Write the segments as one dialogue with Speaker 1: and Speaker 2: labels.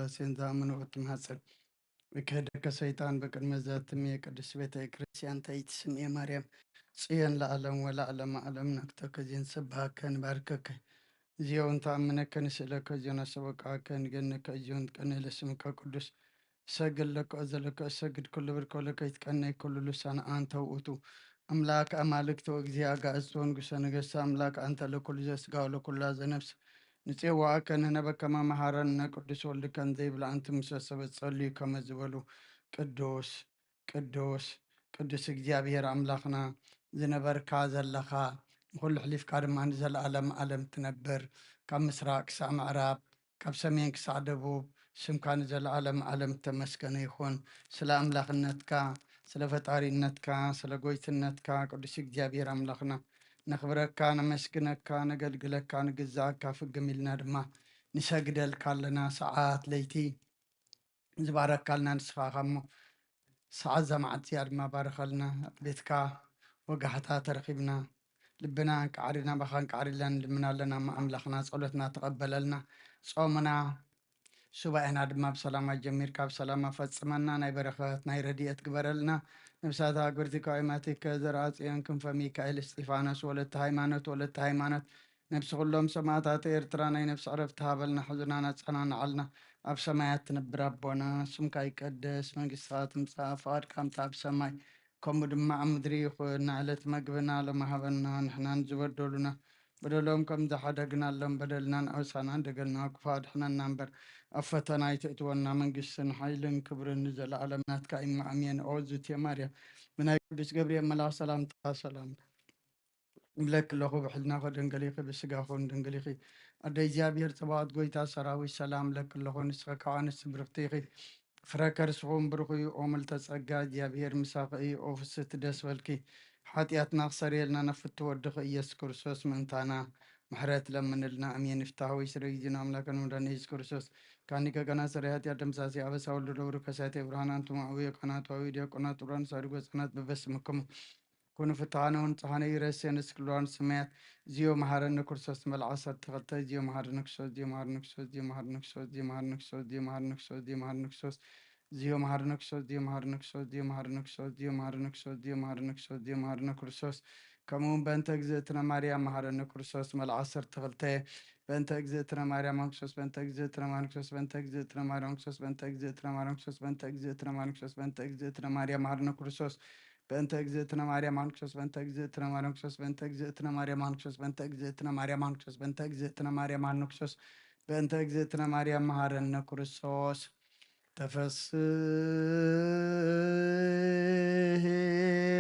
Speaker 1: ስላሴን ዘአምነው ትማጸን በከደከ ሰይጣን በቅድመ ዛትም የቅዱስ ቤተ ክርስቲያን ተይትስም የማርያም ጽዮን ለዓለም ወለዓለም ዓለም ነክተከ ዜን ሰብሃከን ባርከከ ዚዮን ተአምነከን ስእለከ ዚዮን አሰበቃከን ገነከ ዚዮን ቀነ ለስምከ ቅዱስ ሰግድ ለከ ዘለከ ሰግድ ኩሉ ብርከ ለከ ይትቀነይ ኩሉ ልሳን አንተ ውእቱ አምላክ አማልክት ወእግዚአ ጋእዝት ወንጉሰ ነገሥት አምላክ አንተ ለኩሉ ዘሥጋ ወለኩሉ ዘነፍስ ንፄዋዕከ ንሕነበ ከመ መሐረነ ቅዱስ ወልድከ እንዘ ይብልዕ አንትሙ ሰብእ ጸልዩ ከመ ዝበሉ ቅዱስ ቅዱስ ቅዱስ እግዚአብሔር አምላኽና ዝነበርካ ዘለኻ ኩሉ ሕሊፍካ ድማ ንዘለዓለም ዓለም ትነብር ካብ ምስራቅ ክሳብ ምዕራብ ካብ ሰሜን ክሳብ ደቡብ ስምካ ንዘለዓለም ዓለም ተመስገነ ይኹን። ስለ አምላኽነትካ ስለ ፈጣሪነትካ ስለ ጎይትነትካ ቅዱስ እግዚአብሔር አምላኽና ነኽብረካ ነመስግነካ ነገልግለካ ንግዛእካ ፍግም ኢልና ድማ ንሰግደልካ ኣለና። ሰዓት ለይቲ ዝባረካልና ንስኻ እሞ ሰዓት ዘመዓት እዚኣ ድማ ባረኸልና ቤትካ ወጋሕታ ተረኺብና ልብና ቃዕሪና ባኻን ቃዕሪልና ንልምና ኣለና ኣምላኽና ጸሎትና ተቐበለልና ጾምና ሱባኤና ድማ ብሰላማ ጀሚርካ ብሰላማ ፈጽመና ናይ በረኸት ናይ ረድኤት ግበረልና ነብሳት አግብርቲከ አይማቲከ ዘርአ ጽዮን ክንፈ ሚካኤል እስጢፋኖስ ወለተ ሃይማኖት ነብሲ ኩሎም ሰማዕታት ኤርትራ ናይ ነብሲ ዕረፍቲ ሃበልና ሕዙናና ጸናንዓልና ኣብ ሰማያት ትነብር ኣቦና ስምካ ይቀደስ መንግሥትካ ትምጻእ ፈቃድካ ምጽእ ኣብ ሰማይ ከምኡ ድማ ኣብ ምድሪ ይኹን ንዕለት መግብና ለማሃበና ንሕናን ዝበደሉና በደሎም ከም ዝሓደግናሎም በደልናን ኣውሳናን ደገልና ክፉእ ኣድሕነና እምበር ኣብ ፈተና ኣይተእትወና መንግስትን ሓይልን ክብርን ንዘለዓለም ናትካ ኢማ ኣሜን። ኦዙት የማርያም ብናይ ቅዱስ ገብርኤል መልአክ ሰላምታ ሰላም ይብለክ ኣለኹ ብሕልና ደንገሊኺ ብስጋኹን ደንገሊኺ ኣደ እግዚኣብሔር ጽባኦት ጎይታ ሰራዊት ሰላም ለክ ኣለኹ ንስኸ ካብ ኣንስቲ ብርክቲ ኢኺ ፍረ ከርስኹም ብሩኽ እዩ ኦ ምልዕተ ጸጋ እግዚኣብሔር ምሳኺ እዩ ኦ ፍስሕቲ ደስ በልኪ ሓጢኣትና ክሰረየልና ነፍቲ ወድኺ ኢየሱስ ክርስቶስ ምእንታና ምሕረት ለምንልና ኣሜን። ፍትሐዊ ስረ ጊዜና አምላክን መድኃኒነ ኢየሱስ ክርስቶስ ካኒከ ገና ሰሪያት ያደምሳሴ አበሳ ወልድ ደብሩ ከሳቴ ብርሃናን ቱማዊ የቀናቷዊ ዲያቆናት ጡራን ሳድጎ ህጻናት በበስምክሙ ኩኑ ፍትሐነውን ጸሐነ ይረሴን እስክሏን ስማያት ዚዮ መሐረነ ክርስቶስ መልዓሰት ተኸተ ዚዮ መሐረነ ክርስቶስ ዚዮ መሐረነ ክርስቶስ ዚዮ መሐረነ ክርስቶስ ዚዮ መሐረነ ክርስቶስ ዚዮ መሐረነ ክርስቶስ ዚዮ መሐረነ ክርስቶስ ዚዮ መሐረነ ክርስቶስ ዚዮ መሐረነ ክርስቶስ ዚዮ መሐረነ ክርስቶስ ዚዮ መሐረነ ክርስቶስ ዚዮ መሐረነ ክርስቶስ ዚዮ መሐረነ ክርስቶስ ከምኡውን በእንተ እግዝእትነ ማርያም መሐረነ ክርስቶስ መልዓሰት ተኸልተ በእንተ እግዝእትነ ማርያም ክርስቶስ በእንተ እግዝእትነ ማርያም ክርስቶስ በእንተ እግዝእትነ ማርያም ክርስቶስ በእንተ እግዝእትነ ማርያም ክርስቶስ በእንተ እግዝእትነ ማርያም ክርስቶስ በእንተ እግዝእትነ ማርያም መሐረነ ክርስቶስ በእንተ እግዝእትነ ማርያም ክርስቶስ በእንተ እግዝእትነ ማርያም ክርስቶስ በእንተ እግዝእትነ ማርያም ክርስቶስ በእንተ እግዝእትነ ማርያም ክርስቶስ በእንተ እግዝእትነ ማርያም ክርስቶስ በእንተ እግዝእትነ ማርያም መሐረነ ክርስቶስ ተፈስሒ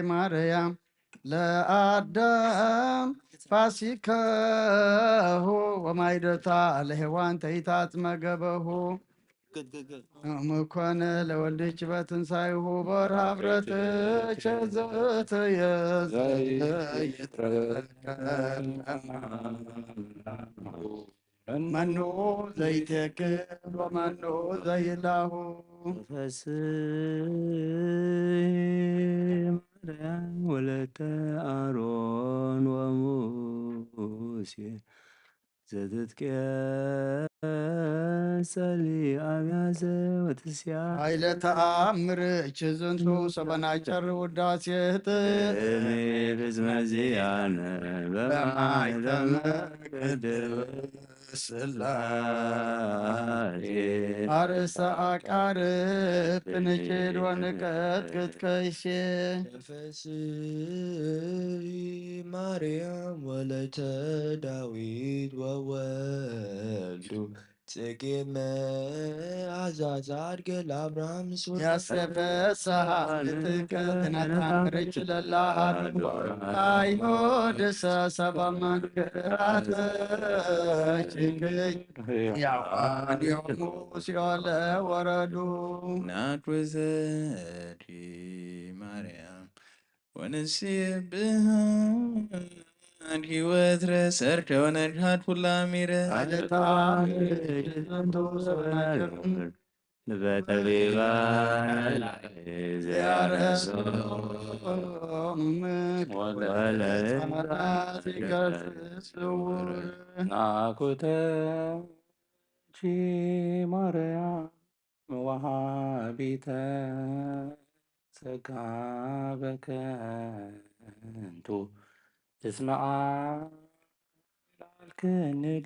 Speaker 1: ማርያም ለአዳም ፋሲካሁ ወማይደታ ለሔዋን ተይታት መገበሁ ምኮነ ለወልድች በትንሣኤሁ በወርኃ ብረትች መኑ ዘይትክል ወመኑ ዘይላሁ
Speaker 2: ተፈስሒ ማርያም ወለተ አሮን ወሙሴ ዘትትቀጸሊ አብያዘ ወትስያ
Speaker 1: ኃይለ ተአምር እችዝንቱ ሰበናጨር ውዳሴ
Speaker 2: እኔ ብዝመዚያነ በማይተመ ቅድስት ሥላሴ
Speaker 1: አርእስተ አቃርብ ንችል ወንቀጥቅጥ ከይሴ
Speaker 3: ተፈስሒ ማርያም ወለተ ዳዊት ወወልዱ ጽጌ መዓዛ ጻድቅ ለአብርሃም
Speaker 1: ያሰፈሰሃ ልትከትናታምርች ለላሃር አይሆድሰ ሰባማንክራት ችግኝ ያዋንዮሙ ሲኦለ ወረዱ
Speaker 4: ናትወዘዲ ማርያም ወንስብሃ ሕይወት ረሰርተ ወነድሃት ሁላ ሚረ
Speaker 1: አለታዝንቱ ሰበናጭር
Speaker 2: በጠቢባን ዚያረሶ
Speaker 1: ወለሕፃናት ይገሥጽ ስውር
Speaker 2: ናኩተ ማርያም ወሃቢተ ጸጋ በከንቱ እስመ አምላክነ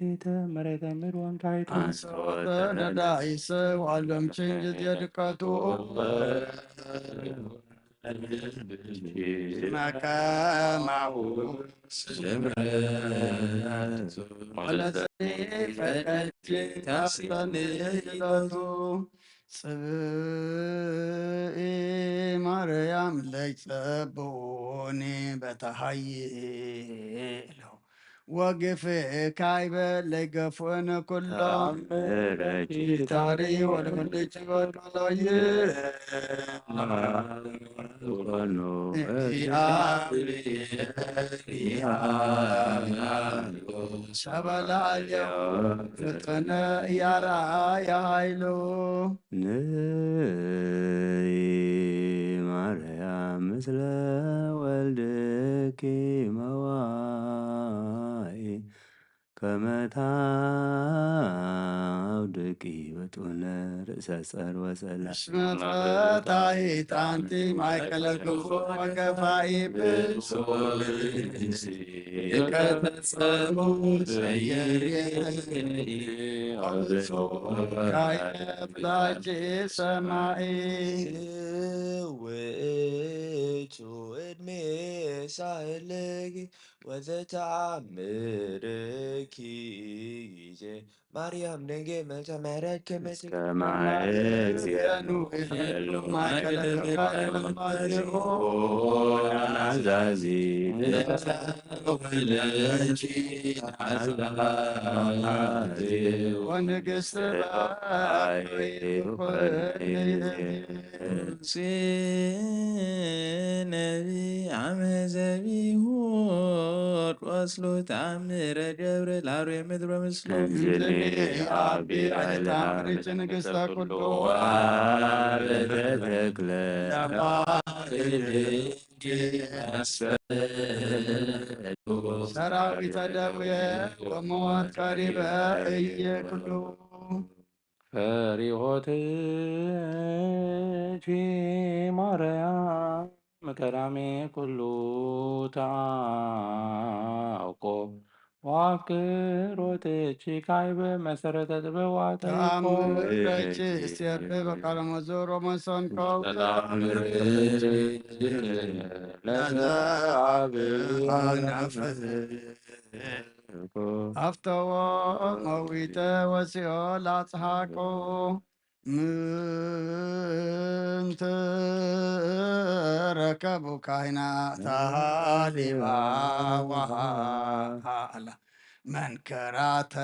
Speaker 2: ሊተ መሬተ ምድር ወምታይቱ
Speaker 1: አንሶተ ነዳይሰ ዋለም ችንጅት የድቀቱ መከማሁ ወለዘኒ ፈቀጅ ታስተንለቱ ጽብኢ ማርያም ለይጸብኡኒ በተሃይለው ወግፍ ካይበ ለይገፉን ኩሎም ታሪ ወለምልጭ ወቃላየ ሸበላየው ፍጥነ ያራ ያሃይሎ
Speaker 2: ንይ ማርያም ምስለ ወልድኪ መዋይ ከመ ታውድቂ በጡነ ርእሰ ጸር ወሰላም
Speaker 1: እስመ ፈታሒት አንቲ ማእከለ ክፉ ወገፋኢ ብእሱ ይቀተጸሙት አብሶ ካይፍላጭ ሰማይ
Speaker 3: ውእቱ ዕድሜ ሳህልኪ ወዘተአምርኪ ይዜ ማርያም ድንግል መልዕልተ ምሕረት
Speaker 2: እስከ ማእዜኑ
Speaker 1: ያኑ ማእከለ ከፋ
Speaker 2: ናዛዚ
Speaker 1: ወንግሥት
Speaker 4: ነቢ አመዘቢሁ ቆስሎ ተአምረ ደብረ ላሩ የምድረ ምስሎ
Speaker 1: አቢ አይታምርጭ ንግሥተ ኩሉ
Speaker 2: በተተክለ
Speaker 1: ሰራዊተ ደዌ ወሞት ቀሪበ እየኩሉ
Speaker 2: ፈሪሆትኪ ማርያም ቀዳሜ ኩሉ ተአውቆ ዋፍቅሮትኪ ካይበ መሰረተ ጥበብ ዋጠይቆ
Speaker 1: ታምረች ስቴርፍ በቃለ መዞሮ መሰንቆ አፍተዎ መዊተ ወሲኦ ላጽሓቆ ምንት ረከቡ ካህናት ሃሊባ ወሃላ መንከራተ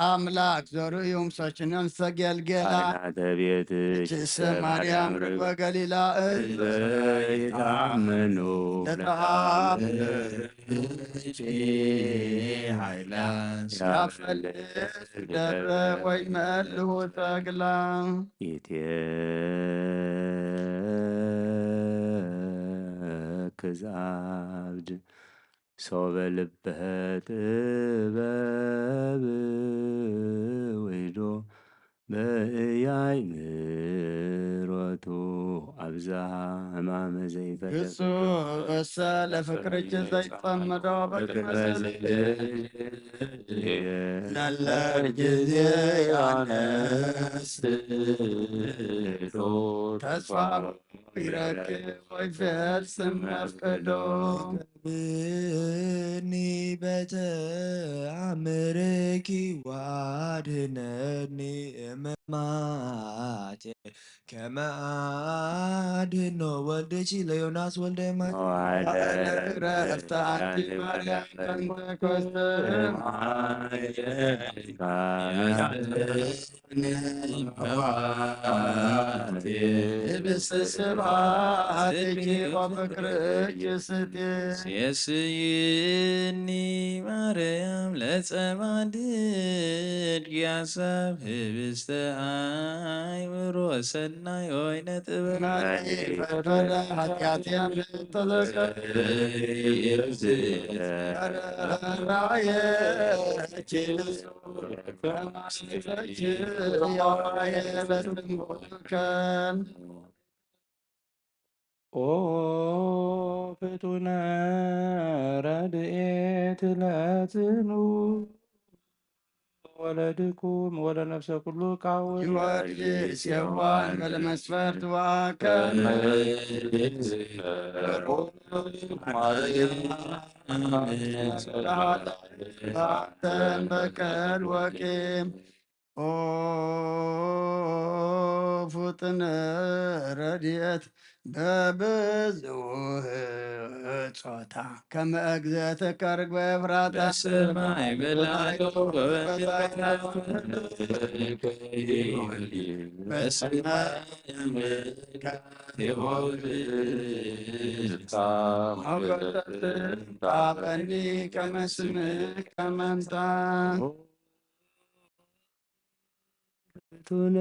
Speaker 1: አምላክ ዘርዩም ሰችነን ሰገልገላ
Speaker 2: ካህናተ ቤትኪ
Speaker 1: ችስ ማርያም ርግበ ገሊላ
Speaker 2: ይታመኑ
Speaker 1: ያፈልስ ደብረ ወይ መልሁ ተግላ
Speaker 2: ይትየክዝ አብድ ሶበ ልብህ ጥበብ ወይዶ በእያይ ምሮቱ አብዝሃ ሕማመ ዘይፈለግ
Speaker 1: እሱ እሰ ለፍቅርች ዘይጸመደው በቅድመ ለለ ጊዜ ያነስቶ ተስፋ ይረክብ ወይፈጽም መፍቅዶ
Speaker 3: ብኒ በተአምርኪ ዋድኅነኒ እመማቴ ከመ አድኅኖ ወልድኪ ለዮናስ ወልደ
Speaker 1: ረፍተ አንቲ ማርያም ተንተኮስተ ህብስተ ስብሐትኪ ወፍቅርኪ ስቴ
Speaker 4: የስይኒ ማርያም ለጸማድድ ያሳብ ህብስተ አይምሮ ወሰናይ ወይነ ጥበብ
Speaker 1: ፈቀደ ኃጢአትያን ራየ ከን
Speaker 2: ኦ ፍጡነ ረድኤት ለጽኑ ወለድኩም ወለነፍሰ ኩሉ ቃወት
Speaker 1: ጊዮርጊስ የዋን በለመስፈርት ዋከን ተን በቀል ወቂም ኦ ፍጡነ ረድኤት በብዙህ ጾታ ከመ እግዝእትከ ርግበ ኤፍራታ
Speaker 4: በሰማይ በላይ
Speaker 1: ታበኒ ከመ ስምከ መምጣት
Speaker 5: ፍጡነ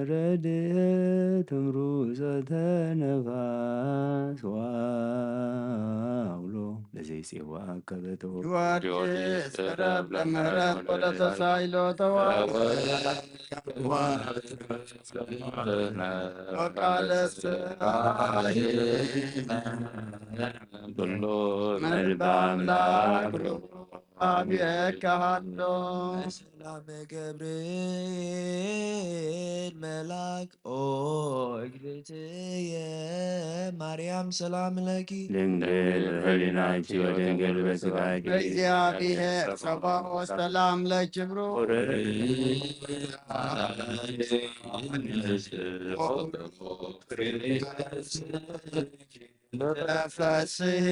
Speaker 5: ረድኤት እምሩፀተ ነፋስ ወአውሎ ለዘይፄዋ ከበቶ
Speaker 1: ጊዮርጊስ ቅረብ ለምህረት ወለተሳይሎ ወቃለ መልበ አምላክ አብየከ ሀሎ
Speaker 3: ሰላም ገብርኤል መልአክ ኦ እግዝእትየ ማርያም ሰላም ለኪ
Speaker 5: ድንግል በሕሊናኪ ወድንግል በሥጋኪ
Speaker 1: እግዚአብሔር ጸባኦት ሰላም ለክብሩ በፈስህ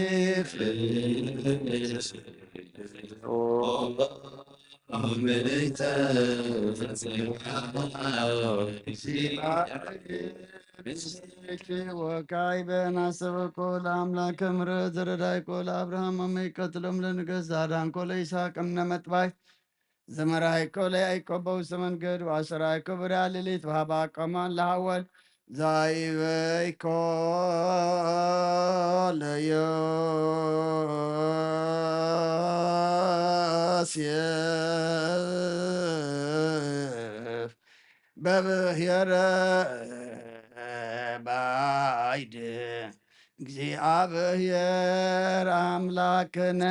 Speaker 1: ወካይ በናሰበኮ ለአምላከ ምሕረት ዘረዳይኮ ለአብርሃም አመይቀትሎም ለንገሥ አዳንኮ ለይስሐቅ እምነ መጥባይ ዘመራይኮ ለያዕቆብ በውስተ መንገድ ወአሰራይኮ ብርያ ሌሊት ወሀባ ቆማን ለሐወል ዛይበይኮ ለዮሴፍ በብሔረ ባይድ እግዚአብሔር አምላክነ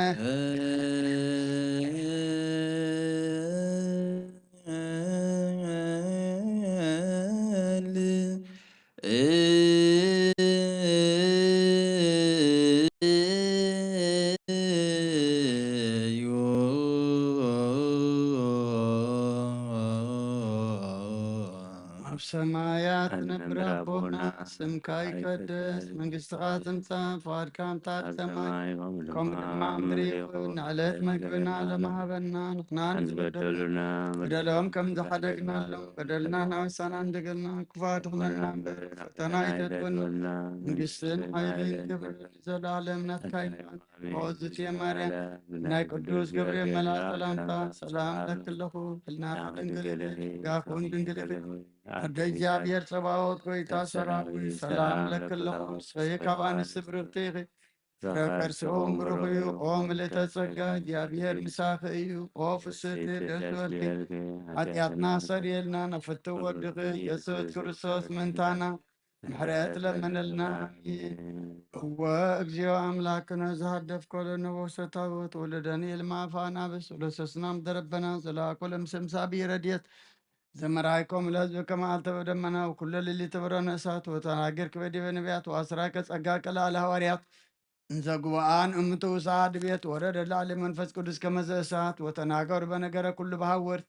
Speaker 1: ሰማያት ነብራቦና ስምካ ይቀደስ መንግሥትኻ ትምጻእ ፈቃድካ እምታብ ሰማይ ከምኡ ድማ ምድሪ ይኹን ንዕለት መግብና ለመሃበና ንሕና ንዝበደሉና በደሎም ከም ዝሓደግናሎም በደልና ናበሳና እንደገልና ክፉት ይኹነና እምበር ፈተና ይተትወና መንግሥትን ሓይልን ክብርን ዘለዓለም ናትካ ይኮን ኦዝትየ ማርያም ናይ ቅዱስ ገብርኤል መልአክ ሰላምታ ሰላም ለክለኹ ህልናኻ ድንግል ጋኹን ድንግል ወደ እግዚአብሔር ጸባዖት ጐይታ ሰራዊት ሰላም ለክለኹም ስፈይ ካብ አንስት ብርክቲ ኢኺ ፍረ ከርስኦም ብሩኽ እዩ ኦ ምልዕተ ጸጋ እግዚአብሔር ምሳኺ እዩ ኦ ፍስሕቲ ደስ በልኪ ኃጢአትና ሰሪየልና ነፍቲ ወድኺ ኢየሱስ ክርስቶስ ምንታና ምሕረት ለመነልና እወ እግዚኦ አምላክነ ዘሃደፍኮ ለነቦሰ ታቦት ወለደኒ ልማፋናብስ ወለሰስናም ደረበና ዘላኮ ለምሰምሳቢ ረድኤት ዘመራይኮም ለሕዝብ ከመዓልተ በደመና ወኩለ ሌሊት ብረነ እሳት ወተናገርክ በዲበ ነቢያት ወአስራከ ጸጋ ቃል ሐዋርያት እንዘ ጉባኤን እምቱ ውሳድ ቤት ወረደ ላዕለ መንፈስ ቅዱስ ከመ ዘእሳት ወተናገሩ በነገረ ኩሉ በሐወርት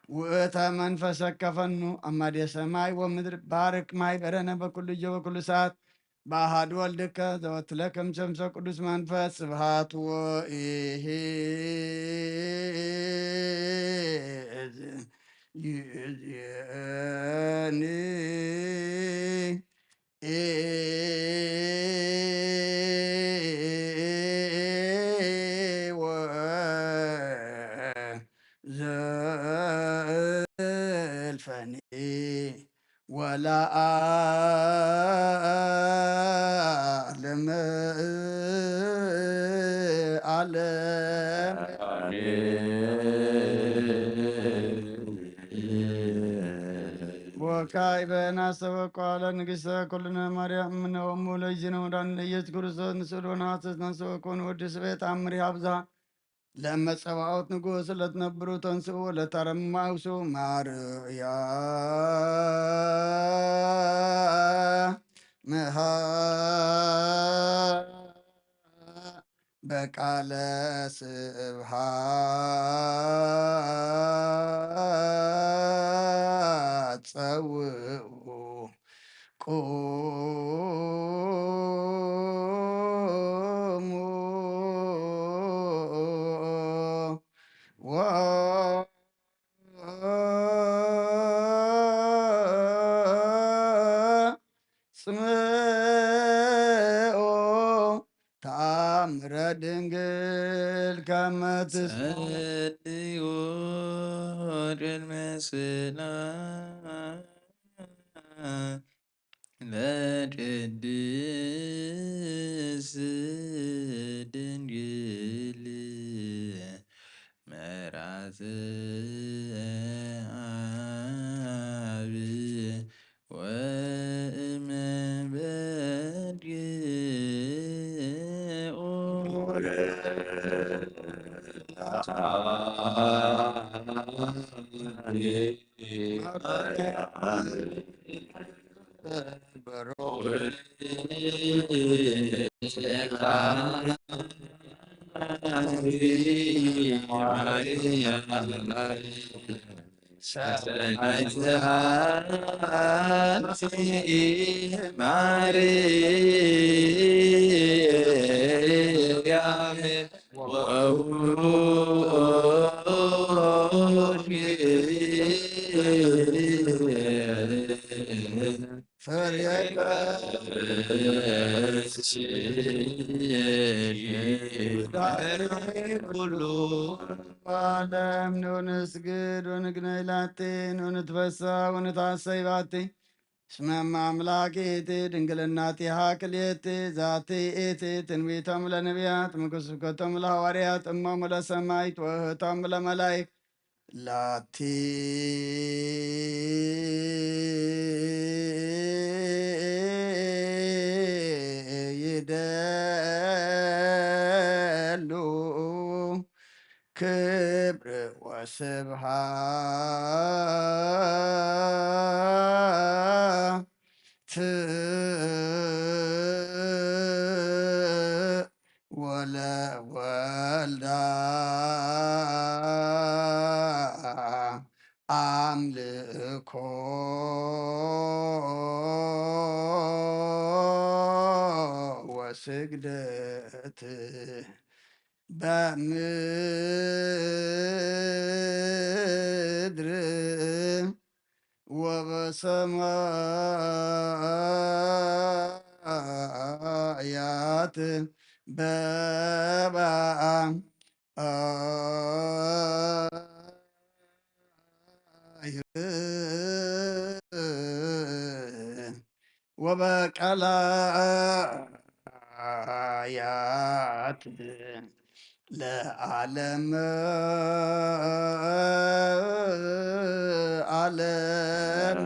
Speaker 1: ውእተ መንፈሰ ከፈኑ አማደ ሰማይ ወምድር ባርክ ማኅበረነ በኩሉ እየ በኩሉ ሰዓት በአሐዱ ወልድከ ዘወትለከ እምሰምሰ ቅዱስ መንፈስ ስብሐት ወኢዝ ይእዜኒ ዘልፈኒ ወለዓለመ ዓለም ወካዕበ ናስተበቁ አለ ንግሥተ ኩልነ ማርያም እምነሆሙ ለእግዚእነ ወመድኃኒነ ኢየሱስ ክርስቶስ ንስእሎ ነሐሰስ ናስተበቁን ወድስ ቤት አምሪ ሀብዛ ለመጸባዖት ንጉሥ ለትነብሩ ተንስኡ ለተረማውሱ ማርያ መሃ በቃለ ስብሐት ጸውዑ ቁሙ ወጽምዑ ተአምረ ድንግል ከመ ትስምዑ
Speaker 4: ጸልዩ ቅድመ ስዕለት ለቅድስት ድንግል መራጽ አብ ወእመ ማርያም
Speaker 3: ሁሉ
Speaker 1: ዓለም ንስግድ ወንግነይ ላቲ ወንትበሳ ወንታሰይ ባቲ እስመ አምላኬቲ ድንግልናቲሃ ክልኤቲ ዛቲ ኢቲ ትንቢቶም ለነቢያት ምክስብከቶም ለሐዋርያት እሞሙ ለሰማዕት ወእህቶም ለመላእክት ላቲ ይደሉ ክብር ወስብሐት ወለወልዳ አምልኮ ወስግደት በምድር ወበሰማያት ወበቀላያት ለዓለም ዓለም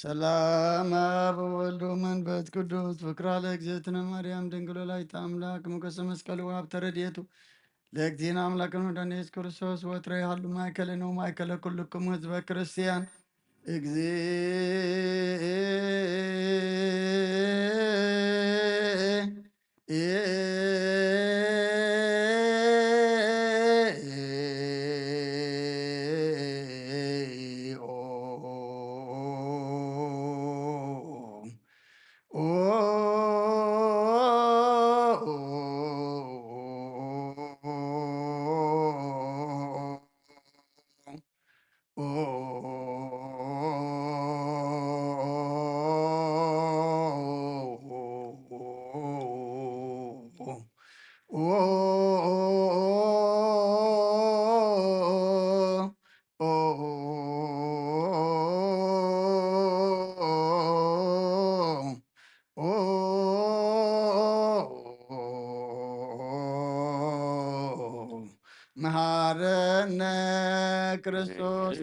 Speaker 1: ሰላም አብ ወወልድ ወመንፈስ ቅዱስ ፍቅራ ለእግዝእትነ ማርያም ድንግል ወላዲተ አምላክ ሞገሰ መስቀሉ ወሀብተ ረድኤቱ ለእግዚእነ አምላክነ ወመድኃኒነ ኢየሱስ ክርስቶስ ወትረ ያሉ ማእከለ ማእከለ ኩልክሙ ህዝበ ክርስቲያን መሐረነ ክርስቶስ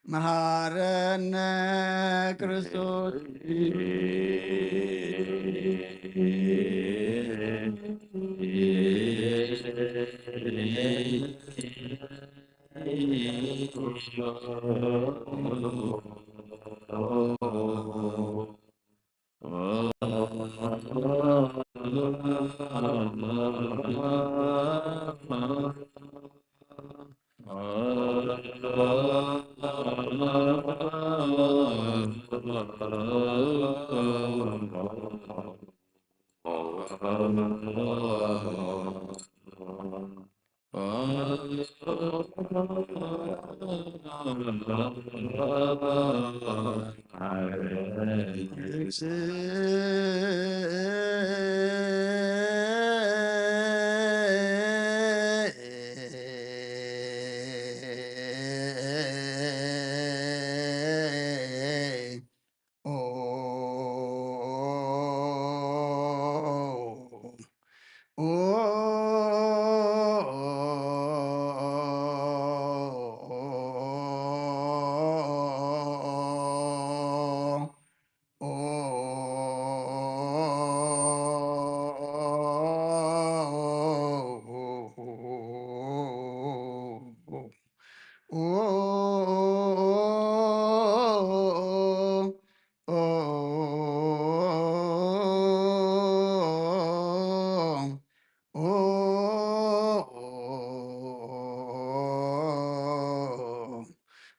Speaker 1: መሐረነ ክርስቶስ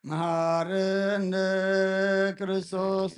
Speaker 1: መሐረነ ክርስቶስ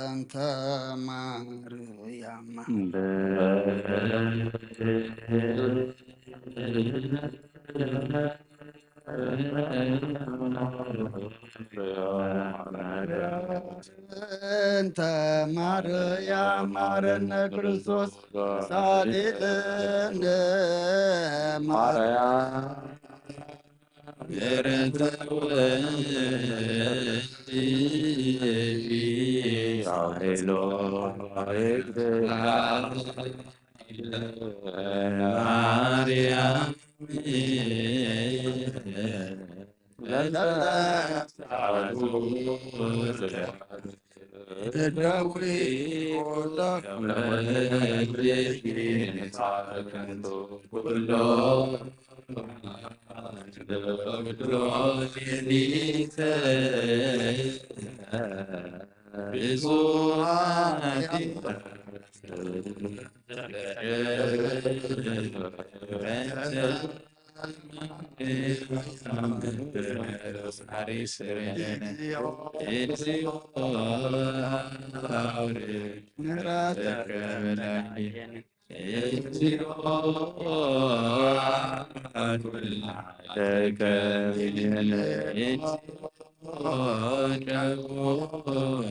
Speaker 1: እንተ ማርያም እንተ ማርያም እንተ ማርያም ማረነ ክርስቶስ ሳሊለነ ማርያም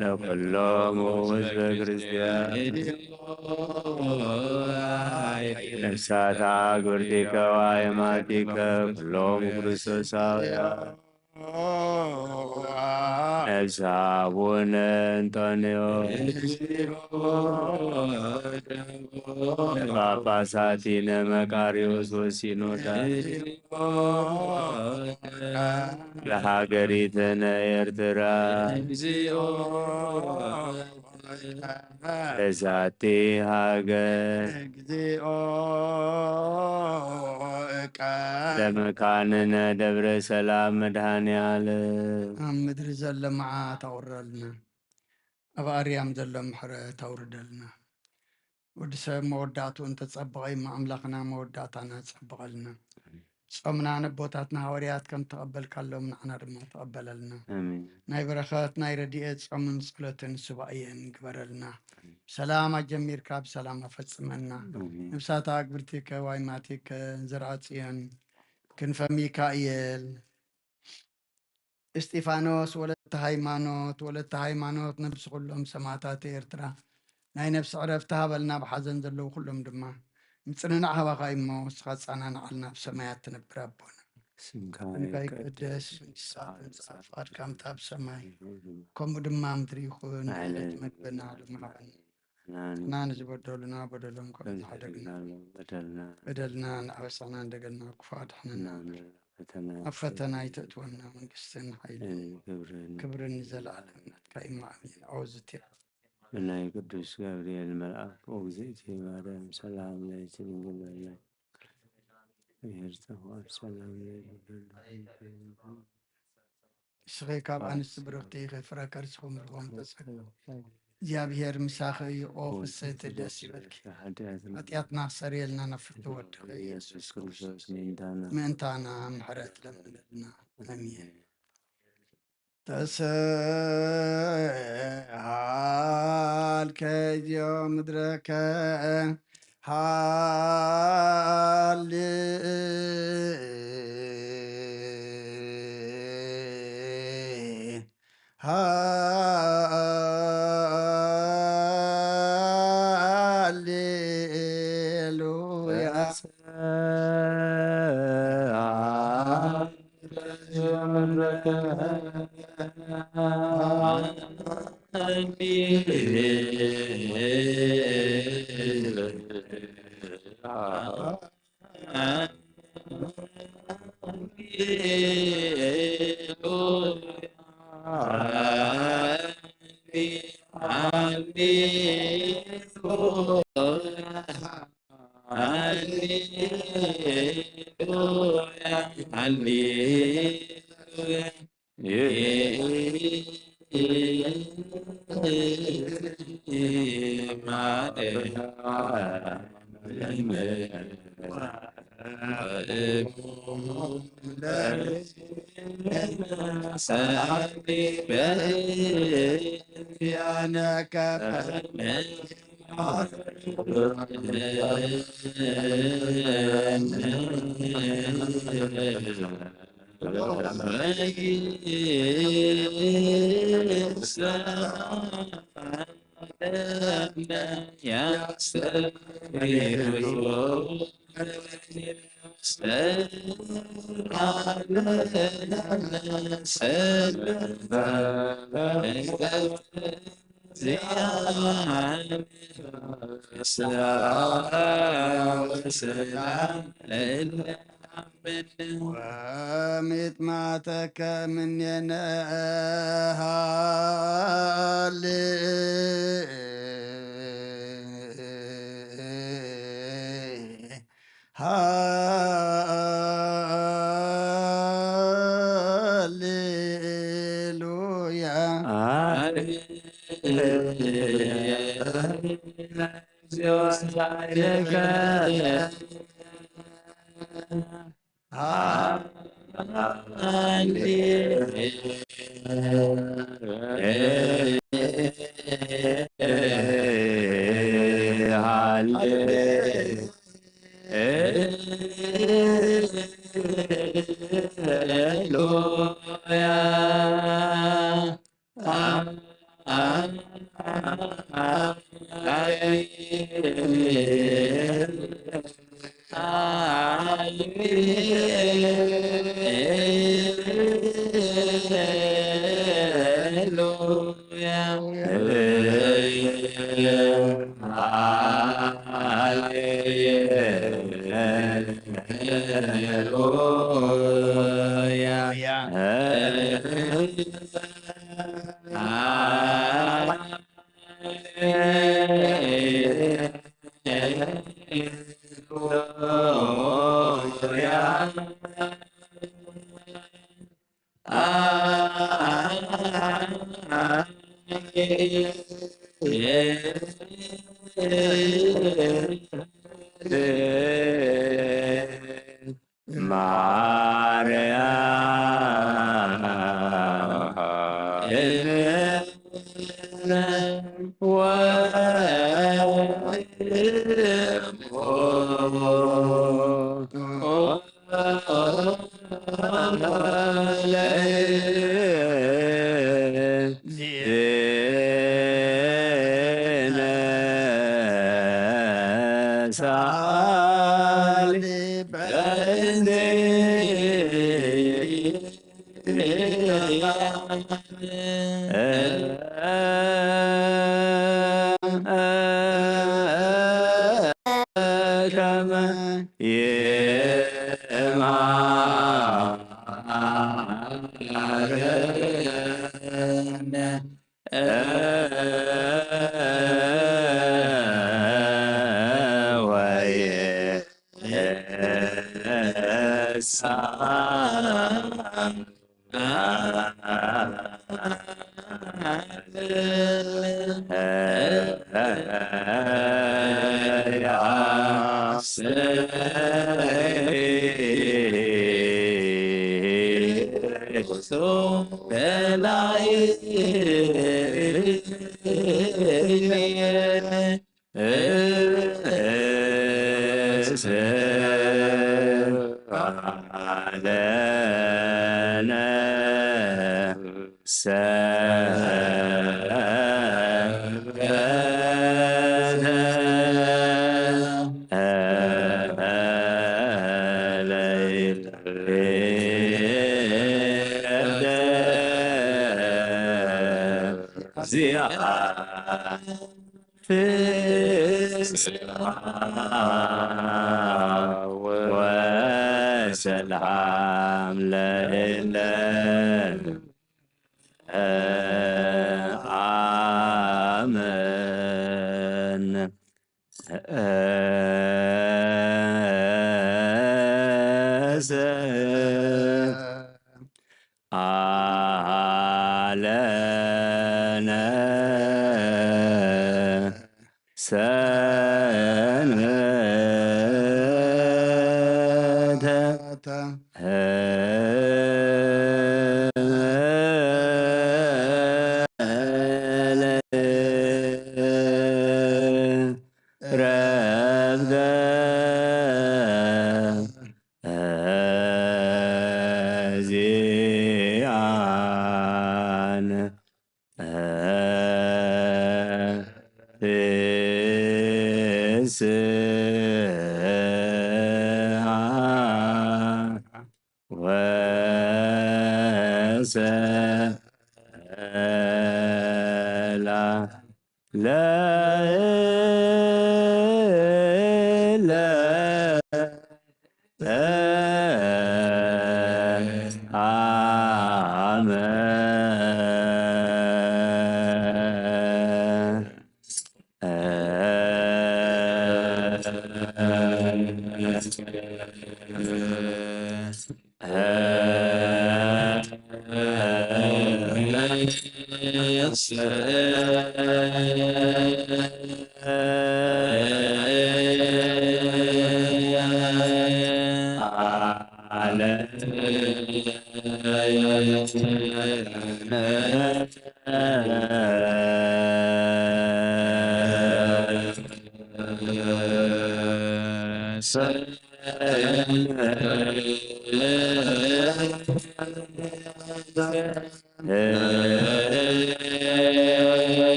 Speaker 5: ለኩሎሙ ሕዝበ ክርስቲያን ነፍሳት አግብርቲከ ወአእማቲከ ኩሎሙ ክርስቶሳውያን ነፍሰ አቡነ እንጦንዮስ ጳጳሳቲነ መቃርዮስ ወሲኖዳ ለሀገሪትነ ኤርትራ ለዛቲ ሀገር ለመካንነ ደብረ ሰላም መድኃኔዓለም
Speaker 1: ኣብ ምድሪ ዘሎ መዓት ኣውረልና ኣብ ኣርያም ዘሎ ምሕረት ኣውርደልና ወዲ ሰብ መወዳእቱ እንተፀበቀ እሞ ኣምላኽና መወዳእታና ፀበቀልና ጾምና ነቦታትና ሃዋርያት ከም ተቐበልካሎም ንዓና ድማ ተቐበለልና ናይ በረኸት ናይ ረድኤት ጾምን ፀሎትን ሱባኤን ግበረልና ሰላም ኣጀሚርካ ብሰላም ኣፈፅመና ነብሳታ ኣግብርቲከ ዋይማቲከ ዘርአ ጽዮን ክንፈ ሚካኤል እስጢፋኖስ ወለተ ሃይማኖት ነብሲ ኩሎም ሰማዕታት ኤርትራ ናይ ነብሲ ዕረፍቲ ሃበልና ብሓዘን ዘለዉ ኩሎም ድማ ምፅንናዕ ሃባኻ እሞ ንስኻ ፃናንዓልና ብሰማያት ትነብር ኣቦና ስምካ ይቅደስ መንግስትካ ትምጻእ ፍቃድካ ምታ ብሰማይ ከምኡ ድማ ምድሪ ይኹን ዕለት መግበና ልምሃበና ንሕና ንዝበደሉና በደሎም ከምሓደግና በደልና ንዓበሳና እንደገና ክፉ ኣድሕነና ኣብ ፈተና ይተእትወና መንግስትን ሓይልን ክብርን ዘለዓለም ናትካ ኢማ ኣሚን ኣውዝት
Speaker 5: ብናይ ቅዱስ ገብርኤል መልአክ ኦግዝእቲ ማርያም ሰላም ለኪ ድንግል በላይ ይርፀዋል ሰላም
Speaker 1: እስኺ ካብ ኣንስቲ ብርክቲ ከይፍረከር ስኹም ርኾም ተፀግ እግዚኣብሔር ምሳኺ እዩ ኦ ፍስሕቲ ደስ ይበልኪ ኃጢአትና ሰሪየልና ነፍርቱ ወድኺ ኢየሱስ ክርስቶስ ምእንታና ምሕረት ለምንልና ኣሚን ተስሃልከ እግዚኦ ምድረከ ሃሌ ሃሌሉያ ወሚጥማተከ እምኔነ ሃሌሉያ ወሰላም ለእለ አመን አለነ ሰንበተ ረብዘ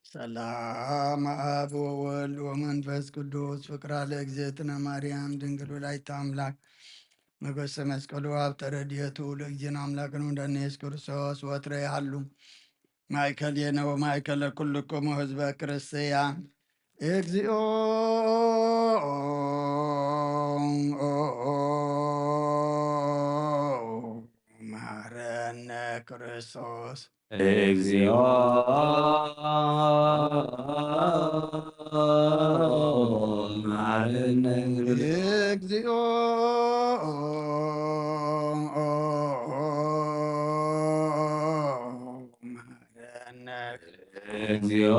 Speaker 1: ሰላም አብ ወወልድ ወመንፈስ ቅዱስ ፍቅራ ለእግዝእትነ ማርያም ድንግል ወላዲተ አምላክ መገሰ መስቀሉ ሀብ ተረድኤቱ ለእግዚእነ አምላክነ ወለነ ኢየሱስ ክርስቶስ ወትረ ያሉ ማእከሌነ ወማእከለ ኩልክሙ ህዝበ ክርስቲያን እግዚኦ መሐረነ ክርስቶስ
Speaker 5: እግዚኦ መሐረነ
Speaker 1: እግዚኦ መሐረነ
Speaker 5: እግዚኦ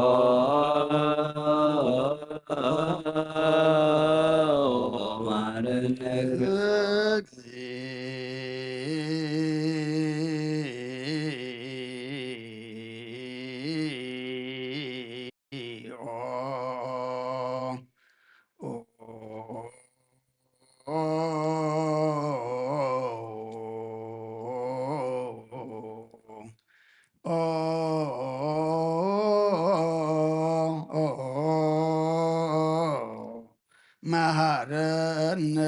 Speaker 5: መሐረነ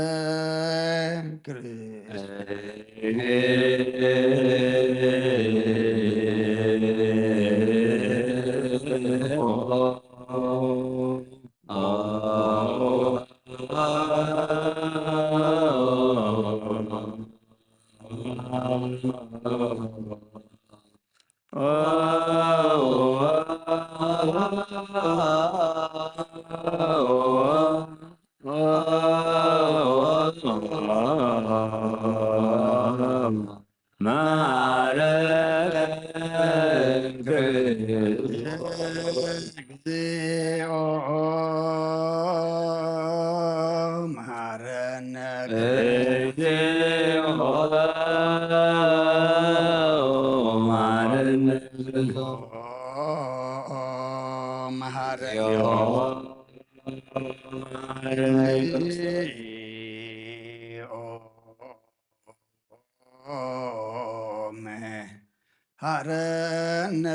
Speaker 1: መሐረነ እግዚኦ መሐረነ መሐረነ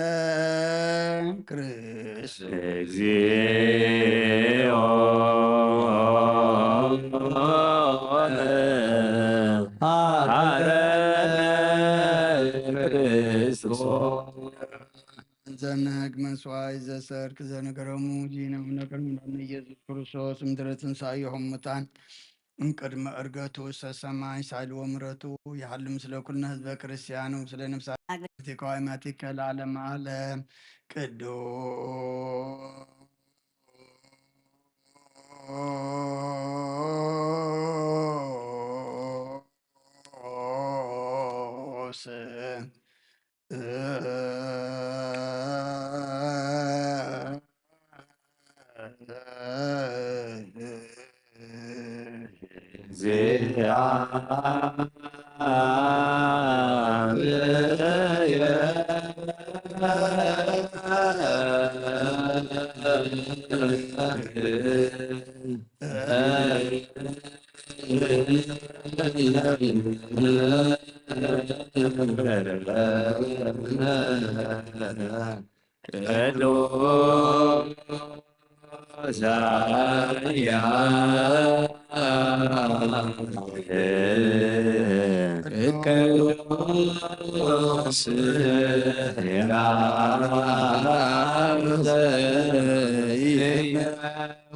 Speaker 1: ክርስቶስ
Speaker 5: እግዚኦ መሐረነ ክርስቶስ
Speaker 1: ዘነግ መስዋይ ዘሰርክ ዘነገረሙ ዲነም ነገር ምናምን ኢየሱስ ክርስቶስ ምድረ ትንሣኤሁ እሙታን እምቅድመ ዕርገቱ ውስተ ሰማይ ሳይልዎ ምሕረቱ ያህል ምስለ ኩልነ ህዝበ ክርስቲያኑ ስለ ነፍሳት ከዋይማቲከ ለዓለመ ዓለም ቅዱስ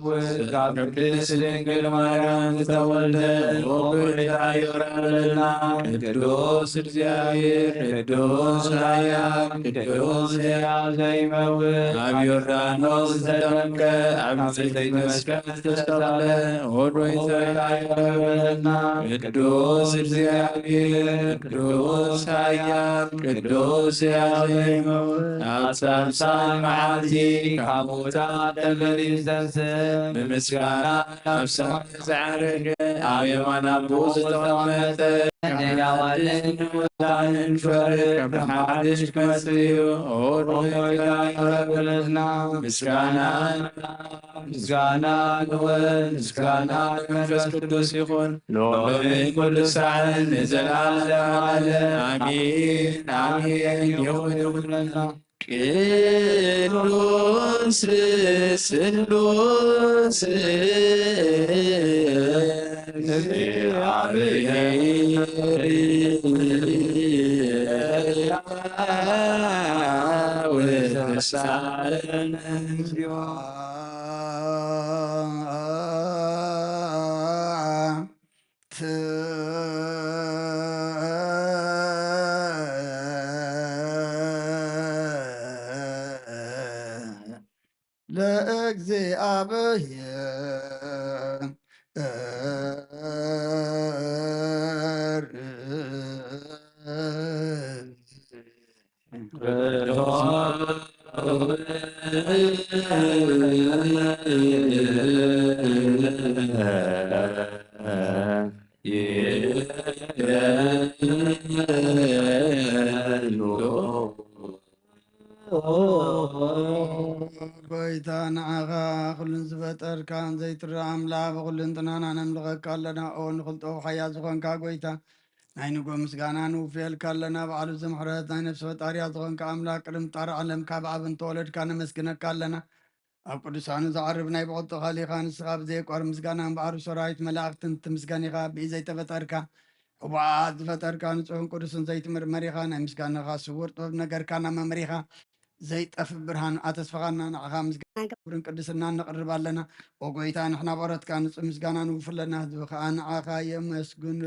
Speaker 3: ቅድስት ድንግል ማርያም ዝተወልደ ወኩታ ይረብለና ቅዱስ እግዚአብሔር ቅዱስ ኃያል ቅዱስ ሕያው ዘይመውት ኣብ ዮርዳኖስ ዝተጠምቀ ኣብ ንጽሕቲ መስቀል ዝተሰቕለ ወኩታ ይረብለና ቅዱስ እግዚአብሔር ቅዱስ ኃያል ቅዱስ ሕያው ዘይመውት ኣብ ሳልሳይ መዓልቲ ካብ ሙታን ተመሊሱ ዝተንሥእ ብምስጋና ኣብ ሰማይ ዝዓረገ ኣብ የማነ ኣቦኡ ዝተቐመጠ ሕያዋንን ሙታንን ክፈርድ ከም ሓድሽ ክመጽእ እዩ። ወኩታ ይረብለና ምስጋና ንወልድ ምስጋና ንመንፈስ ቅዱስ ይኹን ሎሚ ኩሉ ሰዓትን ንዘላለሙ ዓለም አሜን አሜን ይኹን ይኹነና። ቅዱስ ስሉስ እግዚአብሔር ወተሳለነ
Speaker 1: ጎይታ ንዓኻ ኩሉን ዝፈጠርካ ዘይትረአ ኣምላኽ ብኩሉን ጥናና ነምልኸካ ኣለና። ኦ ንኽልጦ ሓያል ዝኾንካ ጎይታ ናይ ንጎ ምስጋና ንውፍየልካ ኣለና። ባዕሉ ዘምሕረት ናይ ነፍሲ ፈጣርያ ዝኾንካ ኣምላኽ ቅድሚ ጣር ዓለም ካብ ኣብ እንተወለድካ ነመስግነካ ኣለና። ኣብ ቅዱሳኑ ዝዓርብ ናይ ብቕልጦ ኻሊኻ ንስኻ ብዘየቋር ምስጋናን ባዕሩ ሰራዊት መላእኽትን ትምስገን ኢኻ። ብኢ ዘይተፈጠርካ ሕቡዓት ዝፈጠርካ ንጹህን ቅዱስን ዘይትምርመር ኢኻ። ናይ ምስጋናኻ ስውር ጥበብ ነገርካና መምሪኻ ዘይጠፍእ ብርሃን ኣተስፋኻና ንዓኻ ምስጋና ክብርን ቅድስና ነቕርብ ኣለና። ኦ ጎይታ ንሕና በረትካ ንጹህ ምስጋና ንውፍለና ህዝቢ ከዓ ንዓኻ የመስግኑ።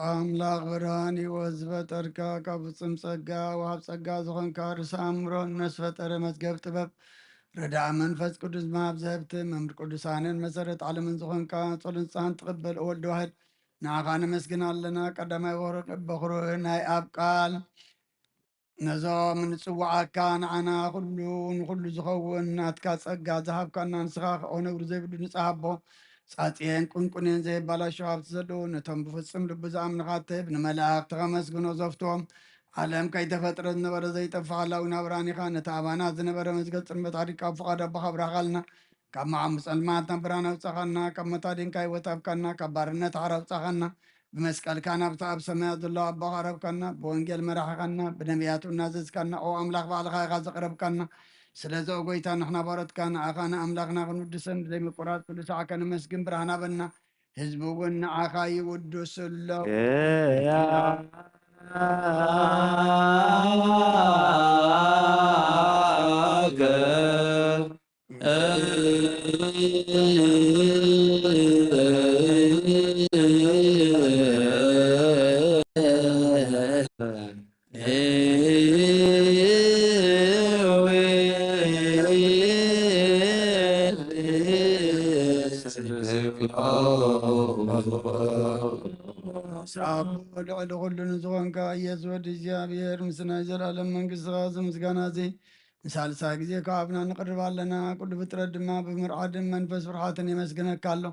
Speaker 1: ኣምላኽ ብርሃን ሕይወት ዝፈጠርካ ካብ ፍጹም ጸጋ ወሃብ ጸጋ ዝኾንካ ርእሰ ኣእምሮን መስፈጠረ መዝገብ ጥበብ ረዳእ መንፈስ ቅዱስ መሃብ ዘህብቲ መምር ቅዱሳንን መሰረት ዓለምን ዝኾንካ ጸሎንፃን ትቕበል ወልድ ዋህድ ንዓኻ ነመስግን ኣለና። ቀዳማይ በኹር ናይ ኣብ ቃል ነዞም ንጽዋዓካ ንዓና ኩሉ ንኩሉ ዝኸውን ናትካ ጸጋ ዝሃብካና ንስኻ ክኦ ነብሩ ዘይብሉ ንጽሃቦ ጻጽየን ቁንቁንን ዘይባላሾ ሃብቲ ዘለዉ ነቶም ብፍጹም ልቢ ዝኣምንኻ ትህብ ንመላእኽቲ ከመስግኖ ዘፍትዎም ዓለም ከይተፈጥረ ዝነበረ ዘይጠፋኻላዊ ናብራን ኢኻ። ነቲ ኣባና ዝነበረ መዝገብ ጽንበት ኣዲካ ኣብ ፍቓድ ኣቦኻ ብራኻልና ካብ መዓሙ ጸልማት ናብ ብርሃን ኣውጻኻና ካብ መታደንካ ህይወት ኣብካና ካብ ባርነት ዓር ኣውጻኻና ብመስቀልካ ናብቲ ኣብ ሰማያት ዘሎ ኣቦኻ ረብካና ብወንጌል መራሕኻና ብነቢያቱ እናዘዝካና ኦ ኣምላኽ ባዕልኻ ኢኻ ዘቕረብካና ስለዚ ኦ ጎይታ ንሕና ባሮትካ ንዓኻ ንኣምላኽና ክንውድሰን ዘይምቁራፅ ኩሉ ሰዓት ከነመስግን ብርሃን ኣበና ህዝቢ እውን ንዓኻ ይውድሱ ኣለዉ። ልዕሊ ኩሉን ዝኾንካ ኢየሱስ ወዲ እግዚኣብሔር ምስ ናይ ዘላለም መንግስትኻ ምስጋና እዚ ንሳልሳይ ግዜ ካብና ንቅርብ ኣለና። ኩሉ ፍጥረት ድማ ብምርዓድን መንፈስ ፍርሓትን የመስግነካ ኣሎ።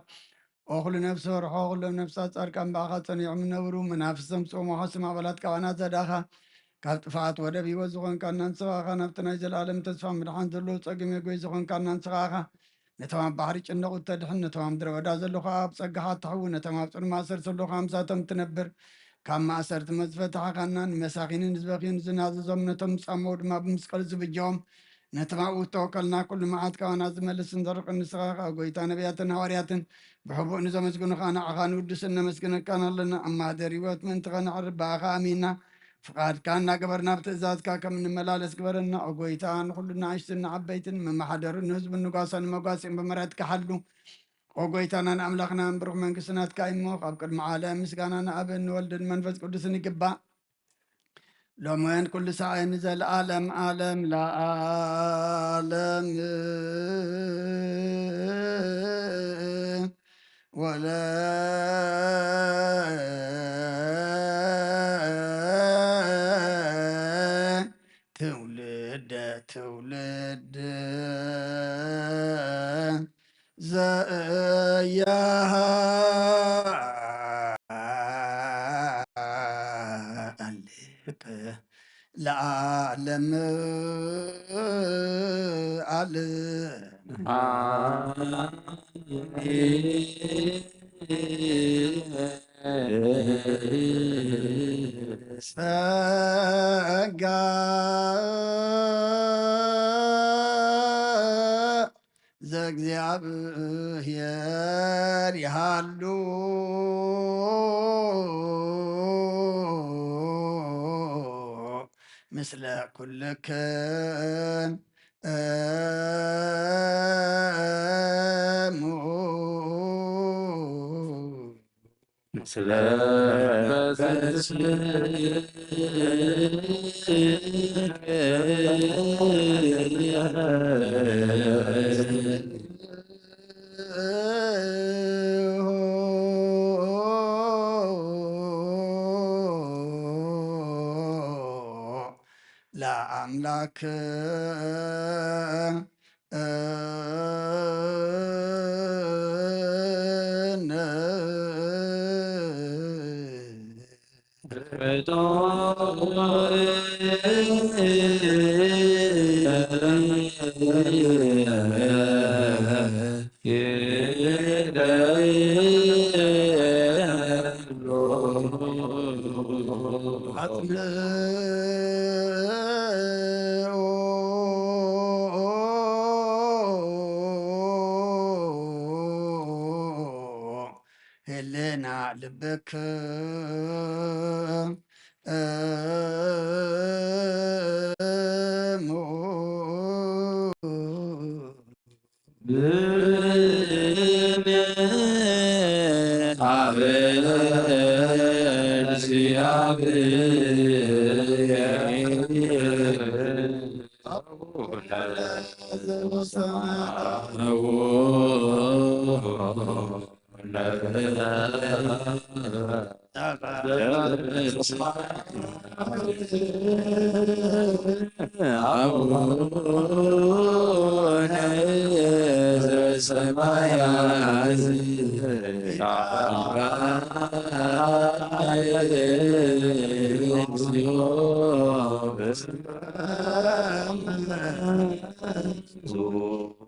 Speaker 1: ኦ ኩሉ ነፍሲ ወርሖ ኩሎም ነፍሳት ጻድቃን በኣኻ ጸኒዖም ይነብሩ መናፍስቶም ጽሙሖ ስም ኣባላት ካባና ዘዳኻ ካብ ጥፍኣት ወደብ ሂወት ዝኾንካ እናንስኻኻ ናብቲ ናይ ዘለኣለም ተስፋ ምድሓን ዘለዎ ፀገም የጎይ ዝኾንካ እናንስኻኻ ነቶም ኣብ ባሕሪ ጭነቑ ተድሕን ነቶም ኣብ ምድረ በዳ ዘሎ ከዓ ኣብ ፀጋኻ ትሕውን ነቶም ኣብ ፅኑ ማእሰር ዘሎ ከዓ ምሳቶም ትነብር ካብ ማእሰርቲ መዝፈትሓኻና ንመሳኺንን ዝበኺን ዝናዘዞም ነቶም ፃመው ድማ ብመስቀል ዝብጀኦም ነቶም ኣብኡ ተወከልና ኩሉ መዓት ካባና ዝመልስን ዘርቅን ንስኻኻ ጎይታ ነቢያትን ሃዋርያትን ብሕቡእ ንዘመስግኑኻ ንዓኻ ንውድስን ነመስግነካን ኣለና ኣብ ማህደር ሂወት ምእንትኸ ንዕርብ በኣኻ ኣሚንና ፍቃድካ እናገበርና ብትእዛዝካ ከም እንመላለስ ግበረና ጎይታ ንኩሉ ንኣሽትን ዓበይትን መማሓደርን ንህዝብን ንጓሳን መጓሲን ብመረትካ ሓሉ ጎይታና ንኣምላኽና ንብሩኽ መንግስትናትካ ይሞኽ ኣብ ቅድሚ ዓለም ምስጋና ንኣብን ንወልድን መንፈስ ቅዱስን ይግባእ ሎሞን ኩሉ ሰዓይ ንዘለዓለም ዓለም ለዓለም ወለ ትውልድ ዘያሃልቅ ለዓለም ጸጋ ዘእግዚአብሔር ይሃሉ ምስለ ኩልክን ለአምላክ هلنا لبك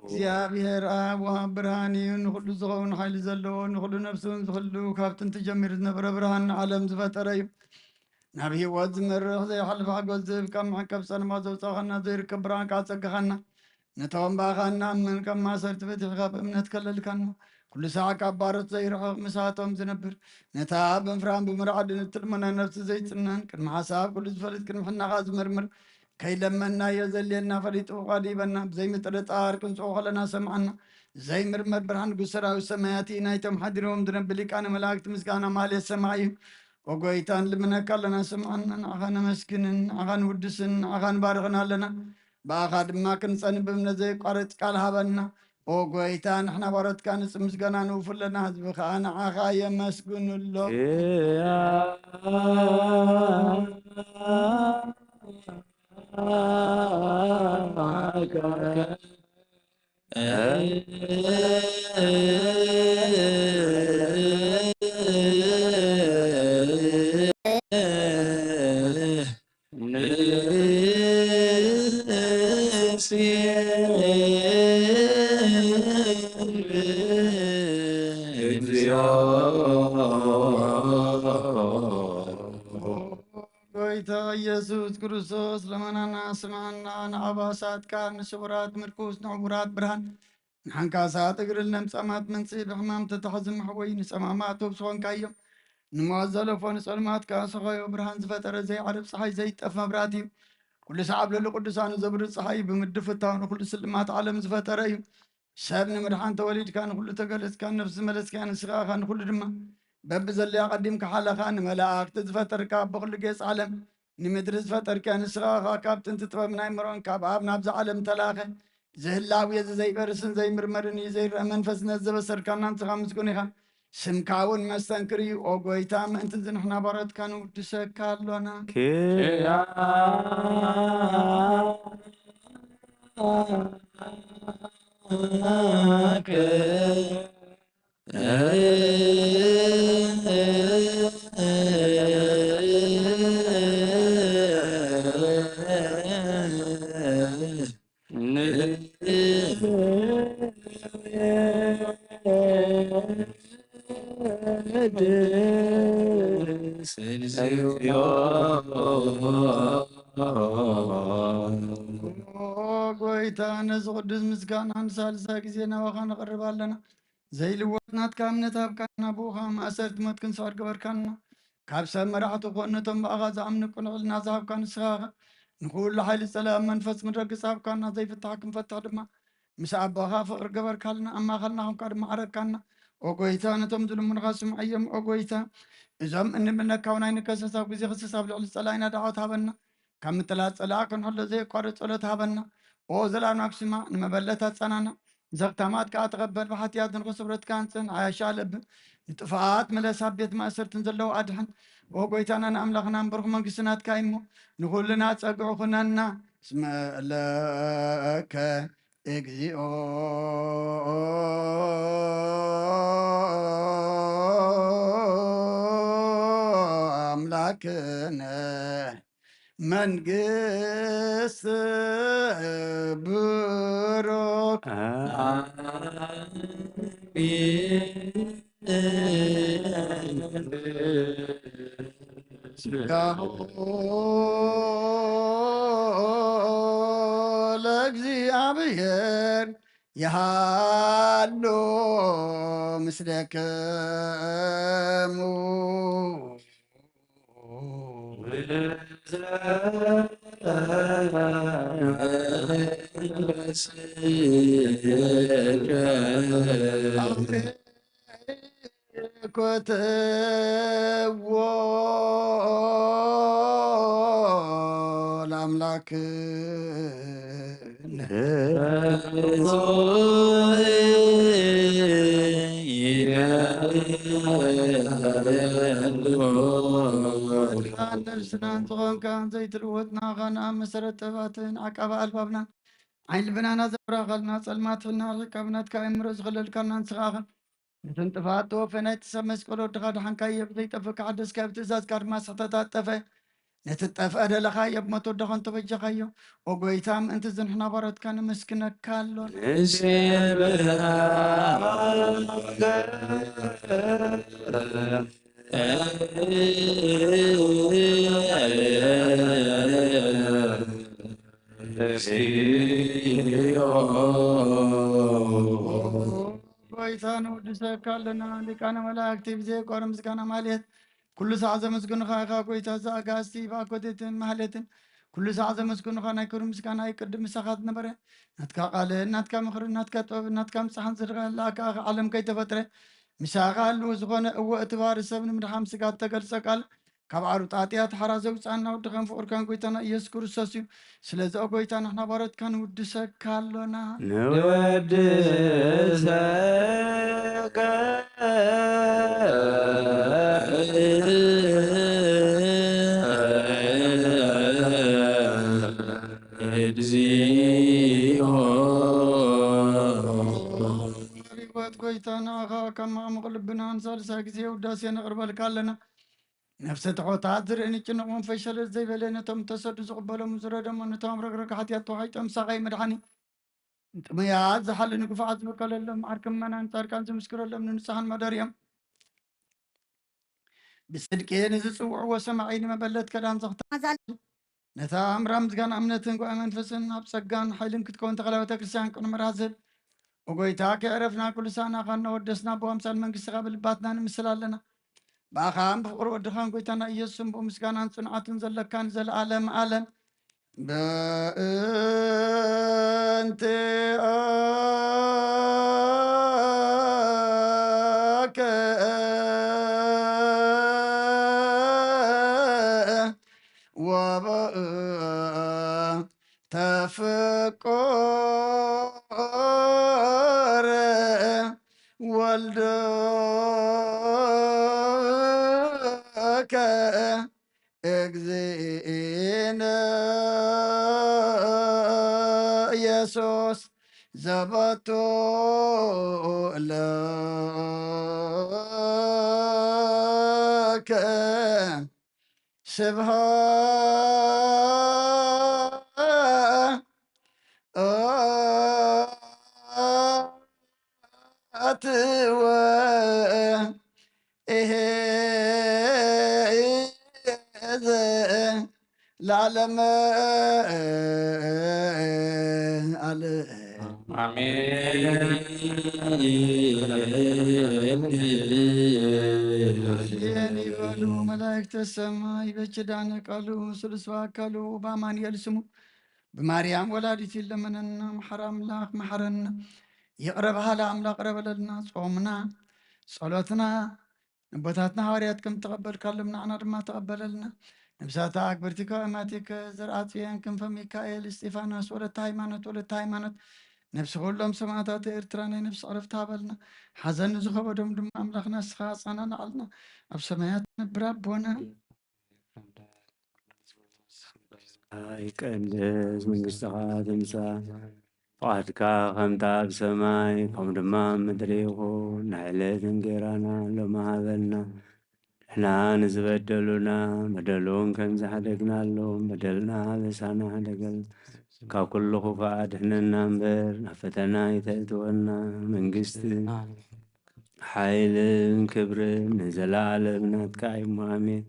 Speaker 1: እግዚአብሔር አብ ወአብ ብርሃን እዩ ንኩሉ ዝኸውን ሓይሊ ዘለዎ ንኩሉ ነፍስን ዝኽሉ ካብትን ተጀሚሩ ዝነበረ ብርሃን ዓለም ዝፈጠረ እዩ ናብ ሂወት ዝመርኽ ዘይሓልፍ ሓጎስ ዝህብ ካብ መሐከብ ፀልማ ዘውፃኸና ዘይርከብ ብርሃን ከዓ ፀጋኻና ነቶም ባኻና እምን ከም ማሰርቲ ፈቲሕካ ብእምነት ከለልካና ኩሉ ሰዓት ካብ ባሮት ዘይርሕቕ ምሳቶም ዝነብር ነታ ብምፍራን ብምርዓድን እትልመና ነፍሲ ዘይፅናን ቅድሚ ሓሳብ ኩሉ ዝፈልጥ ቅድሚ ሕናኻ ዝምርምር ከይለመና የዘልየና ፈሊጡ ቃዲበና ብዘይምጥርጣር ክንፅኦ ከለና ሰምዓና ዘይምርመር ብርሃን ጉሰራዊ ሰማያት ናይቶም ሓዲሮም ዝነብር ሊቃነ መላእክቲ ምስጋና ማልየት ሰማይ እዩ ወጎይታን ልምነካ ኣለና ሰምዓና ንዓኻ ነመስግንን ንዓኻ ንውድስን ንዓኻ ንባርኽና ኣለና ብኣኻ ድማ ክንፀንብ ብእምነት ዘይቋረፅ ቃል ሃበና ወጎይታ ንሕና ባሮትካ ንፅ ምስጋና ንውፍለና ህዝቢ ከዓ ንዓኻ የመስግኑሎ ጎይታ ኢየሱስ ክርስቶስ ለመናና ስማና ንዓባሳት ቃል ንስውራት ምርኩስ ንዕቡራት ብርሃን ንሓንካሳት እግርን ለምጸማት መንጽእ ብሕማም ተታሕዚ ማሕወይ ንጸማማት ብስኾንካ እዮም ንሞት ዘለፎ ንጸልማት ካሰኸዮ ብርሃን ዝፈጠረ ዘይዓርብ ፀሓይ ዘይጠፍ መብራት እዩ ኩሉ ሰዓብ ለሉ ቅዱሳኑ ዘብርህ ፀሓይ ብምድብ ፍታው ንኩሉ ስልማት ዓለም ዝፈጠረ እዩ ሰብ ንምድሓን ተወሊድካ ንኩሉ ተገለጽካ ነፍሲ መለስካ ንስኻኻ ንኩሉ ድማ በቢ ዘለያ ቀዲምካ ሓለኻ ንመላእክቲ ዝፈጠርካ ብኩሉ ጌጽ ዓለም ንምድሪ ዝፈጠርካ ንስኻኻ ካብ ጥንቲ ጥበብ ናይ ምሮን ካብ ኣብ ናብዚ ዓለም ተላኸ ዝህላው የዚ ዘይበርስን ዘይምርመርን እዩ ዘይርአ መንፈስነት ዘበሰርከና ንስኻ ምስጉን ኢኻ ስምካ እውን መስተንክር እዩ ኦ ጎይታ ምእንቲ ዝንሕና ባረትካ ንውድሰካ ኣሎና ጎይታ ነዚ ቅዱስ ምስጋና ንሳልሳ ግዜ ናባኻ ነቕርብ ኣለና ዘይልወጥ ናትካ እምነት ኣብካና ብኡኻ ማእሰርቲ ሞት ክንስዕር ገበርካና ካብ ሰብ መራሕቲ ኮን ነቶም ብኣኻ ዝኣምኑ ቅንዕልና ዝሃብካ ንስኻኻ ንኩሉ ሓይሊ ፀላም መንፈስ ምድረግፅ ሃብካና ዘይፍታሕ ክንፈትሕ ድማ ምስ ኣባኻ ፍቅሪ ገበርካልና ኣማኸልና ከምካ ድማ ዓረግካና ኦ ጎይታ ነቶም ዝልሙንኻ ስምዐዮም ኦ ጎይታ እዞም እንምነካው ናይ ንከሰሳብ ግዜ ክስሳብ ልዕሊ ፀላኢና ዳዓወት ሃበና ካብ ምጥላት ፀላእ ክንሕሎ ዘየቋርፅ ጸሎት ሃበና ኦ ዘላብና ክስማ ንመበለታት ፀናና ዘኽተማት ከዓ ተቐበል ብሓትያት ንኽስብረትካ ንፅን ዓያሻለብ ንጥፋት መለሳብ ቤት ማእሰርትን ዘለዉ ኣድሕን ኦ ጎይታና ንኣምላኽና ንበርኹ መንግስትናትካ እሞ ንኩልና ፀግዑ ኩነና እስመ ለከ እግዚኦ አምላክነ መንግስት ብሩክ ለእግዚአብሔር የሃሎ ምስሌክሙ ኮትዎ ለአምላክ ነፍስናን ዝኾንካን ዘይትልወጥና ኻና መሰረት ጥበባትን ዓቀባ ኣልባብናን ዓይን ልብናና ዘብራኸልና ጸልማትና ርካብናትካ እምሮ ዝኽለልካና ንስኻኸን ነትን ጥፋት ተወፈ ናይ ትሰብ መስቀሎ ድኻ ድሓንካዮ ብዘይጠፍካ ሓደስካ ብትእዛዝካ ድማ ስሕተታት ጠፈ ነቲ ጠፍአ ደለኻዮ ብሞቶ ደኾን ተበጀኻዮ ኦ ጎይታ ምእንቲ ዝንሕና ባረትካ ነመስክነካ ኣሎና ጎይታ ንውድሰካ ኣለና ሊቃነ መላእክቲ ብዘይቆረ ምስጋና ማለት ኩሉ ሰዓት ዘመስግኑኻ ኢኻ ጎይታ ዘኣጋእዝቲ ባኮቴትን ማህሌትን ኩሉ ሰዓት ዘመስግኑኻ ናይ ክብሪ ምስጋና ይቅድም ምሳኻት ነበረ ናትካ ቃልን ናትካ ምክርን ናትካ ጥበብን ናትካ ምፅሓን ዝርአላካ ዓለም ከይተፈጥረ ምሳኻ ኣልው ዝኾነ እወ እትባሪ ሰብ ንምድሓም ስጋት ተገልጸ ቃል ካብ ዓሩ ጣጥያት ሓራ ዘውፃና ውድኸን ፍቅርካን ጎይታና ኢየሱስ ክርስቶስ እዩ ስለዚ ጎይታ ንሕና ባረትካ ንውድሰካ ኣሎና
Speaker 5: ንወድሰከ እግዚኦ
Speaker 1: ሪወት ጎይታና ኻ ካብ ማዕሙቕ ልብና ንሳልሳ ግዜ ውዳሴ ነቕርበልካ ኣለና نفس تحوتات زرعني كنقوم فشل زي بلينتهم تسد زقبلهم زردهم ونتهم رقرق حتى يطوحيتهم ساقي مدحني انت ما يعز حل نقفعات بكل لهم عركم من انت اركان زمسكر لهم ننسحن مداريم بصدقين زصوع وسمعين ما بلت كلام زغت نتام رمز كان امنتن قو منفسن ابسقان حيلن كتكون تغلبة كريستيان كون مرازب وقويتاك عرفنا كل سنة خلنا ودسنا بوامسال منقس قبل باتنا نمثل لنا باخام بقر ودخان قويتانا يسم بومسكان صنعاتن زلكان زل عالم عالم بأنت تفكر والدك اجزينا يسوس زبطو لك شبهات العالم يعني قالوا ملائكة السماء بجدان قالوا سلسوا قالوا بامان يلسمو بمريم ولادتي لمننا محرم لاخ محرنا يقربها لأملاك قرب لنا صومنا صلاتنا نبوتاتنا هاريات كم تقبل كلمنا عنا ما تقبل لنا نبساتا أكبرتك وإماتك زرعاتيان كم فميكائيل استيفانوس ولد هايمانوت ولد هايمانوت نفس كلهم سماعات إرتراني نفس عرفت هابلنا حزن زخب دم دم أملاخنا سخاصنا نعلنا أبسمايات بربنا
Speaker 5: يقدس መንግሥትኻ ትምጻእ ፍቓድካ ከምታ ኣብ ሰማይ ከምኡ ድማ ምድሪ ይኹን ንዕለት እንጀራና ሎሚ ሃበና ንሕና ንዝበደሉና በደሉን ከም ዝሓደግናሎም በደልና በሳና ሓደገል ካብ ኩሉ ክፉእ ኣድሕነና እምበር ናብ ፈተና ይተእትወና መንግስቲ ሓይልን ክብርን ንዘለዓለም ናትካ እዩ ኣሜን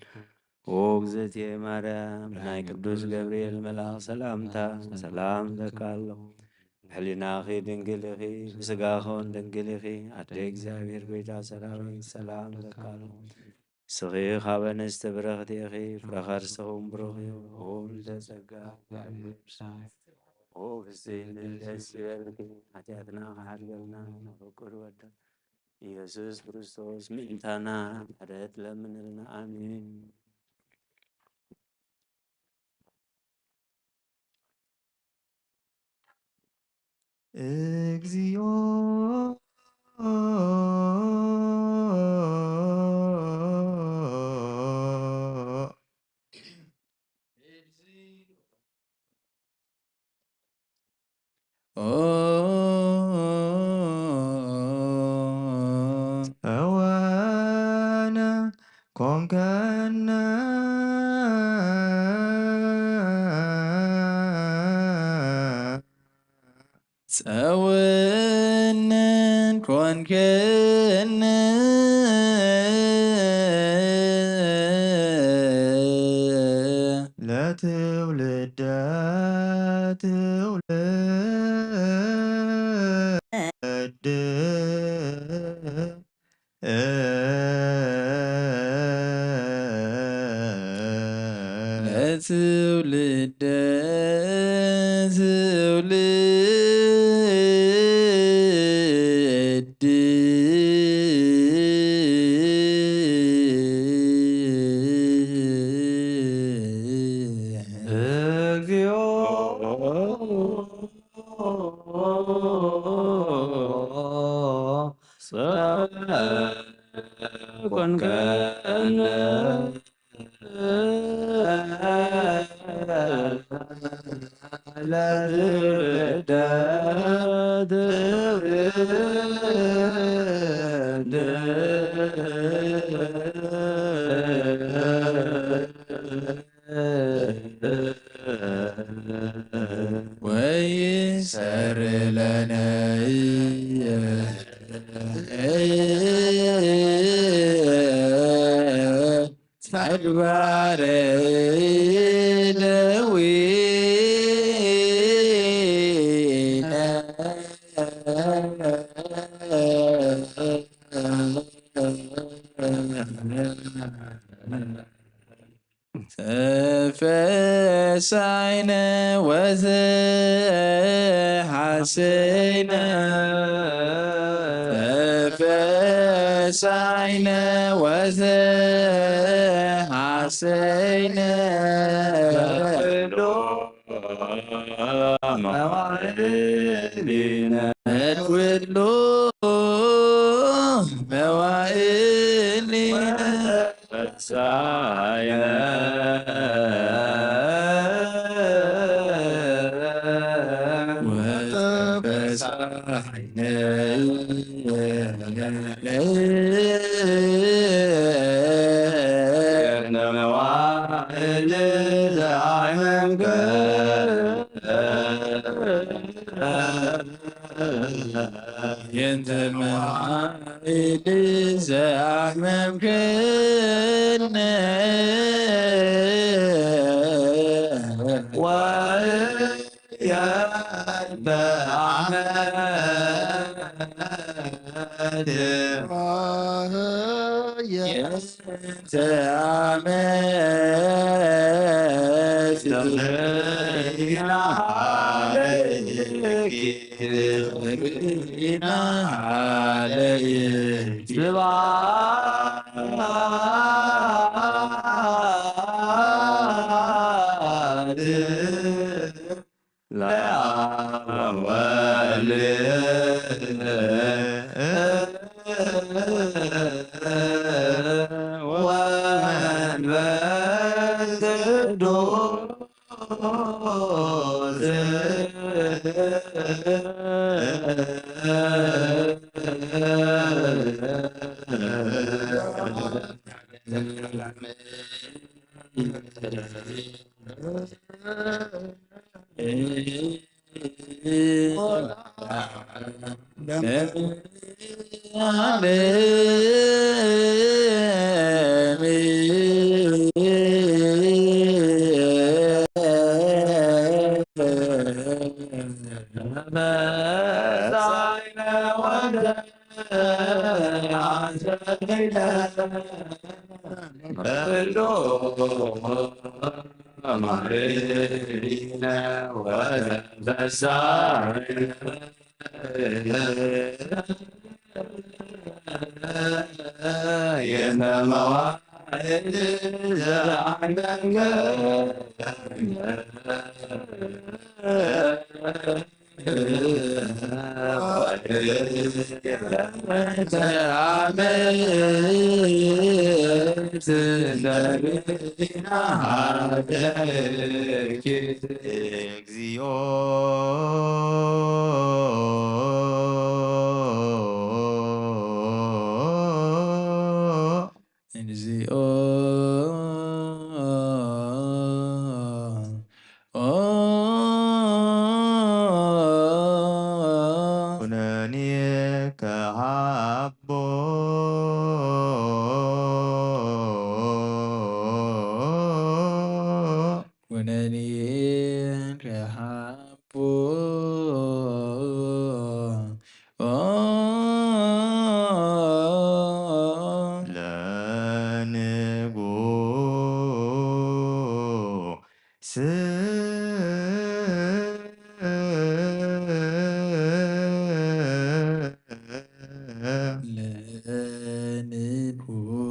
Speaker 5: ኦ እግዝእትየ ማርያም ናይ ቅዱስ ገብርኤል መልኣክ ሰላምታ ሰላም ለካ ኣለኹ ሕሊናኺ ድንግል ኢኺ ብስጋኸን ድንግል ኢኺ ኣደ እግዚኣብሔር ጎይታ ሰራዊት ሰላም ለካ ኣለኹ ስኺ ካብ ኣንስቲ ብርኽቲ ኢኺ ፍረ ከርስኹም ብሩኽ እዩ ኦ ልደጸጋ ኦ ብፅዕኒ ደስ ይበልኪ ሓጢኣትና ክሓድገልና ንፍቅር ወደ ኢየሱስ ክርስቶስ ምእንታና ምሕረት ለምንልና ኣሜን
Speaker 3: እግዚኦ ተወነ ኮንከነ ፀወንን ኮንከነ ለትውልደ ትውልድ ለትውልደ ትውልድ እግዚኦ
Speaker 5: ኮንከነ ለትውልደ ትውልድ
Speaker 4: ይሰር ለነ ተግባረ ደዌነ ተፈሳይነ ወዘሐሰይነ ተፈሳይነ ወዘሐሰይነ
Speaker 5: መዋዕሊነ
Speaker 4: ኩሉ መዋዕሊነ
Speaker 5: ፈሳይነ
Speaker 4: ወተፈሳይነ
Speaker 5: መዋዕል ዘአመንከ
Speaker 4: የንተ መዋዕል ዘአመምክነ የንተ ዓመት
Speaker 3: እግዚኦ
Speaker 4: እግዚኦ
Speaker 3: ኩነኔ ከሃቦ
Speaker 4: ኩነኔ ከሃቦ
Speaker 3: ለንጉሥ
Speaker 4: ለንጉሥ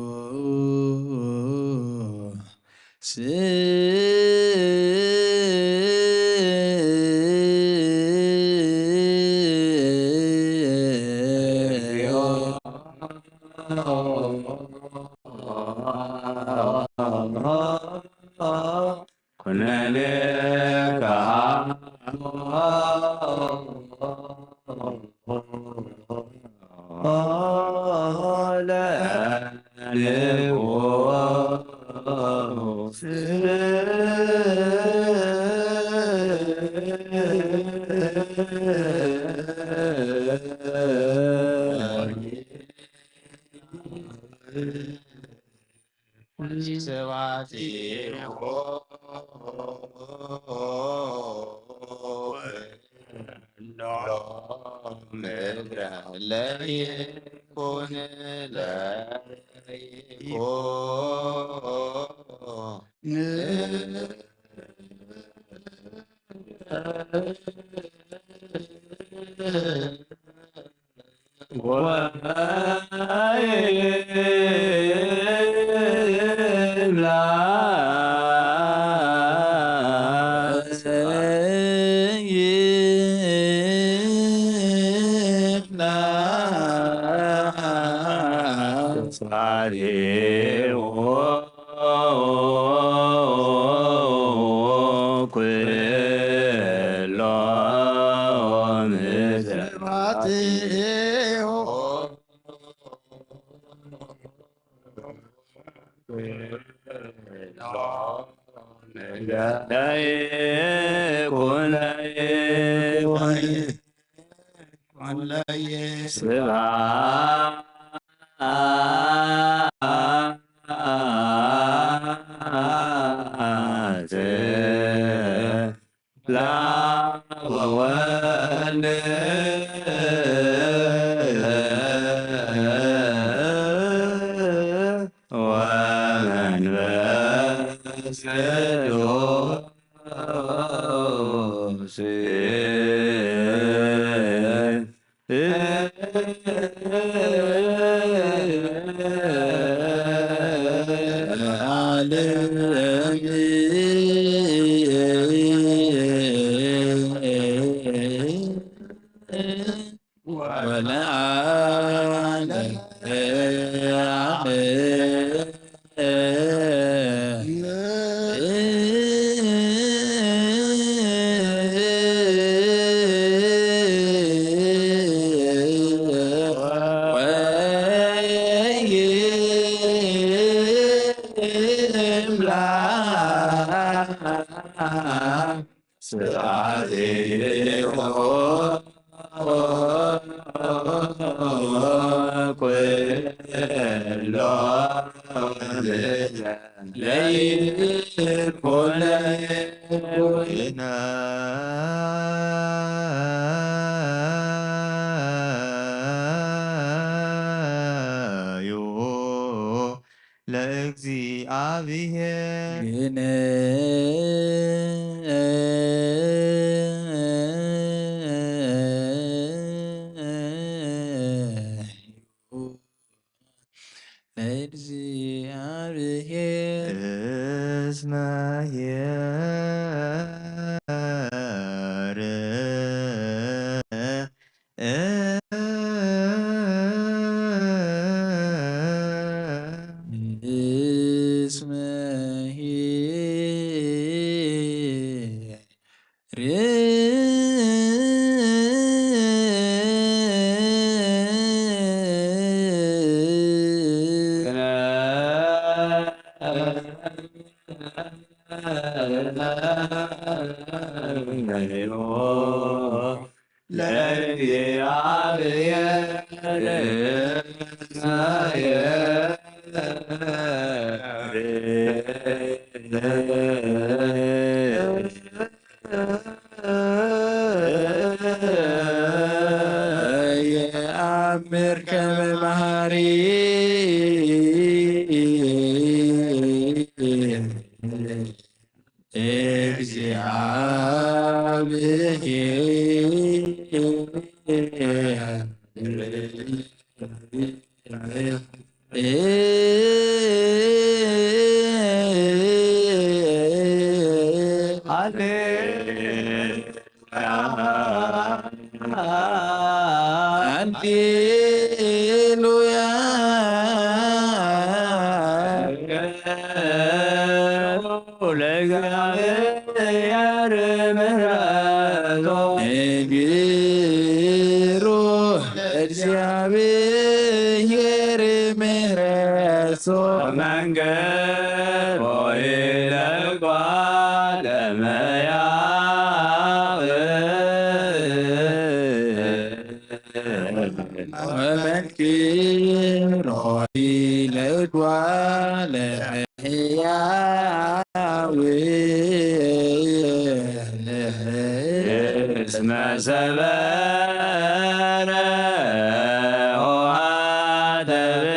Speaker 5: ኩነኔ ለንጉሥ
Speaker 4: ومنكر إلى إقوال
Speaker 5: اسم سبارة وعدبر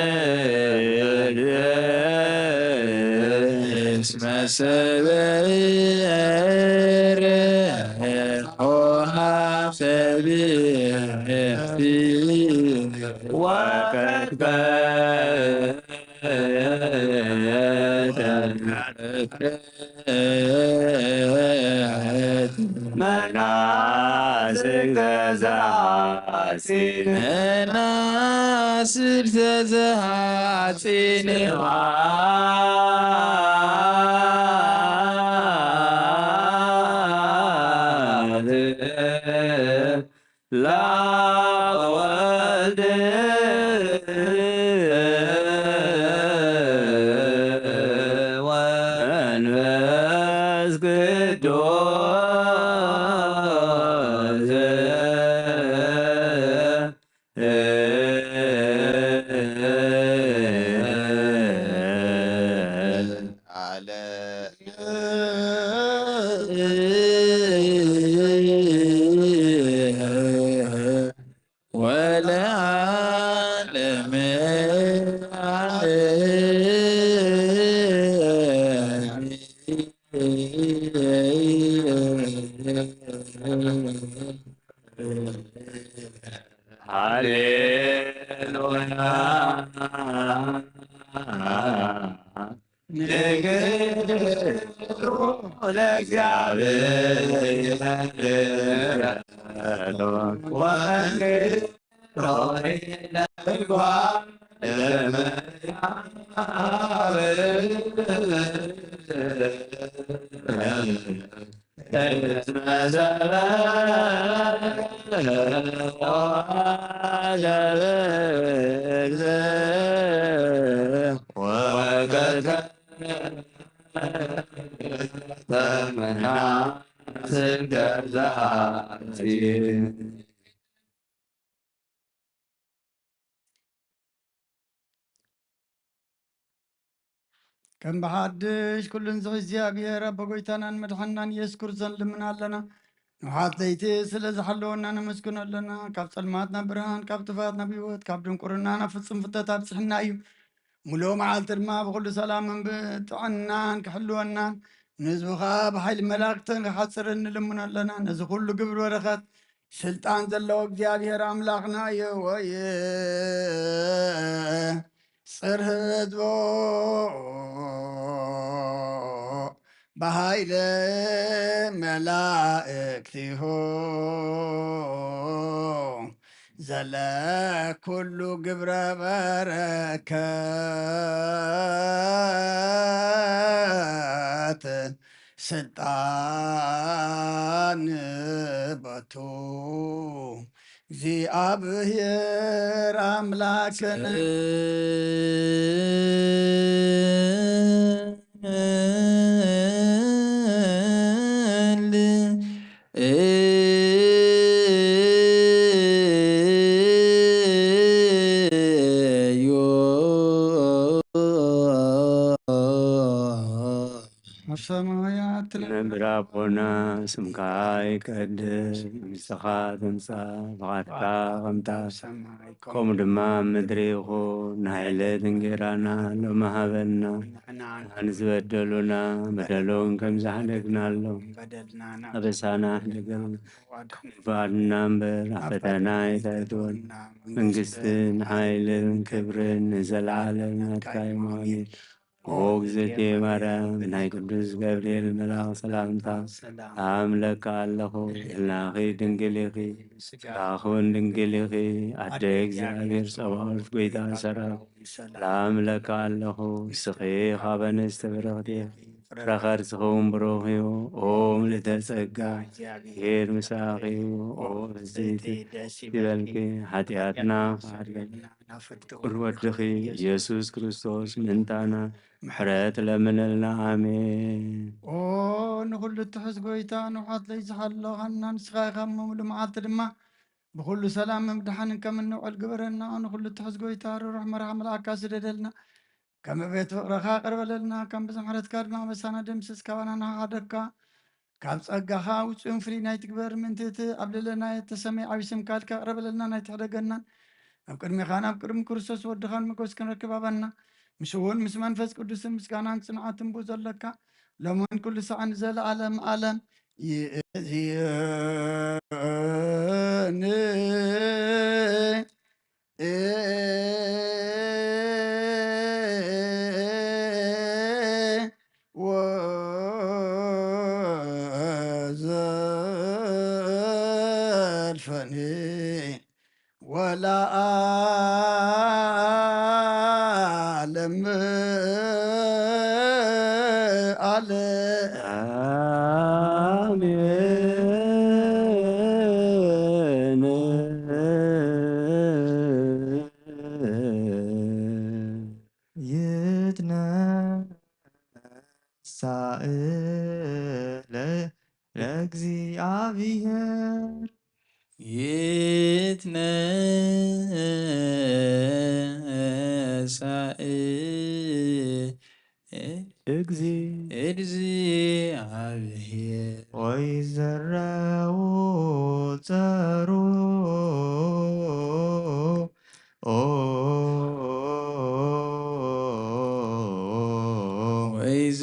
Speaker 4: اسم سبير وحسب
Speaker 5: وقد مناسك تزعسين
Speaker 4: ناصر تزهاتين
Speaker 5: لا ولد وانفس
Speaker 4: ولا عالم
Speaker 1: كم بحدش كل نزغ እግዚአብሔር በጎይታናን መድኃናን ኢየሱስ ክርስቶስን ልምናለና ንውሓት ለይቲ ስለ ዝሓለወና ነመስግኖ ኣለና ካብ ፀልማትና ብርሃን ካብ ጥፋት ናብ ህይወት ካብ ድንቁርና ናብ ፍፅም ፍተት ኣብፅሕና እዩ ሙሉእ መዓልቲ ድማ ብኩሉ ሰላምን ብጥዕናን ክሕልወናን ንህዝብኻ ብሓይሊ መላእክትን ክሓፅር ንልምኖ ኣለና ነዚ ኩሉ ግብሪ በረኸት ስልጣን ዘለዎ እግዚኣብሔር ኣምላኽና እዩ ወይ ጽር ህዝቦ በኃይለ መላእክቲሁ ዘለ ኩሉ ግብረ በረከት ስልጣን በቱ እግዚአብሔር አምላክን ሰማያት
Speaker 5: ነብራቦና ስምካ ይቀድስ ምስኻ ትምጻእ ብቓልካ ኸምጣስ ከምኡ ድማ ምድሪ ይኹን ንሃይለት እንጀራና ሎሚ ሃበና ንዝበደሉና በደሎን ከም ዝሓደግናሎም ኣበሳና ኣሕደገን ባድና እምበር ኣብ ፈተና ኣይተእትወን መንግስትን ሓይልን ክብርን ንዘለዓለም ናትካ እዩ ኣሜን ኦ እግዝእትየ ማርያም ናይ ቅዱስ ገብርኤል መልኣክ ሰላምታ ኣምለካ ኣለኹ ኢልናኺ ድንግል ኢኺ ስጋኽውን ድንግል ኢኺ ኣደ እግዚኣብሔር ፀባኦት ጎይታ ሰራዊት ለኣምለካ ኣለኹ ንስኺ ካብ ኣንስቲ ብርኽቲ ኢኺ ፍረኸር ዝኸውን ብሩኽ እዩ ኦ ምልዕተ ጸጋ እግዚአብሔር ምሳኺ እዩ ኦ እግዝእቲ ይበልኪ ሓጢኣትና ካሕድገና ወድኺ ኢየሱስ ክርስቶስ ምንታና ምሕረት ለምንልና ኣሜን
Speaker 1: ኦ ንኩሉ ትሕዝ ጎይታ ንውሓት ለይ ዝሓለኻና ንስኻ ኢኻ ሙሉእ መዓልቲ ድማ بكل سلام ممدحن كم النوع الجبرنا أنا كل تحزقوا يتارو روح مرح ملاك سددلنا كم بيت رخا قرب لنا كم بزمحرت كارنا بس أنا دمسس كوانا نهادكا كم صقخا وصوم فري نايت كبر من تت قبل لنا يتسمي عبسم كالك قرب لنا نايت حدقنا أبكر مخانا أبكر مكرسوس ودخان مكوس كن ركبابنا مشون مسمان فس قدس مسكانان صنعات بوزلكا لمن كل ساعة نزل عالم وزلفني ولا أعلم
Speaker 5: آمين
Speaker 3: يتنسى لእግዚአብሔር
Speaker 4: ይትነሣእ እግዚአብሔር
Speaker 3: ወይዘረው ጸሮ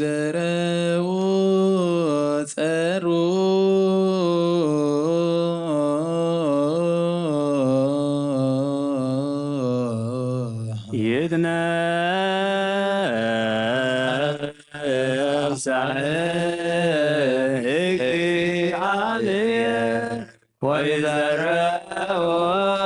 Speaker 4: ወይዘረው ጸሮ
Speaker 5: እግዚአብሔር ወይዘረው ጸሮ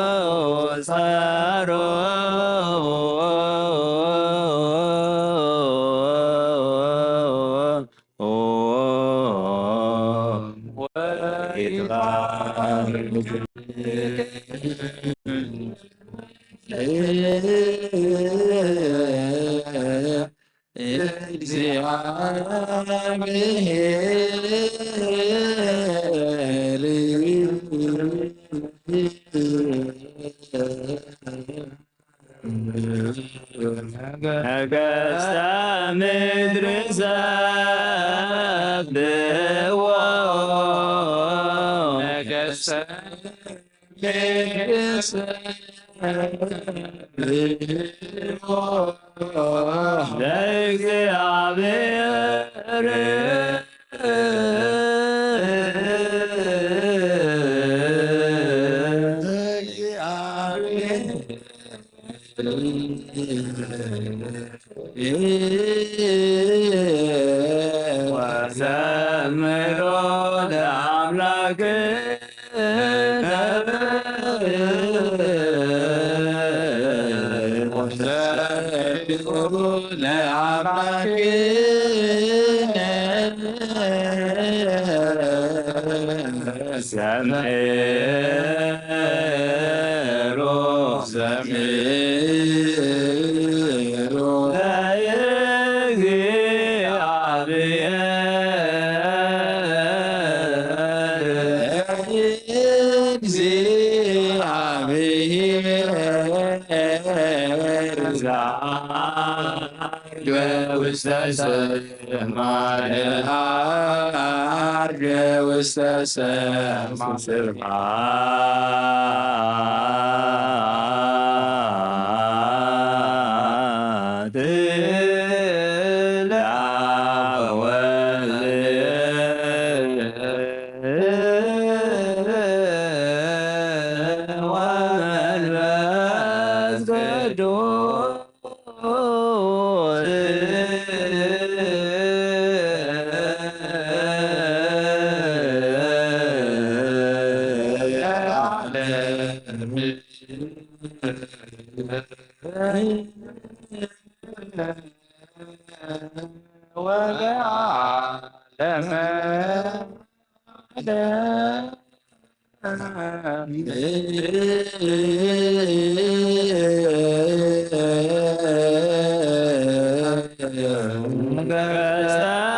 Speaker 5: ነገሥተ ምድር ሰብሕዎ ነገሥተ ምድር ሰብሕዎ ለእግዚአብሔር ወዘምሮ ለአምላክነ ወዘምሮ ለአምላክነ ዘምሮ ውስተ ሰማይ ዐርገ ውስተ ሰማይ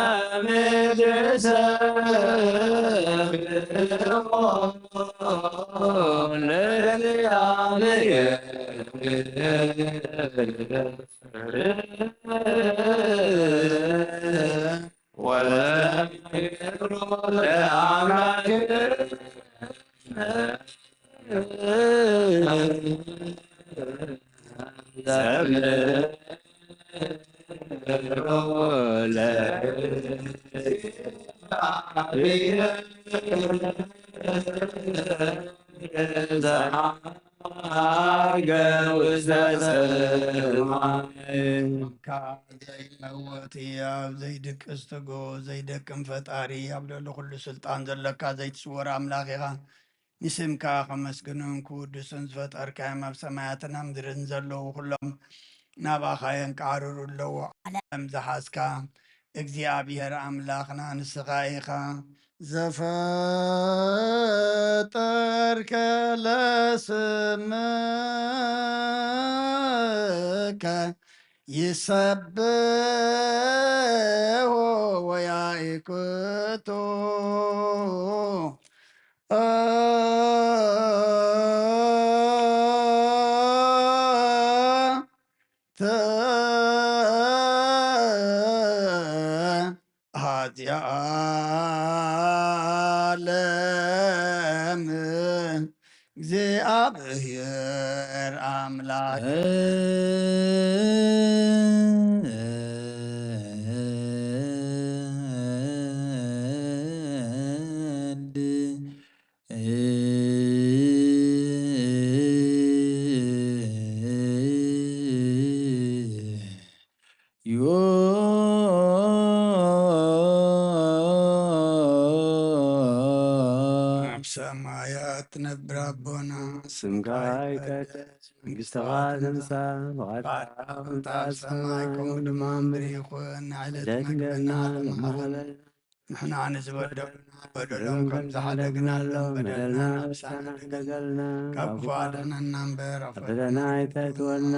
Speaker 5: ነገሥተ ምድር ሰብሕዎ
Speaker 1: ዘይመወት ያብ ዘይድቅስ ትጎ ዘይደቅም ፈጣሪ ኣብ ልዕሊ ኩሉ ስልጣን ዘለካ ዘይትስወር ኣምላኽ ኢኻ ንስምካ ከመስግኑን ክውድሱን ዝፈጠርካዮም ኣብ ሰማያትን ኣብ ምድርን ዘለዉ ኩሎም ናባኻ የንቃርሩ ኣለዉ ዓለም ዝሓዝካ እግዚኣብሔር ኣምላኽና ንስኻ ኢኻ ዘፈጠርከ ለስምከ ይሰብሖ ወያእኩቶ ዓለም እግዚአብሔር አምላክ ሰማያት ትነብር አቦና
Speaker 5: ስምካ ይቀደስ መንግሥትኻ ትምጻእ ፈቃድካ ኣብ ሰማይ ከምኡ ድማ ምድሪ ይኹን ንዕለት መግበና ሃበና ንሕና ንዝበደሉና በደሎም ከም ዝሓደግናሎም በደልና ንሳና ደገልና ካብ ክፉ ኣድሕነና እምበር ኣብ ፈተና ኣይተእትወና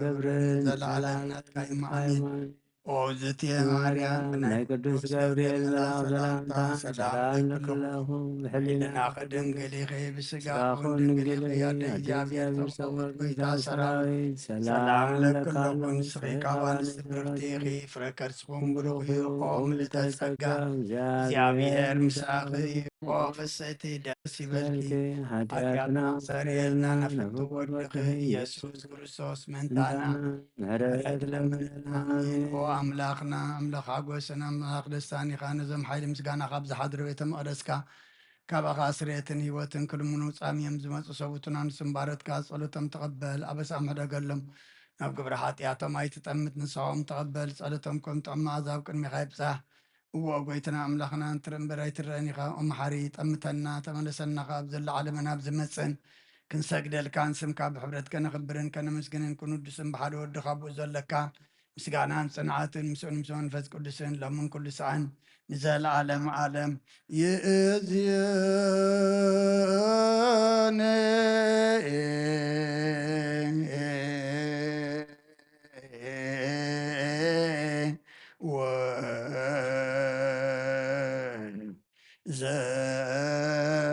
Speaker 5: ክብርን ዘለዓለም ናትካ ይማኣሚን ኦ እግዝእትየ ማርያም ናይ ቅዱስ ገብርኤል መልኣክ ሰላምታ ሰላም ለኩለኹም ብሕሊና ድንግል ኢኺ ብስጋኹን ድንግል ኢኺ ኣደ እግዚኣብሔር ሰውር ጎይታ ሰራዊት ሰላም ለካሎ ንስኺ ካብ ኣንስቲ ብርክቲ ኢኺ ፍረ ከርስኹም ብሩኽ እዩ ኦ ምልዕተ ጸጋ እግዚኣብሔር ምሳኺ ኦ ፍስሕቲ ደስ ይበልኪ ኃጢአትና ሰሪየልና ነፍቱ ወድኺ ኢየሱስ ክርስቶስ መንታና ምሕረት ለምንና አሜን ኦ ኣምላኽና ኣምላኽ ሓጎስን ኣምላኽ ደስታን ኢኻ ነዞም ሓይሊ ምስጋና ካብ ዝሓድሩ ቤተ መቕደስካ ካባኻ ስርየትን ህይወትን ክልሙኑ ጻምዮም ዝመፁ ሰውቱና ንስምባረትካ ጸሎቶም ተቐበል ኣበሳም ሕደገሎም ናብ ግብሪ ሓጢኣቶም ኣይትጠምት ንስሖም ተቐበል ጸሎቶም ከም ጥዑም መዓዛ ኣብ ቅድሚኻ ይብጻሕ እዎ ጎይትና ኣምላኽና እንትርንበር ኣይትረአን ኢኻ ኦ መሓሪ ጠምተና ተመለሰና ካብ ዘለዓለመን ኣብ ዝመፅን ክንሰግደልካ ንስምካ ብሕብረት ከነኽብርን ከነመስግንን ክንውድስን ብሓደ ወድኻ ብኡ ዘለካ ምስጋናን ጽንዓትን ምስኡን ምስ መንፈስ ቅዱስን ሎምን ኩሉ ሰዓን ንዘለዓለም ዓለም ይእዝየነ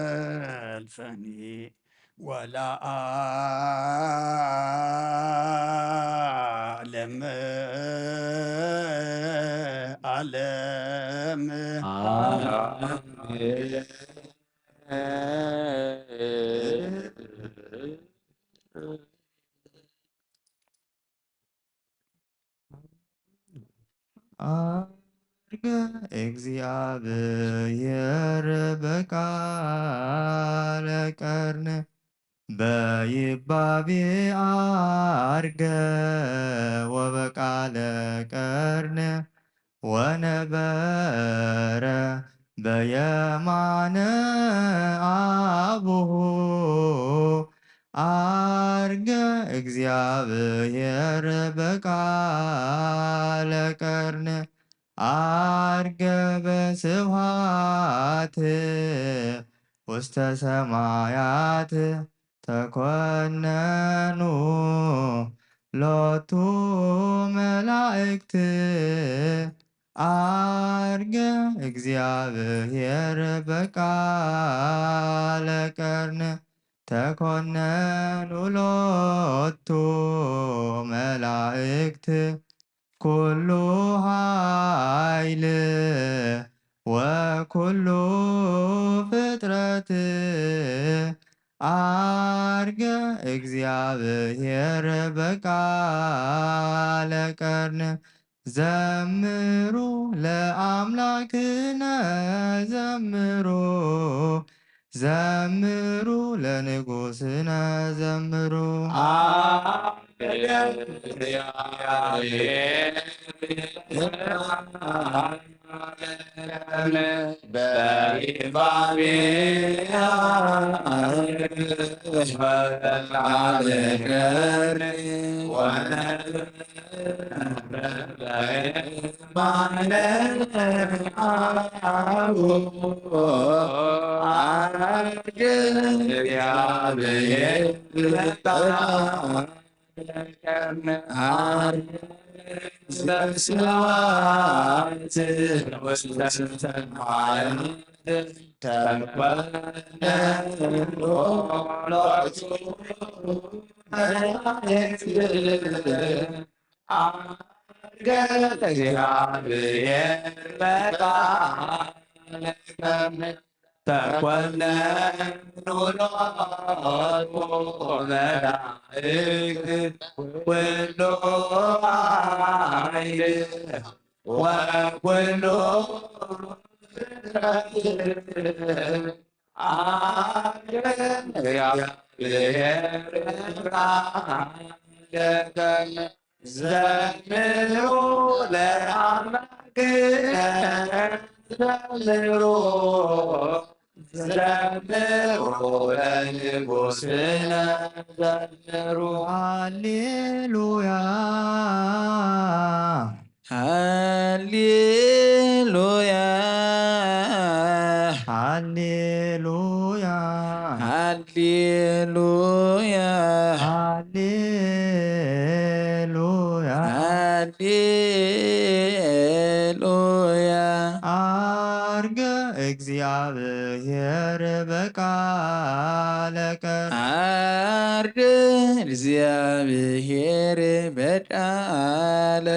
Speaker 5: ዘልፈኒ ወለዓለም ዓለም
Speaker 3: አርገ እግዚአብሔር በቃለ ቀርነ በይባቤ አርገ ወበቃለ ቀርነ ወነበረ በየማነ አቡሁ አርገ እግዚአብሔር በቃለ ቀርነ አርገ በስብሃት ውስተ ሰማያት ተኮነኑ ሎቱ መላእክት አርገ እግዚአብሔር በቃለ ቀርን ተኮነኑ ሎቱ መላእክት ኩሉ ኃይል ወኩሉ ፍጥረት አርገ እግዚአብሔር በቃለ ቀርን ዘምሩ ለአምላክነ ዘምሩ ዘምሩ ለንጉሥነ ዘምሩ ሃሌሉያ
Speaker 4: ሃሌሉያ
Speaker 3: ሃሌሉያ
Speaker 4: ሃሌሉያ
Speaker 3: ሃሌሉያ
Speaker 4: ሃሌሉያ
Speaker 3: አርገ እግዚአብሔር በቃለ ቀርን
Speaker 4: አርገ እግዚአብሔር በቃለ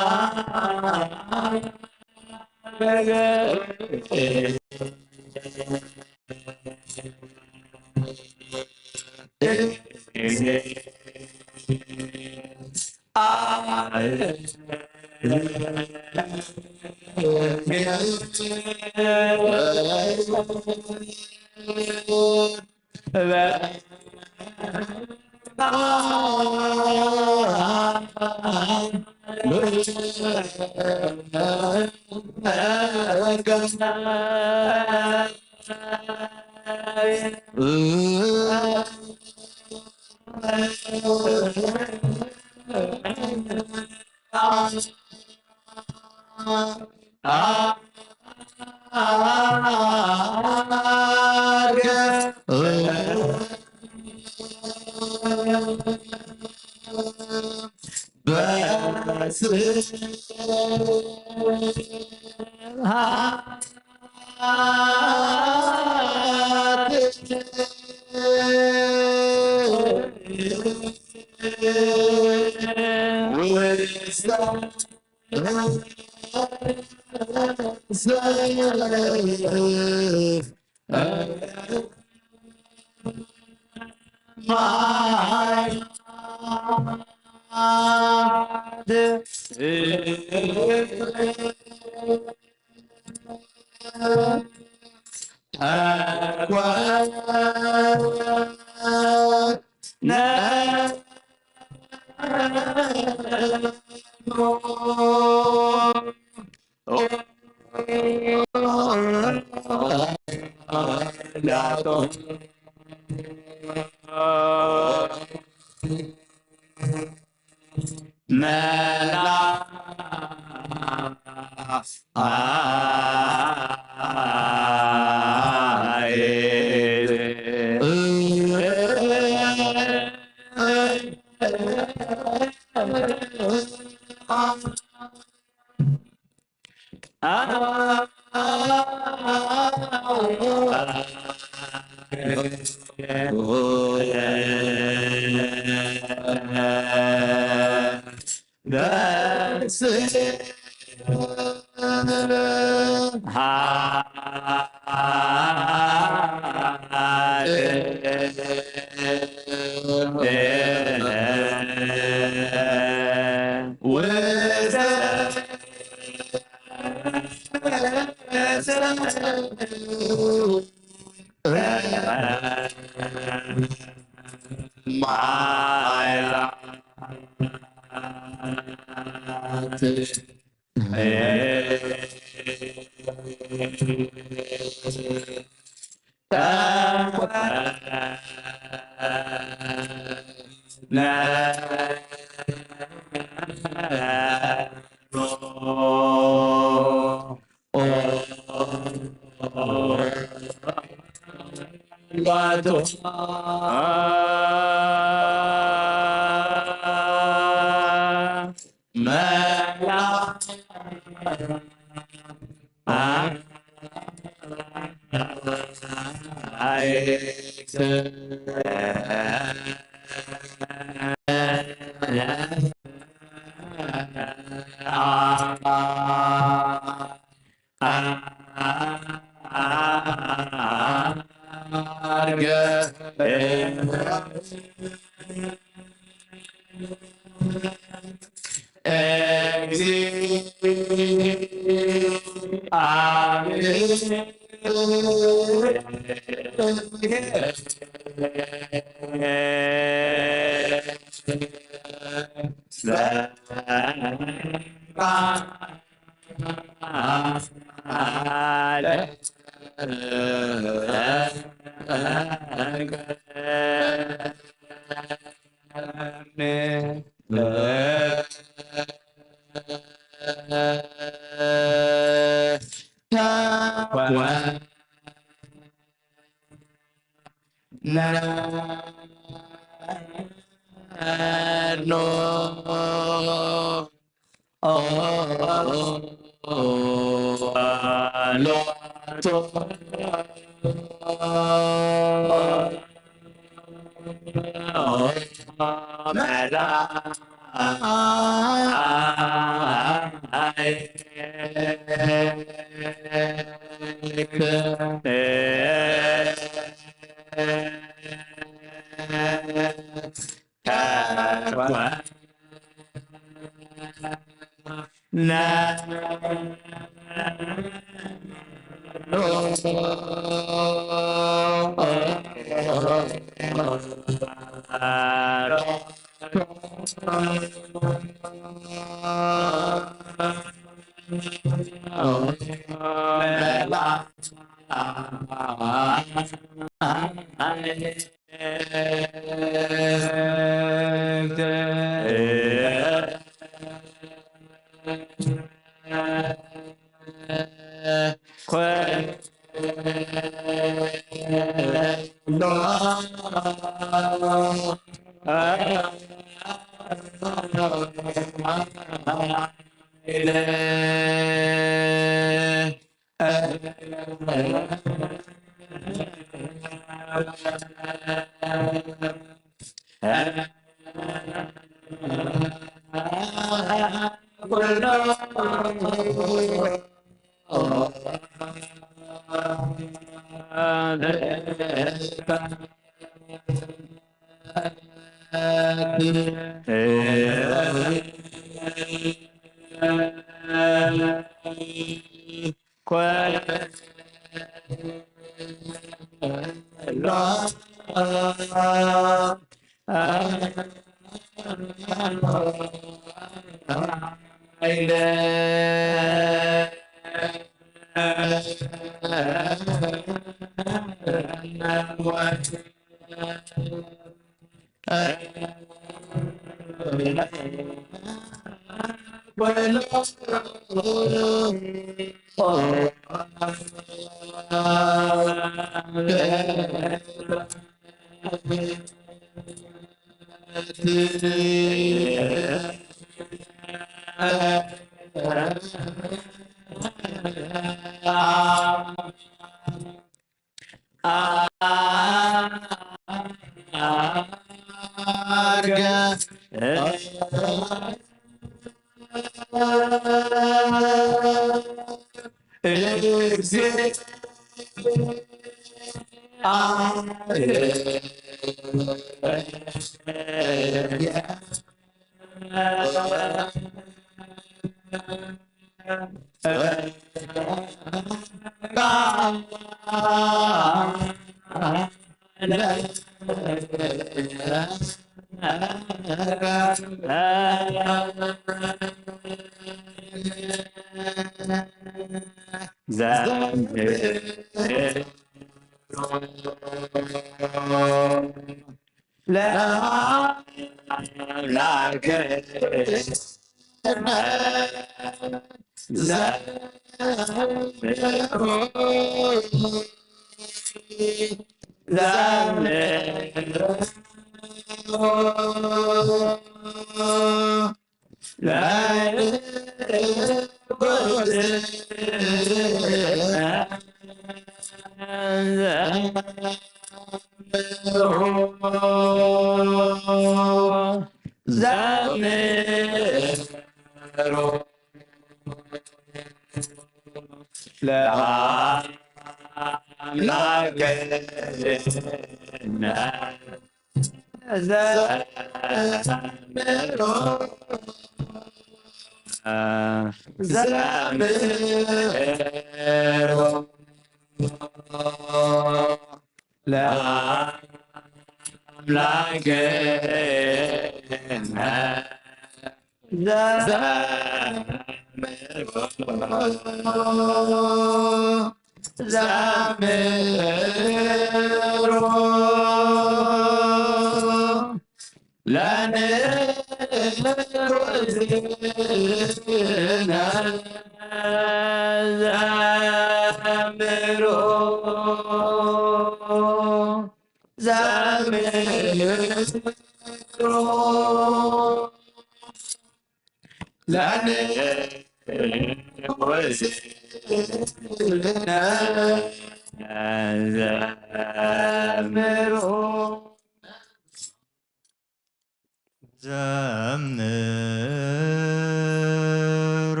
Speaker 3: ዘምሩ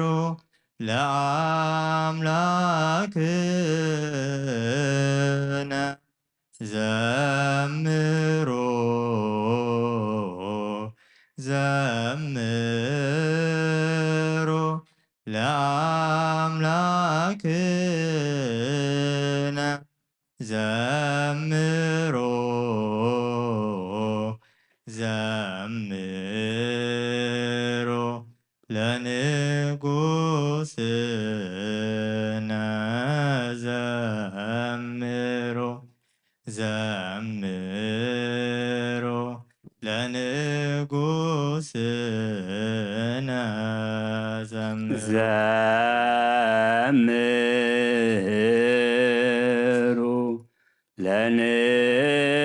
Speaker 3: ለአምላክነ ዘምሩ ዘምሩ ለአምላክነ ዘምሩ ዘምሩ ለንጉሥነ ዘምሩ ዘምሩ ለንጉሥነ
Speaker 5: ዘምሩ ለንጉሥነ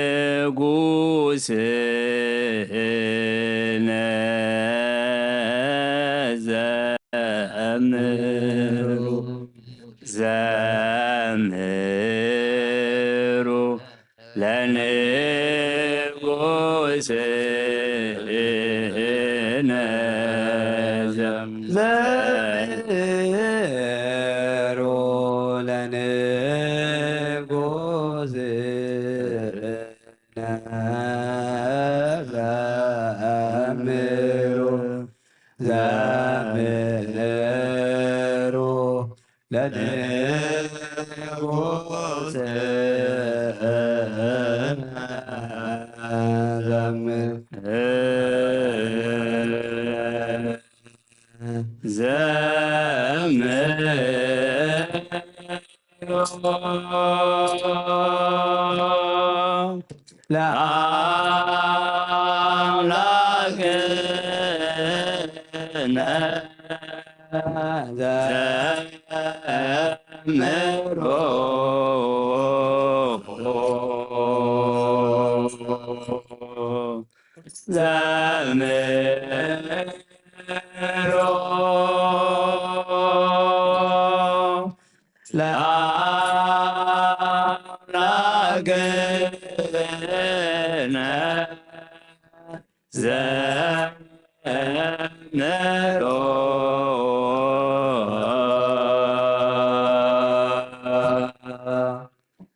Speaker 5: ዘምሩ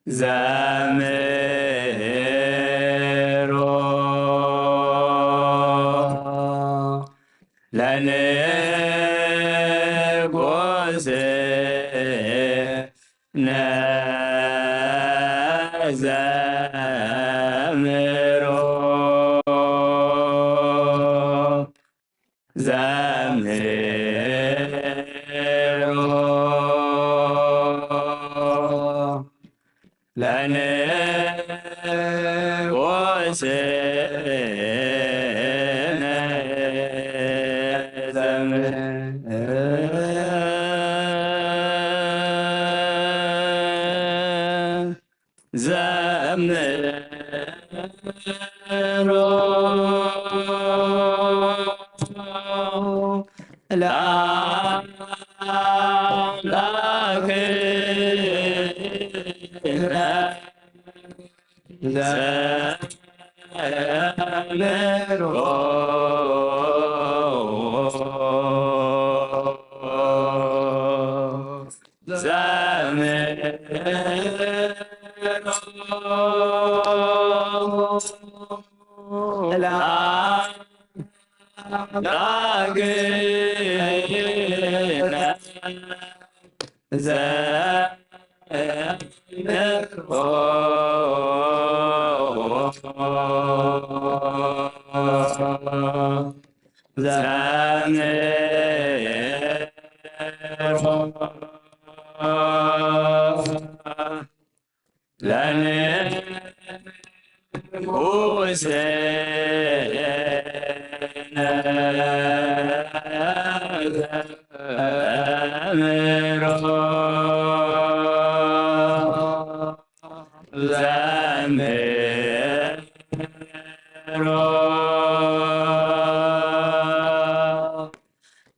Speaker 5: ዘምሩ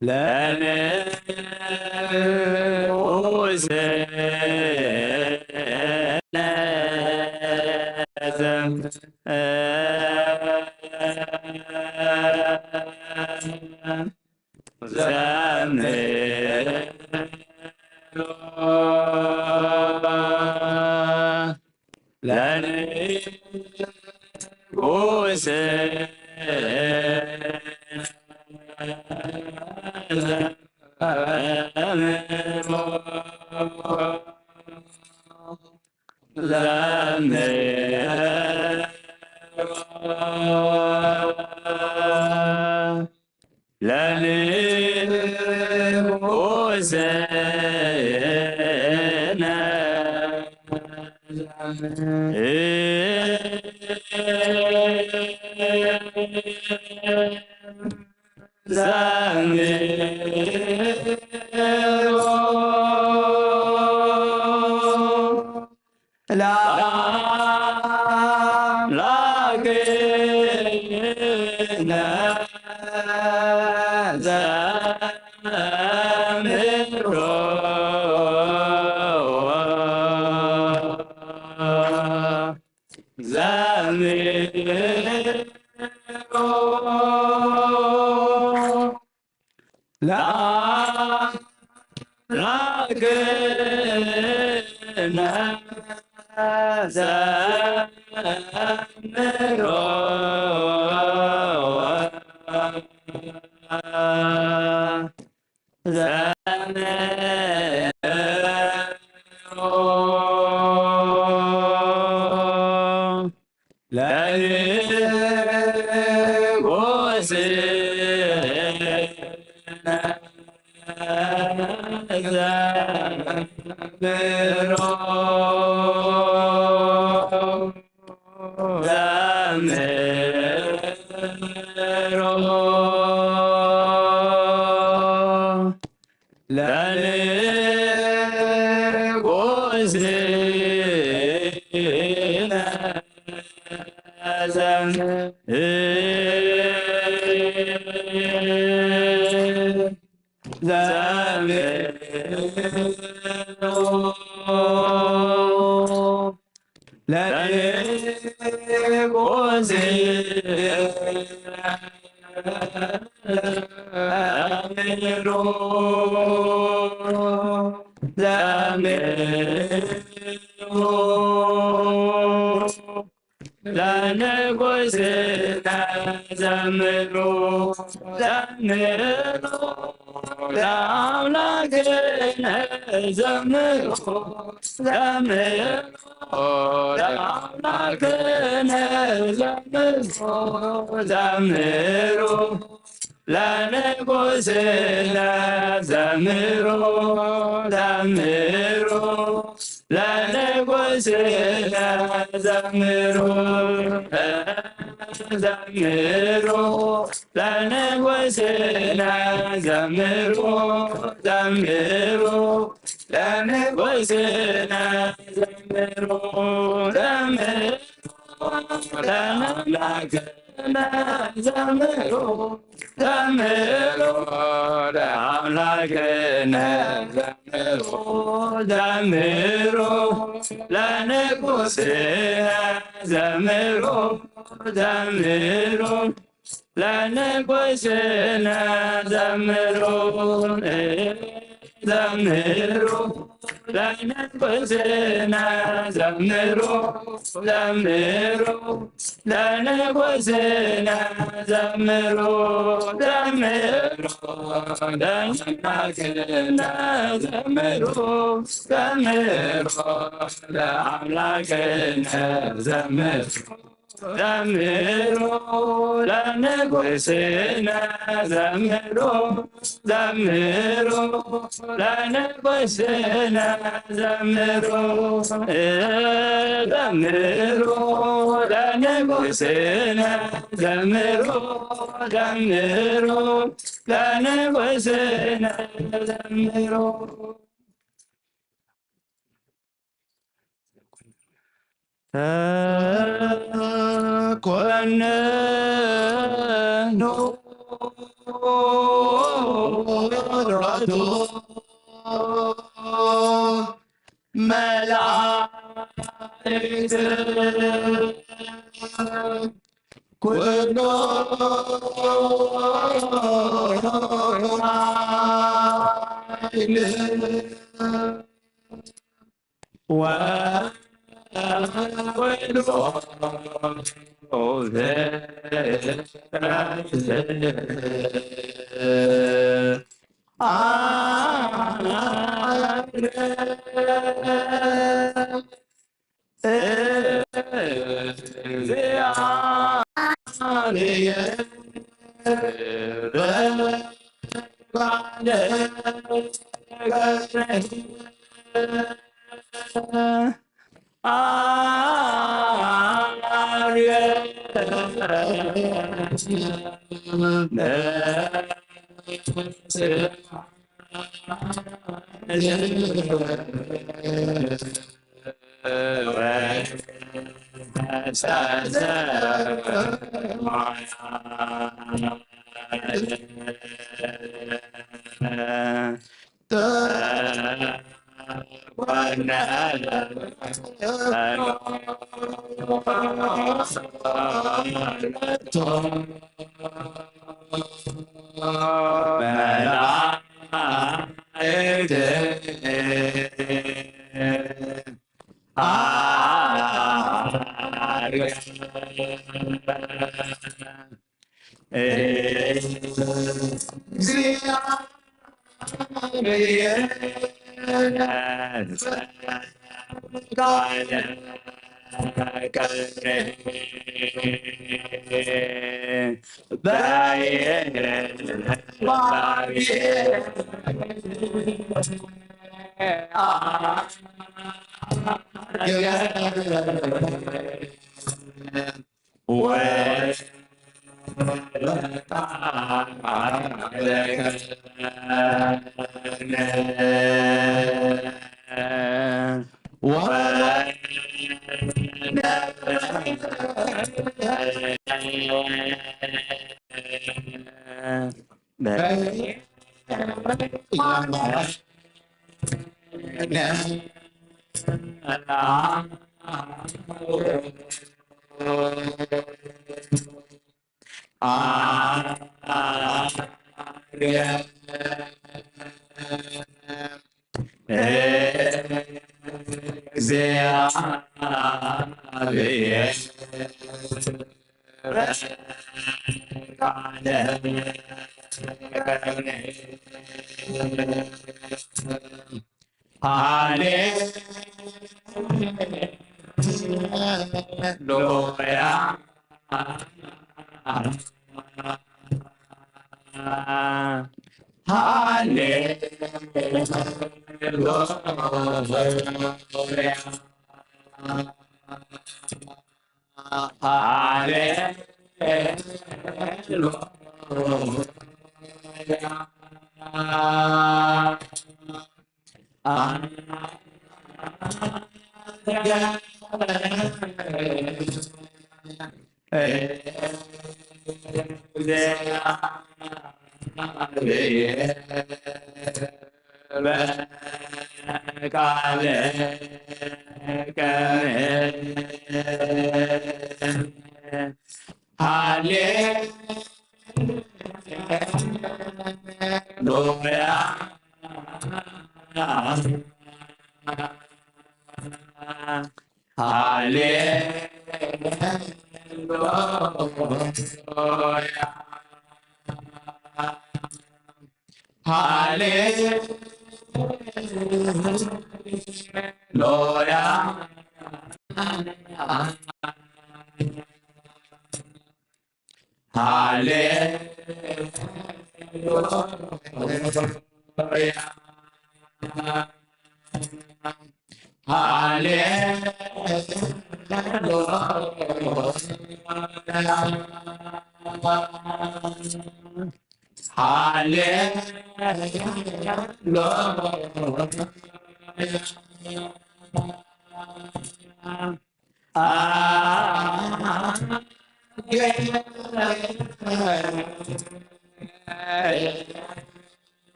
Speaker 5: ለንጉሥነ ዘምሩ ለንጉሥ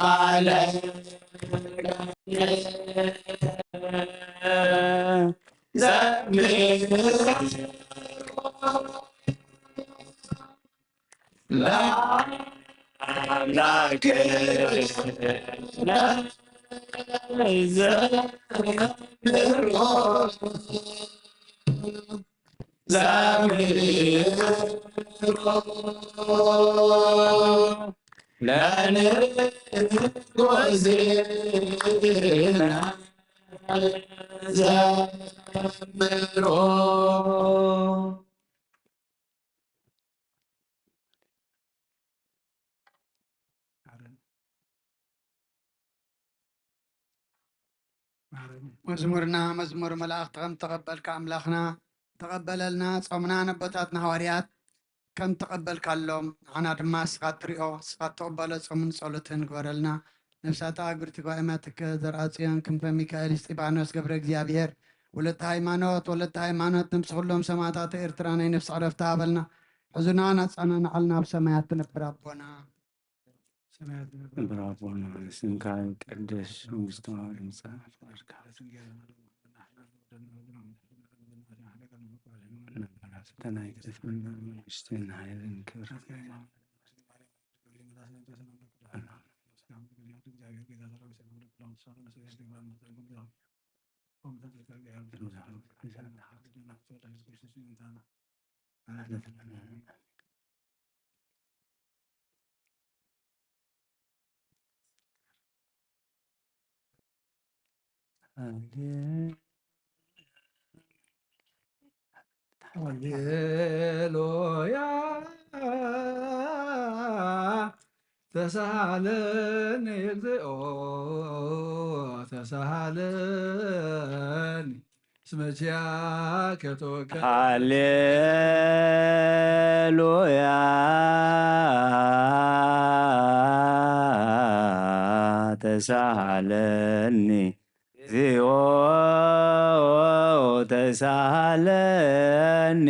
Speaker 5: ቃለ
Speaker 1: መዝሙርና መዝሙር መላእክት ከም ተቐበልካ ኣምላኽና ተቐበለልና ጾምና ነቦታትና ሃዋርያት ከም ተቐበልካሎም ንዓና ድማ ስኻ ትሪኦ ስኻ ተቐበሎ ጾምን ጸሎትን ግበረልና ነፍሳታ እግርቲ ጓይማትከ ዘርአጽዮን ክንፈ ሚካኤል እስጢፋኖስ ገብረ እግዚአብሔር ወለተ ሃይማኖት ንምስ ኩሎም ሰማዕታት ኤርትራ ናይ ነፍሲ ዕረፍቲ ሃበልና ሕዙና ናጻና ንዓልና ኣብ ሰማያት ትነብር ኣቦና
Speaker 5: ብራቦና ስምካ ይቀደስ መንግሥትካ ትምጻእ ፈቃድካ ፈተና ይቅደፍና መንግሥትን ኃይልን ክብርን
Speaker 1: ሃሌሉያ ተሳሃለኒ እግዚኦ ተሳሃለኒ ስመችያከ ተወከል
Speaker 5: ሃሌሉያ ተሳሃለኒ እግዚኦ ተሳሃለኒ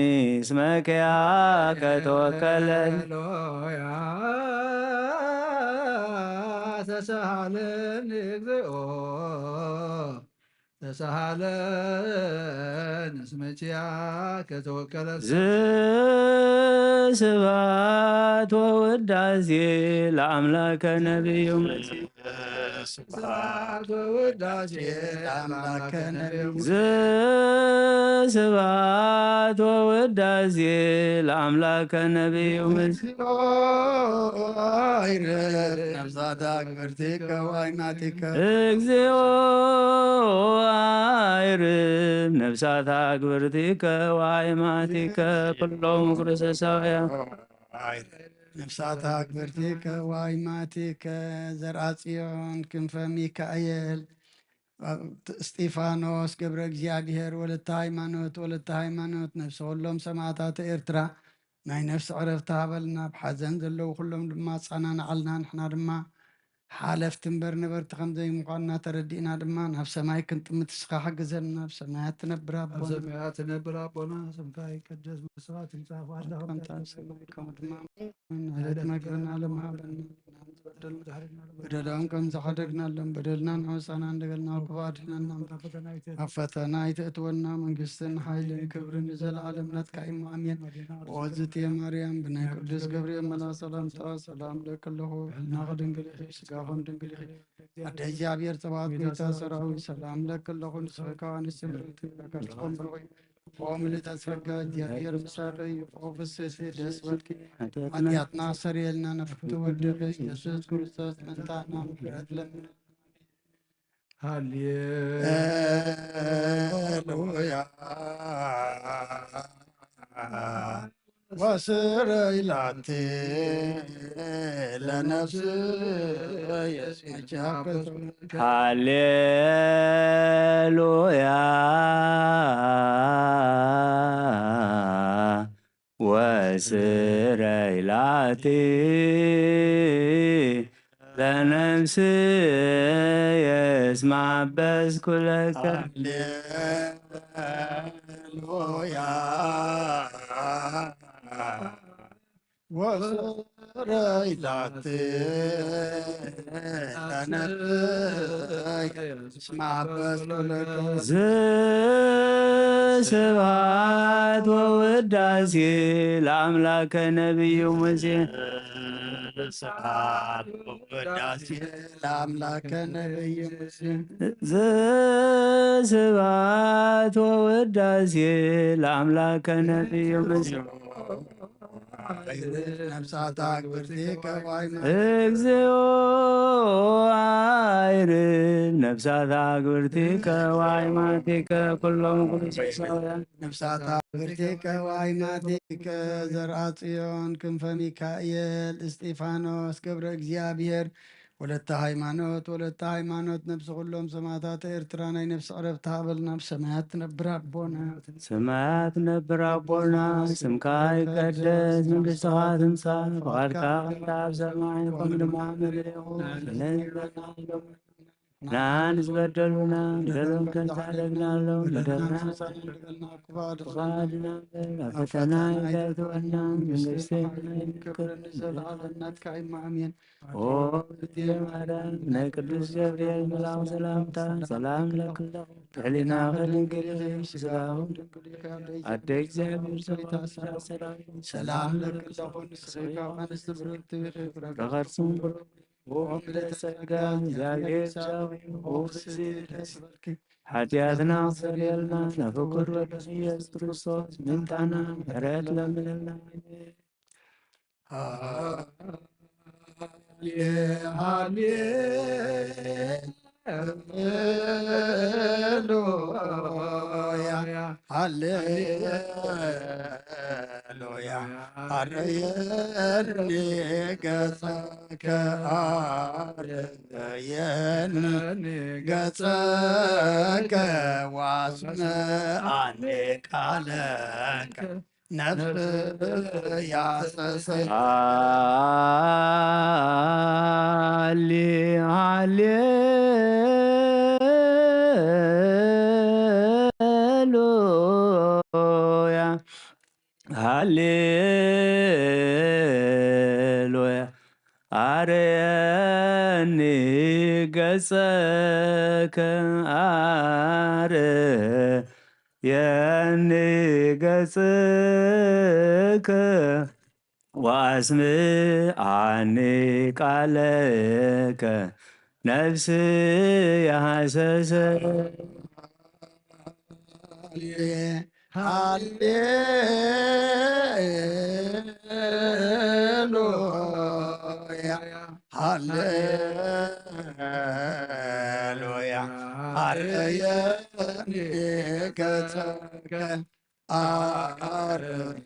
Speaker 5: ስመክያከ ተወከለኒ
Speaker 1: ተሳሃለኒ እግዚኦ ተሳሃለኒ ስመችያከ ተወከለ
Speaker 5: ስብሐት ወውዳሴ ለአምላከ ነቢዩ መሲሕ
Speaker 1: ስብሐት ወውዳሴ ለአምላከ ነቢዩ
Speaker 5: ስብሐት ወውዳሴ ለአምላከ ነቢዩ መሲሕ
Speaker 1: ነፍሳታ ክብርቲከ ዋይናቲከ
Speaker 5: እግዚኦ አይርም ነፍሳታ ክብርቲከ ዋይማቲከ ኩሎም ክርስቶሳውያን
Speaker 1: ነፍሳታ ክብርቲከ ዋይማቲከ ዘርአጽዮን ክንፈ ሚካኤል እስጢፋኖስ ገብረ እግዚአብሔር ወለተ ሃይማኖት ነፍሲ ኩሎም ሰማዕታት ኤርትራ ናይ ነፍሲ ዕረፍቲ ሃበልና ብሓዘን ዘለዉ ኩሎም ድማ ጻናንዓልና ንሕና ድማ ሓለፍቲ እምበር ነበርቲ ከም ዘይምዃንና ተረዲእና ድማ ናብ ሰማይ ክንጥምት ስኻ ሓግዘና ናብ ሰማያት ትነብር ኣቦና ስምካ ይቀደስ መስዋዕት ይንጻፍ ኣለኹ ከምታ ሰማይ ከምኡ ድማ ናለት መግብና ለማሃበና በደላውን ከም ዘሓደግናለን በደልና ንወፃና እንደገልና ክባድናና ኣብ ፈተና ይተእትወና መንግስትን ሓይልን ክብርን ዘለዓለም ናትካ ኢሞ ኣሜን ወዝትየ ማርያም ብናይ ቅዱስ ገብርኤል መልአክ ሰላምታ ሰላም ለከለኹ ሕልናኸ ድንግል ኢኺ ስጋኸም ድንግል ኢኺ ኣደ እግዚአብሔር ፀባኦት ጌታ ሰራዊት ሰላም ለከለኹ ንስኻ ንስም ካርትኾም ብርኺ ወምልዕተ ጸጋ እግዚአብሔር ምሳሌ ፍስሴ ደስ በልኪ ኃጢአትና ሰሪየልና ነፍኩት ወደቀ ኢየሱስ ክርስቶስ መንታና ምሕረት ለምን ሃሌሉያ ወስረይ ላቲ ለነፍስ የስመቻከቱ
Speaker 5: ሃሌሉያ ወስረይ ላቲ ለነፍስ የስማበስ ኩለከ
Speaker 1: ሃሌሉያ ወሰረይላት ተነፍይ እስመ አበስኩልከ
Speaker 5: ዘስብሐት ወውዳሴ ለአምላከ ነቢዩ ሙሴ
Speaker 1: ስብሐት ወውዳሴ ለአምላከ ነቢዩ ሙሴ
Speaker 5: ዘስብሐት ወውዳሴ ለአምላከ ነቢዩ ሙሴ
Speaker 1: ነፍሳት አግብርቲከ ዋይማ
Speaker 5: እግዚኦ አይርን ነፍሳት አግብርቲከ ዋይማቲከ ኩሎም ቅዱሳውያን
Speaker 1: ነፍሳት አግብርቲከ ዋይማቲከ ዘርአ ጽዮን ክንፈ ሚካኤል እስጢፋኖስ ገብረ እግዚአብሔር ወለተ ሃይማኖት ነፍሲ ኩሎም ሰማዕታት ኤርትራ ናይ ነፍሲ ዕረፍቲ ሃበልና ብሰማያት ትነብር አቦና
Speaker 5: ሰማያት ነብር አቦና ስምካ ይቀደስ መንግሥትኻ ትምጻእ ፈቃድካ እንተ ኣብ ሰማይ ከምኡ ድማ ምድሪ ይኹን ናን ዝበደሉና በደሎም ከንታደግናለሁ በደልና ፈቃድና ኣብ ፈተና ይገትወና መንግሥቲ
Speaker 1: ክብርን ዘለዓለምናትካ ይማእሜን
Speaker 5: ኦ እግዝእትየ ማርያም ናይ ቅዱስ ገብርኤል መልአክ ሰላምታ ሰላም ለክለኹ ሕሊና ከድንግል ስጋሁን አደ እግዚአብሔር ሰላም
Speaker 1: ሰላም ለክለኹን ንስኻ አንስት ብርክት
Speaker 5: በኸርሱም ጸጋ እግዚአብሔር ኃጢአትና ሰሪየልና ነፍቁር ወደሱ ኢየሱስ ክርስቶስ ምንጣና ምሕረት ለምንልና
Speaker 1: ሃሌሉያ አረየኒ ገጸከ አረየኒ ገጸከ ዋስመዓኒ ቃለከ ነፍስ ያሰሰይ
Speaker 5: ሃሌሉያ አርየኒ ገጸከ አርየኒ ገጸከ ወአስምዓኒ ቃለከ ነፍስ ያሐሰሰ
Speaker 1: ሃሌሉያ አረየኒ ገጸከ አረየኒ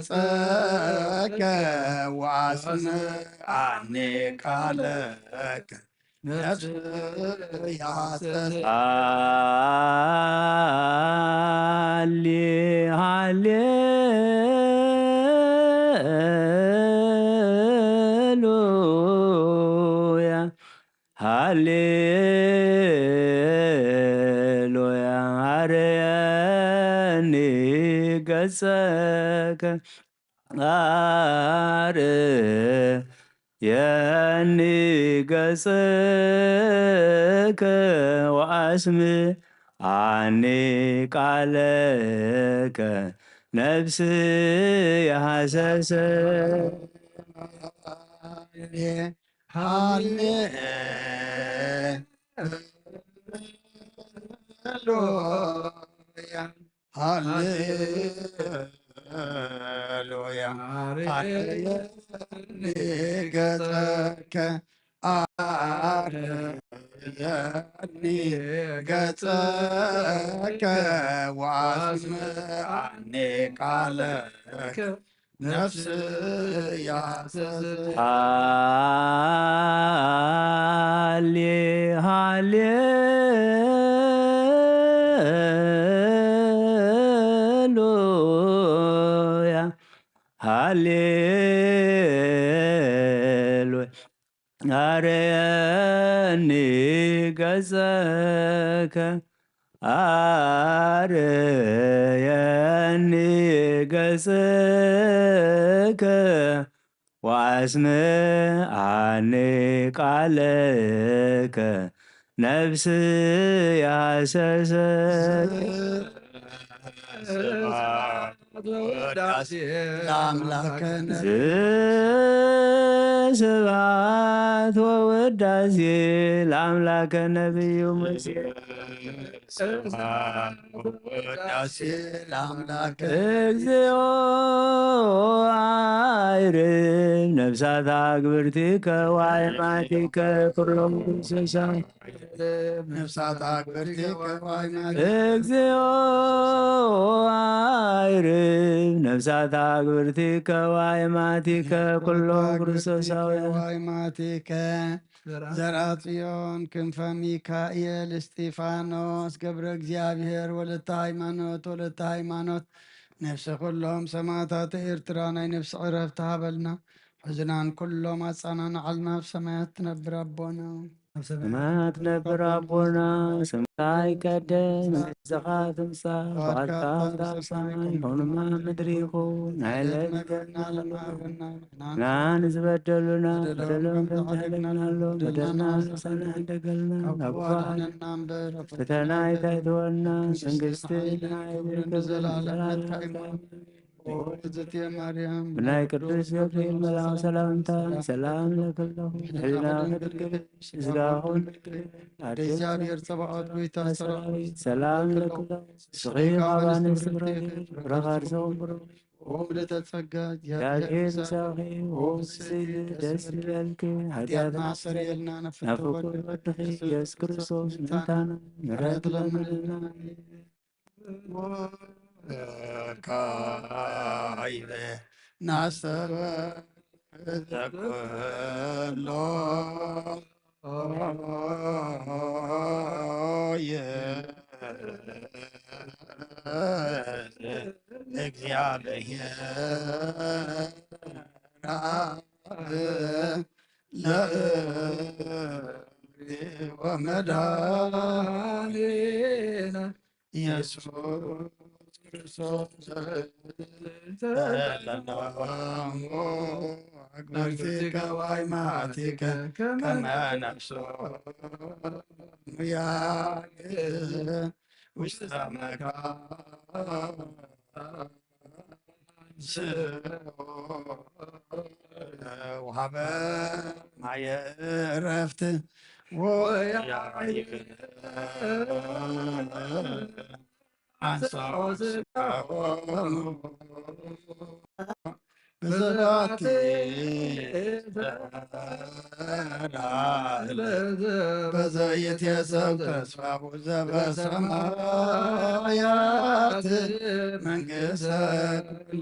Speaker 1: ገጸከ ወአስምዓኒ ቃለከ ነፍስ ያሰሰ
Speaker 5: ሃሌሉያ አርየኒ ገጸከ አርየኒ ገጸከ ወአስምዓኒ ቃለከ ነፍስ ያሐሰሰ
Speaker 1: ሃሌሉያ አረየኒ ገጸከ አረየኒ ገጸከ ወአስምዓኒ ቃለከ ነፍስ ያሰሰ
Speaker 5: ሃሌሉያ አርየኒ ገጸከ አርየኒ ገጽከ ወአስምዓኒ ቃለከ ነፍስ ያሰሰት ስብሐት ወውዳሴ ለአምላከ ነቢዩ ሙሴ እግዚኦ አይርም ነፍሳት አግብርቲከ ወአእማቲከ ኩሎም እንስሳ እግዚኦ አይርም ነፍሳት አግብርቲከ ወአእማቲከ ኩሎም ክርስቶሳውያን ዘርአጽዮን ክንፈ ሚካኤል እስጢፋኖስ ገብረ እግዚአብሔር ወለተ ሃይማኖት ነፍሰ ኩሎም ሰማዕታት ኤርትራ ናይ ነፍሲ ዕረፍቲ ሃበልና ሕዝናን ኩሎም አጻናንዓልና ኣብ ሰማያት ትነብር አቦና ሰማያት ነብር አቦና ስምካ ይቀደስ መንግሥትከ ትምጻእ ፈቃድከ ኣብ ሰማይ ከሙማ ምድሪ ይኩን ሃይለነ ናን ዝበደሉና በደሎም ተሕለናሎም በደልና ንሳና እንደገልና አባህነና እምበር ፈተና ይታይትወና መንግሥቲ ናይልክ ዘላለም ማርያም ብናይ ቅዱስ ገብርኤል መልአክ ሰላምታ ሰላም ለክለሁ ሕሊና ስጋኹን እግዚአብሔር ጸባዖት ጎይታ ሰራዊት ሰላም ለክለሁ ስኺ ኻባንስ ረኻርሰውን ብሮ ወምልዕተ ጸጋ እግዚአብሔር ምሳኺ ወምስል ደስ ይበልክ ኃጢአትና ሰሪየልና ነፍኩ ወድኺ ኢየሱስ ክርስቶስ ምንታና ምሕረት ለምንና ካይበ ናሰበ ዘኩሎ እግዚአብሔር ወመድኃኒነ ኢየሱስ ክርስቶስ አግብርቲከ ወአእማቲከ ከመ ነፍሶ ያግዕ ውስተ መካን ወሀበ ማየ ዕረፍት ወያዕቅ በዘባቲ በዘይትየሰብ ተስፋሁ ዘበሰማያት መንግሥተ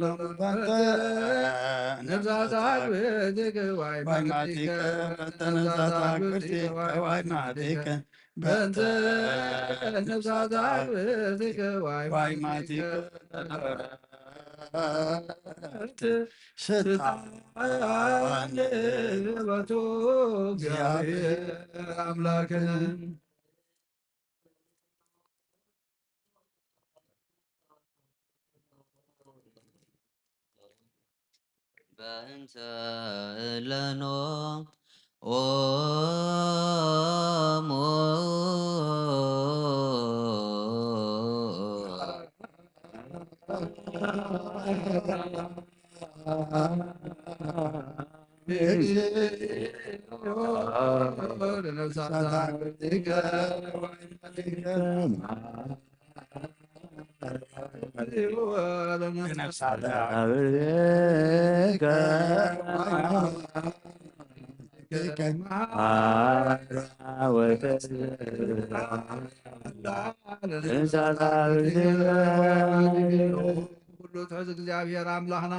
Speaker 5: ለሙባንተ ነፍሳት አግብርቲከ ወአእማቲከ በእንተ ነፍሳት አግብርቲከ ወአእማቲከ በእንተ ነፍሳት አግብርቲከ ወአእማቲከ ስልጣን በቶ እግዚአብሔር አምላክነ
Speaker 6: በእንተ እለኖ ኦሙ
Speaker 7: ሁሉ ትሕዝ እግዚአብሔር አምላኽና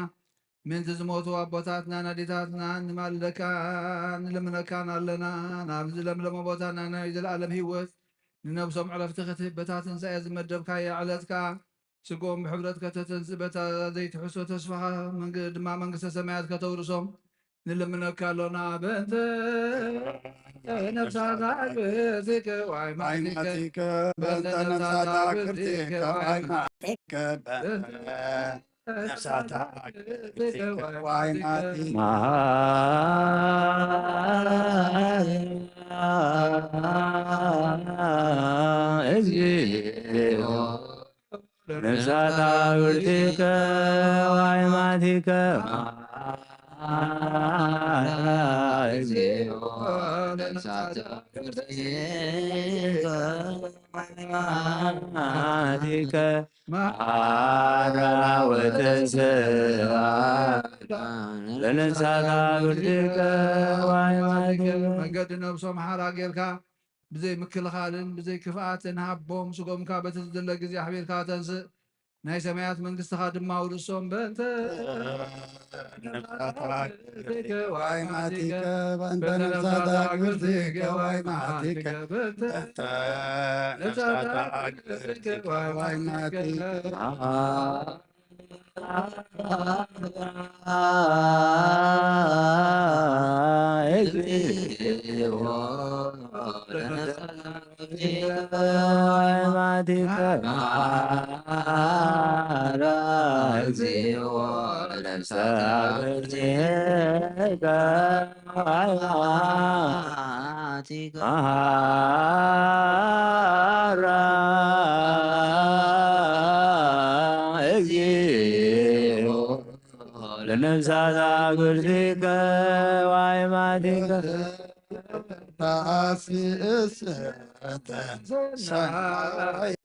Speaker 7: ምንቲ ዝሞቱ አቦታትና ናዴታትና ንማልደካ ንልምነካን ኣለና ናብዚ ለምለመ ቦታና ናይ ዘለኣለም ሂወት ንነብሶም ዕረፍቲ ክትህብ በታ ትንሣኤ ዝመደብካዮ ዕለትካ ስጎም ብሕብረት ከተተንጽእ በታ ዘይትሕሶ ተስፋኻ ድማ መንግሥተ ሰማያት ከተውርሶም ንልምነካ ኣሎና በእንተ ነፍሳት አግብርቲከ ወአእማቲከ በእንተ ነፍሳት አግብርቲከ ወአእማቲከ
Speaker 1: ነፍሳት ዋይማቲ
Speaker 5: እግዚኦ ነፍሳት አግብርቲከ ወአእማቲከ እግዚኦ ወአእማቲከ መሐራ ወተንሥአ ለነፍሳት አግብርቲከ ወአእማቲከ
Speaker 7: መንገዲ ነብሶም ሓራ ጌርካ ብዘይ ምክልኻልን ብዘይ ክፍኣትን ሃቦም ስጎምካ በቲ ዝድለ ግዜ ኣሕቢርካ ተንስእ ናይ ሰማያት መንግስትኻ ድማ ውርሶም በእንተ
Speaker 1: ዋይማቲከ በእንተ ነፍሳት አግብርቲከ ወአእማቲከ ነፍሳት አግብርቲከ ወአእማቲከ
Speaker 5: እግዚኦ ወአእማቲከ መሐራ እግዚኦ ነፍሳት አግብርቲከ ወአእማቲከ መሐራ እግዚኦ ለነፍሳት አግብርቲከ ወአእማቲከ
Speaker 1: ታስእሰተ ሰናየ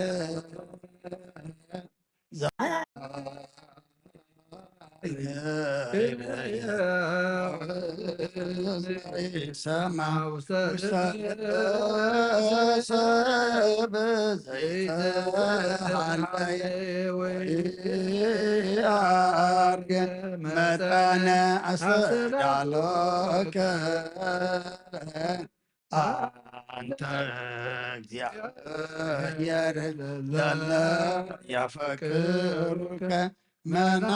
Speaker 1: ሰማ ሰብ ዘይተሃለየ አርገ መጠነ አስተዳሎከ አንተ እግዚአብሔር ለለ ያፈቅሩከ መና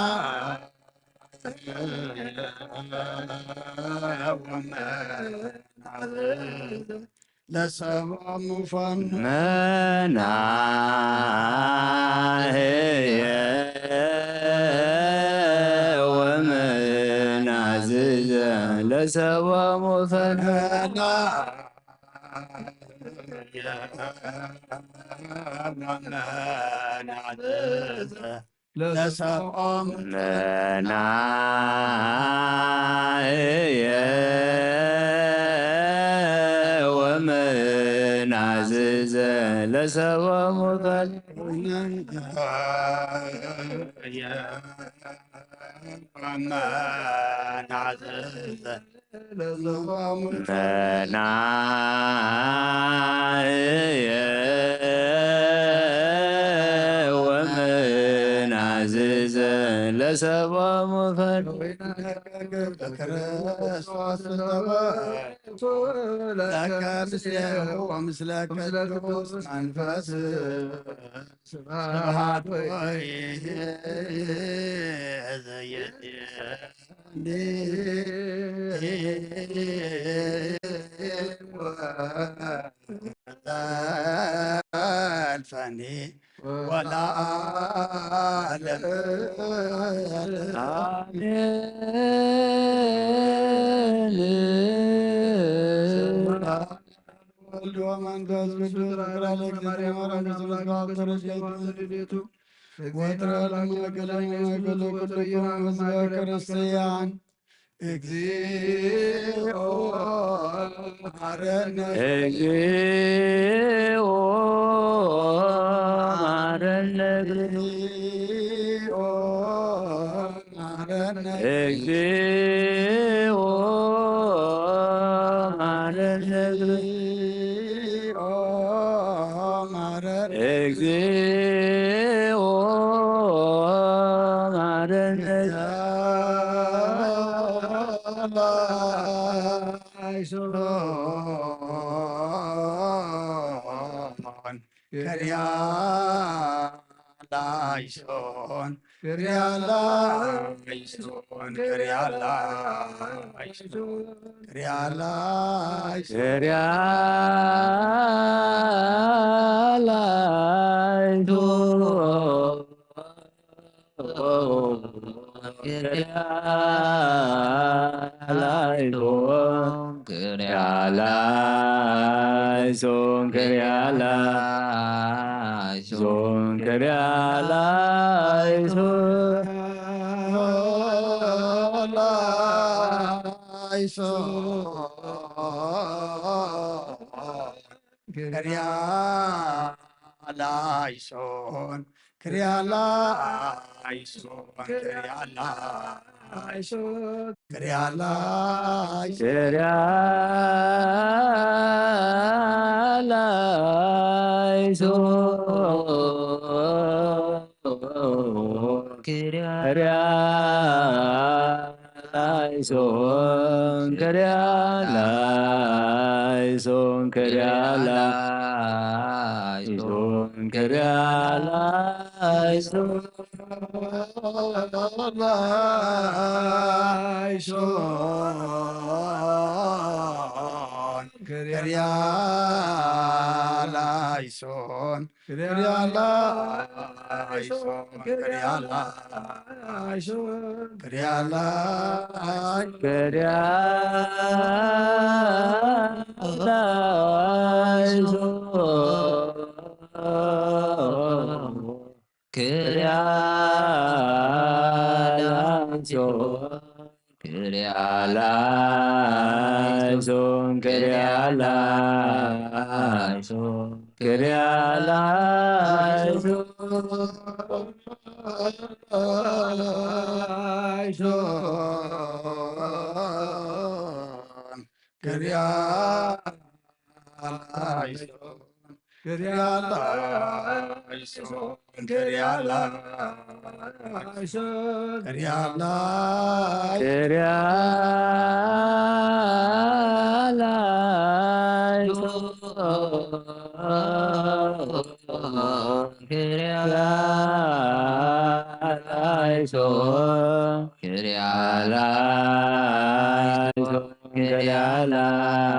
Speaker 1: ለሰብአ ሙፋን
Speaker 5: መናህየ ወመናዝዘ ለሰብአ ሙፋን
Speaker 1: ለሰብአ
Speaker 5: መናህየ ወመናዝዘ ለሰብአ ሙፋን መናህየ ወመናዝዘ ለሰብአ ሙፋን
Speaker 1: ክርስቶስ ለከርስያሁ ወምስለ ቅዱስ መንፈስ ስብሐት ዘልፈኒ ወለዓለም ወልድ ወመንፈስ ቅዱስ ክርስቲያን እግዚኦ መሐረነ
Speaker 5: እግዚኦ መሐረነ
Speaker 1: እግዚኦ መሐረነ
Speaker 5: እግዚኦ መሐረነ
Speaker 1: እግዚኦ መሐረነ
Speaker 5: እግዚኦ መሐረነ
Speaker 1: Krialaison, Krialaison, Krialaison, Krialaison,
Speaker 5: Krialaison. Kyrialaison, Kyrialaison, Kyrialaison, Kyrialaison.
Speaker 1: Krialaison, Krialaison, Krialaison, Krialaison,
Speaker 5: Kyrialaison, Kyrialaison, Kyrialaison, Kyrialaison.
Speaker 1: Krialaison, Krialaison, Krialaison, Krialaison.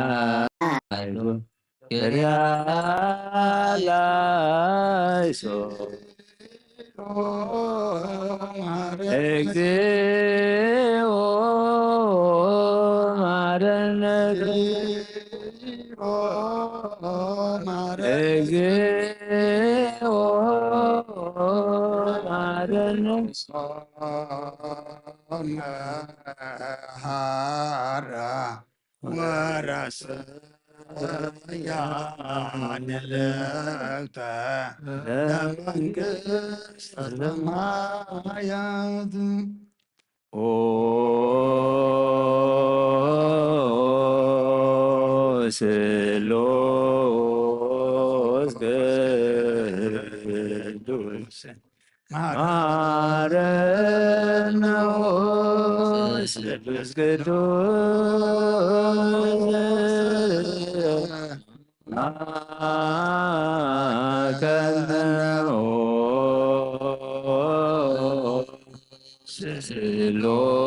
Speaker 5: Kyrialaison, Kyrialaison, Exeo Marana, Exeo Marana,
Speaker 1: Hara Waras Yanelta Mangas Ramayad
Speaker 5: O Selos Gedus Marenos Selos Gedus Makanao Selos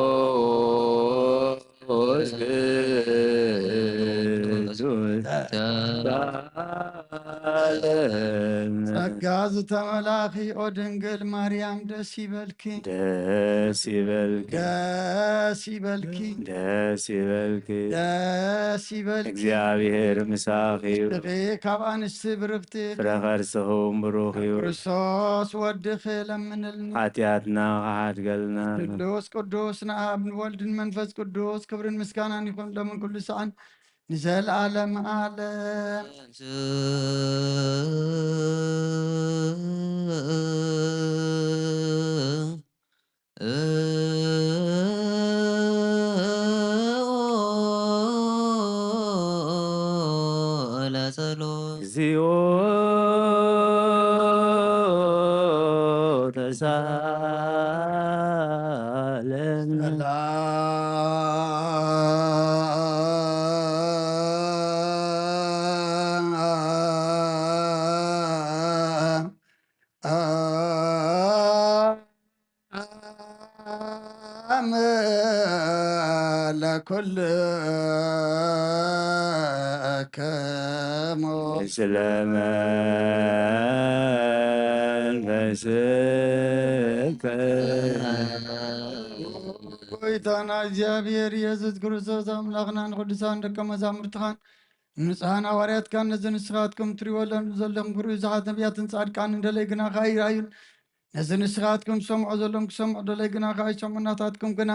Speaker 5: Gedus
Speaker 1: ጸጋዝ ተመላኺ ኦ ድንግል ማርያም ደስ ይበልኪ
Speaker 5: ደስ ይበልኪ
Speaker 1: ደስ ይበልኪ
Speaker 5: ደስ ይበልኪ
Speaker 1: ደስ ይበልኪ
Speaker 5: እግዚአብሔር ምሳኺ
Speaker 1: ፍሬ ካብ አንስቲ ብርክቲ
Speaker 5: ፍረ ከርስኹም ብሩኽ እዩ
Speaker 1: ክርስቶስ ወድኺ ለምንልና
Speaker 5: ኃጢአትና ካሓድገልና
Speaker 1: ቅዱስ ቅዱስ ንአብ ንወልድን መንፈስ ቅዱስ ክብርን ምስጋናን ይኹን ለምን ኩሉ ሰዓን ንዘለዓለም ዓለም
Speaker 5: እግዚኦ ተሳለነ
Speaker 1: ለኩልከሞ
Speaker 5: ስለ መንፈስከ
Speaker 1: ጎይታና እግዚአብሔር ኢየሱስ ክርስቶስ አምላኽናን ቅዱሳን ደቀ መዛሙርትኻን ንጹሓን ሐዋርያትካን ነዚ ንስኻትኩም ትሪእዎ ዘለኹም ክርእዩ ብዙሓት ነቢያትን ጻድቃን እንደለይ ግና ኸ ይረአዩን ነዚ ንስኻትኩም ዝሰምዖ ዘሎም ክሰምዑ ደለይ ግና ኸ ኣይሰምዑ ናታትኩም ግና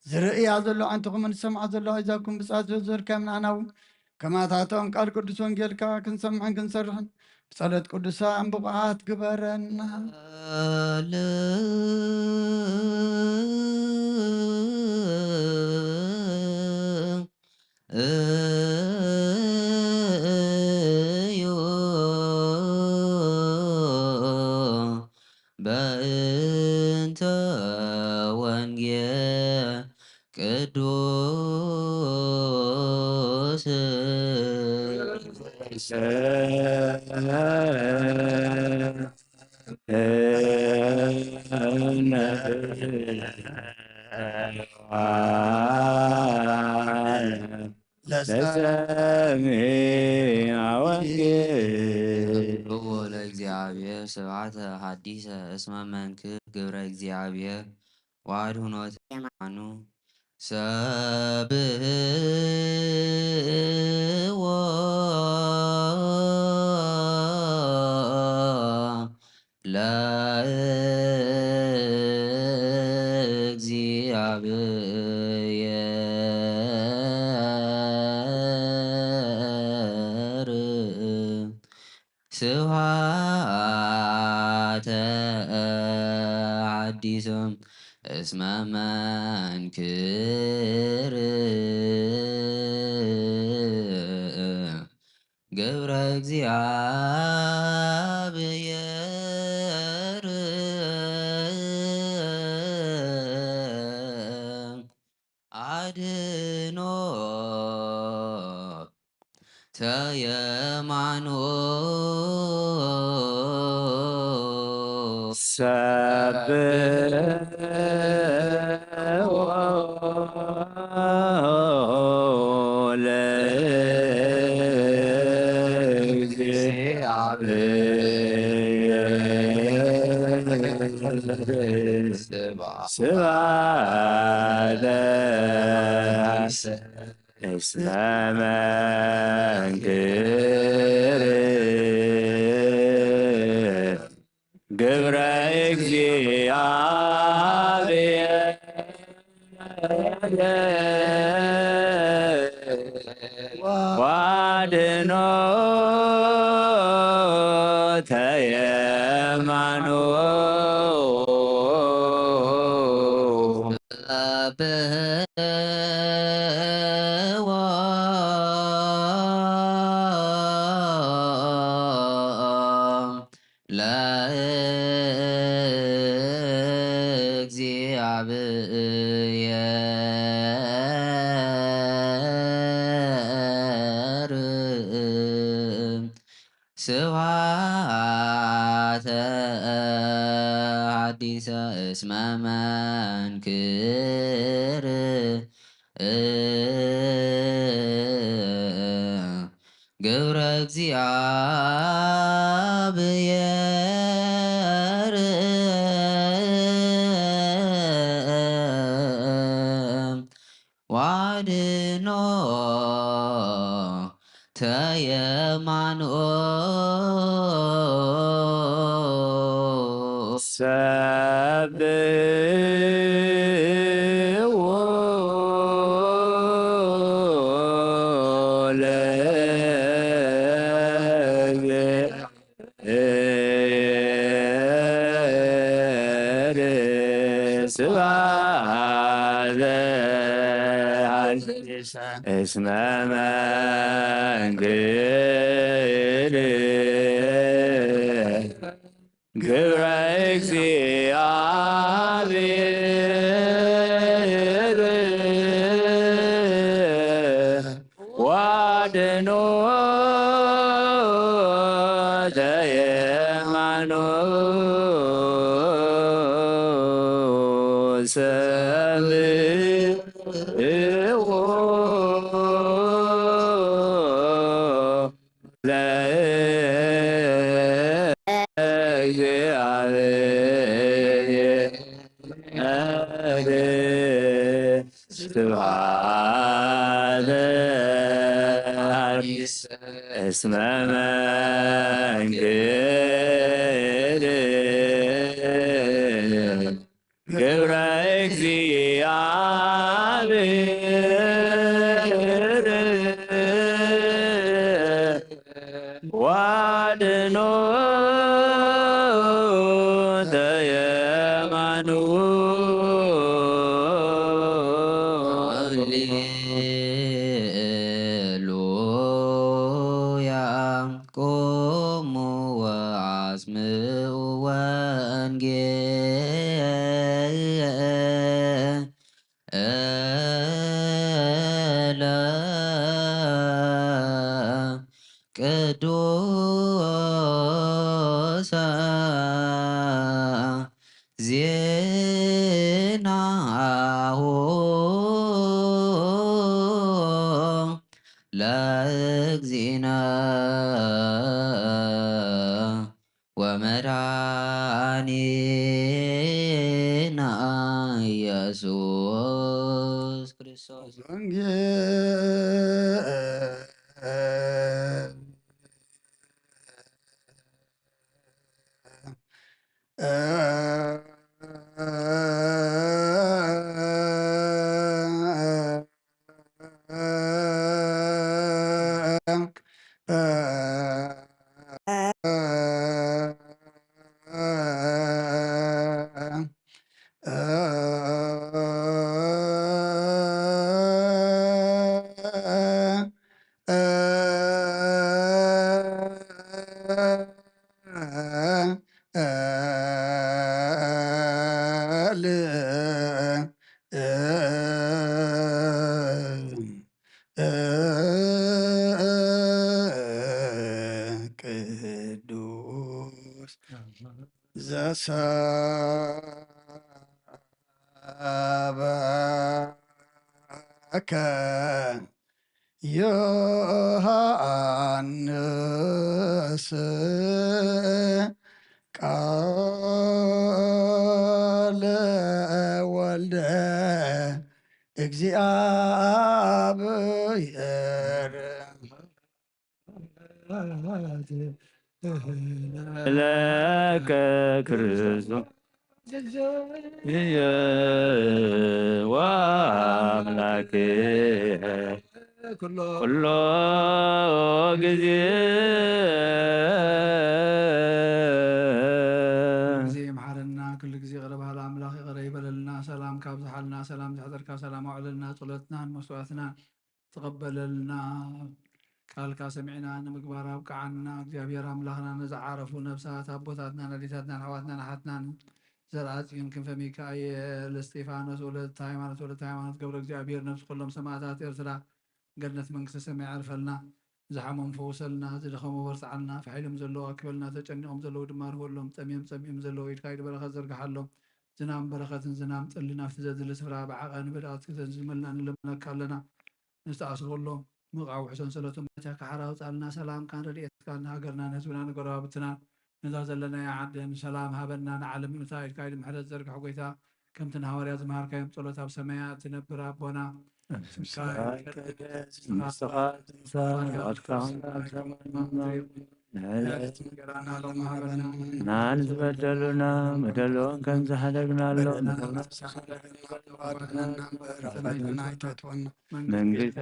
Speaker 1: ዝርእያ ዘሎ ዓንትኹምን ዝሰምዓ ዘሎ ኣሕዛብኩም ብጻት ዝርከም ንኣና እውን ከማታቶም ቃል ቅዱስ ወንጌልካ ክንሰምዕን ክንሰርሕን ብጸሎት ቅዱሳን ብቕዓት ግበረና።
Speaker 6: በእንተ ወንጌል ቅዱስ
Speaker 5: ለሰሚዐ ወንጌል
Speaker 6: ለእግዚአብሔር ስብሐተ ሐዲሰ እስመ መንክር ግብረ እግዚአብሔር ወአድኅኖተ የማኑ ሰብሕዎ ለእግዚአብሔር ስብሐተ ሐዲስም እስመ መንክር ግብረ እግዚአብሔር አድኅኖ ተየማኖ
Speaker 5: ሰብሕዎ ለእግዚአብሔር ስብሐተ እስመ መንክር ግብረ እግዚአብሔር ወአድኅኖ ተየማኖ
Speaker 6: ለእግዚአብሔር ስብሐተ ሐዲሰ እስመ መንክር ግብረ እግዚአብሔር ወአድኅኖ ተየማኖ
Speaker 5: ሰብሕዎ ለእግዚአብሔር ስብሐተ እስመ መንክር ግብረ እግዚአብሔር ወአድኅኖ ተየማኖ ሰብሕዎ ለእግዚአብሔር እስመ መንክር ግብረ እግዚአብሔር ዋድኖ ተየማኑ
Speaker 6: ሃሌሉያ ቆሙ ወአስምዑ ወንጌለ ቅዱስ ዜናሁ ለእግዚእነ ወመድኃኒነ ኢየሱስ ክርስቶስ
Speaker 1: ቅዱስ ዘሰበከ ዮሐንስ ቃለ ወልደ እግዚአብሔር
Speaker 5: ለከ ክርስቶስ ወአምላክ
Speaker 7: ኩሎ
Speaker 5: ኩሎ ጊዜ
Speaker 7: ጊዜ መሓረና ኩሉ ግዜ ቅረ ባህላ ኣምላኽ ይቕረ ይበለልና ሰላም ካብ ዝሓልና ሰላም ዝሕዘርካ ሰላም ኣውዕለልና ጸሎትናን መስዋዕትና ተቐበለልና ቃልካ ሰሚዕና ንምግባር ኣብቅዓና እግዚኣብሔር ኣምላኽና ንዝዓረፉ ነብሳት ኣቦታትናን ኣዴታትናን ኣሕዋትናን ኣሓትናን ዘርኣፅዮን ክንፈ ሚካኤል እስጢፋኖስ ወለተ ሃይማኖት ገብረ እግዚኣብሔር ነብሲ ኩሎም ሰማዕታት ኤርትራ ገነት መንግስቲ ሰማይ ዓርፈልና ዝሓሞም ፈውሰልና ዝደኸሞ ወርፅዓልና ፍሒሎም ዘለዎ ኣክበልና ተጨኒቖም ዘለዉ ድማ ርህበሎም ፀሚዮም ፀሚኦም ዘለዉ ኢድካ ኢድ በረኸት ዘርግሓሎም ዝናም በረኸትን ዝናም ጥልን ኣብቲ ዘድሊ ስፍራ ብዓቐን ብድኣት ክተን ዝመልና ንልምነካ ኣለና ንዝተኣስረሎም ምቕዓ ውሕሶን ሰለቶም ታ ካሓራ ውፃልና ሰላምካን ረድኤትካን ንሃገርና ንህዝብና ንጎረባብትና ነዛ ዘለናዮ ዓድን ሰላም ሃበና ንዓለም ምእታ ኢድካ ኢድ ምሕረት ዘርግሖ ጎይታ ከምቲ ንሃዋርያ ዝመሃርካዮም ጸሎት ኣብ ሰማያት ትነብር ኣቦና
Speaker 5: ናን ዝበደሉና መደለዎን ከም ዝሓደግናሎ መንግስቲ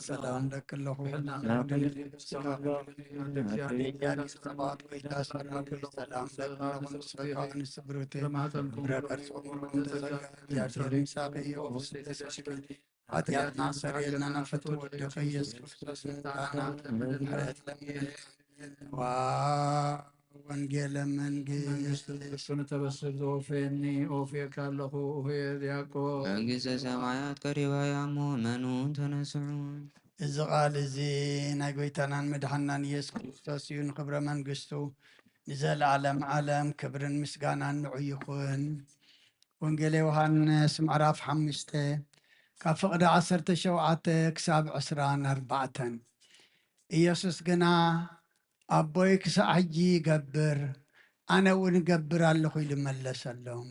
Speaker 1: ሰላም ለክለኹ ኃጢአትና ሰሪልና ነፍቶ ወደኸ ኢየሱስ ክርስቶስ ምሕረት ወንጌለ መንግስት
Speaker 7: እሱን ተበስብ ዘወፌኒ ኦፌካ ኣለኹ ዲያቆን
Speaker 6: መንግሥተ ሰማያት ቀሪባያ ምእመኑን ተነስዑ።
Speaker 1: እዚ ቃል እዚ ናይ ጎይታናን መድሓናን ኢየሱስ ክርስቶስ እዩ። ንክብረ መንግስቱ ንዘለዓለም ዓለም ክብርን ምስጋናን ንዑ ይኹን። ወንጌል ዮሃንስ ምዕራፍ 5 ካብ ፍቕዲ 17 ክሳብ 24 ኢየሱስ ግና ኣቦይ ክሳብ ሕጂ ይገብር ኣነ እውን እገብር ኣለኹ ኢሉ መለሰሎም።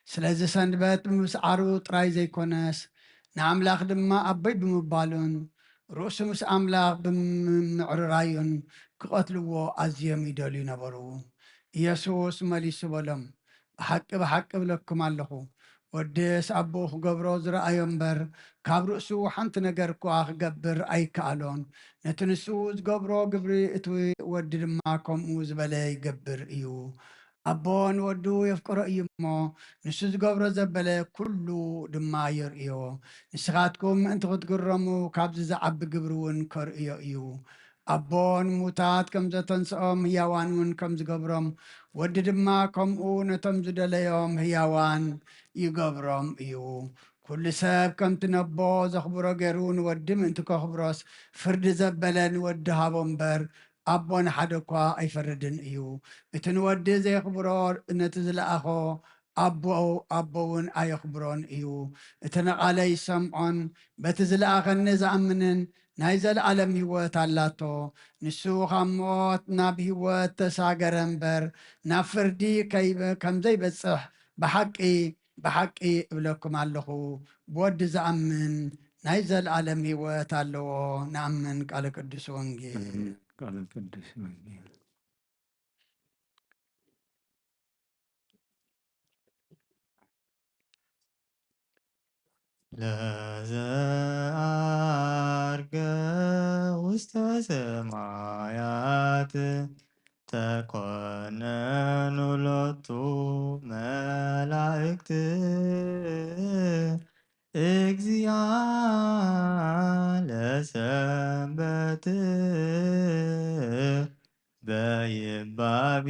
Speaker 1: ስለዚ ሰንበት ብምስዓሩ ጥራይ ዘይኮነስ ንኣምላኽ ድማ ኣበይ ብምባሉን ርእሱ ምስ ኣምላኽ ብምዕርራዩን ክቐትልዎ ኣዝዮም ይደልዩ ነበሩ። ኢየሱስ መሊሱ በሎም ብሓቂ ብሓቂ ብለኩም ኣለኹ ወዲስ ኣቦኡ ክገብሮ ዝረኣዮ እምበር ካብ ርእሱ ሓንቲ ነገር እኳ ክገብር ኣይከኣሎን። ነቲ ንሱ ዝገብሮ ግብሪ እቲ ወዲ ድማ ከምኡ ዝበለ ይገብር እዩ። ኣቦ ንወዱ የፍቅሮ እዩ እሞ ንሱ ዝገብሮ ዘበለ ኩሉ ድማ የርእዮ። ንስኻትኩም ምእንቲ ክትግረሙ ካብዚ ዝዓቢ ግብሪ እውን ከርእዮ እዩ። ኣቦ ንሙታት ከም ዘተንስኦም ህያዋን እውን ከም ዝገብሮም ወዲ ድማ ከምኡ ነቶም ዝደለዮም ህያዋን ይገብሮም እዩ። ኩሉ ሰብ ከምቲ ነቦ ዘኽብሮ ገይሩ ንወዲ ምእንቲ ከኽብሮስ ፍርዲ ዘበለ ንወዲ ሃቦ እምበር ኣቦ ንሓደ እኳ ኣይፈርድን እዩ። እቲ ንወዲ ዘይኽብሮ ነቲ ዝለኣኾ ኣቦ እውን ኣየኽብሮን እዩ። እቲ ነቓለይ ሰምዖን በቲ ዝለኣኸኒ ዝኣምንን ናይ ዘለዓለም ህይወት ኣላቶ። ንሱ ካብ ሞት ናብ ህይወት ተሳገረ እምበር ናብ ፍርዲ ከም ዘይበፅሕ ብሓቂ እብለኩም ኣለኹ። ብወዲ ዝኣምን ናይ ዘለዓለም ህይወት ኣለዎ። ንኣምን ቃል ቅዱስ ወንጌል
Speaker 5: ቃል ቅዱስ ወንጌል
Speaker 3: ለዘአርገ ውስተ ሰማያት ተኮነኑ ሎቱ መላእክት እግዚአ ለሰንበት በይባቤ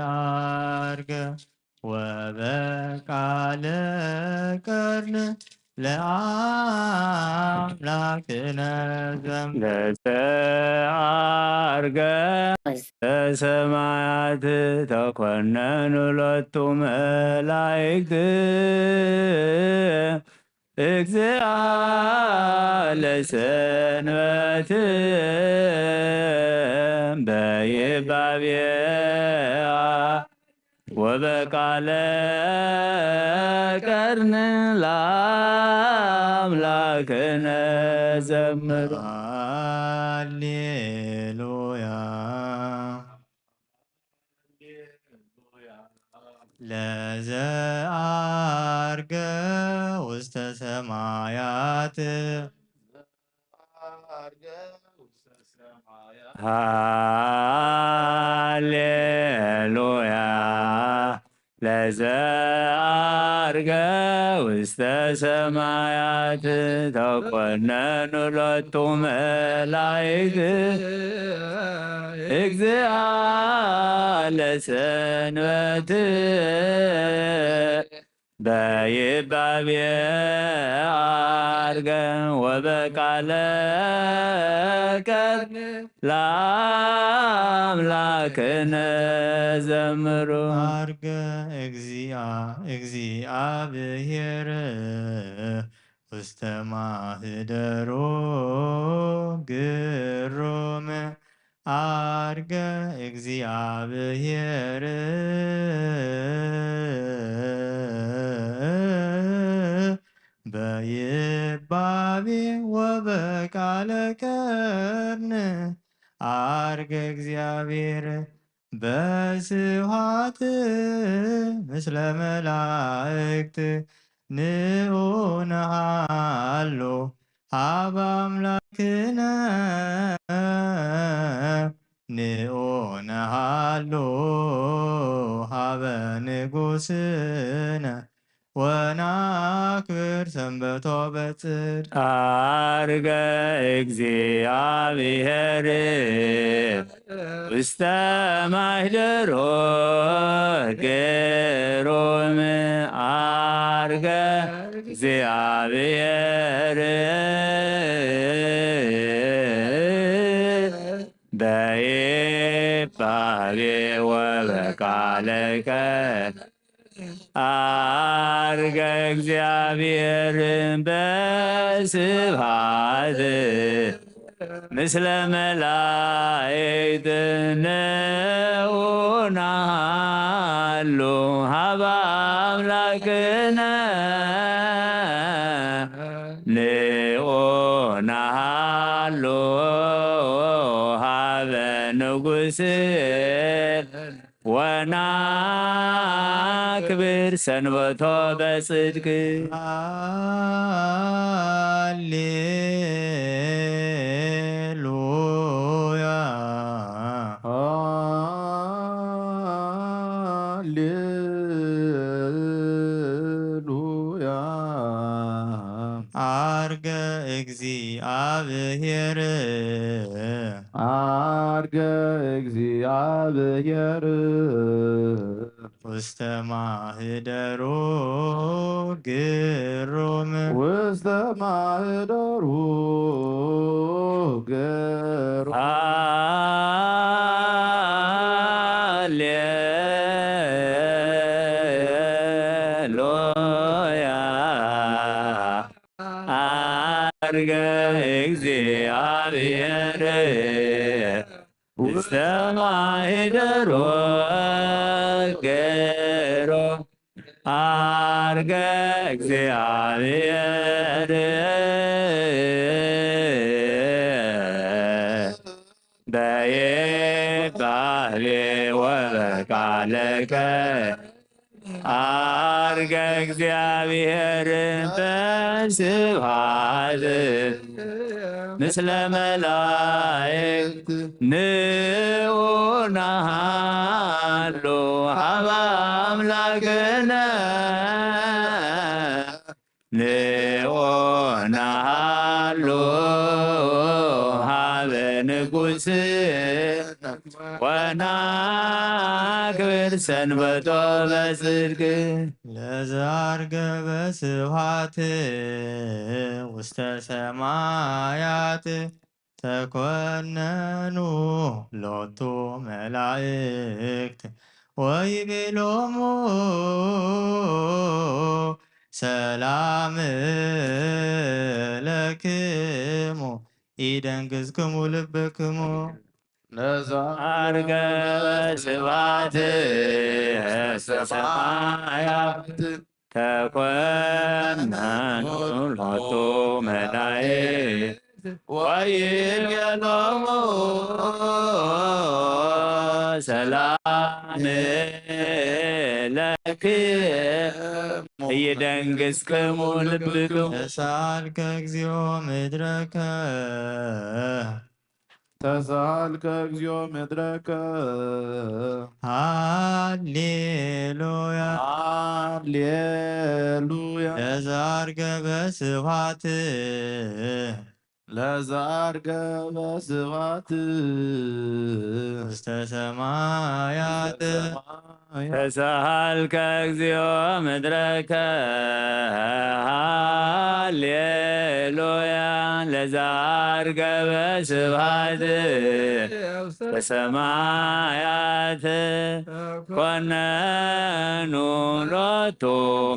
Speaker 3: አርገ ወበቃለ ቀርን ለአምላክነ
Speaker 5: ለዘአርገ ሰማያት ተኮነኑ ሎቱ መላእክት እግዚአ ለሰንበት በይባቤ ወበቃለ ቀርን ለአምላክነ ዘምሩ
Speaker 3: ሃሌሉያ ለዘአርገ ውስተ ሰማያት
Speaker 5: ሃሌሉያ ለዘአርገ ውስተ ሰማያት ተኮነኑ ሎቱ መላእክት እግዚአ ለሰንበት በይባቤ አርገ ወበቃለ ቀርን ለአምላክነ ዘምሩ
Speaker 3: አርገ እግዚአብሔር ውስተ ማህደሮ ግሮም አርገ እግዚአብሔር በይባቤ ወበቃለ ቀርን አርገ እግዚአብሔር በስብሐት ምስለ መላእክት ንዑነሃሎ ሀበ አምላክነ ንዑነሃሎ ሀበ ንጉሥነ ወናክብር ሰንበቶ በጽድቅ
Speaker 5: አርገ እግዚአብሔር ውስተ ማኅደሮ ግሮም አርገ እግዚአብሔር በይባቤ ወበቃለ ቀርን አርገ እግዚአብሔር በስብሐት ምስለ መላእክት ንዑናሃሉ ሀበ አምላክነ ንዑናሃሉ ሀበ ንጉሥ ወናክብር ሰንበቶ በጽድቅ
Speaker 3: ሃሌሉያ
Speaker 8: ሃሌሉያ
Speaker 3: አርገ እግዚአብሔር
Speaker 8: አርገ እግዚአብሔር
Speaker 3: ውስተ ማህደሮ ግሩም
Speaker 8: ውስተ ማህደሩ ገሩ
Speaker 5: ሃሌሉያ አርገ እግዚአብሔር ውስተ ማህደሮ ገሮ አርገ እግዚአብሔር በይባቤ ወበቃለከ አርገ እግዚአብሔር በስብሐት ምስለ መላእክት ንዑናሃሉ ሀበ አምላክነ ንዑናሃሉ ሀበ ንጉሥ ወናክብር ሰንበቶ በጽድቅ
Speaker 3: ለዘአርገ በስብሐት ውስተ ሰማያት ተኮነኑ ሎቱ መላእክት ወይቤሎሙ ሰላም ለክሙ ኢደንግዝክሙ ልብክሙ
Speaker 5: አርገ በስብሐት ውስተ ሰማያት ተኮነኑ ሎቱ መላእክት ወይቤሎሙ ሰላም ለክሙ ኢደንግዝክሙ ልብክሙ
Speaker 3: ተሳልከ እግዚኦ ምድረከ
Speaker 8: ተሳልከ እግዚኦ ምድረከ
Speaker 3: ሃሌሉያ
Speaker 8: ሃሌሉያ
Speaker 3: ለዘአርገ በስብሐት
Speaker 8: ለዘአርገ በስብሐት
Speaker 3: ውስተ ሰማያት
Speaker 5: ተሳልከ እግዚኦ ምድረከ ሃሌሉያ ለዘአርገ በስብሐት በሰማያት ኮነኑ ሎቱ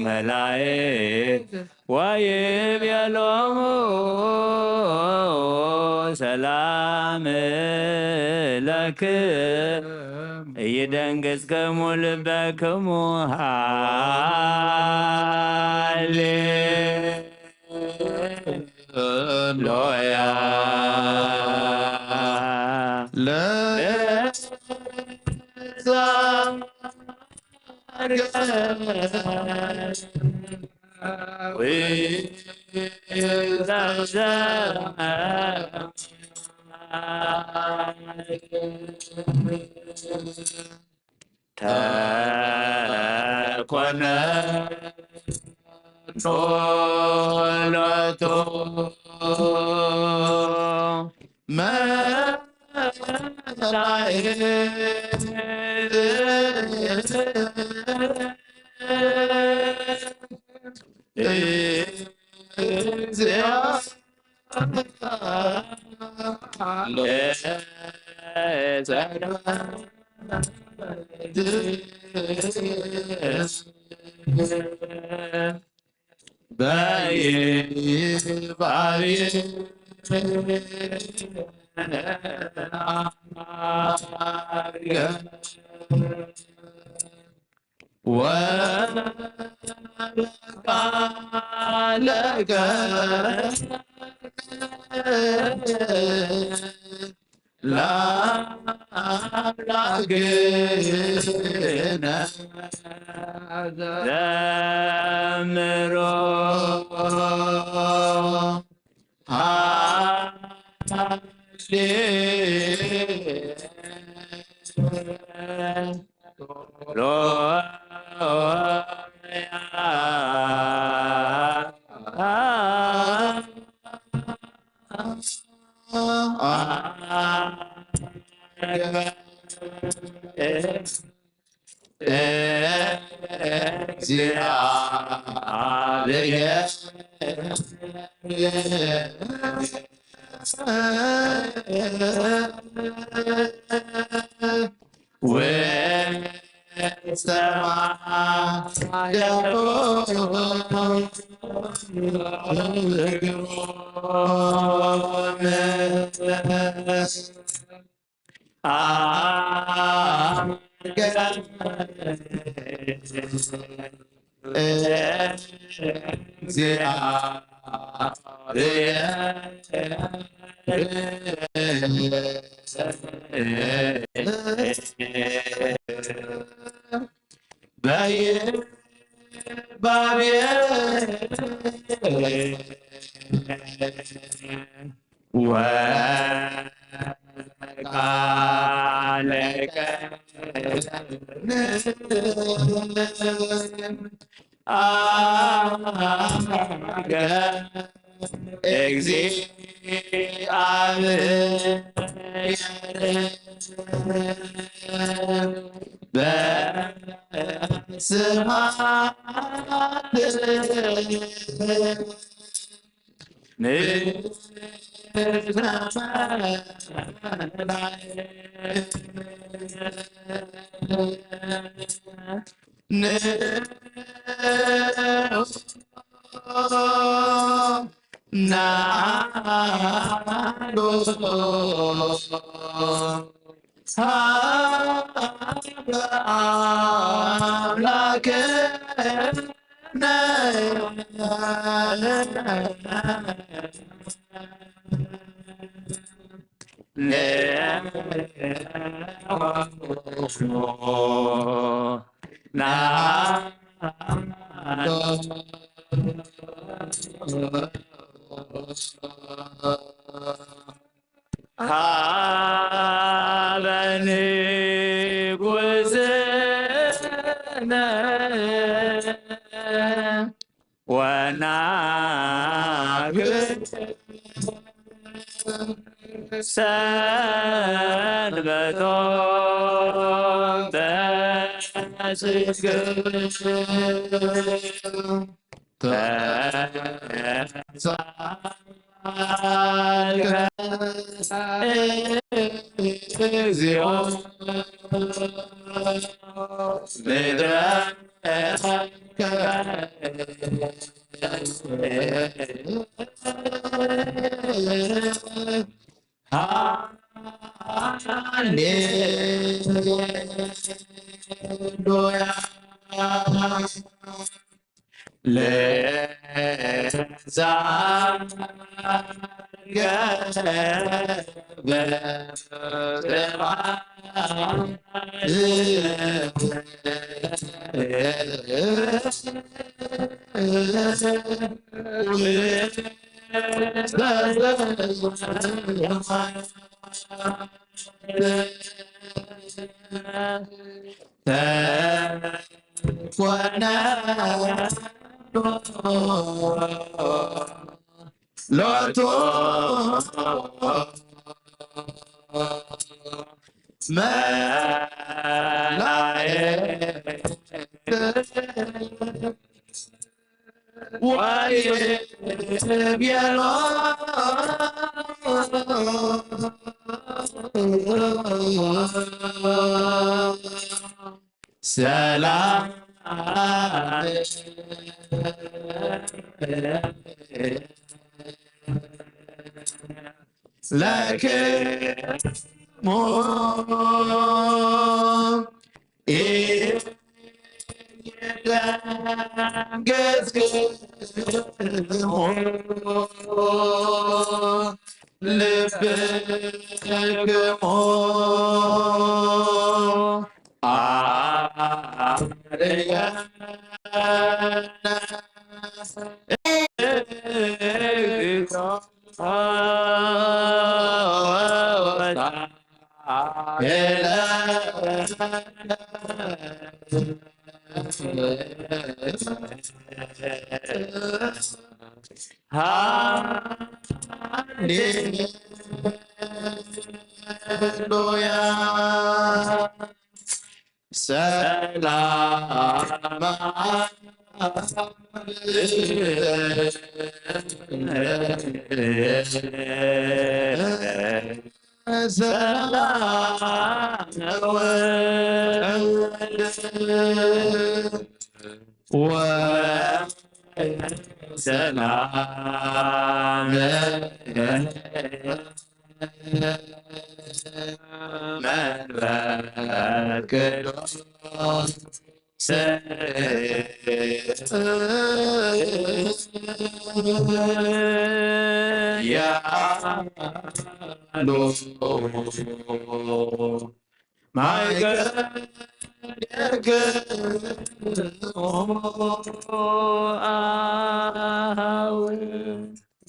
Speaker 5: መላእክት ወይቤሎሙ ሰላም ለክሙ ኢደንግዝክሙ ልበክሙ ሃሌሉያ ተኮነ ሎቱ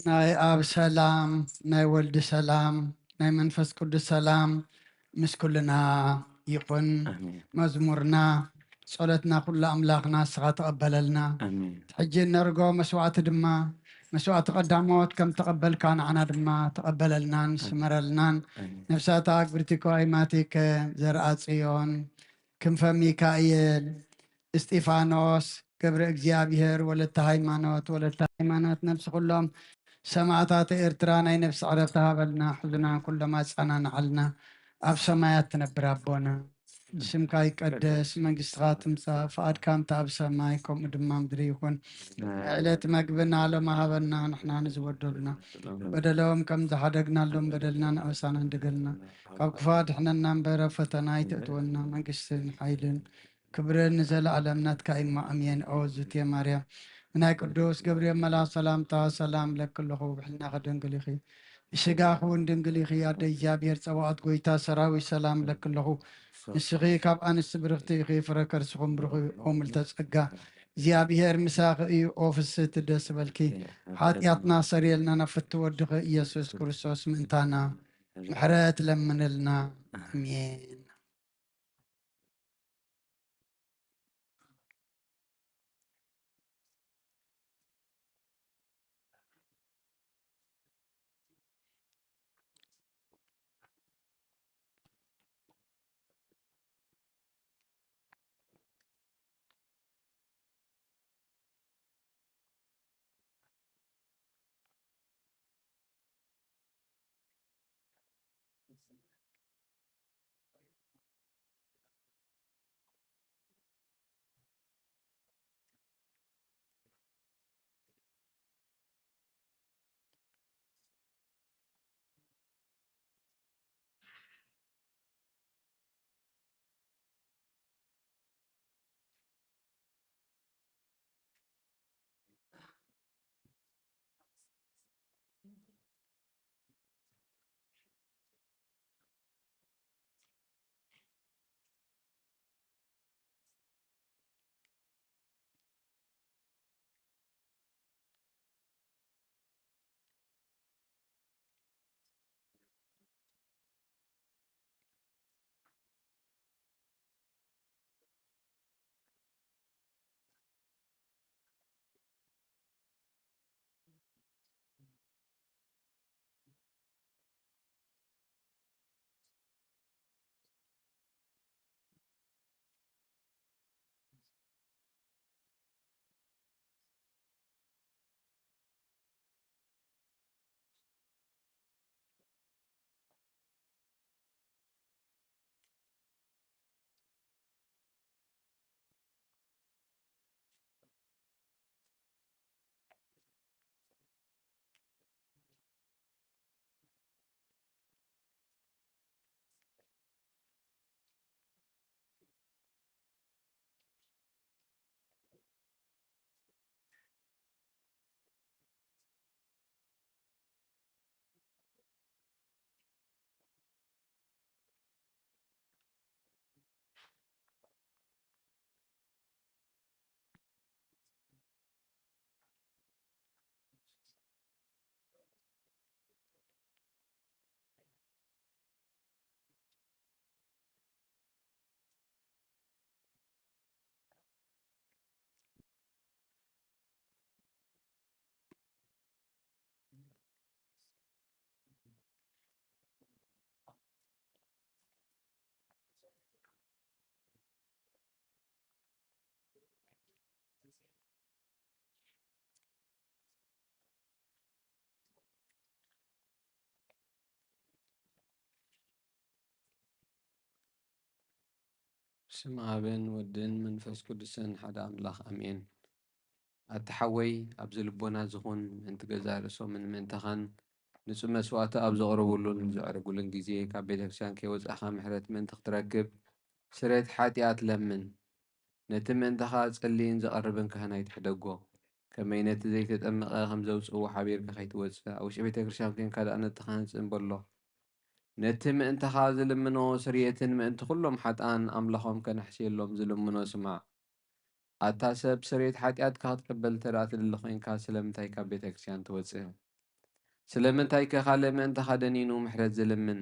Speaker 1: ናይ ኣብ ሰላም ናይ ወልዲ ሰላም ናይ መንፈስ ቅዱስ ሰላም ምስ ኩልና ይኹን። መዝሙርና ጸሎትና ኩሉ ኣምላኽና ንስኻ ተቐበለልና። ሕጂ ነርጎ መስዋዕቲ ድማ መስዋዕቲ ቀዳሞት ከም ተቐበልካ ንዓና ድማ ተቐበለልናን ስመረልናን። ነፍሳታ ኣግብርቲኮ ኣይማቲከ ዘርአ ጽዮን ክንፈ ሚካኤል እስጢፋኖስ ገብረ እግዚአብሔር ወለተ ሃይማኖት ነፍሲ ኩሎም ሰማዕታት ኤርትራ ናይ ነፍሲ ዕረፍቲ ሃበልና ሕዙና ኩሎም ኣጸናንዓልና። ኣብ ሰማያት ትነብር ኣቦና ስምካ ይቀደስ መንግስትኻ ትምጻእ ፈቃድካ እንተ ኣብ ሰማይ ከምኡ ድማ ምድሪ ይኹን። ዕለት መግብና ሎም ሃበና ንሕና ንዝበደሉና በደሎም ከም ዝሓደግናሎም በደልና ንኣበሳና እንድገልና ካብ ክፋ ድሕነና እምበረ ፈተና ይትእትወና መንግስትን ሓይልን ክብርን ንዘለዓለም ናትካ ኢማ ኣሜን። ኦዝት ማርያም ናይ ቅዱስ ገብርኤል መልኣክ ሰላምታ ሰላም ለክለኹ ብሕልና ከደንግል ኢኺ ብስጋኹ እውን ድንግል ኢኺ ኣደ እግዚኣብሔር ፀባዖት ጎይታ ሰራዊት ሰላም ለክለኹ ንስኺ ካብ ኣንስቲ ብርክቲ ኢኺ ፍረ ከርስኹም ብርኺ ኦ ምልዕተ ጸጋ እግዚኣብሔር ምሳኺ እዩ ኦ ፍስሕቲ ደስ በልኪ ሓጢኣትና ሰሪየልና ነፍቲ ወድኺ ኢየሱስ ክርስቶስ ምእንታና ምሕረት ለምንልና ኣሜን።
Speaker 9: بسم آبن ودن منفس قدسن حدا أملاخ أمين أتحوي أبزل بونا زخون انت جزار سو من تخن نسو مسوات أبز غربولون زعربولن جزي كابيتك شان كي وز أخا محرت من تختركب سريت حاتيات لمن نتم انت خاص اللين زقربن كهنا يتحدقو كمينة زي تتأمق خمزة وسقو حبير كخيت وزفا أو شبيتك شان كين كاد أنا تخانس انبالله نتم انت خازل منو سريتن ما انت كلهم حتان أملخهم كنحشي لهم زلم منو سمع أتاسب سريت حاتيات كاتقبل ترات اللخين كاسلمتاي كابيتك شان توزفا سلمنتاي كخالم انت خادنينو محرز زلمن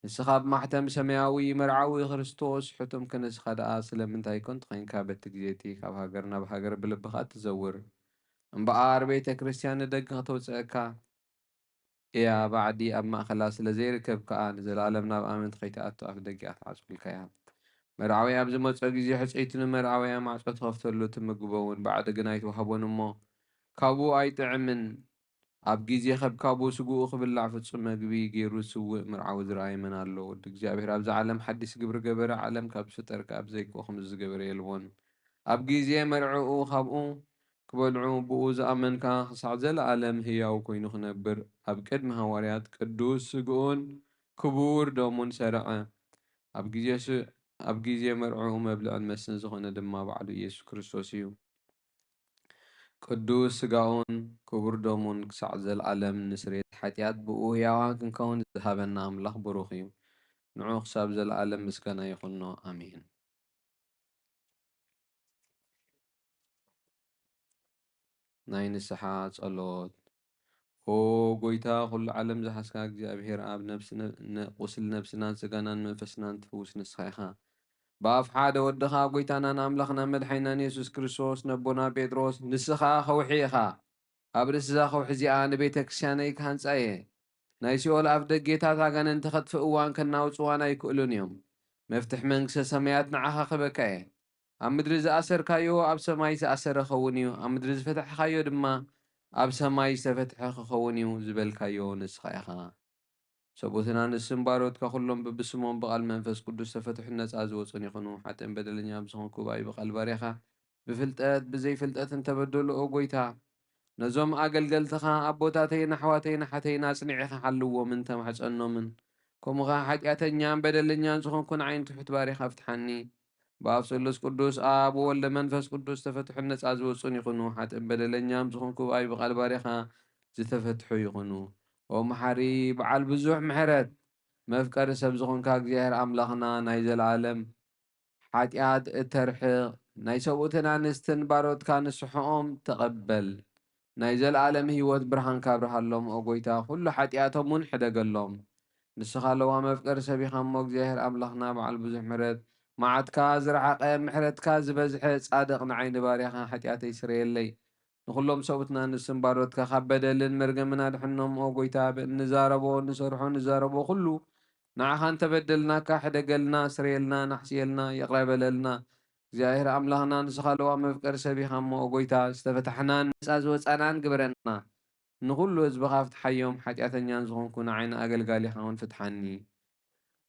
Speaker 9: نسخاب محتم سماوي مرعوي خريستوس حتم كنس خدا سلمنتاي كنت خين كابت جيتي كاب هاجرنا بهاجر بلبخات تزور امبار بيت كريستيان دق توصكا يا بعدي اما خلاص لزيركب كان زلالمنا بامن خيتات اف دقات عسكل كيان مرعوي ابز مص غزي حصيتن مرعوي ما عصت خفتلو تمغبون بعد جنايت وهبون مو كابو ايطعمن ኣብ ግዜ ኸብ ካብኡ ስጉኡ ክብላዕ ፍጹም መግቢ ገይሩ ዝስውእ ምርዓዊ ዝረኣይ መን ኣሎ ወዲ እግዚኣብሔር ኣብዚ ዓለም ሓድሽ ግብሪ ገበረ ዓለም ካብ ዝፍጠር ካብ ዘይክኦ ከምዚ ዝገበረ የልዎን ኣብ ግዜ መርዕኡ ካብኡ ክበልዑ ብኡ ዝኣመንካ ክሳዕ ዘለኣለም ህያው ኮይኑ ክነብር ኣብ ቅድሚ ሃዋርያት ቅዱስ ስግኡን ክቡር ደሙን ሰረቐ ኣብ ግዜ መርዕኡ መብልዕን መስን ዝኾነ ድማ ባዕሉ ኢየሱስ ክርስቶስ እዩ ቅዱስ ስጋውን ክቡር ደሙን ክሳዕ ዘለዓለም ንስሬት ሓጢኣት ብኡ ሕያዋን ክንከውን ዝሃበና ኣምላኽ ብሩኽ እዩ ንዑ ክሳብ ዘለዓለም ምስጋና ይኹኖ ኣሜን ናይ ንስሓ ጸሎት ኦ ጎይታ ኩሉ ዓለም ዝሓስካ እግዚኣብሔር ኣብ ቁስል ነብስናን ስጋናን መንፈስናን ትፍውስ ንስኻ ኢኻ بأف حدا ودخا قويتانا ناملخنا مدحينا يسوس كريستوس نبونا بيدروس نسخا خوحيخا أبرس زا خوحزي آن بيتك شانيك هانس أيه نايسيول أفدق جيتا تاغان انتخد في اوان كناوز وانا يكؤلون يوم مفتح منك سسميات نعاها خبكايه أم مدرز أسر كايو أب سماي سأسر خونيو أم مدرز فتح خايو دما أب سماي سفتح خونيو زبل كايو نسخا يخا سبوتنا نسم باروت كخلهم ببسمون بقال منفس قدس تفتح الناس عزوصون يخنو حتى بدل نيام زخون كوباي بقال باريخا بفلتات بزي فلتات تبدل اوغويتا نزوم اقل قلتخا ابوتاتي نحواتي نحتي ناس نعيخا حلو من تمحج انو من كومغا حاجاتي نيام بدل نيام زخون كون عين تحت باريخا فتحني بافسلس قدس ابو ولا منفس قدس تفتح الناس عزوصون يخنو حتى بدل نيام زخون كوباي بقال باريخا زتفتحو يخنو ومحري بعل بزوح محرت مفكر سب زخون كاك زيهر أملاخنا نايز العالم حاتيات الترحيق نايسوتنا نستن باروت كان السحوم تقبل نايز العالم هيوت برهان كابرها اللهم أقويتا كل حاتياتهم منحدة قلهم نسخالوا مفكر سبي خموك زيهر أملاخنا بعل بزوح محرت معد كازر عقيم محرت كاز بزحي صادق نعين باريخا حاتيات يسريل لي نخلهم صوتنا نسم باروت كخبدلن مرقمنا دحنهم او قويتا نزاربو نسرحو نزاربو كله نعخان تبدلنا كحدا قلنا سريلنا نحسيلنا يقرب لنا زاهر أملاهنا نسخالوا مفكر سبي خمو او قويتا استفتحنا نساز وصانان قبرنا نقولو ازبغا فتحيهم حتياتن ينزغون كنا عين اقل قالي خاون فتحني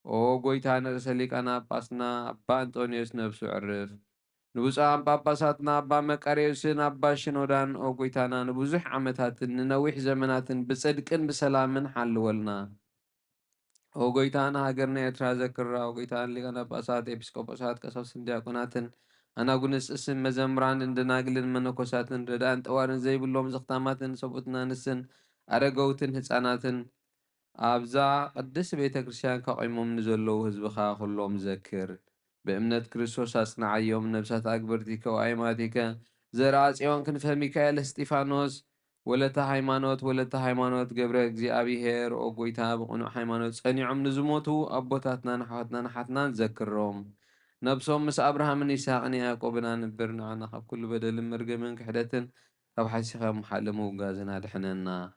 Speaker 9: او قويتا نرسليك انا باسنا ابا انطونيوس نفسو عرف نبوزان باباساتنا أبا مكاريوسين أبا شنودان أو قويتانا نبوزح عمتات ننويح زمنات بصدقن بسلامن حلولنا أو قويتانا هاقرنا يترازكر أو قويتان لغانا باسات إبسكوباسات كسوس دياقوناتن أنا قنس اسم مزمران اندناقلن منوكوساتن ردان توارن زي بلوم زختاماتن صبوتنا نسن أرقوتن هتساناتن أبزا قدس بيتا كريستيان كقيموم نزلو هزبخا خلوم ذكر بأمنة كريستوس أصنع يوم نفسات أكبرتك وأيماتك زرعات يوم كنفه ميكائيل استيفانوس ولتا هايمانوت قبرك زي أبي هير أو قويتا بقنو هايمانوت سأنيعم نزموتو أبوتاتنا نحواتنا نحاتنا نذكرهم نبسهم مس أبراهام نيساقني يعقوبنا نبرنا عنا خب كل بدل مرقمين كحدتن أو حسيخا محلمو وقازنا دحننا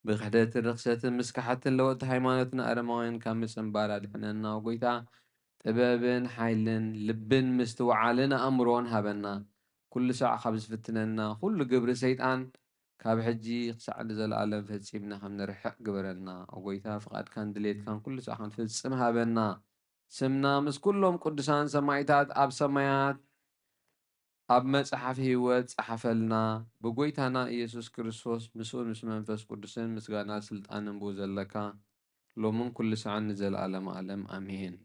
Speaker 9: بخدات الرخصة مسكحة لوقت هايمانوتنا أرموين كامس مبارا دحننا وقويتا ጥበብን ሓይልን ልብን ምስትውዓልን ኣእምሮን ሃበና ኩሉ ሰዓት ካብ ዝፍትነና ኩሉ ግብሪ ሰይጣን ካብ ሕጂ ክሳዕ ንዘለኣለም ፈፂምና ከም ንርሕቕ ግበረና ኣብ ጎይታ ፍቓድካን ድሌትካን ኩሉ ሰዓት ክንፍፅም ሃበና ስምና ምስ ኩሎም ቅዱሳን ሰማዕታት ኣብ ሰማያት ኣብ መጽሓፍ ህይወት ጸሓፈልና ብጎይታና ኢየሱስ ክርስቶስ ምስኡን ምስ መንፈስ ቅዱስን ምስጋና ስልጣንን ብኡ ዘለካ ሎምን ኩሉ ሰዓን ንዘለዓለመ ዓለም ኣሜን።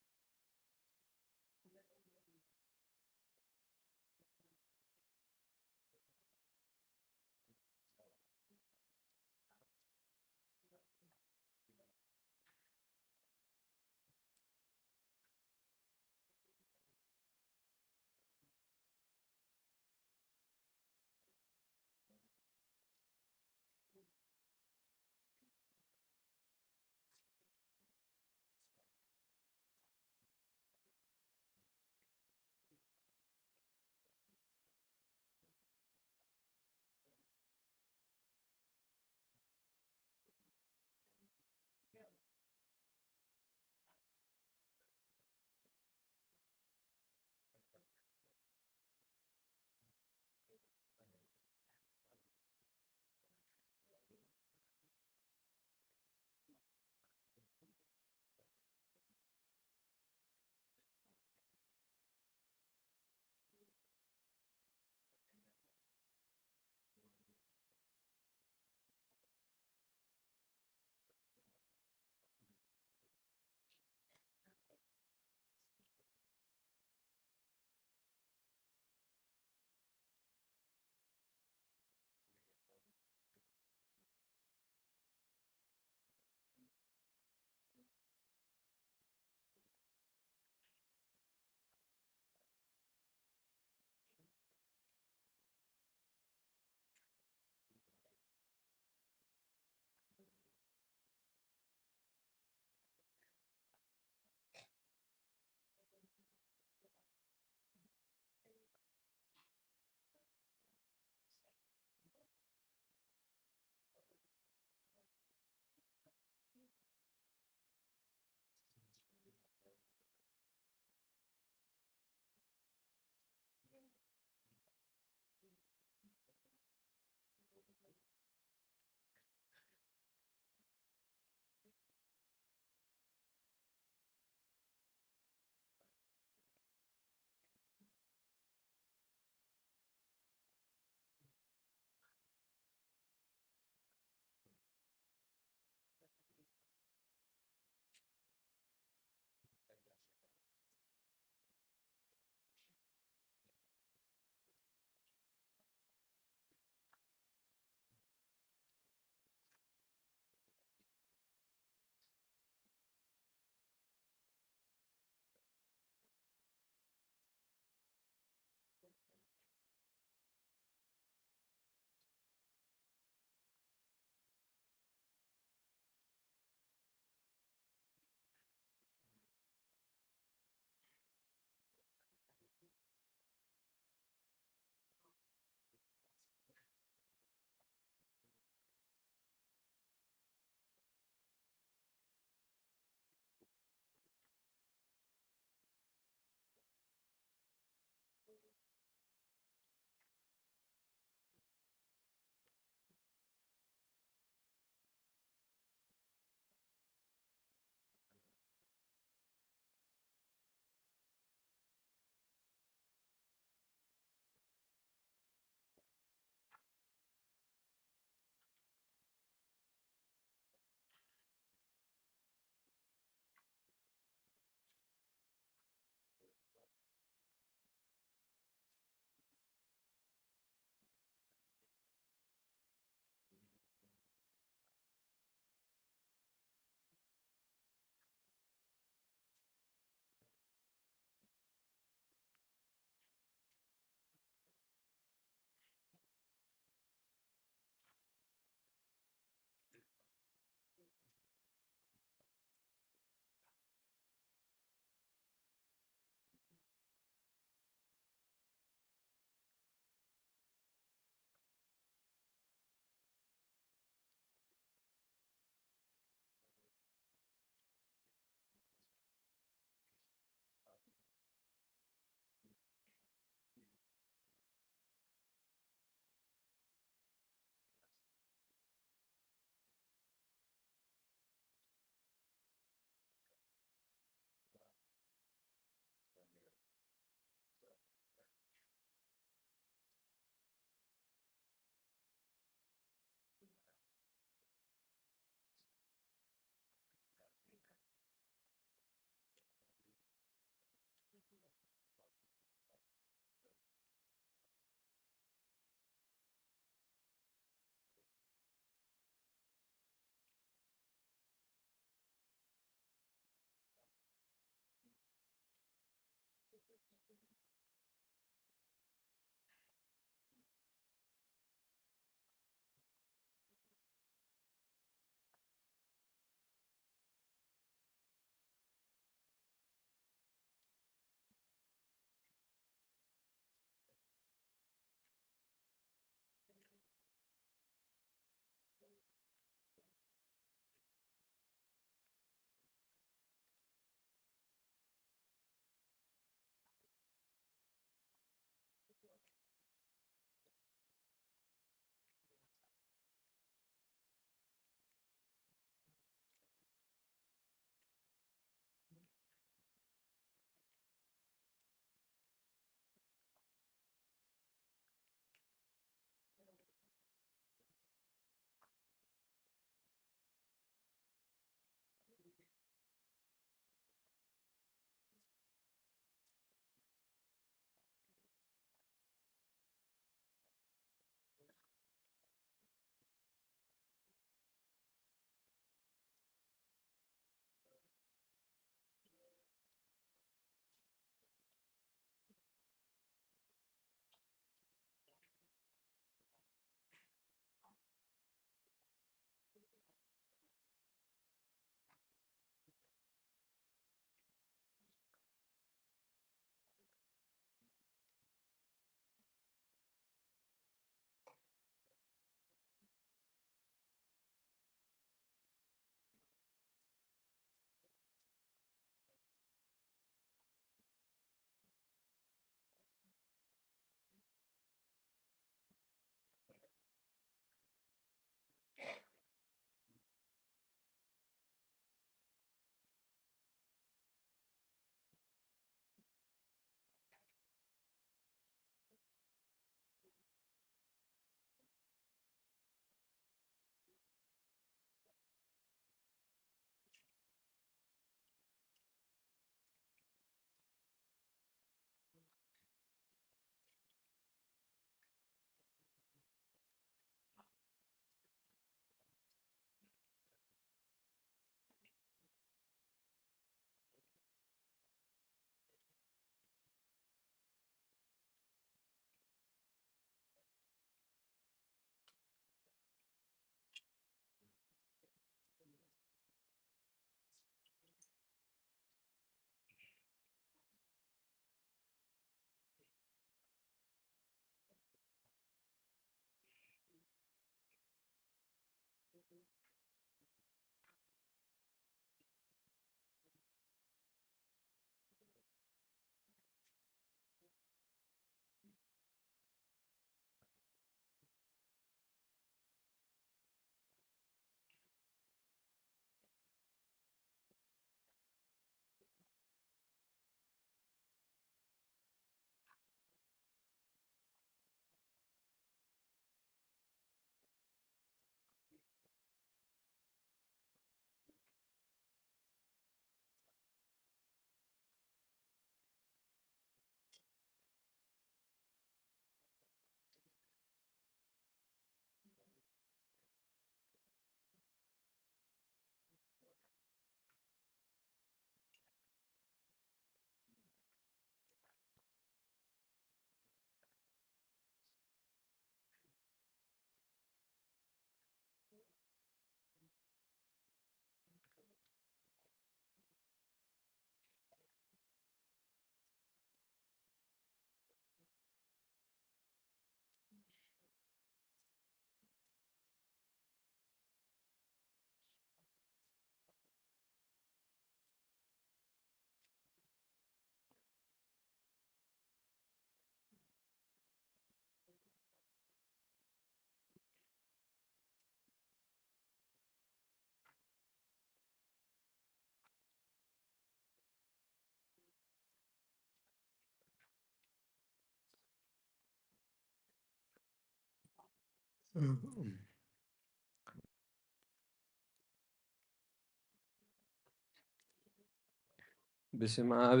Speaker 9: بسم آب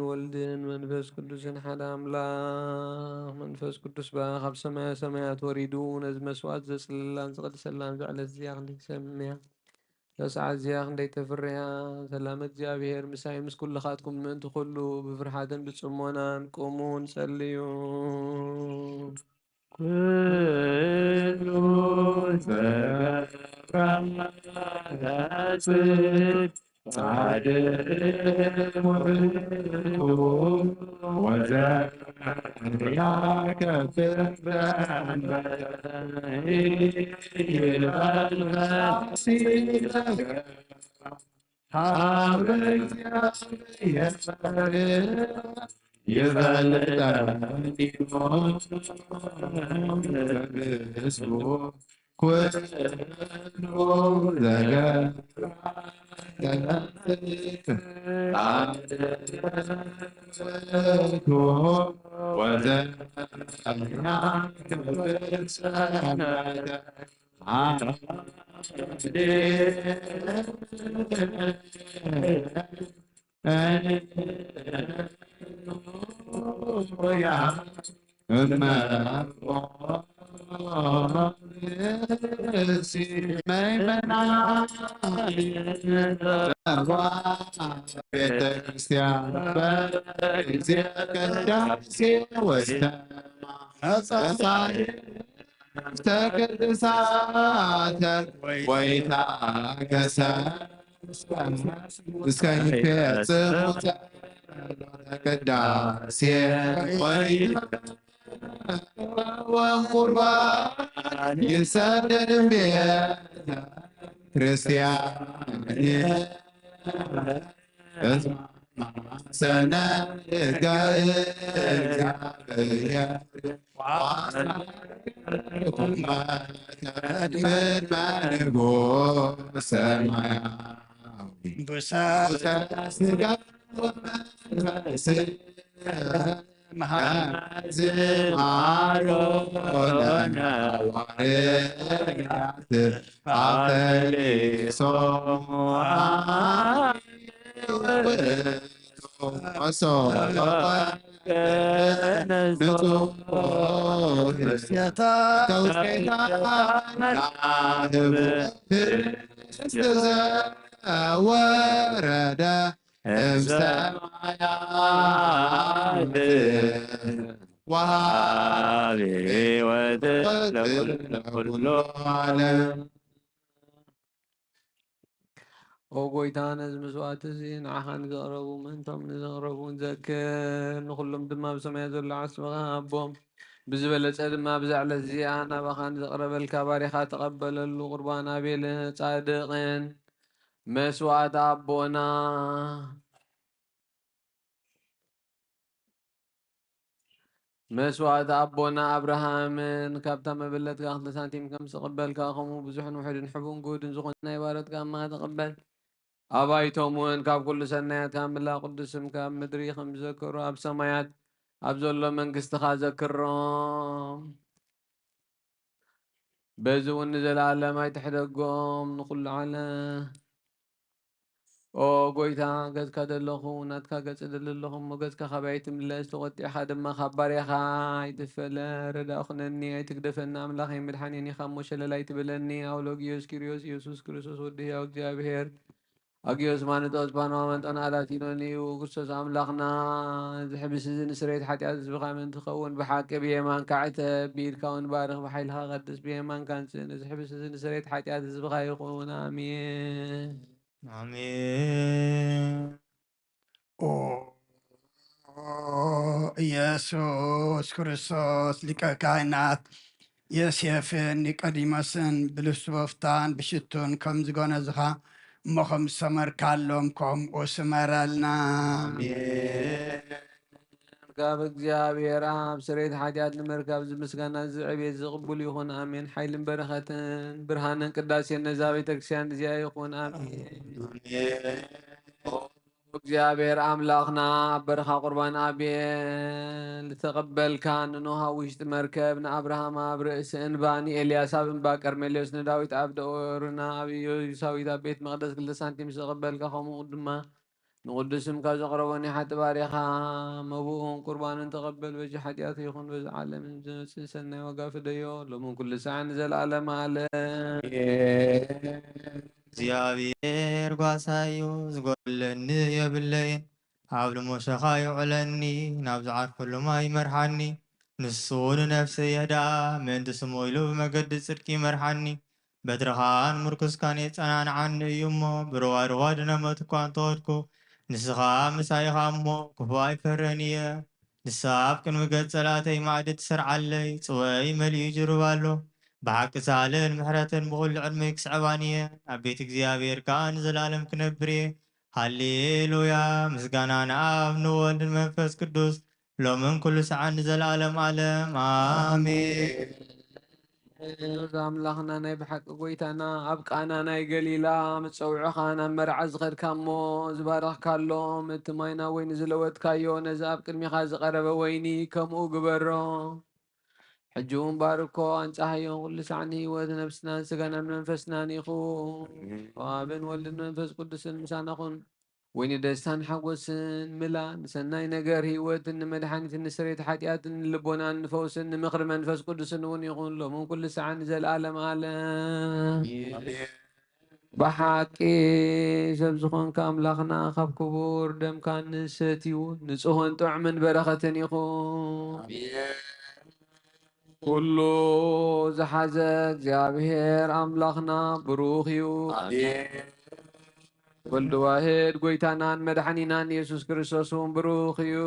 Speaker 9: ወልድን መንፈስ ቅዱስን ሓደ ኣምላኽ መንፈስ ቅዱስ ካብ ሰማያ ሰማያት ወሪዱ ነዚ መስዋዕት ዘጽልላን ዝቕድሰላን ዝዕለት እዚኣ ክንደይ ሰምያ ለሰዓት እዚኣ ክንደይ ተፍርያ ሰላም እግዚኣብሔር ምሳይ ምስ ኩልኻትኩም ምእንቲ ኩሉ ብፍርሓትን ብጽሞናን ቁሙን ጸልዩ
Speaker 5: ኩሉ ዘገብራጽድቅ ጻድቅ ወዘያከ ፍርደን
Speaker 9: ኦ ጎይታ ነዚ መስዋዕት እዚ ንዓኻ ንዘቕረቡ ምእንቶም ንዘቕረቡ ንዘክር ንኩሎም ድማ ብሰማይ ዘሎ ዓስምኻ ኣቦም ብዝበለጸ ድማ ብዛዕለት እዚኣ ናባኻ ንዘቕረበልካ ባሪኻ ተቐበለሉ ቁርባን ኣቤልን ጻድቕን መስዋዕት ኣቦና መስዋዕት ኣቦና ኣብርሃምን ካብታ መበለትካ 2 ሳንቲም ከም ዝቕበልካ ከምኡ ብዙሕን ውሕድን ሕቡን ጉድን ዝኾነ ናይ ባረትካ እማ ተቐበል ኣባይቶም እውን ካብ ኩሉ ሰናያት ካብ ምላእ ቅዱስም ካብ ምድሪ ከም ዝዘከሩ ኣብ ሰማያት ኣብ ዘሎ መንግስትኻ ዘክሮም በዚ እውን ንዘለኣለም ኣይትሕደጎም ንኩሉ ዓለም ኦ ጎይታ ገጽካ ደለኹ ናትካ ገጽ ደለኹ እሞ ገጽካ ካበይ ትምለስ ተቖጢዕኻ ድማ ካብ ባርያኻ ኣይትፈለ ረዳእ ኹነኒ ኣይትግደፈኒ ኣምላኸይ መድሓኒኒ ካብ ሞሸለል ኣይትብለኒ ኣውሎግዮስ ኪርዮስ ኢየሱስ ክርስቶስ ወዲ ሕያው እግዚኣብሔር ኣጊዮስ ማንጦስ ፓኖማ መንጦን ኣላቲኖን እዩ ክርስቶስ ኣምላኽና ዝሕብስ እዚ ንስረይት ሓጢኣት ህዝብኻ ምእንቲ ትኸውን ብሓቂ ብየማን ካዕተብ ብኢድካ እውን ባርኽ ብሓይልኻ ቀድስ ብየማን ካንጽእ ንዝሕብስ እዚ ንስረይት ሓጢኣት ህዝብኻ ይኹን ኣሜን
Speaker 3: አሜን።
Speaker 1: ኢየሱስ ክርስቶስ ሊቀ ካህናት ዮሴፍን ኒቆዲሞስን ብልብሲ በፍታን ብሽቱን ከም ዝገነዝኻ እሞ ከም ዝሰመርካሎም ከምኡ ስመረልና
Speaker 9: ካብ እግዚኣብሔር ኣብ ስርየት ሓጢኣት ንምርካብ ዝምስጋና ዝዕቤት ዝቕቡል ይኹን ኣሜን ሓይልን በረኸትን ብርሃንን ቅዳሴን ነዛ ቤተ ክርስቲያን እዚኣ ይኹን ኣሜን እግዚአብሔር አምላኽና በረኻ ቁርባን አቤል ተቐበልካ ንኖሃ ውሽጢ መርከብ ንአብርሃም ኣብ ርእሲ እንባ ንኤልያስ ኣብ እንባ ቀርሜሎስ ንዳዊት ኣብ ደወርና ኣብ ኢዮሳዊት ኣብ ቤት መቕደስ 2 ሳንቲም ዝተቐበልካ ከምኡ ድማ ንቅዱስም ካብ ዘቕረቦን ሓቲ ባሪኻ መብኡን ቁርባንን ተቐበል በዚ ሓጢኣቱ ይኹን በዚ ዓለም ዝመፅእ ሰናይ ዋጋ ፍደዮ ሎምን ኩሉ ሰዓት ንዘለኣለመ ኣለ
Speaker 3: እግዚአብሔር ጓሳዩ ዝጎለኒ የብለይን ኣብ ልሞሸኻ ይውዕለኒ ናብ ዝዓርፈሉ ማይ ይመርሓኒ ንሱ ንነፍሰይ የህድኣ ምእንቲ ስሙ ኢሉ ብመገዲ ጽድቂ ይመርሓኒ በትርኻን ምርኩስካን የጸናንዓኒ እዩ እሞ ብሩባ ሩባ ድነመት እኳ እንተወድኩ ንስኻ ምሳይኻ እሞ ክፉ ኣይፈርህን እየ ንሳ ኣብ ቅድሚ ገጽ ጸላተይ ማዕዲ ትሰርዓለይ ጽወይ መሊኡ ይጅርባ ኣሎ ብሓቂ ሳልን ምሕረትን ብኩሉ ዕድመይ ክስዕባኒ እየ ኣብ ቤት እግዚኣብሔር ከዓ ንዘላለም ክነብር እየ ሃሌሉያ ምስጋና ንኣብ ንወልድ ንመንፈስ ቅዱስ ሎምን ኩሉ ሰዓት ንዘለኣለም ዓለም ኣሜን
Speaker 9: እዚ ኣምላኽና ናይ ብሓቂ ጎይታና ኣብ ቃና ናይ ገሊላ ምፀውዑኻ ናብ መርዓ ዝኸድካ እሞ ዝባረኽካሎም እቲ ማይና ወይኒ ዝለወጥካዮ ነዚ ኣብ ቅድሚኻ ዝቐረበ ወይኒ ከምኡ ግበሮ ሕጂ እውን ባርኮ አንጻሕዮ ኩሉ ሰዓኒ ህይወት ነብስናን ስጋናን መንፈስናን ይኹን ኣብን ወልድን መንፈስ ቅዱስን ምሳናኹን ወይኒ ደስታን ሓጎስን ምላን ንሰናይ ነገር ህይወትን ንመድሓኒትን ንስሬት ሓጢኣትን ንልቦናን ንፈውስን ንምኽሪ መንፈስ ቅዱስን እውን ይኹን ሎምን ኩሉ ሰዓት ንዘለኣለም ዓለም ብሓቂ ሰብ ዝኾንካ ኣምላኽና ካብ ክቡር ደምካ ንሰትዩ ንጹህን ጥዑምን በረኸትን ይኹን ኩሉ ዝሓዘ እግዚአብሔር ኣምላኽና ብሩኽ እዩ ወልድ ዋህድ ጎይታናን መድሓኒናን ኢየሱስ ክርስቶስ እውን ብሩኽ እዩ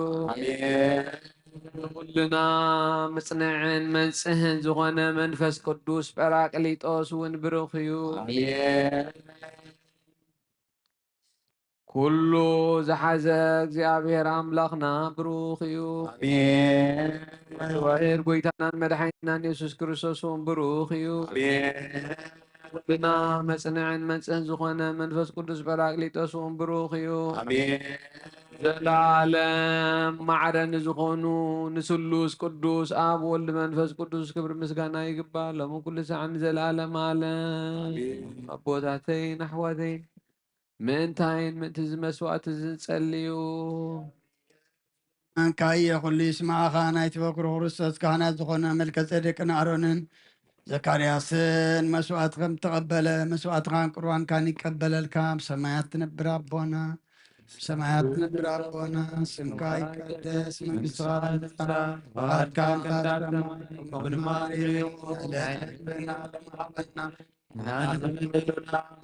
Speaker 9: ኩልና ምጽንዕን መንጽህን ዝኾነ መንፈስ ቅዱስ ጰራቅሊጦስ እውን ብሩኽ እዩ ኩሉ ዝሓዘ እግዚአብሔር ኣምላኽና ብሩኽ እዩ ዋህድ ጎይታናን መድሓኒናን ኢየሱስ ክርስቶስ እውን ብሩኽ እዩ ኩልና መጽንዕን መንጽህን ዝኾነ መንፈስ ቅዱስ ጰራቅሊጦስ እውን ብሩኽ እዩ ዘላለም ማዕረን ዝኾኑ ንስሉስ ቅዱስ ኣብ ወልድ መንፈስ ቅዱስ ክብሪ ምስጋና ይግባእ ሎምን ኩሉ ሰዓት ንዘለኣለም ዓለም ኣቦታተይን ኣሕዋተይን ምእንታይን ምእንቲ ዝመስዋዕቲ ዝጸልዩ
Speaker 1: አንካየ ኩሉ ይስማዓኻ ናይቲ በኩር ክርስቶስ ካህናት ዝኾነ መልከ ጼዴቅን ኣሮንን ዘካርያስን መስዋዕት ከም ተቐበለ መስዋዕትኻን ቁርባንካን ይቀበለልካ ብሰማያት ትነብር ኣቦና ብሰማያት ትነብር ኣቦና ስምካ ይቀደስ መንግሥትኻ ትምጻእ ፈቃድካ እንታተማ ከምኡ ድማ ይሁን ለማዕበልና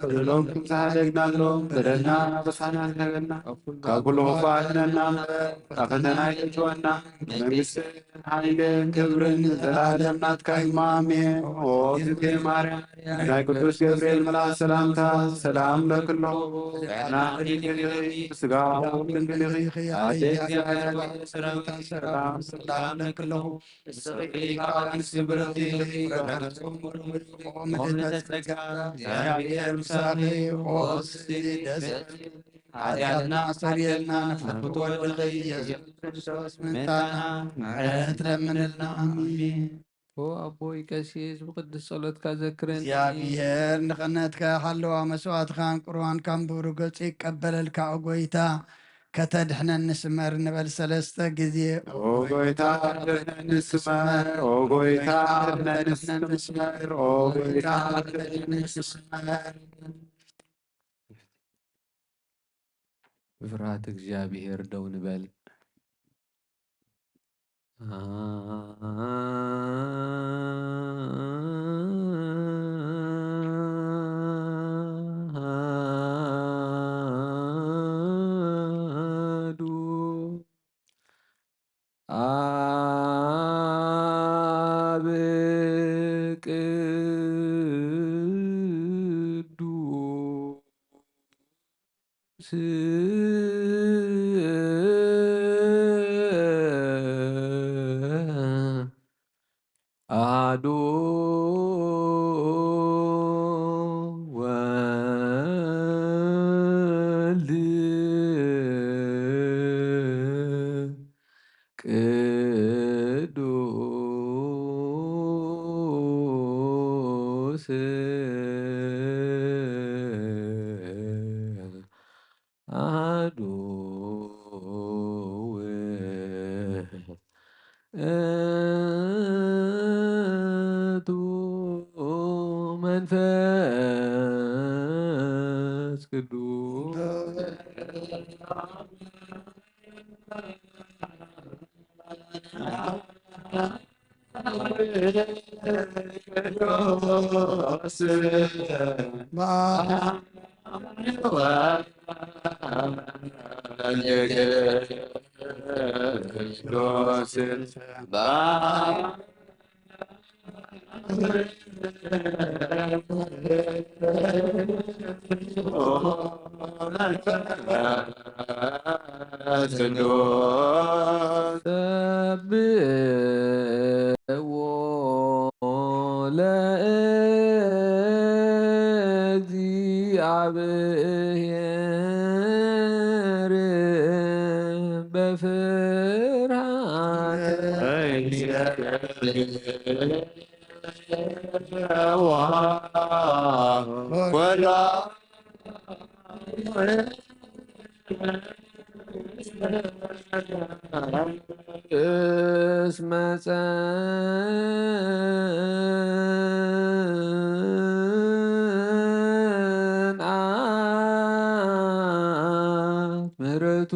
Speaker 8: በደሎም ክምሳሃደግናሎም በደልና በሳና ነገርና ካብ ኩሉ ክፋእነና ካብ ፈተና ይእትወና መንግስትን ሓይልን ክብርን ዘላለም ናትካ እዩ ኣሜን ኦ እግዝእትየ ማርያም ናይ ቅዱስ ገብርኤል መልኣክ ሰላምታ ሰላም ለክለኹ ንሕና ስጋ ድንግል ኢኺ ሰላም ለክለኹ ንስቲ ብረኽቲ እግዚአብሔር ምሳሌ ኦስቲ ደስ ኃጢአትና አስተሰርየልና ነፍለፍቶ ወልደኺ ኢየሱስ ክርስቶስ ምንታና ምሕረት ለምንልና አሜን
Speaker 9: ኦ ኣቦይ ቀሲስ ብቅዱስ ጸሎትካ ዘክረን
Speaker 1: እግዚአብሔር ንኽነትካ ሓለዋ መስዋዕትኻን ቁርባንካን ብብሩ ገጹ ይቀበለልካ ጎይታ ከተድሕነን ንስመር ንበል 3 ጊዜ
Speaker 8: ኦ ጎይታ ድሕነን ንስመር ኦ ጎይታ ድሕነን ንስመር ኦ ጎይታ ድሕነን ንስመር
Speaker 9: ብፍርሃት እግዚአብሔር ደው ንበል አብ ቅዱስ አሐዱ ወልድ ቅዱስ አሐዱ ውእቱ መንፈስ ቅዱስ ሰብእዎ ለእግዚአብሔር እስመ ጸንዐት ምሕረቱ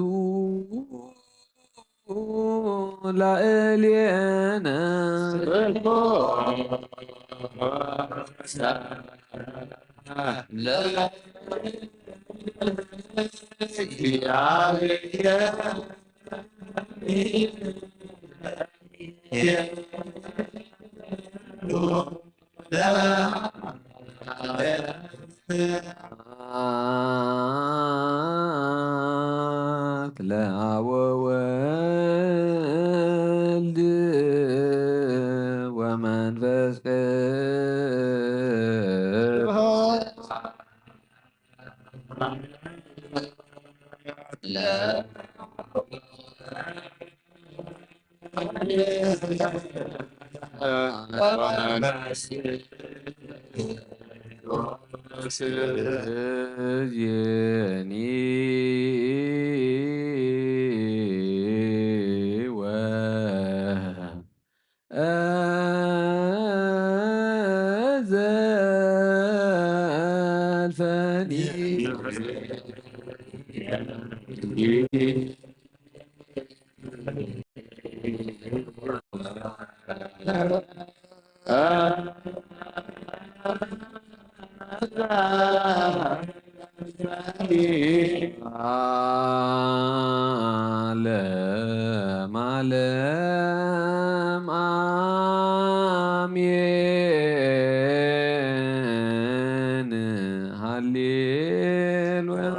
Speaker 9: ላዕሌነ ለአብ ወወልድ ወመንፈስ እዝየኒ ወዘልፈኒ ዓለም ዓለም አሜን ሃሌሉያ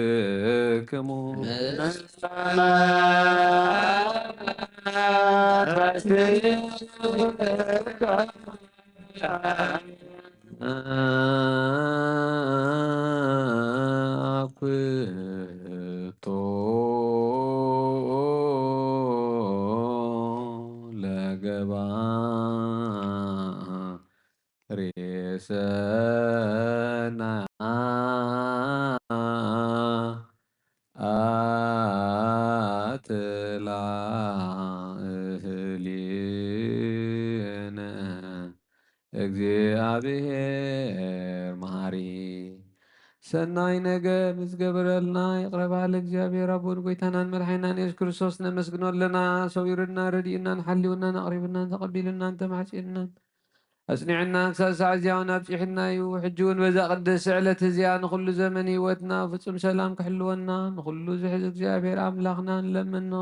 Speaker 9: ለኩልክሙ አኩቶ ሬሰና አትላ እህሊነ እግዚአብሔር መሐሪ ሰናይ ነገር ዝገበረልና ይቕረባል እግዚአብሔር አቦን ጎይታናን መድሓኒናን ኢየሱስ ክርስቶስ ነመስግኖ ኣለና ሰዊርና ረዲእናን ሓሊውናን ኣቕሪብናን ተቐቢልናን ተማሕፂንናን ኣጽኒዕና ክሳብ ሰዓት እዚኣ እውን ኣብፂሕና እዩ ሕጂ እውን በዛ ቅድስ ዕለት እዚኣ ንኩሉ ዘመን ህይወትና ፍጹም ሰላም ክሕልወና ንኩሉ ዝሕዝ እግዚአብሔር ኣምላኽና ንለምኖ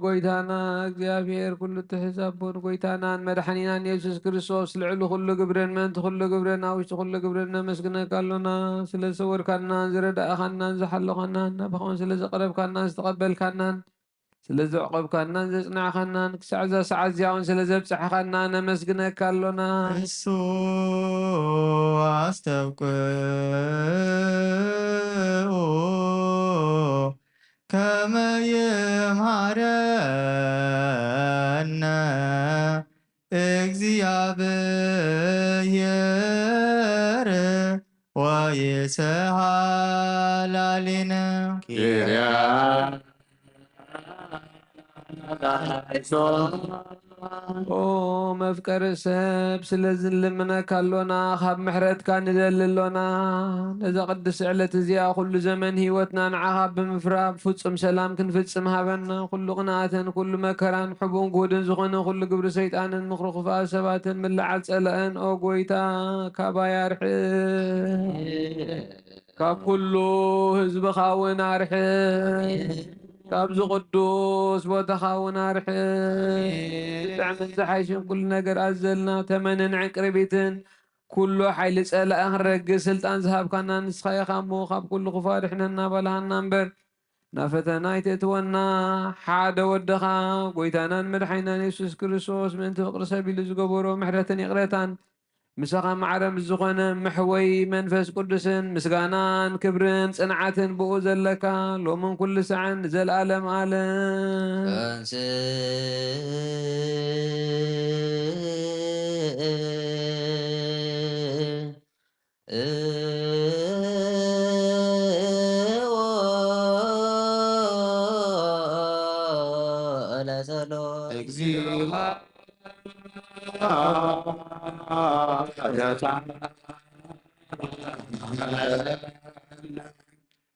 Speaker 9: ጎይታና እግዚአብሔር ኩሉ ትሕዝ ኣቦን ጎይታናን መድሓኒናን ኢየሱስ ክርስቶስ ልዕሊ ኩሉ ግብረን መንቲ ኩሉ ግብረን ኣብ ውሽጢ ኩሉ ግብረን ነመስግነካ ኣሎና ስለ ዝሰወርካናን ዝረዳእኻናን ዝሓለኻናን ናብኻውን ስለ ዘቕረብካናን ዝተቐበልካናን ስለ ዘዕቆብካናን ዘጽናዕኻናን ክሳዕ እዛ ሰዓት እዚኣ እውን ስለ ዘብፅሐኻና ነመስግነካ ኣሎና
Speaker 3: እሱ ኣስተብቅዑ ከመ ይምሃረነ እግዚአብሔር ወይስሃላሊነ
Speaker 8: ኪርያ
Speaker 9: ኦ መፍቀሪ ሰብ ስለዚ ንልምነካ ኣሎና ካብ ምሕረትካ ንደሊ ኣሎና ነዛ ቅዱስ ዕለት እዚኣ ኩሉ ዘመን ሂወትና ንዓኻ ብምፍራብ ፍጹም ሰላም ክንፍጽም ሃበና ኩሉ ቅንኣትን ኩሉ መከራን ሕቡን ጉድን ዝኾነ ኩሉ ግብሪ ሰይጣንን ምኽሪ ክፉኣት ሰባትን ምልዓል ጸላእን ኦ ጎይታ ካባይ ኣርሒ ካብ ኩሉ ህዝብኻ እውን ኣርሒ ካብ ዝቅዱስ ቦታኻ እውን ኣርሒ ብጣዕምን ዝሓይሽን ኩሉ ነገር ኣዘልና ተመንን ዕንቅርቢትን ኩሉ ሓይሊ ጸላእ ክንረግስ ስልጣን ዝሃብካና ንስኻ ኢኻ እሞ ካብ ኩሉ ክፉእ ኣድሕነና በላሃና እምበር ናብ ፈተና ኣይተእትወና ሓደ ወድኻ ጎይታናን መድሓኒናን ኢየሱስ ክርስቶስ ምእንቲ ፍቅሪ ሰብ ኢሉ ዝገበሮ ምሕረትን ይቕረታን ምሳኻ ማዕረም ዝኾነ ምሕወይ መንፈስ ቅዱስን ምስጋናን ክብርን ጽንዓትን ብኡ ዘለካ ሎምን ኩሉ ሰዓን ዘለኣለም ዓለም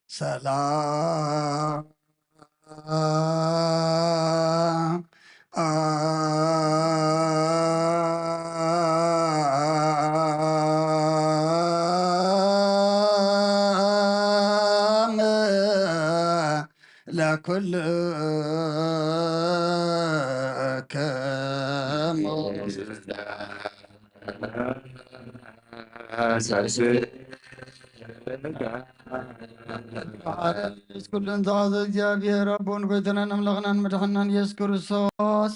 Speaker 1: ሰላም ለኩልክሙ ኩሉን ዝሓዘ እግዚአብሔር ኣቦን ጎይታናን ኣምላኽናን መድሓኒናን ኢየሱስ ክርስቶስ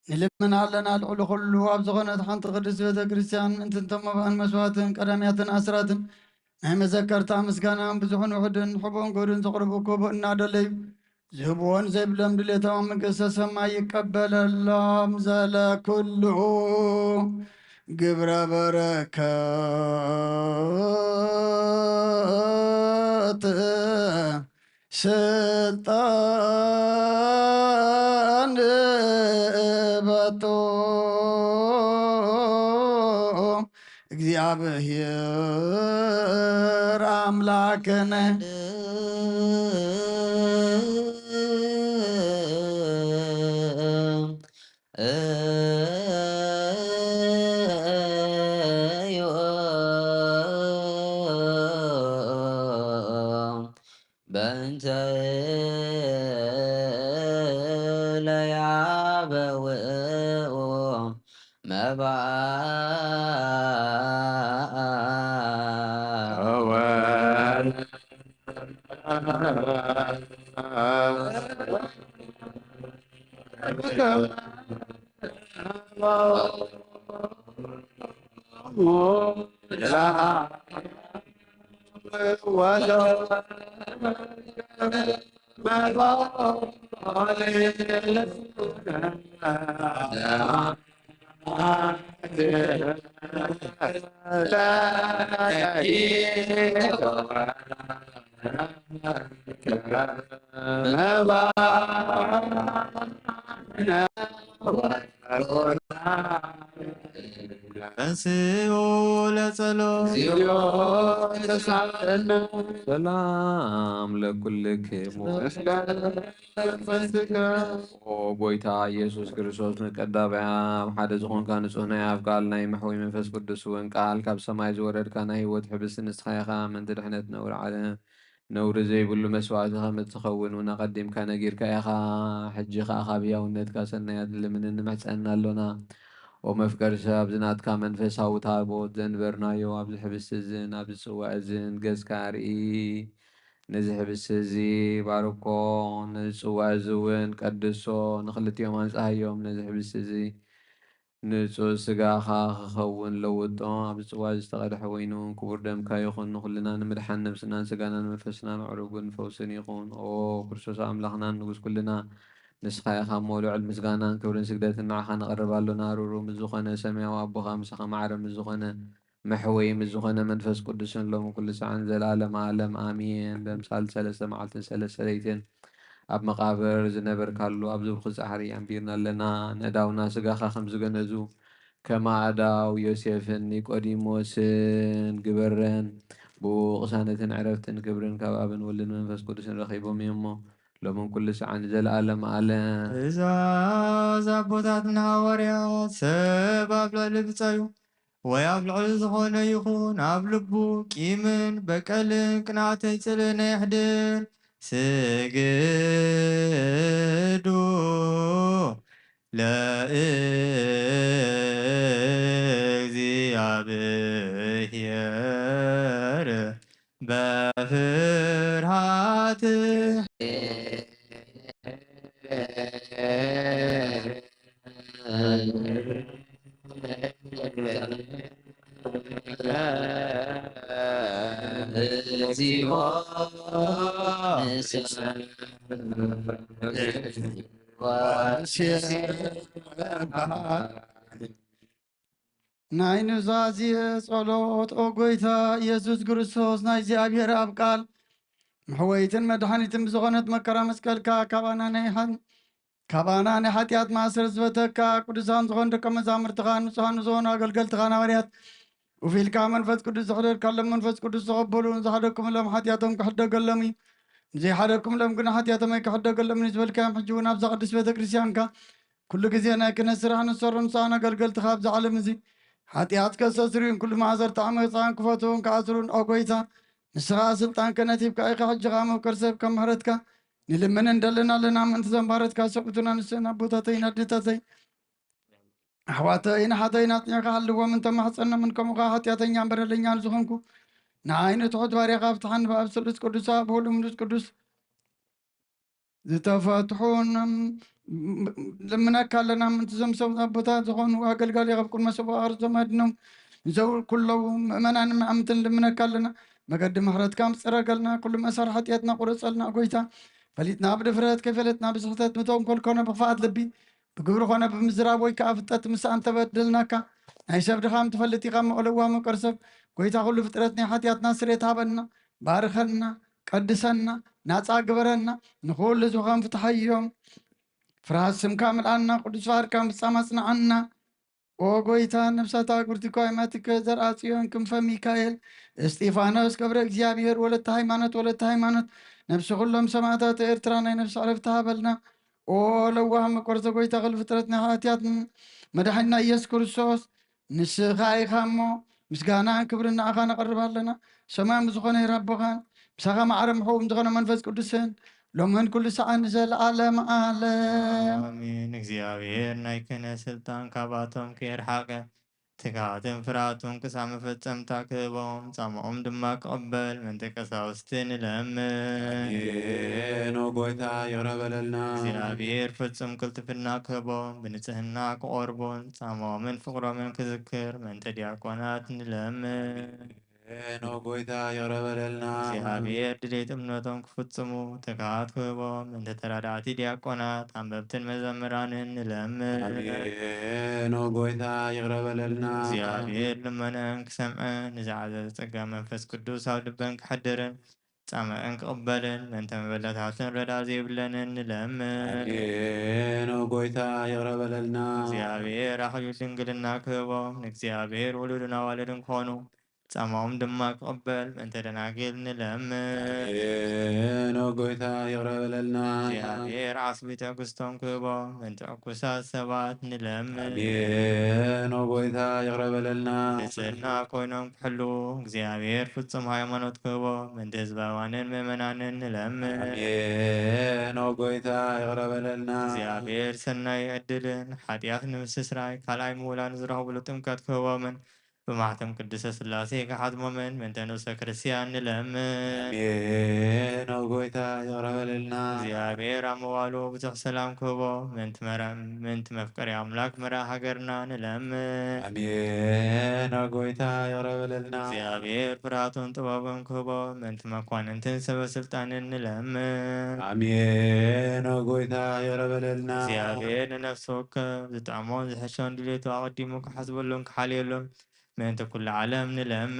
Speaker 1: ንልምና ኣለና ልዕሊ ኩሉ ኣብ ዝኾነት ሓንቲ ቅድስት ቤተ ክርስቲያን ምእንትን ተመባእን መስዋዕትን ቀዳምያትን ኣስራትን ናይ መዘከርታ ምስጋናን ብዙሑን ውሕድን ሕቦን ጎድን ዘቕርቡ ኮቦ እናደለዩ ዝህብዎን ዘይብሎም ድሌታዎም መንግሥተ ሰማይ ይቀበለሎም ዘለኩሉ ግብረ በረከት ስልጣን በቶ እግዚአብሔር አምላክነ
Speaker 6: በእንተ ለያበውኡ
Speaker 3: እንስኡ ለጸሎት
Speaker 9: ሰላም ለኩልክሙ ኦ ጎይታ ኢየሱስ ክርስቶስ ንቀዳብያ ኣብ ሓደ ዝኾንካ ንጹህ ናይ ኣብ ቃል ናይ መሕወይ መንፈስ ቅዱስ እውን ቃል ካብ ሰማይ ዝወረድካ ናይ ህይወት ሕብሲ ንስኻ ኢኻ ምንቲ ድሕነት ነውሪ ዓለም ነውሪ ዘይብሉ መስዋእቲ ከም እትኸውን እውን ኣቐዲምካ ነጊርካ ኢኻ ሕጂ ከዓ ካብ ህያውነትካ ሰናያት ልምን ንምሕፀና ኣሎና ኦ መፍቀሪ ሰብ ዝናትካ መንፈሳዊ ታቦት ዘንበርናዮ ኣብዚ ሕብስቲ እዝን ኣብዚ ፅዋዕ እዝን ገዝካ ርኢ ነዚ ሕብስቲ እዚ ባርኮ ነዚ ፅዋዕ እዚ እውን ቀድሶ ንክልቲኦም ኣንፃሃዮም ነዚ ሕብስቲ እዚ ንፁህ ስጋኻ ክኸውን ለውጦ ኣብዚ ፅዋዕ ዝተቐድሐ ወይኑ ክቡር ደምካ ይኹን ንኩልና ንምድሓን ነብስናን ስጋናን መንፈስናን ዕሩግን ፈውስን ይኹን ኦ ክርስቶስ ኣምላኽናን ንጉስ ኩልና ንስኻ ኢኻ እሞ ልዑል ምስጋናን ክብርን ስግደትን ንዓኻ ነቐርብ ኣሎና ሩሩ ምስ ዝኾነ ሰማያዊ ኣቦኻ ምሳኻ ማዕረ ምስ ዝኾነ መሕወይ ምስ ዝኾነ መንፈስ ቅዱስን ሎሚ ኩሉ ሰዓን ዘለኣለም ዓለም ኣሚን በምሳል 3 መዓልትን 3 ለይትን ኣብ መቃብር ዝነበርካሉ ኣብ ዝብኩ ፃሕሪ ኣንቢርና ኣለና ንእዳውና ስጋኻ ከም ዝገነዙ ከማ ኣዳው ዮሴፍን ኒቆዲሞስን ግበረን ብቅሳነትን ዕረፍትን ክብርን ካብ ኣብን ወልድን መንፈስ ቅዱስን ረኺቦም እዮም እሞ ሎምን ኩሉ ሰዓን ዘለኣለም ዓለም
Speaker 3: ትእዛዝ ኣቦታትና ሃዋርያት ሰብ ኣብ ልዕሊ ብፀዩ ወይ ኣብ ልዕሊ ዝኾነ ይኹን ኣብ ልቡ ቂምን በቀልን ቅንዓተይ ፅልእነ ይሕድር ስግዱ ለእግዚአብሔር በፍርሃት
Speaker 1: ናይ ኑዛዜ ጸሎት ኦ ጎይታ ኢየሱስ ክርስቶስ ናይ እግዚኣብሔር ኣብ ቃል መሕወይትን መድኃኒትን ብዝኾነት መከራ መስቀልካ ካባና ናይ ሓጢኣት ማእሰር ዝበተካ ቅዱሳን ዝኾኑ ደቀ መዛሙርትኻ ንጹሃን ዝኾኑ ኣገልገልትኻ ናዋርያት ወፊልካ መንፈስ ቅዱስ ዝሕደርካሎም መንፈስ ቅዱስ ተቐበሉን ዝሓደኩምሎም ሓጢኣቶም ክሕደገሎም እዩ ዘይሓደኩምሎም ግን ሓጢኣቶም ኣይክሕደገሎምን ዝበልካዮም ሕጂ እውን ኣብዛ ቅዱስ ቤተ ክርስቲያንካ ኩሉ ግዜ ናይ ክህነት ስራሕ ንሰሩ ንጹሃን ኣገልገልትኻ ኣብዛ ዓለም እዚ ሓጢኣት ከስተስርዩን ኩሉ ማእሰርቲ ዓመፃን ክፈትውን ክኣስሩን ኦ ጎይታ ንስኻ ስልጣን ከነቲብካ ኢኻ ሕጂኻ መፍቀር ሰብ ከም ምሕረትካ ንልምን እንደለና ኣለና ምእንቲ ዘንባረትካ ሰብኡትና ንስና ኣቦታተይ ኣዴታተይ ኣሕዋተይ ንሓተይ ናጥኛካ ሃልዎም እንተማሕፀኖምን ከምኡኻ ሓጢኣተኛን በደለኛን ዝኾንኩ ንዓይኒ ትሑት ባርያኻ ኣብትሓን ብኣብ ስሉስ ቅዱስ ብሁሉ ምሉስ ቅዱስ ዝተፈትሑን ልምነካ ኣለና ምእንቲ ዞም ሰብ ኣቦታት ዝኾኑ ኣገልጋሊ ኣብ ቅድመ ሰብኣ ኣርዞም ኣድኖም ንዘው ኩለው ምእመናን ምእምትን ልምነካ ኣለና መገዲ ምሕረትካ ምፅረገልና ኩሉ መሳር ሓጢኣትና ቁረፀልና ጎይታ ፈሊጥና ብድፍረት ከይፈለጥና ብስሕተት ምተንኮል ኮነ ብክፍኣት ልቢ ብግብሪ ኮነ ብምዝራብ ወይ ከዓ ፍጠት ምሳእን ተበደልናካ ናይ ሰብ ድኻም ትፈልጥ ኢኻ መቕለዋ መቀር ሰብ ጎይታ ኩሉ ፍጥረት ናይ ሓጢኣትና ስሬት ሃበና ባርኸና ቀድሰና ናፃ ግበረና ንኩሉ ዝኸም ፍትሐዮም ፍርሃት ስምካ ምልኣና ቅዱስ ባርካ ምፍፃም ኣፅንዓና ኦ ጎይታ ነብሳት ኣግብርቲካ ማቲከ ዘርአ ጽዮን ክንፈ ሚካኤል እስጢፋኖስ ገብረ እግዚአብሔር ወለተ ሃይማኖት ነብሲ ኩሎም ሰማዕታት ኤርትራ ናይ ነብሲ ዕረፍቲ ሃበልና ኦ ለዋህ መቆርዘ ጎይታ ክል ፍጥረት ናይ ሓጢኣት መድሓኒና ኢየሱስ ክርስቶስ ንስኻ ኢኻ እሞ ምስጋናን ክብርን ንዓኻ ነቐርብ ኣለና ሰማያዊ ዝኾነ ይረቦኻን ብሳኻ ማዕረ ምሕቡም ዝኾነ መንፈስ ቅዱስን ሎምን ኩሉ ሰዓን ዘለዓለም ዓለም
Speaker 3: አሜን። እግዚአብሔር ናይ ክህነት ስልጣን ካብኣቶም ከይርሓቀ ትጋትን ፍርሃቱን ክሳብ መፈጸምታ ክህቦም ጻምኦም ድማ ክቕበል ምንተ ቀሳውስቲ ንለምን
Speaker 8: አሜን። ኦ ጎይታ ይቅር በለልና።
Speaker 3: እግዚአብሔር ፍጹም ቅልጥፍና ክህቦም ብንጽህና ክቆርቦን ጻምኦምን ፍቅሮምን ክዝክር ምንተ ዲያቆናት ንለምን
Speaker 8: ኦ ጎይታ ይቅር በለልና።
Speaker 3: እግዚአብሔር ድሌት እምነቶም ክፍጽሙ ትጋት ክህቦም እንተ ተራዳእቲ ዲያቆናት አንበብትን መዘምራንን ንለምን
Speaker 8: አሜን። ኦ ጎይታ ይቅር በለልና።
Speaker 3: እግዚአብሔር ልመነን ክሰምዐን ንዝዓዘዘ ጸጋ መንፈስ ቅዱስ ኣብ ልበን ክሕድርን ጻምአን ክቕበልን ምንተ መበለታትን ረዳ ዘይብለንን ንለምን
Speaker 8: አሜን። ኦ ጎይታ ይቅር በለልና።
Speaker 3: እግዚአብሔር ኣኽሊል ድንግልና ክህቦም ንእግዚአብሔር ውሉድን ኣዋልድን ክኾኑ ጻምኦም ድማ ክቕበል ምንተ ደናግል ንለምን
Speaker 8: አሜን። ኦ ጎይታ ይቅር በለልና።
Speaker 3: እግዚአብሔር ዓስቢ ትዕግስቶም ክህቦም ምንተ ዕኩሳት ሰባት ንለምን
Speaker 8: አሜን። ኦ ጎይታ ይቅር በለልና።
Speaker 3: ንጽህና ኮይኖም ክሕልው እግዚአብሔር ፍጹም ሃይማኖት ክህቦም ምንተ ህዝባውያንን ምእመናንን ንለምን
Speaker 8: አሜን። ኦ ጎይታ ይቅር በለልና።
Speaker 3: እግዚአብሔር ሰናይ ዕድልን ሓጢኣት ንምስስራይ ካልኣይ ምውላን ዝረኽብሉ ጥምቀት ክህቦምን ብማሕተም ቅድሰ ሥላሴ ክሓድሞምን ምንተ ንእሰ ክርስቲያን ንለምን
Speaker 8: አሜን። ኦ ጎይታ ይቅር በለልና።
Speaker 3: እግዚአብሔር ኣብ ምዋሉ ብዙሕ ሰላም ክህቦ ምንቲ መፍቀሪ ኣምላክ መራ ሃገርና ንለምን
Speaker 8: አሜን። ኦ ጎይታ ይቅር በለልና።
Speaker 3: እግዚአብሔር ፍርሃቱን ጥበቡን ክህቦ ምንቲ መኳንንትን ሰበስልጣንን ንለምን
Speaker 8: አሜን። ኦ ጎይታ ይቅር በለልና።
Speaker 3: እግዚአብሔር ንነፍሲ ወከፍ ዝጥዕሞን ዝሕሾን ድሌቱ ኣቐዲሙ ክሓስበሉን ክሓልየሉን ምእንተ ኩሉ ዓለም ንለምን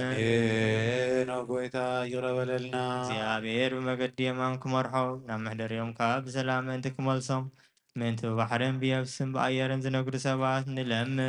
Speaker 8: አሜን። ኦ ጎይታ ይቅር በለልና።
Speaker 3: እግዚአብሔር ብመገዲ የማን ክመርሖ ናብ ምሕደርዮም ካብ ብሰላም ምእንቲ ክመልሶም ምእንቲ ብባሕርን ብየብስን ብኣየርን ዝነግዱ ሰባት ንለምን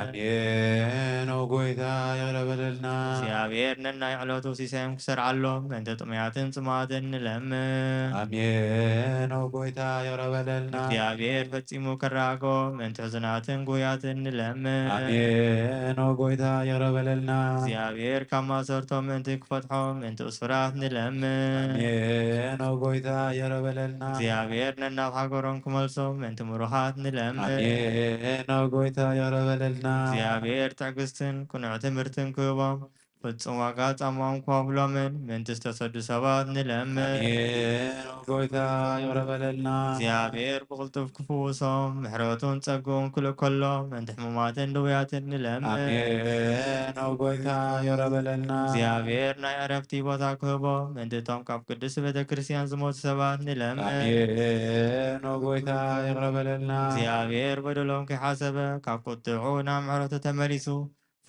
Speaker 8: አሜን። ኦ ጎይታ ይቅር በለልና።
Speaker 3: እግዚአብሔር ነናይ ዕለቱ ሲሳዮም ክሰርዓሎም ምእንተ ጥሙያትን ጽማትን ንለምን
Speaker 8: አሜን። ኦ ጎይታ ይቅር በለልና።
Speaker 3: እግዚአብሔር ፈጺሙ ከራጎ ምእንቲ ሕዙናትን ጉያትን ንለምን
Speaker 8: አሜን። ኦ ጎይታ ይቅር በለልና።
Speaker 3: እግዚአብሔር ካብ ማሰርቶም ምእንቲ ክፈትሖ ምእንቲ እሱራት ንለምን
Speaker 8: አሜን። ኦ ጎይታ ይቅር በለልና።
Speaker 3: እግዚአብሔር ነናብ ሃገሮም ክመልሶም ምእንቲ ምሩኻት ንለምን
Speaker 8: አሜን። ኦ ጎይታ ይቅር በለልና።
Speaker 3: እግዚአብሔር ትዕግስትን ቅኑዕ ትምህርትን ክህቦም ፍጹም ዋጋ ጻምኦም ክኸፍሎምን ምእንቲ ዝተሰዱ ሰባት ንለምን
Speaker 8: አሜን። ኦ ጎይታ ይቅር በለልና።
Speaker 3: እግዚአብሔር ብቕልጡፍ ክፍውሶም ምሕረቱን ጸጉን ክልእ ከሎ ምእንቲ ሕሙማትን ድውያትን ንለምን
Speaker 8: አሜን። ኦ ጎይታ ይቅር በለልና።
Speaker 3: እግዚአብሔር ናይ ዕረፍቲ ቦታ ክህቦ ምእንቲ እቶም ካብ ቅዱስ ቤተ ክርስቲያን ዝሞቱ ሰባት ንለምን
Speaker 8: አሜን። ኦ ጎይታ ይቅር በለልና።
Speaker 3: እግዚአብሔር በደሎም ከይሓሰበ ካብ ቁጥዑ ናብ ምሕረቱ ተመሊሱ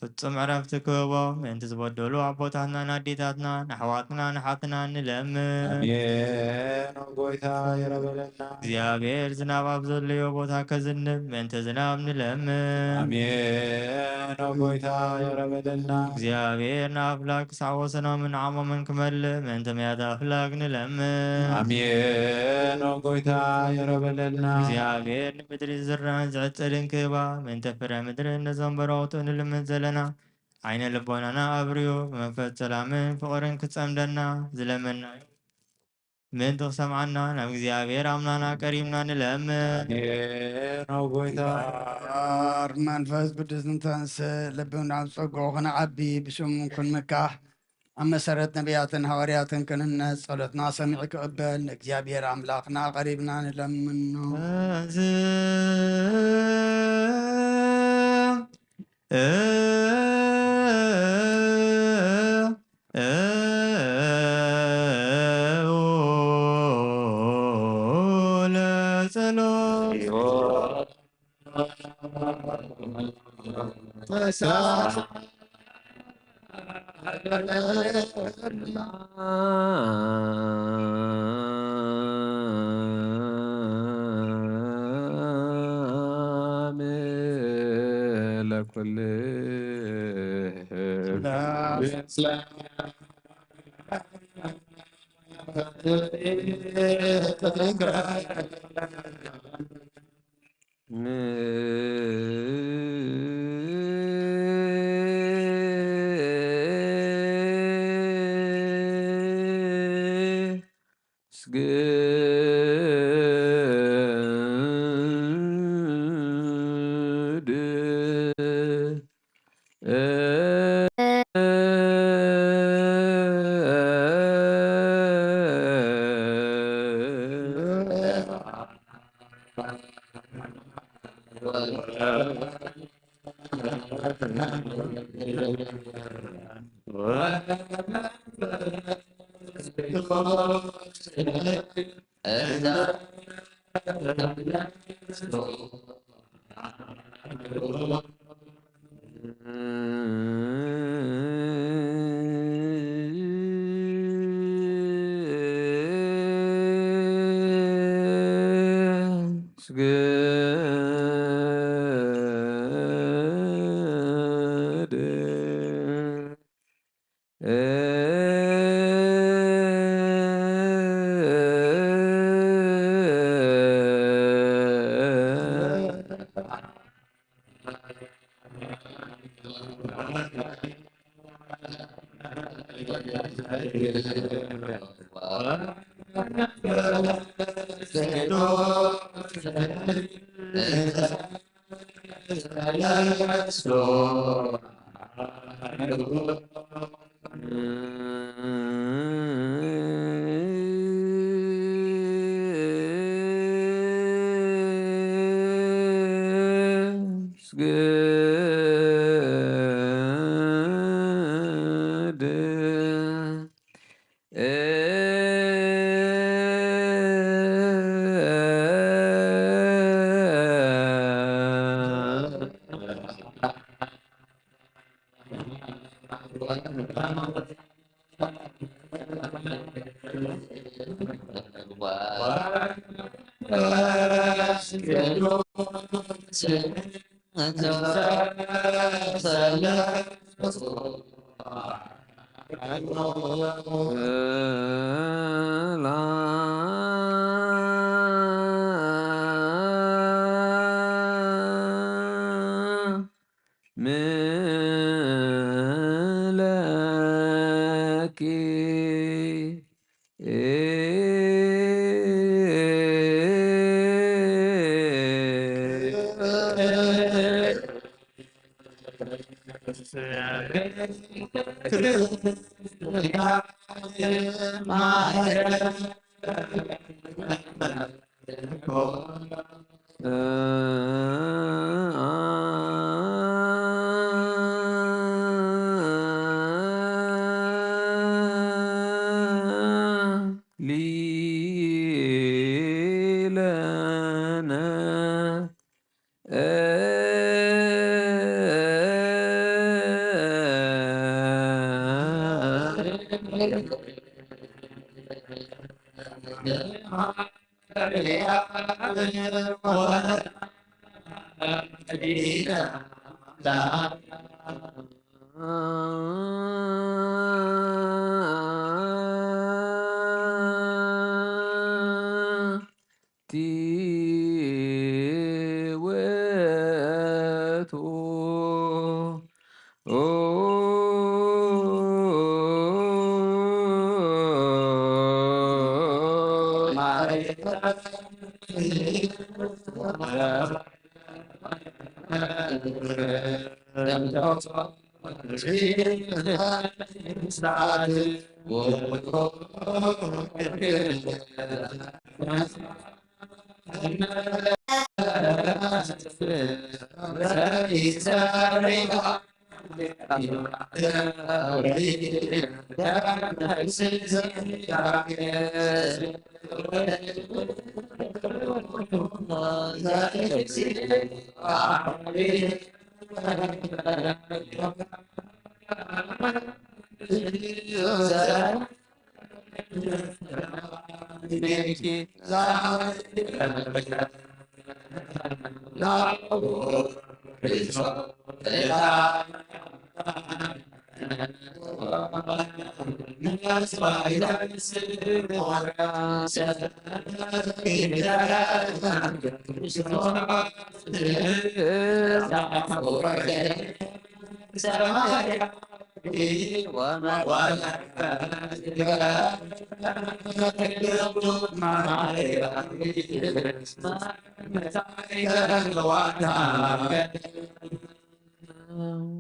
Speaker 3: ፍጹም ዕረፍቲ ክህቦ ምእንቲ ዝበደሉ ኣቦታትና ንኣዴታትና ንኣሕዋትና ንሓትና ንለምን
Speaker 8: አሜን። ኦ ጎይታ ይቅር በለልና።
Speaker 3: እግዚአብሔር ዝናብ ኣብ ዘለዮ ቦታ ከዝንብ ምእንቲ ዝናብ ንለምን
Speaker 8: አሜን። ኦ ጎይታ ይቅር በለልና።
Speaker 3: እግዚአብሔር ንኣፍላክ ክሳዕ ወሰኖምን ዓሞምን ክመልእ ምእንቲ መያት ኣፍላክ ንለምን
Speaker 8: አሜን። ኦ ጎይታ ይቅር በለልና።
Speaker 3: እግዚአብሔር ንምድሪ ዝዝራእን ዝዕጸድን ክህባ ምእንቲ ፍረ ምድሪ ነዘንበሮቱ ንልምድ ዘለና ዓይነ ልቦናና ኣብርዩ ብመንፈስ ሰላምን ፍቕርን ክጸምደና ዝለመናዩ ምእንቲ ክሰምዓና ናብ እግዚአብሔር ኣምላና ቀሪብና ንለምን
Speaker 8: አሜን። ኦ ጎይታ
Speaker 1: መንፈስ ቅዱስ እንተንስ ልብና ፀጉዑ ክንዓቢ ብስሙ ክንምካሕ ኣብ መሰረት ነቢያትን ሃዋርያትን ክንህነፅ ጸሎትና ሰሚዑ ክቕበል ንእግዚአብሔር ኣምላኽና ቀሪብና ንለምኖ
Speaker 9: ለኩል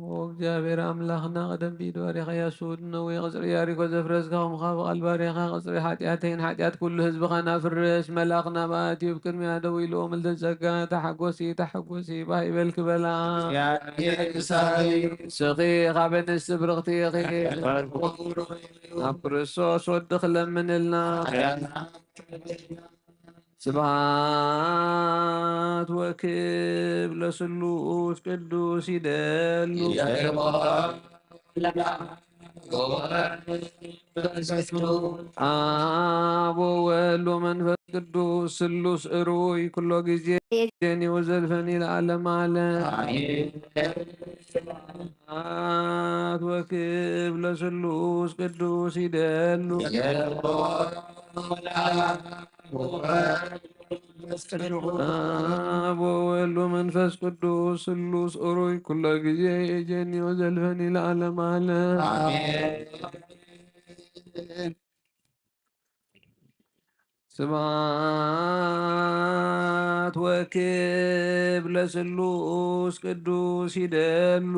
Speaker 9: ወእግዚአብሔር አምላኽና ቀደም ቢድ ባሪኻ ያሱድ ነዊሕ ቅፅሪ ያሪኮ ዘፍረስካ ከምኻ ብቓል ባሪኻ ቅፅሪ ሓጢኣተይን ሓጢኣት ኩሉ ህዝብኻ ናፍርስ መልኣኽ ናብኣትዩ ብቅድሚያ ደው ኢሉ ምልተ ፀጋ ተሓጐሲ ተሓጐሲ ባህ ይበል ክበላ ስኺ ካብ ኣንስቲ ብርኽቲ ኣብ ክርስቶስ ወዲ ክለምንልና ስብሃት ወክብ ለስሉስ ቅዱስ ይደሉ አብ ወወልድ ወመንፈስ ቅዱስ ስሉስ እሩይ ኩሎ ጊዜ ጀኒ ወዘልፈኒ ለዓለም ዓለም ስብሃት ወክብ ለስሉስ ቅዱስ ይደሉ አብ ወወልድ ወመንፈስ ቅዱስ ስሉስ እሩይ ኩሎ ጊዜ የጀኒ ወዘልፈኒ ለዓለም ዓለም ስብሃት ወክብ ለስሉስ ቅዱስ ይደሉ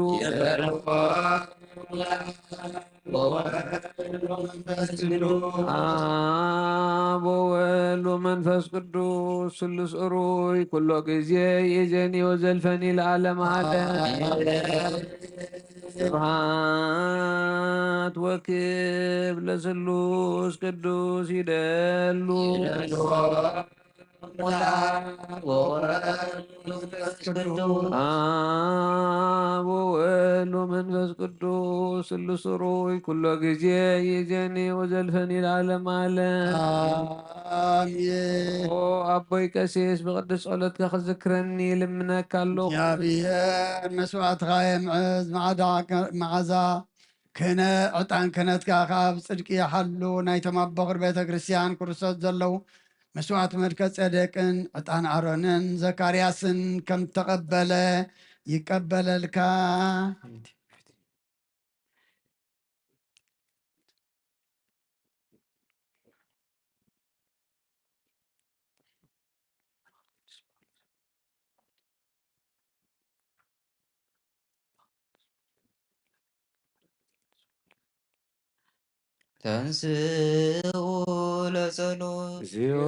Speaker 9: አብ ወወልድ ወመንፈስ ቅዱስ ስሉስ እሩይ ኩሎ ጊዜ የጀኒ ወዘልፈኒ ለዓለም ዓለም ስብሃት ወክብ ለስሉስ ቅዱስ ይደሉ አብ ወወልድ ወመንፈስ ቅዱስ ስሉስ እሩይ ኩሎ ጊዜ የጀኒ ወዘልፈኒ ለዓለም ዓለም
Speaker 1: አሜን።
Speaker 9: ኦ አቦይ ቀሲስ ብቅዱስ ጸሎትካ ክዝክረኒ ልምነካ ኣለኹ
Speaker 1: እግዚአብሔር መስዋዕትኻ የምዕዝ መዓዛ ክነ ዕጣን ክህነትካ ካብ ፅድቂ ይሓሉ ናይቶም ኣቦ ቅር ቤተ ክርስቲያን ክርስቶስ ዘለው መስዋዕት መልከ ጸደቅን ዕጣን አሮንን ዘካርያስን ከም ተቀበለ ይቀበለልካ።
Speaker 6: ተንሥኡ ለጸሎት
Speaker 5: እግዚኦ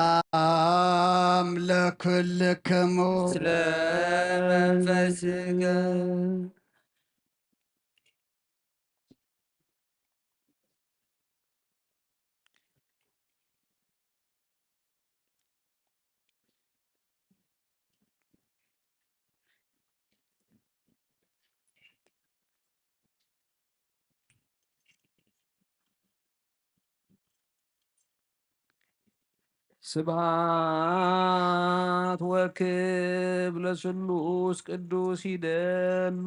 Speaker 1: ሰላም ለኩልክሙ
Speaker 6: ስለ መንፈስከ
Speaker 9: ስብሃት ወክብ ለስሉስ ቅዱስ ይደሉ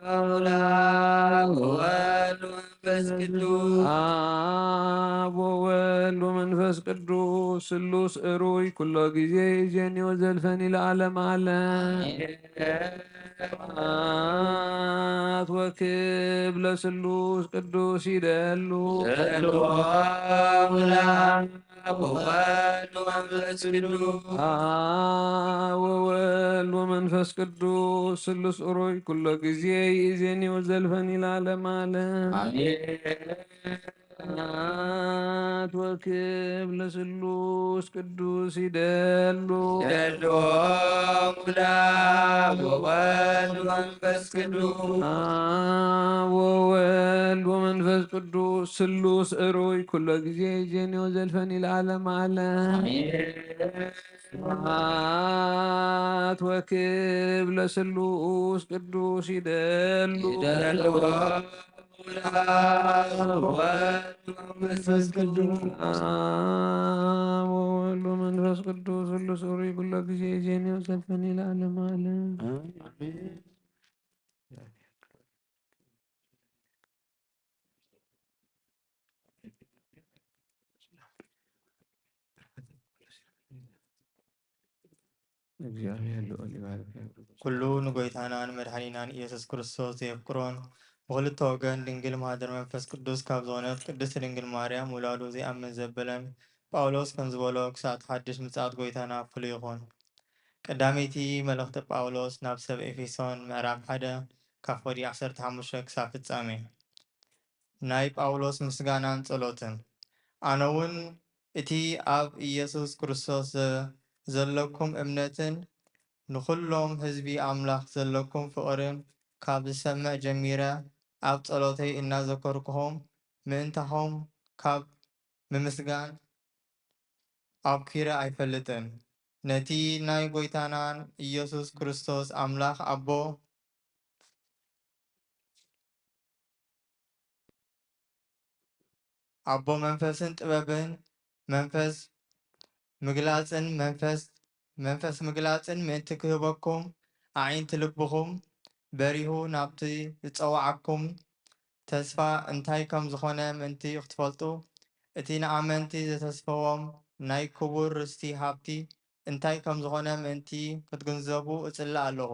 Speaker 6: አብ ወወልድ ወመንፈስ ቅዱስ
Speaker 9: አብ ወወልድ ወመንፈስ ቅዱስ ስሉስ እሩይ ኩሎ ጊዜ ይእዜኒ ወዘልፈኒ ለዓለም ዓለም ስብሃት ወክብ ለስሉስ ቅዱስ ይደሉ
Speaker 6: አብ ወወልድ ወመንፈስ ቅዱስ
Speaker 9: አብ ወወልድ ወመንፈስ ቅዱስ ስሉስ እሩይ ኩሎ ጊዜ ይእዜኒ ወዘልፈኒ ለዓለም ዓለም ስብሃት ወክብ ለስሉስ ቅዱስ ይደሉ
Speaker 6: አብ ወወልድ ወመንፈስ ቅዱስ
Speaker 9: አብ ወወልድ ወመንፈስ ቅዱስ ስሉስ እሩይ ኩሎ ጊዜ ይእዜኒ ወዘልፈኒ ለዓለም ዓለም ስብሃት ወክብ ለስሉስ ቅዱስ ይደሉ
Speaker 6: አብ ወወልድ ወመንፈስ ቅዱስ
Speaker 9: አብ ወወልድ ወመንፈስ ቅዱስ ስሉስ እሩይ ኩሎ ጊዜ ይእዜኒ ወዘልፈኒ ለዓለም ዓለም እግዚአብሔር ልዑል ይባርክ።
Speaker 3: ኩሉ ንጎይታናን መድኃኒናን ኢየሱስ ክርስቶስ ዘየፍቅሮን ብክልተ ወገን ድንግል ማህደር መንፈስ ቅዱስ ካብ ዝኾነት ቅድስት ድንግል ማርያም ውላዱ ዘይኣምን ዘበለን ጳውሎስ ከም ዝበሎ ክሳብ ሓድሽ ምጽኣት ጎይታና ፍሉይ ይኹን። ቀዳመይቲ መልእኽቲ ጳውሎስ ናብ ሰብ ኤፌሶን ምዕራፍ 1 ካብ ቆዲ 15 ክሳብ ፍጻሜ ናይ ጳውሎስ ምስጋናን ጸሎትን ኣነ እውን እቲ ኣብ ኢየሱስ ክርስቶስ ዘለኩም እምነትን ንኩሎም ህዝቢ ኣምላኽ ዘለኩም ፍቕርን ካብ ዝሰምዕ ጀሚረ ኣብ ጸሎተይ እናዘከርኩኹም ምእንታኹም ካብ ምምስጋን ኣብ ኪረ ኣይፈልጥን ነቲ ናይ ጎይታናን ኢየሱስ ክርስቶስ ኣምላኽ ኣቦ መንፈስን ጥበብን መንፈስ ምግላፅን ምእንቲ ክህበኩም ኣዒንቲ ልብኹም በሪሁ ናብቲ ዝፀዋዓኩም ተስፋ እንታይ ከም ዝኾነ ምእንቲ ክትፈልጡ እቲ ንኣመንቲ ዘተስፈዎም ናይ ክቡር ርስቲ ሃብቲ እንታይ ከም ዝኾነ ምእንቲ ክትግንዘቡ እጽላእ ኣለኹ።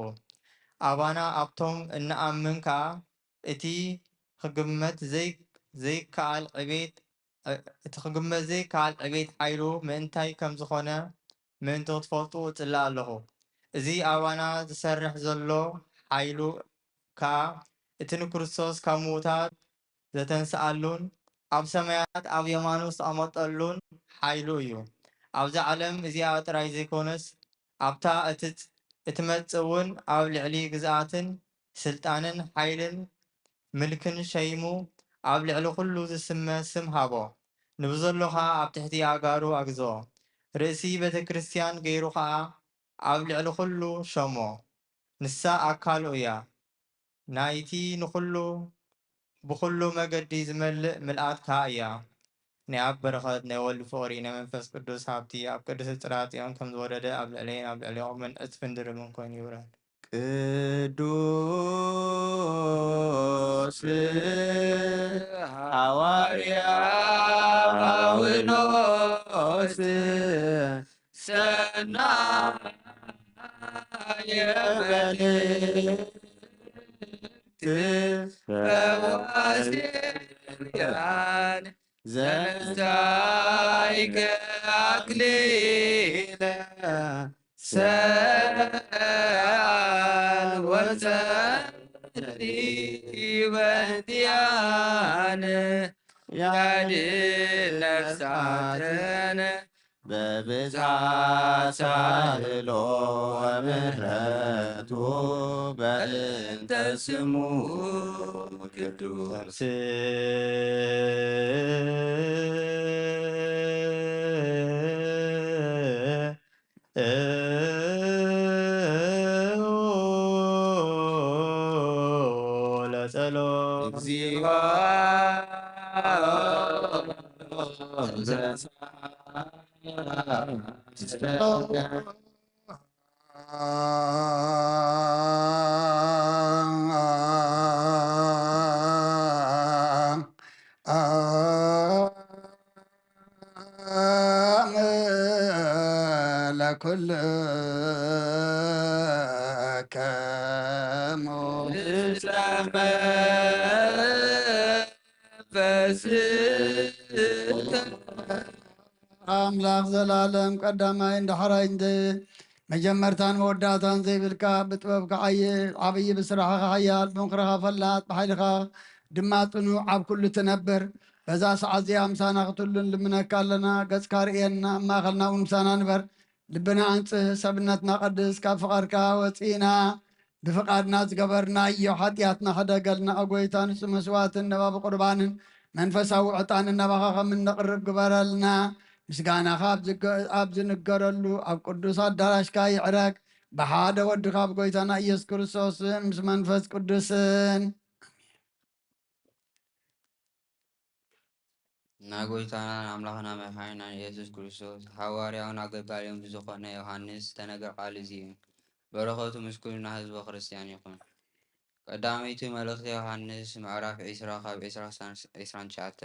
Speaker 3: ኣባና ኣብቶም እንኣምን ከዓ እቲ ክግመት ዘይከኣል ዕቤት ሓይሉ ምእንታይ ከም ዝኾነ ምእንቲ ክትፈልጡ እጽላእ ኣለኹ። እዚ ኣባና ዝሰርሕ ዘሎ ሓይሉ ከዓ እቲ ንክርስቶስ ካብ ምውታት ዘተንስኣሉን ኣብ ሰማያት ኣብ የማኑ ዝተቐመጠሉን ሓይሉ እዩ። ኣብዚ ዓለም እዚኣ ጥራይ ዘይኮነስ ኣብታ እትመጽእ እውን ኣብ ልዕሊ ግዝኣትን ስልጣንን ሓይልን ምልክን ሸይሙ ኣብ ልዕሊ ኩሉ ዝስመ ስም ሃቦ ንብዘሎኻ ኣብ ትሕቲ ኣጋሩ ኣግዝኦ ርእሲ ቤተ ክርስቲያን ገይሩ ከዓ ኣብ ልዕሊ ኩሉ ሸሞ ንሳ ኣካሉ እያ ናይቲ ንኩሉ ብኩሉ መገዲ ዝመልእ ምልኣት ከዓ እያ ናይ ኣብ በረኸት ናይ ወልዲ ፍቕሪ ናይ መንፈስ ቅዱስ ሃብቲ ኣብ ቅዱስ ጽራጥዮን ከም ዝወረደ ኣብ ልዕለይን ኣብ ልዕሊኦምን እፅፍን ድርብን ኮይኑ ይውረድ።
Speaker 5: ቅዱስ ሐዋርያ ጳውሎስ ሰናየ መልእክት ፈዋሴ ክርስቲያን ዘንሳይከ አክሊለ ሰአል ወጸሪ በእንቲአነ ያድን ነፍሳትን በብዛት ሳህሎ ወምሕረቱ በእንተ ስሙ ቅዱስ ለጸሎት እግዚኦ ለኩልከሙ
Speaker 1: አምላክ ዘላለም ቀዳማይ እንዳሕራይ እንደ መጀመርታን መወዳእታን ዘይብልካ ብጥበብካ ዓብይ ብስራሕኻ ሓያል ብምክርኻ ፈላጥ ብሓይልኻ ድማ ጽኑዕ ኣብ ኩሉ ትነብር በዛ ሰዓት እዚኣ ምሳና ክትሉን ልምነካ ኣለና ገጽካ ርእየና ማእኸልና እውን ምሳና ንበር ልብና አንጽህ ሰብነትና ቀድስ ካብ ፍቓድካ ወፂና ብፍቓድና ዝገበርናዮ ሓጢኣትና ክደገልና ኣጎይታ ንሱ መስዋዕትን ነባቢ ቁርባንን መንፈሳዊ ዕጣንን ናባኻ ከም እነቕርብ ግበረልና ምስጋናኻ ኣብ ዝንገረሉ ኣብ ቅዱስ ኣዳራሽካ ይዕረግ ብሓደ ወድኻ ብጎይታና ኢየሱስ ክርስቶስን ምስ መንፈስ ቅዱስን
Speaker 6: ናይ ጎይታናን ኣምላኽና መድሓኒትናን ኢየሱስ ክርስቶስ ሃዋርያውን ኣገልጋሊውን ብዝኾነ ዮሃንስ ዝተነገረ ቃል እዚ እዩ። በረኸቱ ምስኩልና ህዝበ ክርስቲያን ይኹን። ቀዳመይቲ መልእኽቲ ዮሃንስ ምዕራፍ 20 ካብ 29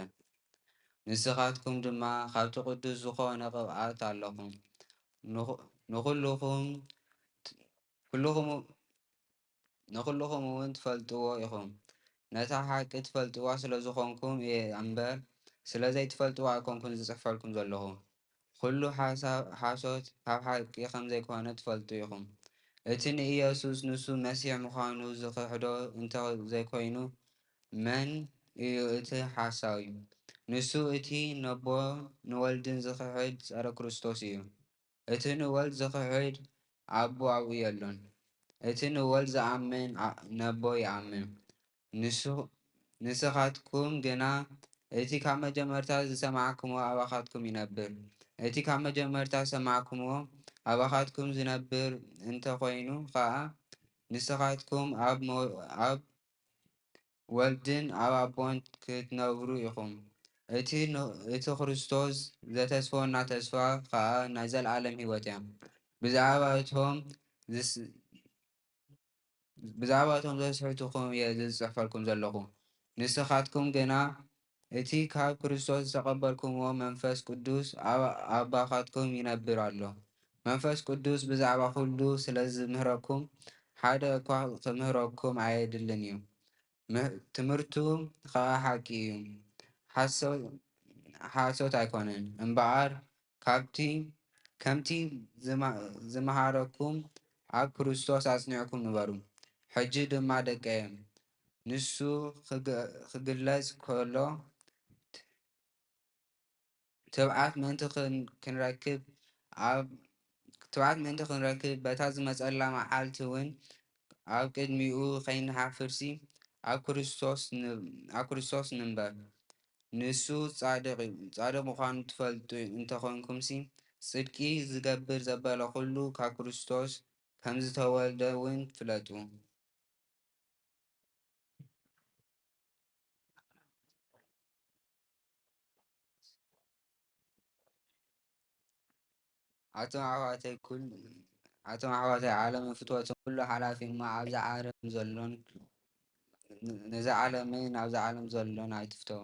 Speaker 6: ንስኻትኩም ድማ ካብቲ ቅዱስ ዝኾነ ቅብኣት ኣለኹም ንኩልኹም እውን ትፈልጥዎ ኢኹም። ነታ ሓቂ ትፈልጥዋ ስለ ዝኾንኩም እየ እምበር ስለ ዘይትፈልጥዋ ኣይኮንኩን ዝጽሕፈልኩም ዘለኹ። ኩሉ ሓሶት ካብ ሓቂ ከም ዘይኮነ ትፈልጡ ኢኹም። እቲ ንኢየሱስ ንሱ መሲሕ ምዃኑ ዝክሕዶ እንተዘይኮይኑ መን እዩ እቲ ሓሳዊ? ንሱ እቲ ነቦን ንወልድን ዝክሕድ ጸረ ክርስቶስ እዩ። እቲ ንወልድ ዝክሕድ ኣቦ ኣብኡ የሎን። እቲ ንወልድ ዝኣምን ነቦ ይኣምን። ንስኻትኩም ግና እቲ ካብ መጀመርታ ዝሰማዕክሞ ኣባኻትኩም ይነብር። እቲ ካብ መጀመርታ ሰማዕክሞ ኣባኻትኩም ዝነብር እንተኮይኑ ከዓ ንስኻትኩም ኣብ ወልድን ኣብ ኣቦን ክትነብሩ ኢኹም። እቲ ክርስቶስ ዘተስፈወና ተስፋ ከዓ ናይ ዘለኣለም ሂወት እያ። ብዛዕባ እቶም ዘስሕቱኩም እየ ዝፅሕፈልኩም ዘለኹ። ንስኻትኩም ግና እቲ ካብ ክርስቶስ ዝተቐበልኩምዎ መንፈስ ቅዱስ ኣብ ኣባኻትኩም ይነብር ኣሎ። መንፈስ ቅዱስ ብዛዕባ ኩሉ ስለ ዝምህረኩም ሓደ እኳ ክምህረኩም ኣየድልን እዩ። ትምህርቱ ከዓ ሓቂ እዩ፣ ሓሶት ኣይኮነን። እምበኣር ከምቲ ዝመሃረኩም ኣብ ክርስቶስ ኣጽኒዕኩም ንበሩ። ሕጂ ድማ ደቀየ ንሱ ክግለጽ ከሎ ትብዓት ምእንቲ ክንረክብ በታ ዝመጸላ መዓልቲ እውን ኣብ ቅድሚኡ ከይንሓፍርሲ ኣብ ክርስቶስ ንንበር። ንሱ ጻድቕ ምዃኑ ትፈልጡ እንተኾንኩምሲ ጽድቂ ዝገብር ዘበለ ኩሉ ካብ ክርስቶስ ከም ዝተወልደ እውን ፍለጡ። ኣቶም ኣሕዋተይ ዓለምን ፍትወትን ኩሉ ሓላፊ እሞ ኣብዚ ዓለም ዘሎን ነዚ ዓለምን ኣብዚ ዓለም ዘሎን ኣይትፍተው።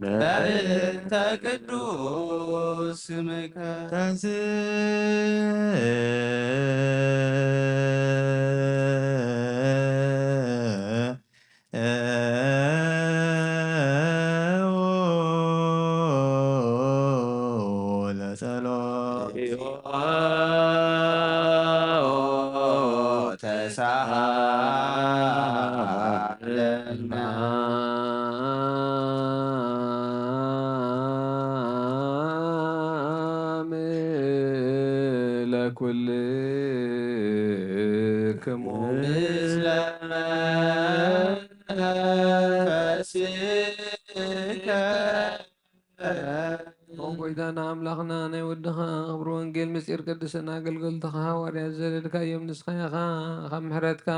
Speaker 3: በእንተ ቅዱስ ስምከ
Speaker 9: ለኩልክሙ ምስለ መንፈስከ ጎይታና ኣምላኽና ናይ ወድኻ ክብሪ ወንጌል ምስጢር ቅድስና ኣገልገልትኻ ሃዋርያት ዘለድካዮም ንስኻ ኢኻ ካብ ምሕረትካ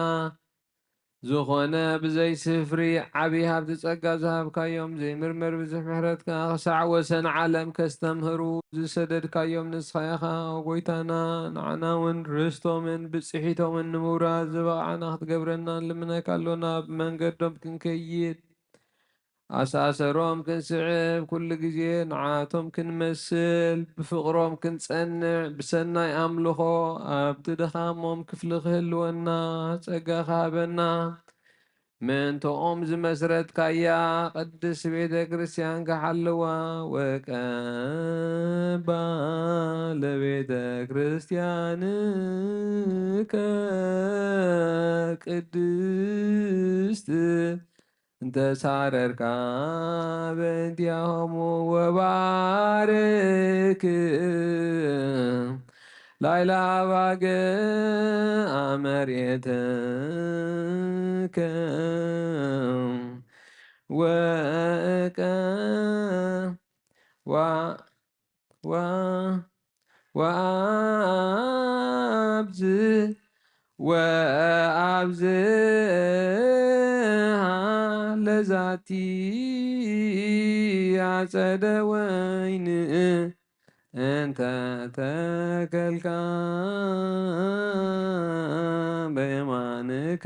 Speaker 9: ዝኾነ ብዘይ ስፍሪ ዓብዪ ሃብቲ ጸጋ ዝሃብካዮም ዘይምርመር ብዙሕ ምሕረትካ ክሳዕ ወሰን ዓለም ከስተምህሩ ዝሰደድካዮም ንስኻ ኢኻ ጎይታና። ንዓና እውን ርስቶምን ብፅሒቶምን ንምውራድ ዝበቕዓና ክትገብረና ንልምነካ ኣሎና። ብመንገዶም ክንከይድ ኣሳሰሮም ክንስዕብ ኩሉ ግዜ ንዓቶም ክንመስል ብፍቕሮም ክንጸንዕ ብሰናይ ኣምልኾ ኣብቲ ድኻሞም ክፍሊ ክህልወና ጸጋ ሃበና። ምእንተኦም ዝመስረትካያ ቅድስ ቤተ ክርስቲያን ክሓልዋ ወቀባ ለቤተ ክርስቲያንከ ቅድስት እንተሳረርካ በእንቲአሆሙ ወባርክ ላይላ ባገ አመሬትከ ወቀ በዛቲ አጸደ ወይን እንተ ተከልካ በየማንከ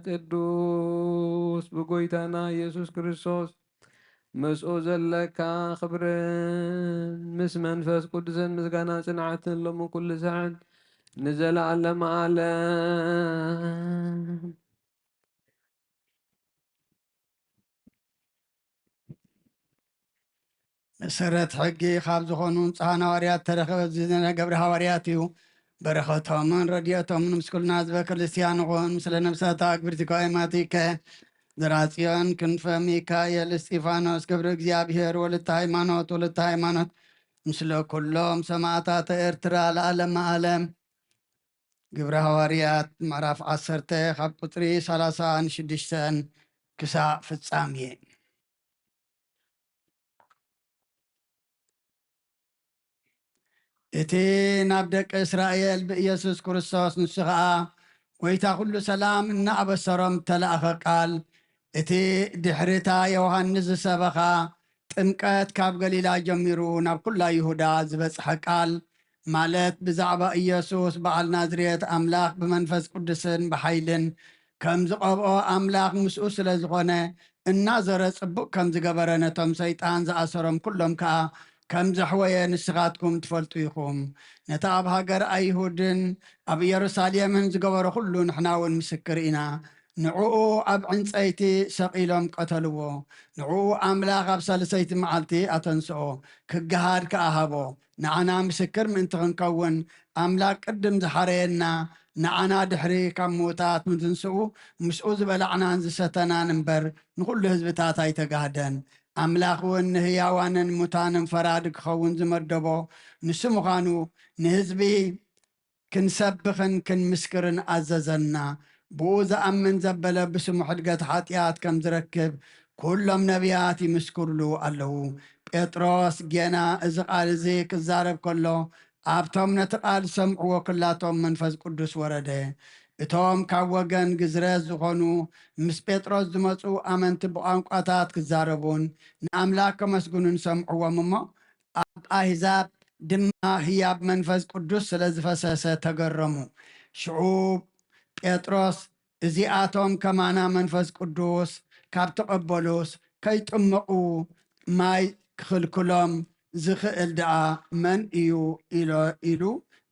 Speaker 9: ቅዱስ ብጎይታና ኢየሱስ ክርስቶስ ምስኡ ዘለካ ክብርን ምስ መንፈስ ቅዱስን ምስጋና ጽንዓትን ሎሙ ኩሉ ሰዓት ንዘለዓለመ ዓለም
Speaker 1: መሰረት ሕጊ ካብ ዝኾኑ ንፅሓን ሃዋርያት ተረኸበ ዝነበረ ሃዋርያት እዩ በረኸቶምን ረድኤቶምን ምስ ኩልና ህዝበ ክርስቲያን ይኹን ምስለ ነብሳት ኣግብርቲ ካይማቲከ ዘራጽዮን ክንፈ ሚካኤል እስጢፋኖስ ገብረ እግዚአብሔር ወልተ ሃይማኖት ምስለ ኩሎም ሰማዕታተ ኤርትራ ለዓለመ ዓለም ግብረ ሃዋርያት ምዕራፍ 10 ካብ ቁፅሪ 36 ክሳብ ፍጻሜ እቲ ናብ ደቂ እስራኤል ብኢየሱስ ክርስቶስ ንሱ ከዓ ጎይታ ኩሉ ሰላም እናኣበሰሮም ተለኣኸ ቃል እቲ ድሕሪታ ዮሃንስ ዝሰበኻ ጥምቀት ካብ ገሊላ ጀሚሩ ናብ ኩላ ይሁዳ ዝበፅሐ ቃል ማለት ብዛዕባ ኢየሱስ በዓል ናዝሬት ኣምላኽ ብመንፈስ ቅዱስን ብሓይልን ከም ዝቐብኦ ኣምላኽ ምስኡ ስለ ዝኾነ እናዘረ ጽቡቕ ከም ዝገበረ ነቶም ሰይጣን ዝኣሰሮም ኩሎም ከዓ ከም ዘሕወየ ንስኻትኩም ትፈልጡ ኢኹም ነታ ኣብ ሃገር ኣይሁድን ኣብ ኢየሩሳሌምን ዝገበሮ ኩሉ ንሕና እውን ምስክር ኢና ንዕኡ ኣብ ዕንፀይቲ ሰቒሎም ቀተልዎ ንዕኡ ኣምላኽ ኣብ ሳልሰይቲ መዓልቲ ኣተንስኦ ክገሃድ ከኣሃቦ ንዓና ምስክር ምእንቲ ክንከውን ኣምላኽ ቅድም ዝሓረየና ንዓና ድሕሪ ካብ ምውታት ምትንስኡ ምስኡ ዝበላዕናን ዝሰተናን እምበር ንኩሉ ህዝብታት ኣይተጋህደን ኣምላኽ እውን ንህያዋንን ሙታንን ፈራዲ ክኸውን ዝመደቦ ንሱ ምዃኑ ንህዝቢ ክንሰብኽን ክንምስክርን ኣዘዘና ብኡ ዝኣምን ዘበለ ብስሙ ሕድገት ሓጢኣት ከም ዝረክብ ኩሎም ነቢያት ይምስክርሉ ኣለዉ ጴጥሮስ ጌና እዚ ቃል እዚ ክዛረብ ከሎ ኣብቶም ነቲ ቃል ሰምዕዎ ኩላቶም መንፈስ ቅዱስ ወረደ እቶም ካብ ወገን ግዝረት ዝኾኑ ምስ ጴጥሮስ ዝመፁ ኣመንቲ ብቋንቋታት ክዛረቡን ንኣምላክ ከመስግኑን ሰምዕዎም እሞ ኣብ ኣሕዛብ ድማ ህያብ መንፈስ ቅዱስ ስለ ዝፈሰሰ ተገረሙ ሽዑ ጴጥሮስ እዚኣቶም ከማና መንፈስ ቅዱስ ካብ ተቐበሉስ ከይጥምቑ ማይ ክኽልክሎም ዝኽእል ደኣ መን እዩ ኢሉ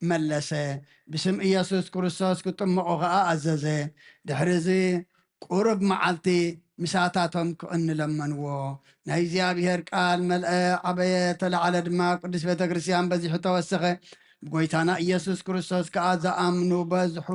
Speaker 1: መለሰ ብስም ኢየሱስ ክርስቶስ ክጥምቑ ከዓ ኣዘዘ ድሕሪዚ ቁሩብ መዓልቲ ምሳታቶም ክእንለመንዎ ናይ እግዚኣብሔር ቃል መልአ ዓበየ ተለዓለ ድማ ቅዱስ ቤተ ክርስቲያን በዚሑ ተወሰኸ ብጎይታና ኢየሱስ ክርስቶስ ከዓ ዝኣምኑ በዝሑ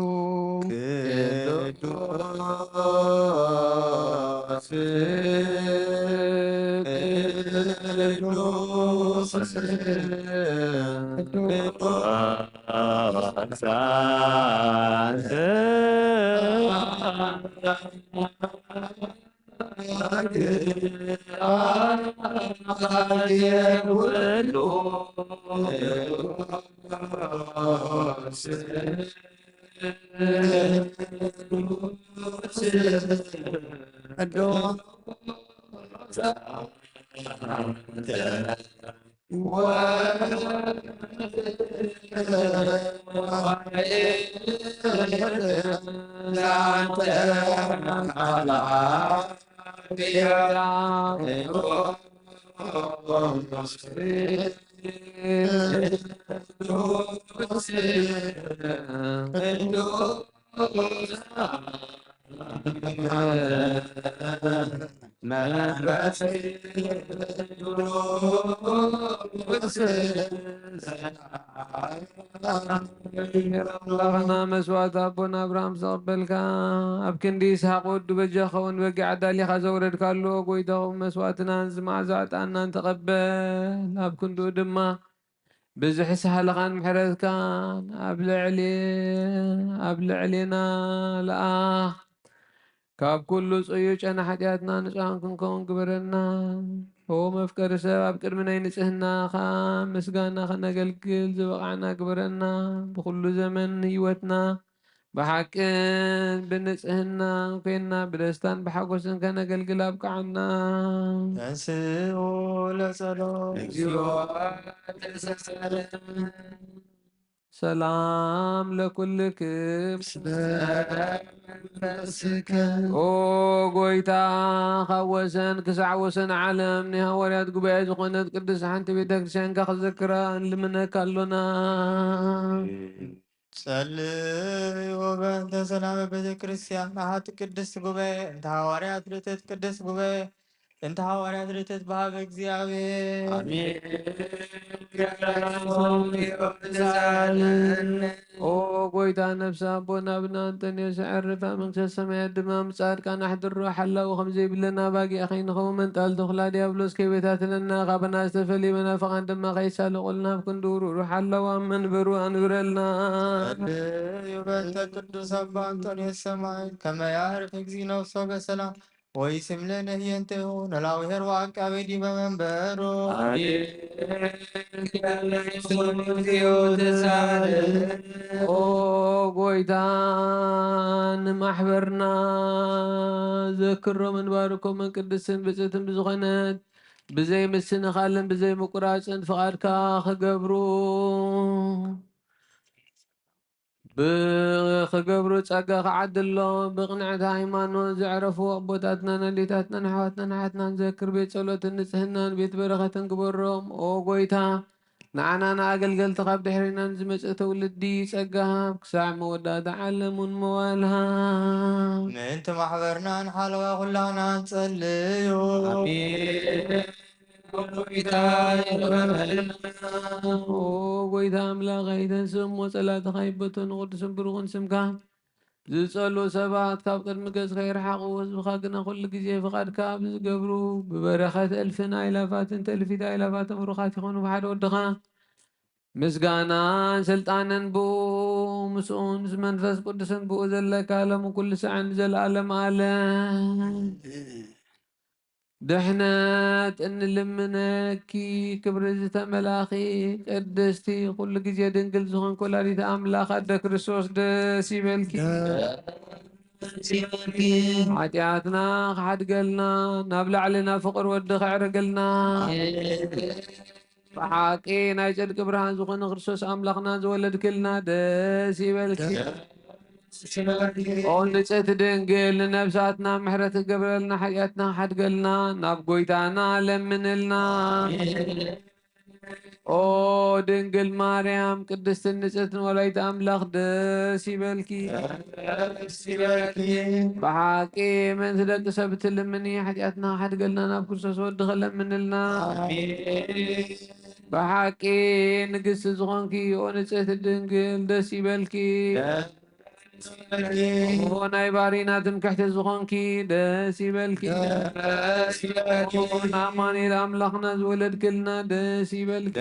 Speaker 9: أملاخنا مسوات أبونا أبراهام زقبلك أبكن دي إسحاق ودو بجاخون بقي عدالي خزورد كالو قويتهم مسواتنا نزمع زعت أننا نتقبل أبكن دو دما بزح سهلغان محرز كان أبلع علينا لآه كاب كله صيوش أنا حياتنا نسأل كون قبرنا هو مفكر سبب كرمنا ينسهنا خام مسجانا خنا قلقل زوقعنا قبرنا بكل زمن هيوتنا بحقن بنጽህና ኮይና ብደስታን ብሓጎስን ከነገልግል አብቃዓና።
Speaker 3: ተንሥኡ ለጸሎት
Speaker 4: እግዚኦ ተሳሰረን
Speaker 9: ሰላም ለኩልክም
Speaker 1: መንፈስከ
Speaker 9: ኦ ጎይታ ካብ ወሰን ክሳዕ ወሰን ዓለም ናይ ሃዋርያት ጉባኤ ዝኾነት ቅዱስ ሓንቲ ቤተ ክርስቲያንካ ክዘክራ ንልምነካ ኣሎና።
Speaker 3: ጸልዩ በእንተ ሰላም ቤተ ክርስቲያን ናሃት ቅድስት ጉባኤ እንተ ሐዋርያት ርትዕት ቅድስት ጉባኤ እንተ ሐዋርያት ርትዕት በሀበ እግዚአብሔር
Speaker 9: ኦ ጎይታ ነፍሲ ኣቦና ብና አንጠንዮስ ዕርፋ መንግስተ ሰማያት ድማ ምጻድቃን ኣሕድሮ ሓላዊ ከምዘይብለና ባጊዕ ከይንኸውን መንጣል ተኹላ ዲያብሎስ ከይቤታትነና ካብና ዝተፈልየ መናፍቃን ድማ ከይሳለቁልና ኣብ ክንዱ ሩሩሕ ሓላዊ ኣብ መንበሩ ኣንብረልና።
Speaker 3: ጸልዩ በእንተ ቅዱስ አባ አንጦንዮስ ሰማዕት ከመ ያዕርፍ እግዚእ ነፍሶ በሰላም ወይስምለነ ህየንቴሁ ነላዊሄር ወዐቃቤ ዲበ መንበሩ
Speaker 9: ኦ ጎይታ ንማሕበርና ዘክሮም እንባርኮምን ቅድስትን ብፅትን ብዝኾነት ብዘይ ምስንኻልን ብዘይ ምቁራፅን ፍቓድካ ክገብሩ ብክገብሩ ጸጋ ከዓድሎም ብቕንዕቲ ሃይማኖት ዘዕረፉ ኣቦታትናን ኣዴታትናን ኣሕዋትናን ሓትናን ዘክር ቤት ጸሎትን ንጽህናን ቤት በረኸትን ግበሮም። ኦ ጎይታ ንዓና ንኣገልገልቲ ካብ ድሕሪናን ዝመጽእ ትውልዲ ጸጋ ክሳዕ መወዳእታ ዓለሙን መዋልሃ
Speaker 3: ምእንቲ ማሕበርና ንሓለዋ ኩላና ንጸልዩ።
Speaker 9: ኦ ጎይታ ኣምላኸይ ተንስእሞ ጸላትኻ ይበቶ ንቅዱስን ብሩኽን ስምካ ዝጸልዩ ሰባት ካብ ቅድሚ ገጽካ ይርሓቑ። ህዝብኻ ግና ኩሉ ግዜ ፍቓድካ ኣብ ዝገብሩ ብበረኸት እልፍን ኣእላፋትን ተልፊት ኣእላፋትን ብሩኻት ይኾኑ ብሓደ ወድኻ ምስጋናን ስልጣንን ብኡ ምስኡን መንፈስ ቅዱስን ብኡ ዘለካ ሎሙ ኩሉ ሰዓን ዘለኣለም ኣለም ድሕነት እንልምነኪ ክብሪ ዝተመላኺ ቅድስቲ ኩሉ ግዜ ድንግል ዝኾንክ ወላዲተ ኣምላኽ ኣደ ክርስቶስ ደስ ይበልኪ። ሓጢኣትና ክሓድገልና ናብ ላዕሊ ናብ ፍቕሪ ወዲ ከዕርገልና ብሓቂ ናይ ጽድቂ ብርሃን ዝኾነ ክርስቶስ ኣምላኽና ዝወለድክልና ደስ ይበልኪ። ኦ ንጽሕቲ ድንግል ንነብሳትና ምሕረት ክገብረልና ሓጢኣትና ክሓድገልና ናብ ጎይታና ለምንልና። ኦ ድንግል ማርያም ቅድስትን ንጽሕትን ወላዲተ ኣምላኽ ደስ ይበልኪ። ብሓቂ ምእንቲ ደቂ ሰብ እትልምኒ ሓጢኣትና ክሓድገልና ናብ ክርስቶስ ወዲ ከለምንልና። ብሓቂ ንግስቲ ዝኾንኪ ኦ ንጽሕቲ ድንግል ደስ ይበልኪ። ኦ ናይ ባሪና ትምክሕቲ ዝኾንኪ ደስ ይበልኪ። ንኣማኑኤል ኣምላኽና ዝወለድክልና ደስ ይበልኪ።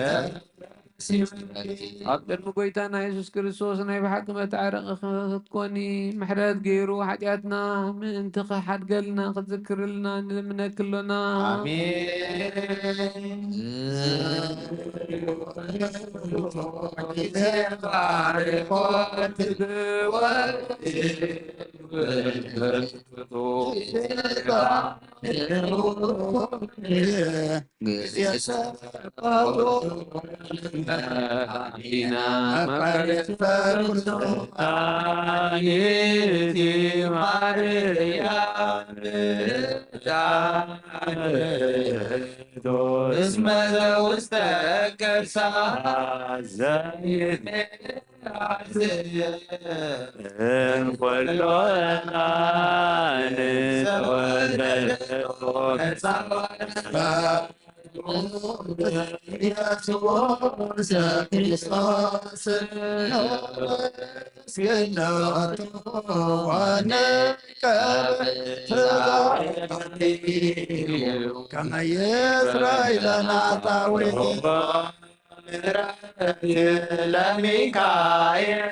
Speaker 9: ኣብ ቅድሚ ጎይታና ኢየሱስ ክርስቶስ ናይ ብሓቂ መታረቂ ክትኮኒ ምሕረት ገይሩ ሓጢኣትና ምእንቲ ክሓድገልና ክትዝክርልና ንልምነክሎና።
Speaker 4: اسم وسط كرسا زايد كلنا
Speaker 1: كما يسرائيل نعطاوي
Speaker 4: لميكائيل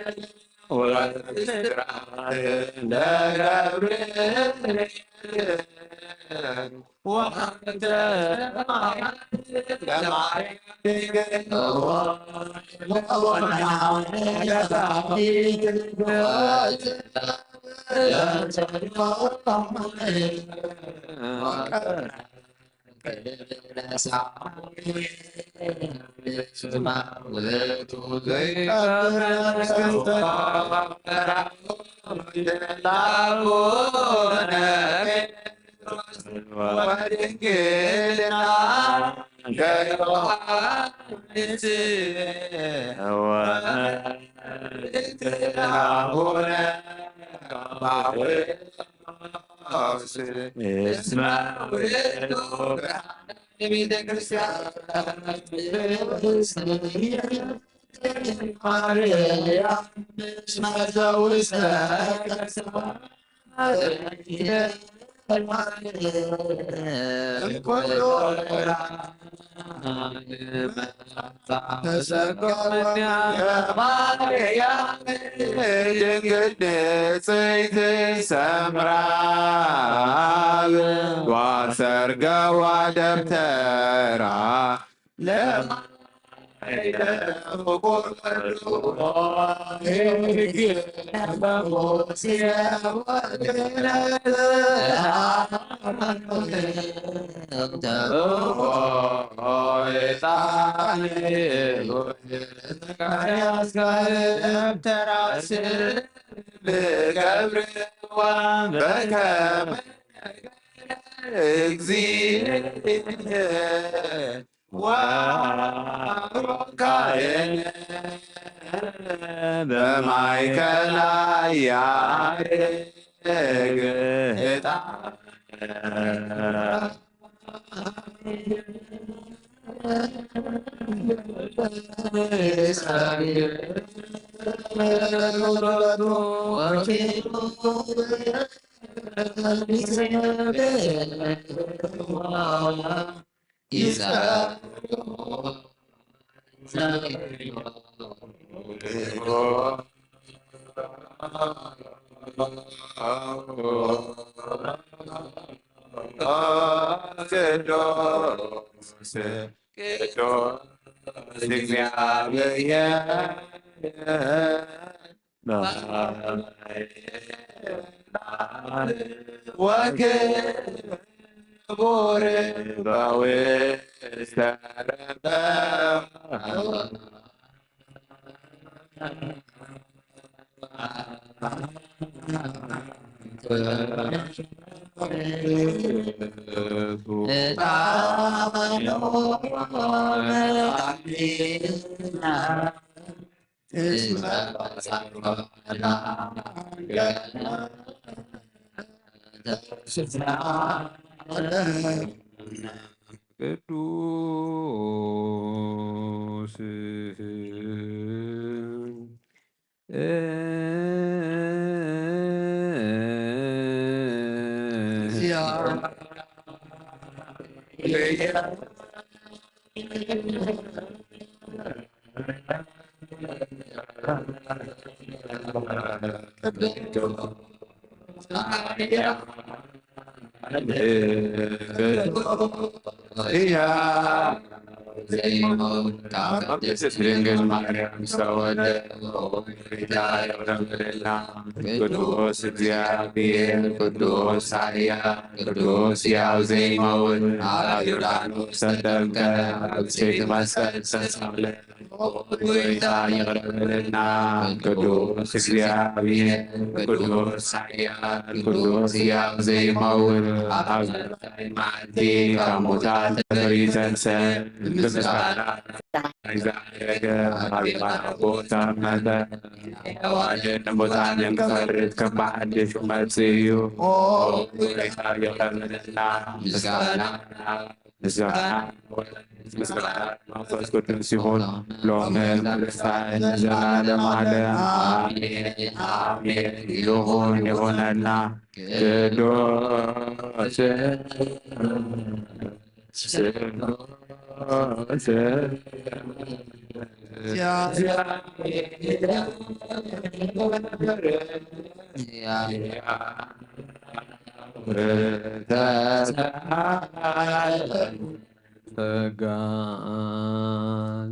Speaker 9: ጸጋ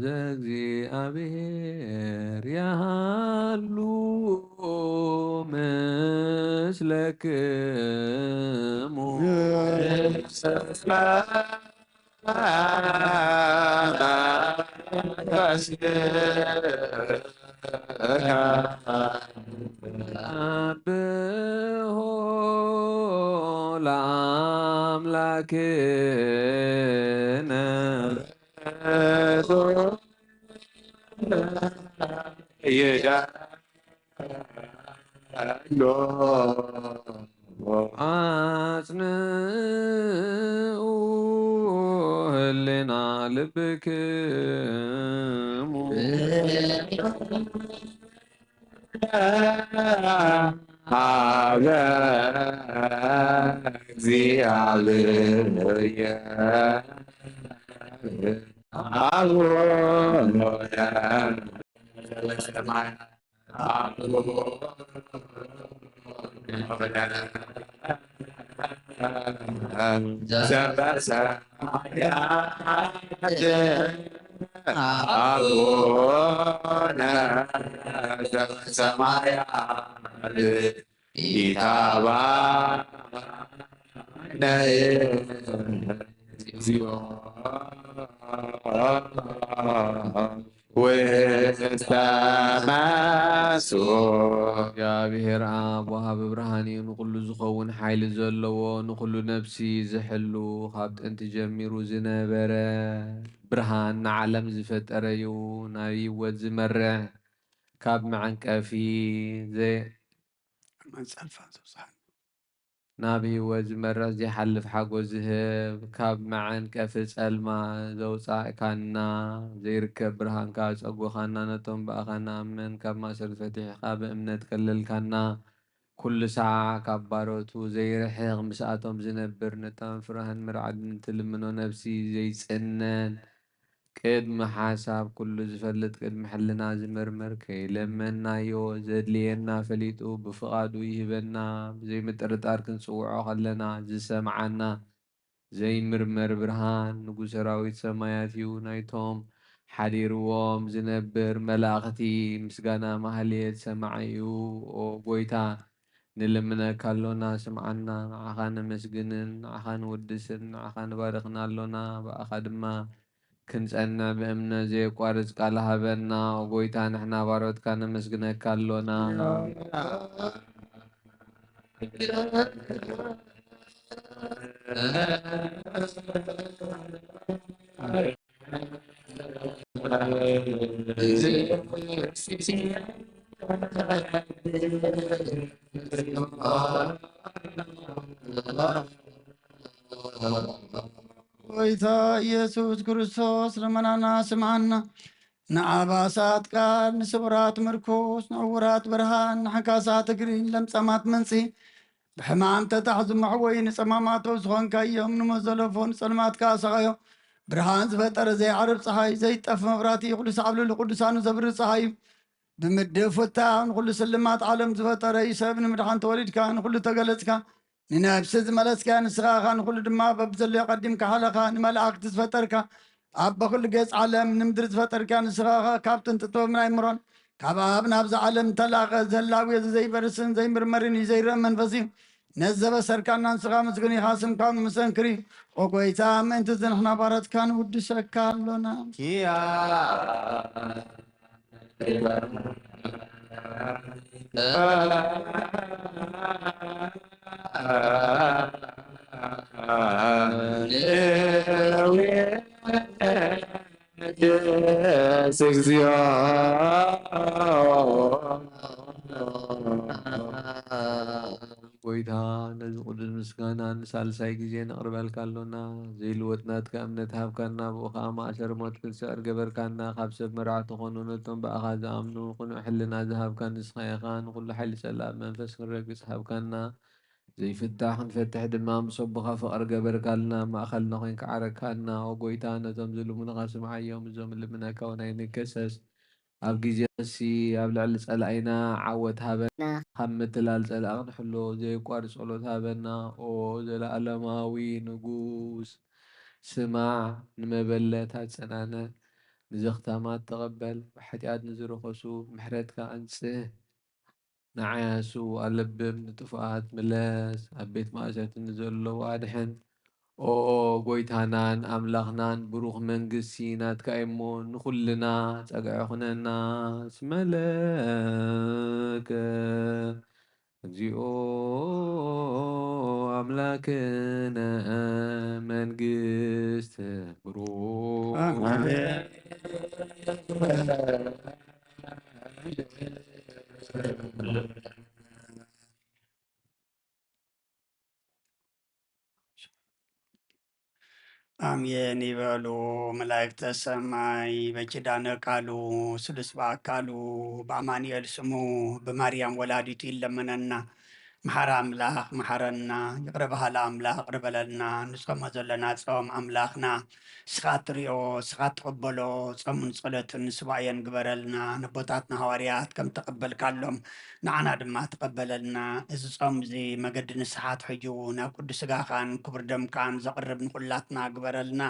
Speaker 9: ዘእግዚአብሔር ያሃሉ ምስለክሙ አብሆ ለአምላክነ አጽንዑ ህሊና ልብክሙ
Speaker 8: ሀበ እግዚአብሔር አቡነ አቡነ ዘበሰማያት ኢታባነ እግዚኦ ውስተ መስዋዕ
Speaker 9: እግዚአብሔር ኣብ ወሃቢ ብርሃን እዩ ንኩሉ ዝኸውን ሓይሊ ዘለዎ ንኩሉ ነፍሲ ዝሕሉ ካብ ጥንቲ ጀሚሩ ዝነበረ ብርሃን ንዓለም ዝፈጠረ እዩ ናብ ህይወት ዝመርሕ ካብ መዐንቀፊ ናብ ህይወት ዝመርሕ ዘይሓልፍ ሓጎስ ዝህብ ካብ መዐንቀፊ ጸልማ ዘውፃእካና ዘይርከብ ብርሃንካ ፀጉኻና ነቶም በኣኻና ኣመን ካብ ማሰር ፈቲሕኻ ብእምነት ከለልካና ኩሉ ሰዓዕ ካብ ባሮቱ ዘይርሕቕ ምስኣቶም ዝነብር ነቶም ፍርህን ምርዓድን ትልምኖ ነፍሲ ዘይጽነን ቅድሚ ሓሳብ ኩሉ ዝፈልጥ ቅድሚ ሕልና ዝምርምር ከይለመናዮ ዘድልየና ፈሊጡ ብፍቓዱ ይህበና ብዘይምጥርጣር ክንጽውዖ ከለና ዝሰምዓና ዘይምርመር ብርሃን ንጉሥ ሰራዊት ሰማያት እዩ ናይቶም ሓዲርዎም ዝነብር መላእኽቲ ምስጋና ማህሌት ሰማዓዩ ኦ ጎይታ ንልምነካ ኣሎና ስምዓና ንዓኻ ነመስግንን ንዓኻ ንውድስን ንዓኻ ንባርኽና ኣሎና ብኣኻ ድማ ክንጸንዕ ብእምነት ዘየቋርጽ ቃል ሃበና ጎይታ ንሕና ባሮትካ ነመስግነካ ኣሎና
Speaker 1: ጎይታ ኢየሱስ ክርስቶስ ለመናና ስምዓና ንዓባሳት ቃል ንስቡራት ምርኮስ ንዕውራት ብርሃን ንሓካሳት እግሪ ለምጸማት መንጽሂ ብሕማም ተታሕዙ መሕወይ ንጸማማቶ ዝኾንካዮም ንመዘለፎ ንጸልማትካ ሰኻዮ ብርሃን ዝፈጠረ ዘይዓርብ ፀሓይ ዘይጠፍ መብራቲ ቅዱስ ዓብልሉ ቅዱሳኑ ዘብሪ ፀሓይ እዩ ብምድብ ፍታሕ ንኩሉ ስልማት ዓለም ዝፈጠረ እዩ ሰብ ንምድሓን ተወሊድካ ንኩሉ ተገለጽካ ንነብሲ ዝመለስካ ንስኻኻ ንኩሉ ድማ በብዘለዮ ቀዲምካ ሓለኻ ንመላእክቲ ዝፈጠርካ ኣብ በኩሉ ገጽ ዓለም ንምድሪ ዝፈጠርካ ንስኻኻ ካብ ጥንቲ ጥበብን ኣይምሮን ካብ ኣብ ናብዚ ዓለም ተላቐ ዘላዊ ዘይበርስን ዘይምርመርን እዩ ዘይርአ መንፈስ እዩ ነዘበሰርካና ንስኻ ምስግን ኢኻ ስምካ ንመሰንክሪ ኦ ጎይታ ምእንቲ ዝንሕና ባረትካ ንውድሰካ ኣሎና
Speaker 8: እግዚኦ
Speaker 9: ጎይታ ነዚ ቅዱስ ምስጋና ንሳልሳይ ግዜ ነቕርበልካ ኣሎና ዘይልወጥናትካ እምነት ሃብካና ብኡ ከዓ ማእሰር ሞት ክልስዕር ገበርካና ካብ ሰብ መራሕቲ ዝኾኑ ነቶም ብኣኻ ዝኣምኑ ኩኑዕ ሕልና ዝሃብካ ንስኻ ኢኻ ንኩሉ ሓይሊ ጸላእ መንፈስ ክንረግጽ ሃብካና ዘይፍታሕ ክንፈትሕ ድማ ምሰቡኻ ፍቕሪ ገበርካልና ማእኸልና ኮይንካ ዓረግካና ኦ ጎይታ ነቶም ዝልሙንኻ ስምዓዮም እዞም ልምነካ እውን ኣይንከሰስ ኣብ ግዜ ሲ ኣብ ልዕሊ ጸላኢና ዓወት ሃበና ካብ ምትላል ጸላእ ክንሕሎ ዘይቋርፅ ጸሎት ሃበና ኦ ዘለኣለማዊ ንጉስ ስማዕ ንመበለታት ጸናነ ንዘኽታማት ተቐበል ብሓጢኣት ንዝረኸሱ ምሕረትካ ኣንጽህ ንዓያሱ ኣለብም ንጥፉኣት ምለስ ኣብ ቤት ማእሰርቲ ንዘለዉ ኣድሕን ኦ ጎይታናን ኣምላኽናን ብሩኽ መንግስቲ ናትካ እሞ ንኹልና ጸግዒ ኹነና ስመለከ እግዚኦ ኣምላክነ መንግስት ብሩኽ
Speaker 1: አሜን ይበሉ መላእክተ ሰማይ በኪዳነ ቃሉ ስሉስ በአካሉ በአማኑኤል ስሙ በማርያም ወላዲቱ ይለመነና መሐራ አምላክ መሐረና ይቅረ ባህላ አምላክ ይቅረ በለልና ንጾመ ዘለና ጾም አምላክና ስኻ ትሪኦ ስኻ ትቕበሎ ጾሙን ጸሎትን ስባየን ግበረልና ንቦታትና ሐዋርያት ከም ተቀበልካሎም ንዓና ድማ ተቀበለልና እዚ ጾም እዚ መገዲ ንስሓት ሕጁ ናብ ቅዱስ ስጋኻን ክቡር ደምካን ዘቕርብ ንኩላትና ግበረልና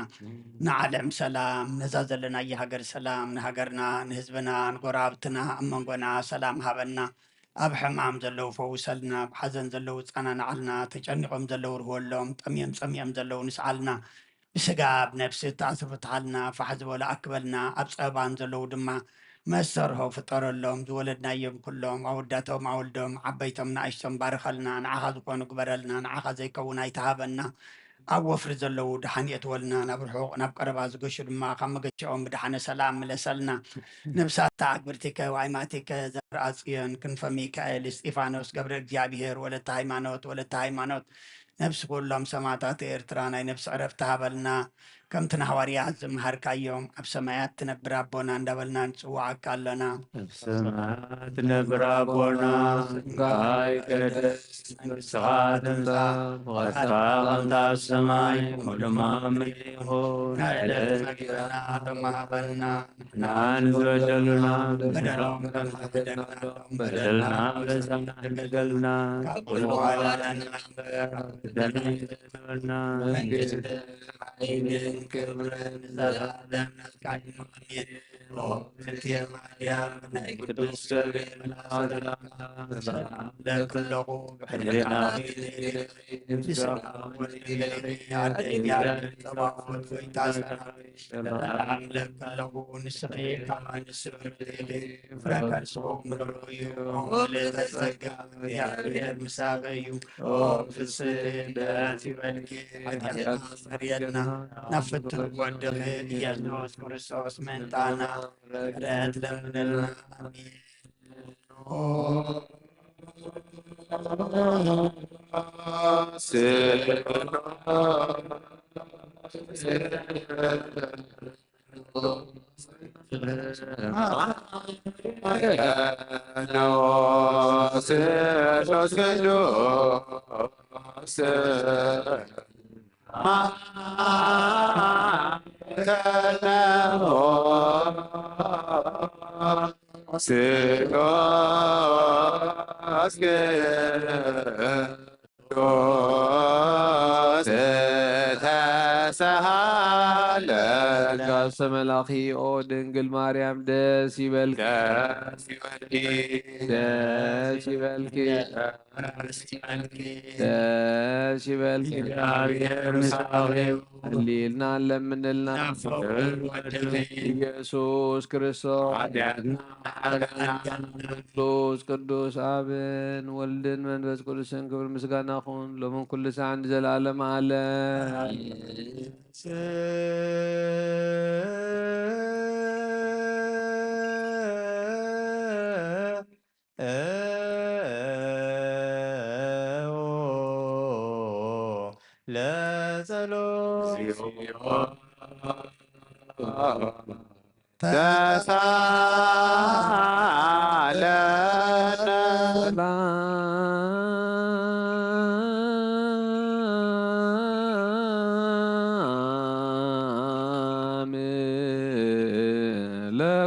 Speaker 1: ንዓለም ሰላም ነዛ ዘለና የሃገር ሰላም ንሃገርና ንህዝብና ንጎራብትና ኣብ መንጎና ሰላም ሃበና ኣብ ሕማም ዘለው ፈውሰልና ብሓዘን ዘለው ፃናናዓልና ተጨኒቆም ዘለው ርህወሎም ጠምዮም ፀሚኦም ዘለው ንስዓልና ብስጋ ብነፍሲ ተኣስርፍትሃልና ፋሕ ዝበሎ ኣክበልና ኣብ ፀባን ዘለው ድማ መሰርሆ ፍጠረሎም ዝወለድናዮም ኩሎም ኣወዳቶም ኣወልዶም ዓበይቶም ንኣሽቶም ባርኸልና ንዓኻ ዝኾኑ ግበረልና ንዓኻ ዘይከውን ኣይተሃበና ኣብ ወፍሪ ዘለው ድሓንየት ወልና ናብ ርሑቕ ናብ ቀረባ ዝገሹ ድማ ካብ መገሽኦም ብድሓነ ሰላም ምለሰልና ነብሳታ ኣግብርቲከ ዋይማቲከ ዘርአ ጽዮን ክንፈ ሚካኤል እስጢፋኖስ ገብረ እግዚአብሔር ወለተ ሃይማኖት ነብሲ ኩሎም ሰማዕታት ኤርትራ ናይ ነብሲ ዕረፍቲ ሃበልና ከምቲ ንሐዋርያት ዝመሃርካዮም ኣብ ሰማያት ትነብር ኣቦና እንዳበልና ንፅዋዓካ ኣለና
Speaker 5: ኣብ ሰማያት ትነብር ኣቦና ስምካይ ይትቀደስ መንግሥትኻ ትምጻእ ፍቓድካ ከምቲ ኣብ ሰማይ ከምኡ ድማ ኣብ ምድሪ ይኹን ዕለት መግቢና ሎሚ ሃበና ንሕና ንዝበደሉና በደሎም ከም ንበድለናሎም በደልና በዛሕና ንገልና ካብ ኩሉ ዋላና በደልና መንግስት ኃይልን ክብርን ዘላለም ናትካይ አሜን። እግዝእትየ ማርያም ናይ ቅዱስ ገብርኤል መልአክ ሰላም ለክለኹ ብሕሊና ፀባዖት ወይታ ሰላም ለክለኹ ንስኺ ካብ ንስብርትሊ ፍረከርስኹ ምልሩ እዩ ለተጸጋ እግዚአብሔር ምሳኸ እዩ ፍስሕት ደስ ይበልኪ ኃጢአትና ስርየልና ናብ ፍቱሕ ወድኺ ኢየሱስ ክርስቶስ ምንጣና ምሕረት ለምንልና አሜን።
Speaker 9: ጋሰ መላኺ ኦ ድንግል ማርያም ደስ ይበልኪ ደስ ይበልኪ ደስ ይበልኪ እግዚአብሔር ምሳሌው ህሊልና ለምንልና ኢየሱስ ክርስቶስ ቅዱስ ቅዱስ አብን ወልድን መንፈስ ቅዱስን ክብር ምስጋና ይኹን ሎምን ኩሉ ሰዓት ንዘለዓለም ዓለም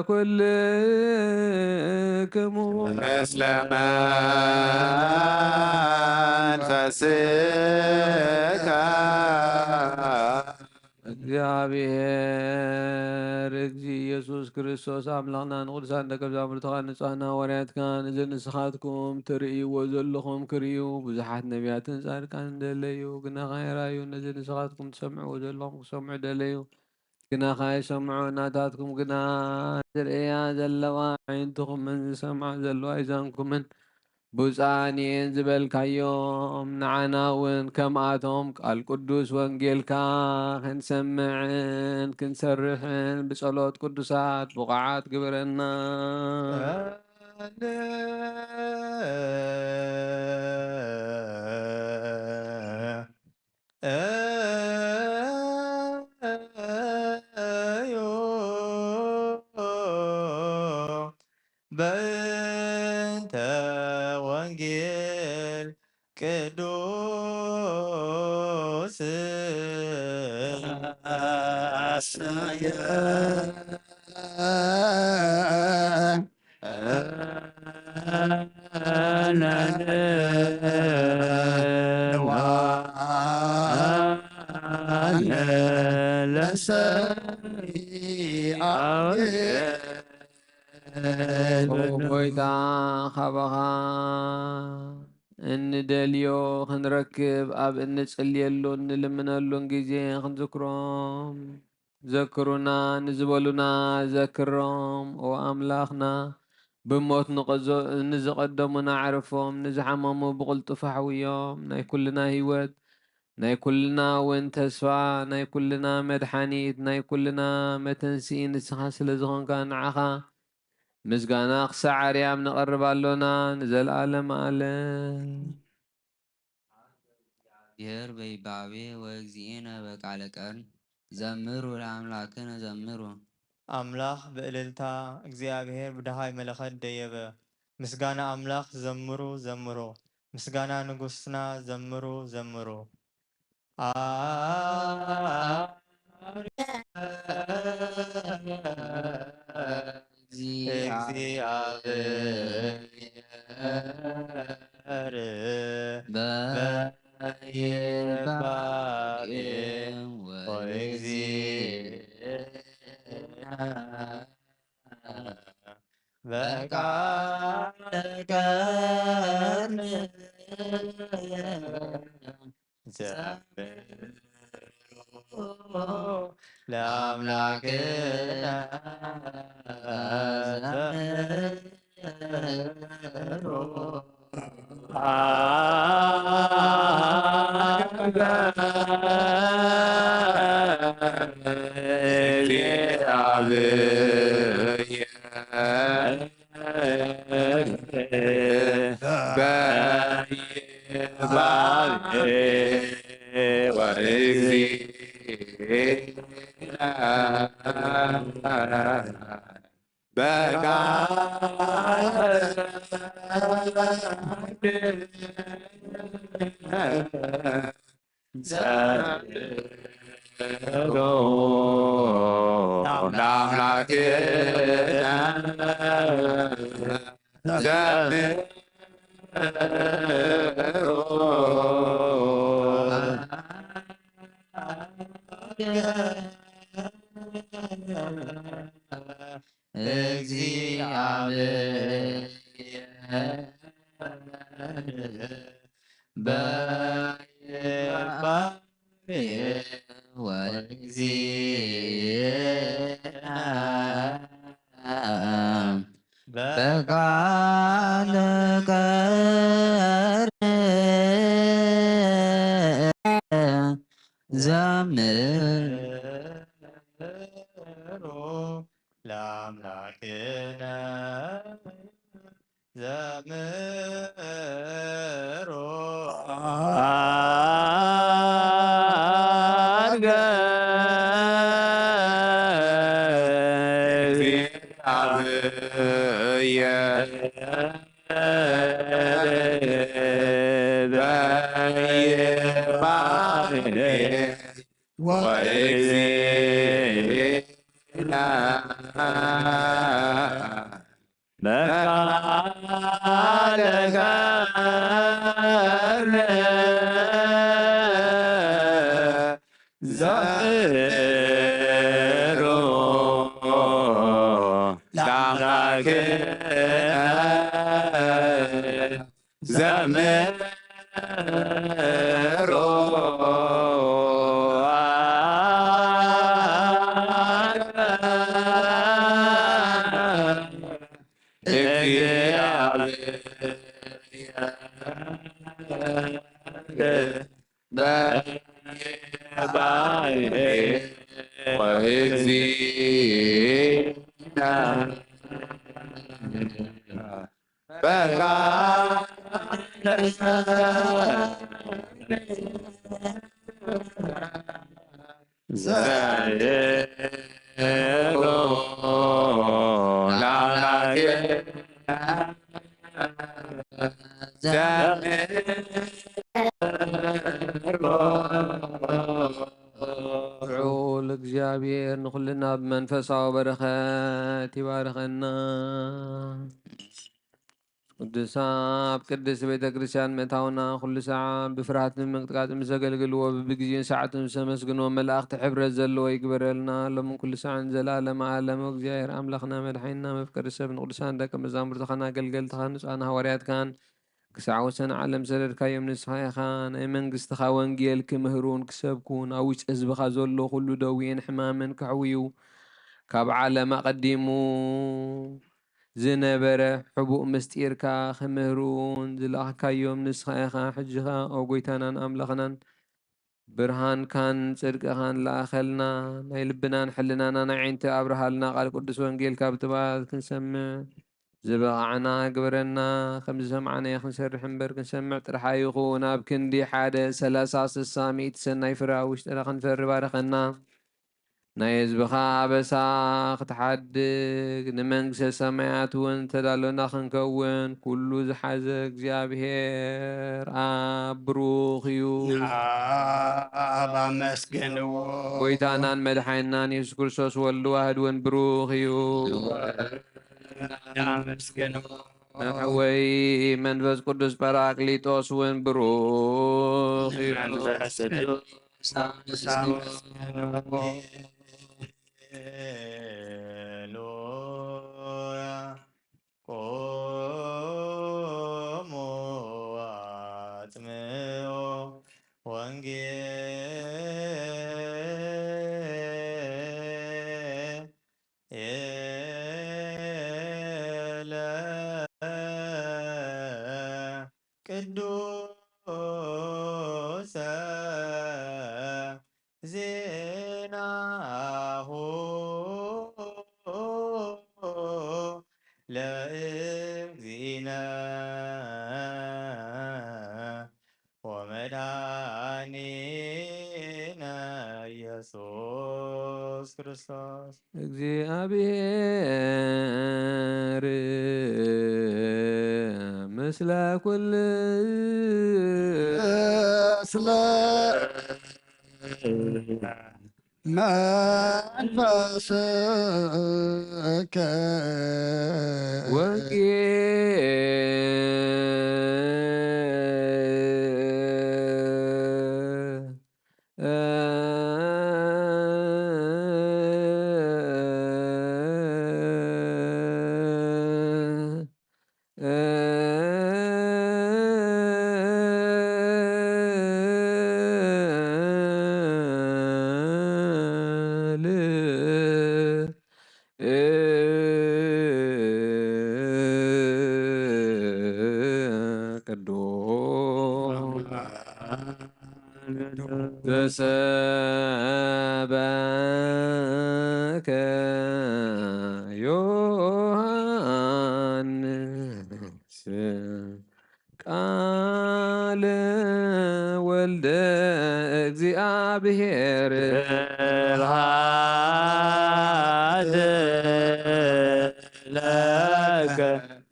Speaker 9: ኩልክሙ
Speaker 8: ምስለ መንፈስከ
Speaker 9: እግዚአብሔር እግዚ ኢየሱስ ክርስቶስ አምላኽና ንቅዱሳን ደቀ መዛሙርትኻ ንጹሐን ሐዋርያትካ ነዚ ንስኻትኩም ትርእይዎ ዘለኹም ክርእዩ ብዙሓት ነቢያትን ጻድቃንን ደለዩ ግናኻ የራዩ ነዚ ንስኻትኩም ትሰምዕዎ ዘለኹም ክሰምዑ ደለዩ ግናኻ ይሰምዑ ናታትኩም ግና ዝርእያ ዘለዋ ዓይንትኹምን ዝሰምዓ ዘለዋ ይዛንኩምን ብፃን እየን ዝበልካዮም ንዓና እውን ከምኣቶም ቃል ቅዱስ ወንጌልካ ክንሰምዕን ክንሰርሕን ብጸሎት ቅዱሳት ብቕዓት ግብረና
Speaker 3: በእንተ ወንጌል ቅዱስ
Speaker 9: ጎይታ ኻባኻ እንደልዮ ክንረክብ ኣብ እንጽልየሉ እንልምነሉን ጊዜ ክንዝክሮም ዘክሩና ንዝበሉና ዘክሮም ኦ ኣምላኽና ብሞት ንዝቐደሙና ዕርፎም ንዝሓመሙ ብቕልጡፍ ሓውዮም ናይ ኩልና ህይወት ናይ ኩልና እውን ተስፋ ናይ ኩልና መድሓኒት ናይ ኩልና መተንስኢ ንስኻ ስለ ዝኾንካ ንዓኻ ምስጋና ክሳዕ ኣርያም ነቐርብ ኣሎና ንዘለኣለም ኣለም
Speaker 6: እግዚአብሔር በይባቤ ወእግዚእነ በቃለ ቀርን ዘምሩ ለአምላክነ ዘምሩ
Speaker 3: አምላኽ በእልልታ እግዚአብሔር ብድሃይ መለኸት ደየበ ምስጋና አምላኽ ዘምሩ ዘምሩ ምስጋና ንጉሥና ዘምሩ ዘምሩ እግዚአብሔር በይባቤ በቃለ ቀርን ዘምሩ ለአምላክነ ዘምሩ በቃለ ቀርን ዘምሩ ለአምላክነ ዘምሩ
Speaker 9: ልዑል እግዚአብሔር ንኩልና ብመንፈሳዊ በረኸት ይባርኸና። ቅዱሳን ቅድስት ቤተ ክርስቲያን ምእታውና ኩሉ ሰዓት ብፍርሃትን ምቅጥቃጥን ዘገልግልዎ ብግዜን ሰዓትን ዘመስግንዎ መላእኽቲ ሕብረት ዘለዎ ይግበረልና ሎምን ኩሉ ሰዓን ዘላለም ዓለም። እግዚአብሔር ኣምላኽና መድሓኒና መፍቀሪ ሰብ ንቅዱሳን ደቀ መዛሙርትኻን ኣገልገልትኻን ንጹሓን ሃዋርያትካን ክሳዕ ወሰን ዓለም ሰደድካዮም ንስኻ ኢኻ ናይ መንግስትኻ ወንጌል ክምህሩን ክሰብኩን ኣብ ውሽጢ ህዝብኻ ዘሎ ኩሉ ደዌን ሕማምን ክሕውዩ ካብ ዓለም ኣቐዲሙ ዝነበረ ሕቡእ ምስጢርካ ክምህሩን ዝለኣኽካዮም ንስኻ ኢኻ። ሕጂኻ ኦ ጎይታናን ኣምላኽናን ብርሃንካን ጽድቅኻን ለኣኸልና ናይ ልብናን ሕልናና ናይ ዓይንቲ ኣብርሃልና ቃል ቅዱስ ወንጌል ካብ ትባል ክንሰምዕ ዝበቕዓና ግብረና። ከምዚ ሰምዓናዮ ክንሰርሕ እምበር ክንሰምዕ ጥራሕ ይኹን። ኣብ ክንዲ 1 30 60 100 ሰናይ ፍረ ኣብ ውሽጥና ክንፈሪ ባረኸና። ናይ ህዝብኻ ኣበሳ ክትሓድግ ንመንግስተ ሰማያት እውን ተዳለወና ክንከውን ኩሉ ዝሓዘ እግዚአብሔር ኣብ ብሩኽ እዩ።
Speaker 1: ኣብ ኣመስግንዎ
Speaker 9: ጎይታናን መድሓኒናን ኢየሱስ ክርስቶስ ወልዱ ዋህድ እውን ብሩኽ እዩ።
Speaker 1: ኣመስግንዎ
Speaker 9: ወይ መንፈስ ቅዱስ ጰራቅሊጦስ እውን ብሩኽ እዩ።
Speaker 3: ሃሌሉያ ቆሙ አጥምዖ ወንጌለ ቅዱሰ ዜናሁ ለእግዚእነ ወመድኃኒነ ኢየሱስ ክርስቶስ
Speaker 9: እግዚአብሔር ምስለ ኩል
Speaker 1: ስለ መንፈስከ
Speaker 9: ዘሰበከ ዮሐንስ ቃለ ወልደ እግዚአብሔር
Speaker 3: ስብሐት ለከ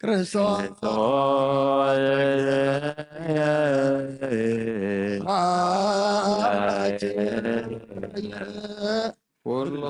Speaker 1: ክርስቶስ
Speaker 9: كل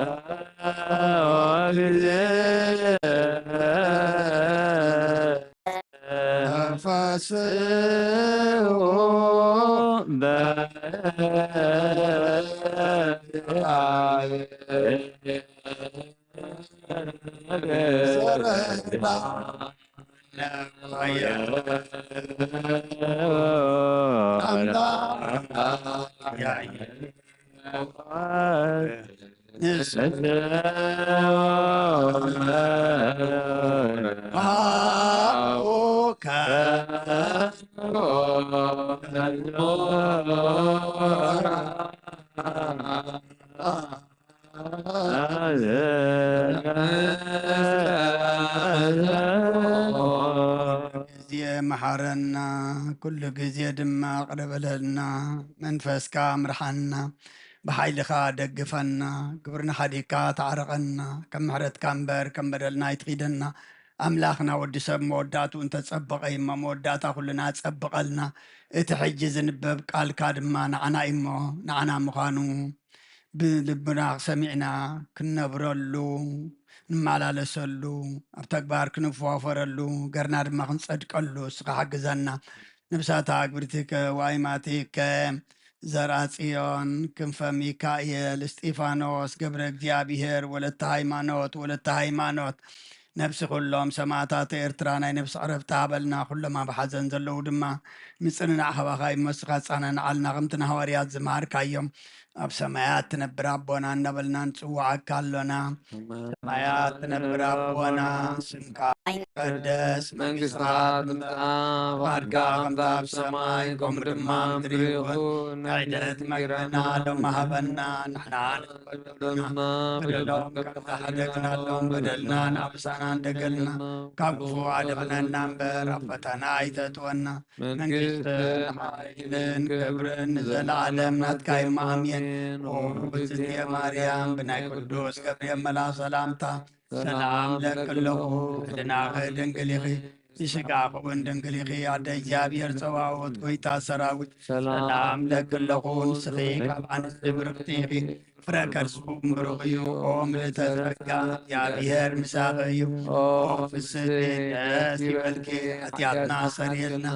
Speaker 1: ጊዜ መሓረና ኩሉ ግዜ ድማ ቅረበለልና መንፈስካ ምርሓና ብሓይልኻ ደግፈና ግብርና ሓዲካ ተዓረቐና ከም ምሕረትካ እምበር ከም በደልና ይትኺደና ኣምላኽና ወዲ ሰብ መወዳእቱ እንተፀበቐ እሞ መወዳእታ ኩልና ፀብቐልና እቲ ሕጂ ዝንበብ ቃልካ ድማ ንዓና እሞ ንዓና ምዃኑ ብልብና ሰሚዕና ክንነብረሉ ንመላለሰሉ ኣብ ተግባር ክንፈዋፈረሉ ገርና ድማ ክንፀድቀሉ እስኻ ሓግዘና ንብሳታ ግብርቲከ ዋይማቲከ ዘርአ ጽዮን ክንፈ ሚካኤል እስጢፋኖስ ገብረ እግዚአብሔር ወለተ ሃይማኖት ነብሲ ኩሎም ሰማዕታት ኤርትራ ናይ ነብሲ ዕረፍቲ ሃበልና ኩሎማ ብሓዘን ዘለው ድማ ምፅንናዕ ሃባኻ ይመስኻ ፃነንዓልና ከምቲ ንሃዋርያት ዝመሃርካዮም ኣብ ሰማያት ትነብር ኣቦና እናበልና ንፅዋዓካ ኣሎና ሰማያት ትነብር ኣቦና ስምካ ይትቀደስ
Speaker 9: መንግስትኻ ትምፃ ፈቃድካ ከምታ ኣብ ሰማይ ከምኡ ድማ ምድሪ ይኹን
Speaker 1: ዕደት መግበና ሎማ ሃበና ንሕና ንበደሉና በደሎም ከም ሓደግናሎም በደልና ንኣብሳና እንደገልና ካብ ክፉ ኣድሕነና እምበር ኣብ ፈተና ኣይተእትወና መንግስትን ሓይልን ክብርን ንዘለዓለም ናትካ ኢማ ኣሜን ኦ እግዝእትየ ማርያም ብናይ ቅዱስ ገብርኤል መልኣክ ሰላምታ ሰላም ለክለኹ ሕድናኸ ድንግል ኢኺ ይስጋኽ እውን ድንግል ኢኺ ኣደ እግዚኣብሔር ፀባኦት ጎይታ ሰራዊት ሰላም ለክለኹ ንስኺ ካብ ኣንስቲ ብርክቲ ኢኺ ፍረ ከርስኹ ምሩኽ እዩ ኦ ምልዕተ ጸጋ እግዚኣብሔር ምሳኺ እዩ ኦ ፍስሕቲ ደስ ይበልኪ ኃጢአትና ሰሪየልና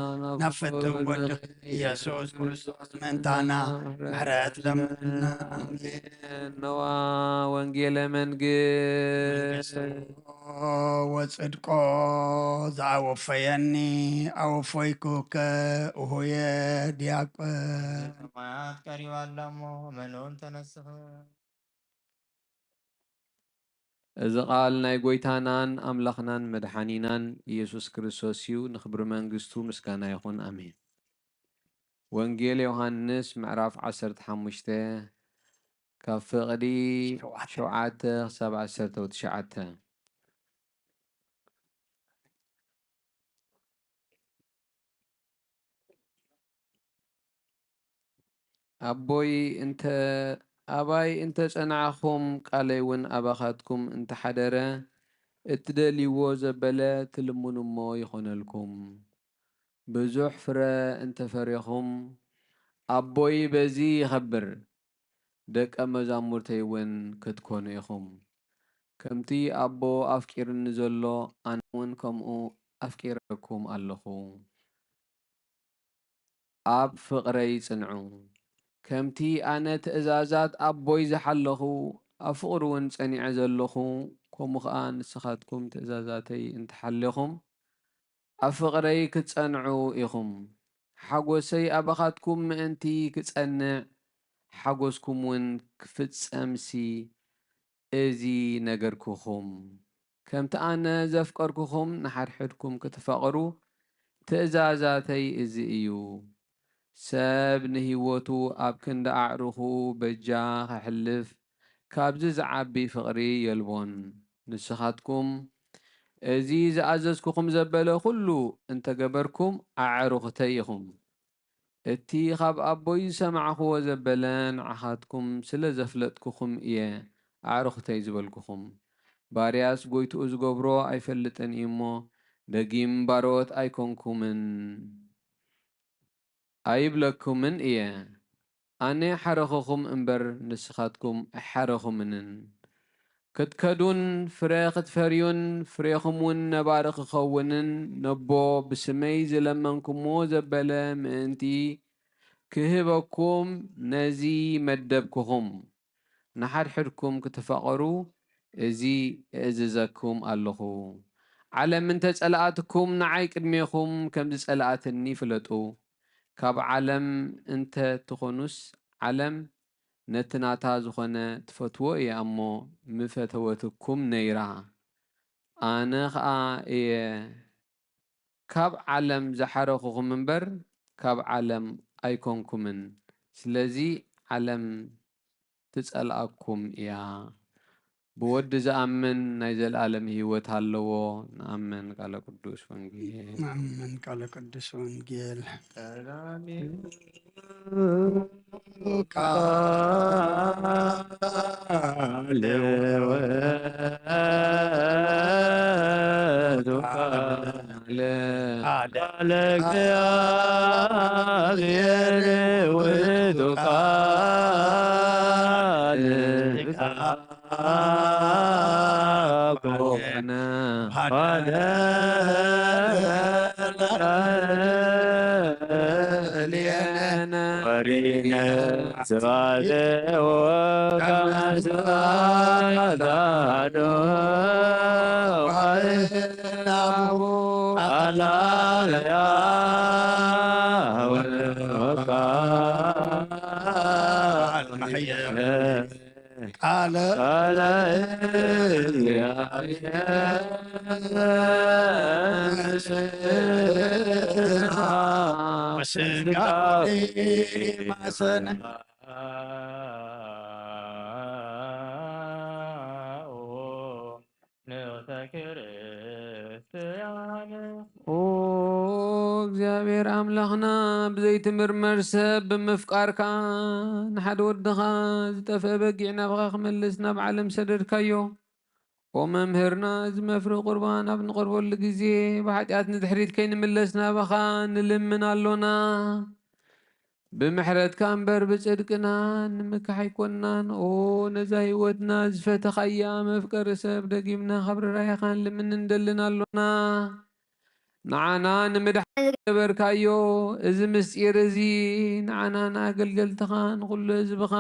Speaker 1: ናብ ፍትው ወድኽ ኢየሱስ ክርስቶስ መንታና ምሕረት ለምና
Speaker 9: ነዋ ወንጌለ መንግስት
Speaker 1: ወጽድቆ ዝኣወፈየኒ ኣወፈይኩከ እሆየ ዲያቆን
Speaker 3: ሰማያት ቀሪባላ እሞ መኖን ተነስኸ
Speaker 9: እዚ ቃል ናይ ጎይታናን ኣምላኽናን መድሓኒናን ኢየሱስ ክርስቶስ እዩ ንኽብሪ መንግስቱ ምስጋና ይኹን ኣሜን ወንጌል ዮሃንስ ምዕራፍ 15 ካብ ፍቕዲ 7 ክሳብ 19 ኣባይ እንተ ጸናዕኹም ቃለይ እውን ኣባኻትኩም እንተሓደረ እትደልይዎ ዘበለ ትልሙኑ እሞ ይኾነልኩም ብዙሕ ፍረ እንተፈሪኹም ኣቦይ በዚ ይኸብር ደቀ መዛሙርተይ እውን ክትኮኑ ኢኹም ከምቲ ኣቦ ኣፍቂርኒ ዘሎ ኣነ እውን ከምኡ ኣፍቂረኩም ኣለኹ ኣብ ፍቕረይ ጽንዑ ከምቲ ኣነ ትእዛዛት ኣቦይ ዝሓለኹ ኣብ ፍቕሪ እውን ጸኒዐ ዘለኹ ከምኡ ከዓ ንስኻትኩም ትእዛዛተይ እንትሓለኹም ኣብ ፍቕረይ ክትጸንዑ ኢኹም ሓጎሰይ ኣባኻትኩም ምእንቲ ክጸንዕ ሓጎስኩም እውን ክፍጸምሲ እዚ ነገርክኹም ከምቲ ኣነ ዘፍቀርክኹም ንሓድሕድኩም ክትፈቕሩ ትእዛዛተይ እዚ እዩ ሰብ ንህይወቱ ኣብ ክንዲ ኣዕሩኹ በጃ ክሕልፍ ካብዚ ዝዓቢ ፍቕሪ የልቦን ንስኻትኩም እዚ ዝኣዘዝኩኹም ዘበለ ኩሉ እንተገበርኩም ኣዕሩኽተይ ኢኹም እቲ ካብ ኣቦይ ዝሰማዕኽዎ ዘበለ ንዓኻትኩም ስለ ዘፍለጥክኹም እየ ኣዕሩኽተይ ዝበልክኹም ባርያስ ጎይትኡ ዝገብሮ ኣይፈልጥን እዩ እሞ ደጊም ባሮት ኣይኮንኩምን ኣይብለኩምን እየ ኣነ ሓረኸኹም እምበር ንስኻትኩም ኣይሓረኹምንን ክትከዱን ፍረ ክትፈርዩን ፍሬኹም እውን ነባሪ ክኸውንን ነቦ ብስመይ ዝለመንኩሞ ዘበለ ምእንቲ ክህበኩም ነዚ መደብክኹም ንሓድሕድኩም ክትፈቐሩ እዚ እእዝዘኩም ኣለኹ ዓለም እንተጸላኣትኩም ንዓይ ቅድሜኹም ከም ዝጸላኣትኒ ፍለጡ ካብ ዓለም እንተ ትኾኑስ ዓለም ነቲ ናታ ዝኾነ ትፈትዎ እየ እሞ ምፈተወትኩም ነይራ ኣነ ኸዓ እየ ካብ ዓለም ዝሓረኹኹም እምበር ካብ ዓለም ኣይኮንኩምን ስለዚ ዓለም ትጸልኣኩም እያ ብወዲ ዝኣምን ናይ ዘለኣለም ህይወት ኣለዎ ንኣምን ቃለ ቅዱስ ወንጌል
Speaker 1: نأمن ቃለ ቅዱስ ወንጌል
Speaker 9: እግዚአብሔር አምላኽና ብዘይትምርመር ሰብ ብምፍቃርካ ንሓደ ወድኻ ዝጠፍአ በጊዕ ናብኻ ክመልስ ናብ ዓለም ሰደድካዮ ኦ መምህርና እዚ መፍርሒ ቁርባን ኣብ ንቐርበሉ ግዜ ብሓጢኣት ንድሕሪት ከይንምለስ ናባኻ ንልምን ኣሎና ብምሕረትካ እምበር ብጽድቅና ንምክሕ ኣይኮንናን ኦ ነዛ ህይወትና ዝፈተኻያ መፍቀሪ ሰብ ደጊምና ካብ ርራይኻ ንልምን እንደልን ኣሎና ንዓና ንምድሓን ዝገበርካዮ እዚ ምስጢር እዚ ንዓና ንኣገልገልትኻ ንኩሉ ህዝብኻ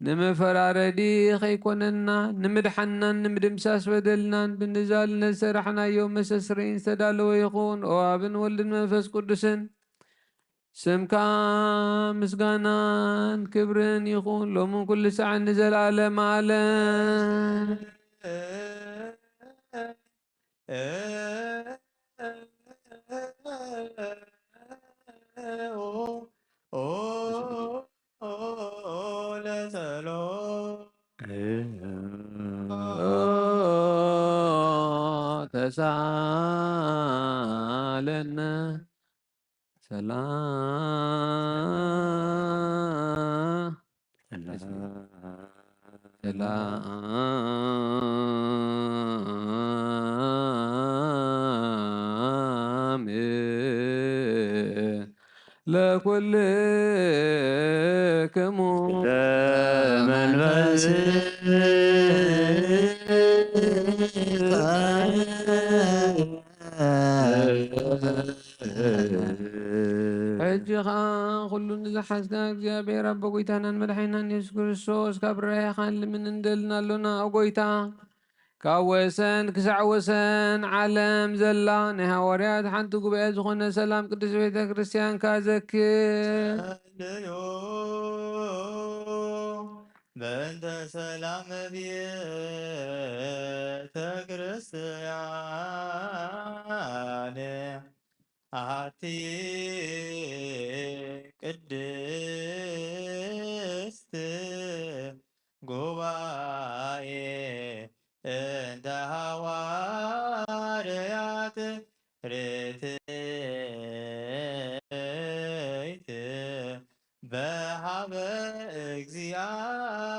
Speaker 9: ንመፈራረዲ ከይኮነና ንምድሓናን ንምድምሳስ በደልናን ብንዛልነት ዝሰራሕናዮ መሰስረይን ዝተዳለወ ይኹን ኦ ኣብን ወልድን መንፈስ ቅዱስን ስምካ ምስጋናን ክብርን ይኹን ሎምን ኩሉ ሰዓት ንዘለኣለም ዓለም ተሳለነ ሰላም ለኩልክሙ መንፈስ ሕጂኻ ኩሉ ንዝሓዝካ እግዚኣብሔር ኣቦ ጎይታናን መድሓኒትናን ኢየሱስ ክርስቶስ ካብ ራእይኻ ንልምን እንደልና ኣሎና ኣብ ጎይታ ካብ ወሰን ክሳዕ ወሰን ዓለም ዘላ ናይ ሃዋርያት ሓንቲ ጉባኤ ዝኾነ ሰላም ቅዱስ ቤተ ክርስቲያንካ ዘክር
Speaker 3: በእንተ ሰላም ቤተ ክርስቲያን አሐቲ ቅድስት ጉባኤ እንተ ሐዋርያት ርትዕት በሀበ እግዚአብሔር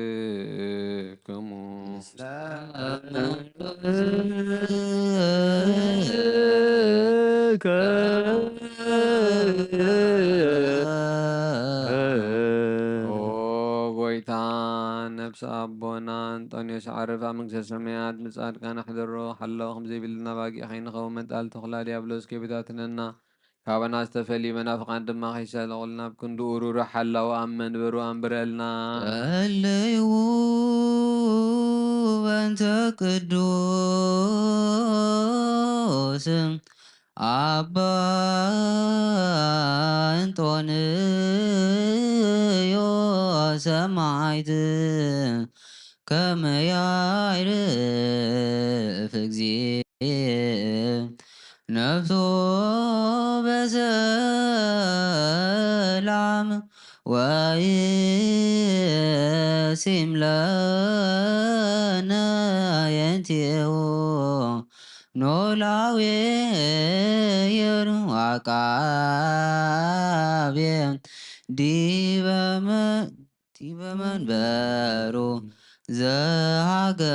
Speaker 9: ለኩልክሙ ኦ ጎይታ ነብሲ ኣቦና አንጦንዮስ ዓረፍ ኣብ መንግስተ ሰማያት ብጻድቃን ኣሕድሮ ሓለዉ ከምዘይብልና ባጊዕ ከይንኸውን መጣል ተኹላ ዲያብሎስ ከይበታትነና ካብና ዝተፈልዩ መናፍቃን ድማ ከይሰለቁልና ብክንዱ እሩሩ ሓላዊ ኣብ መንበሩ ኣንብረልና
Speaker 6: ጸልዩ በእንተ ቅዱስ አባ እንጦንዮስ ሰማዕት ከመ ያዕርፍ እግዚእ ነፍሶ በሰላም ወይሲም ለነ የንቲሁ ኖላዊ አቃቤ ዲበ መንበሩ ዘሃገር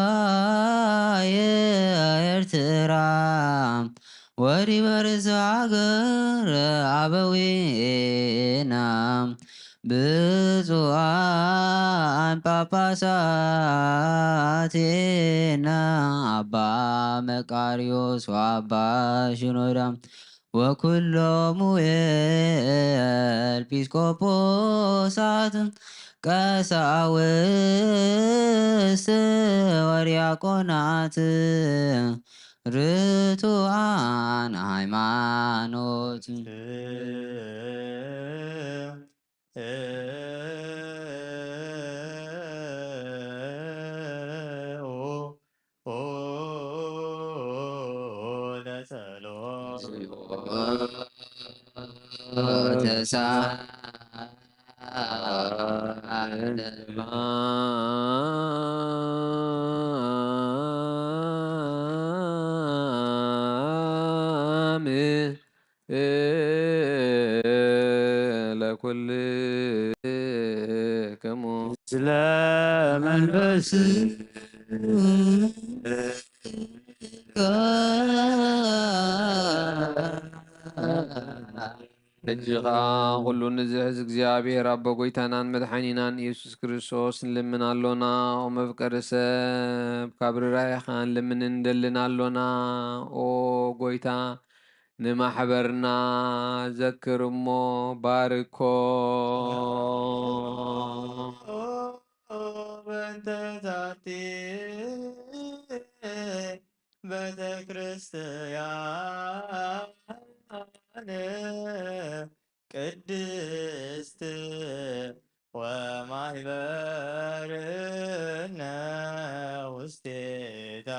Speaker 6: አባየ ኤርትራ ወዲበ ርእሰ ሃገር አበዊና ብፁዓን ጳጳሳቴና አባ መቃርዮስ ወአባ ሽኖዳ ወኩሎሙ ኤጲስቆጶሳት ቀሳውስት ወዲያቆናት ርቱዓን ሃይማኖት
Speaker 9: ለኩልክሙ
Speaker 5: ስለ መንፈስ
Speaker 9: እጅኻ ኩሉ ንዝሕዝ እግዚኣብሔር ኣቦ ጎይታናን መድሓኒናን ኢየሱስ ክርስቶስ ንልምን ኣሎና ኦ መፍቀሪ ሰብ ካብ ርራይኻ ንልምን እንደልን ኣሎና ኦ ጎይታ ንማሕበርና ዘክር እሞ ባርኮ
Speaker 3: በእንተ ዛቲ ቤተ ክርስቲያን ቅድስት ወማሕበርነ ውስቴታ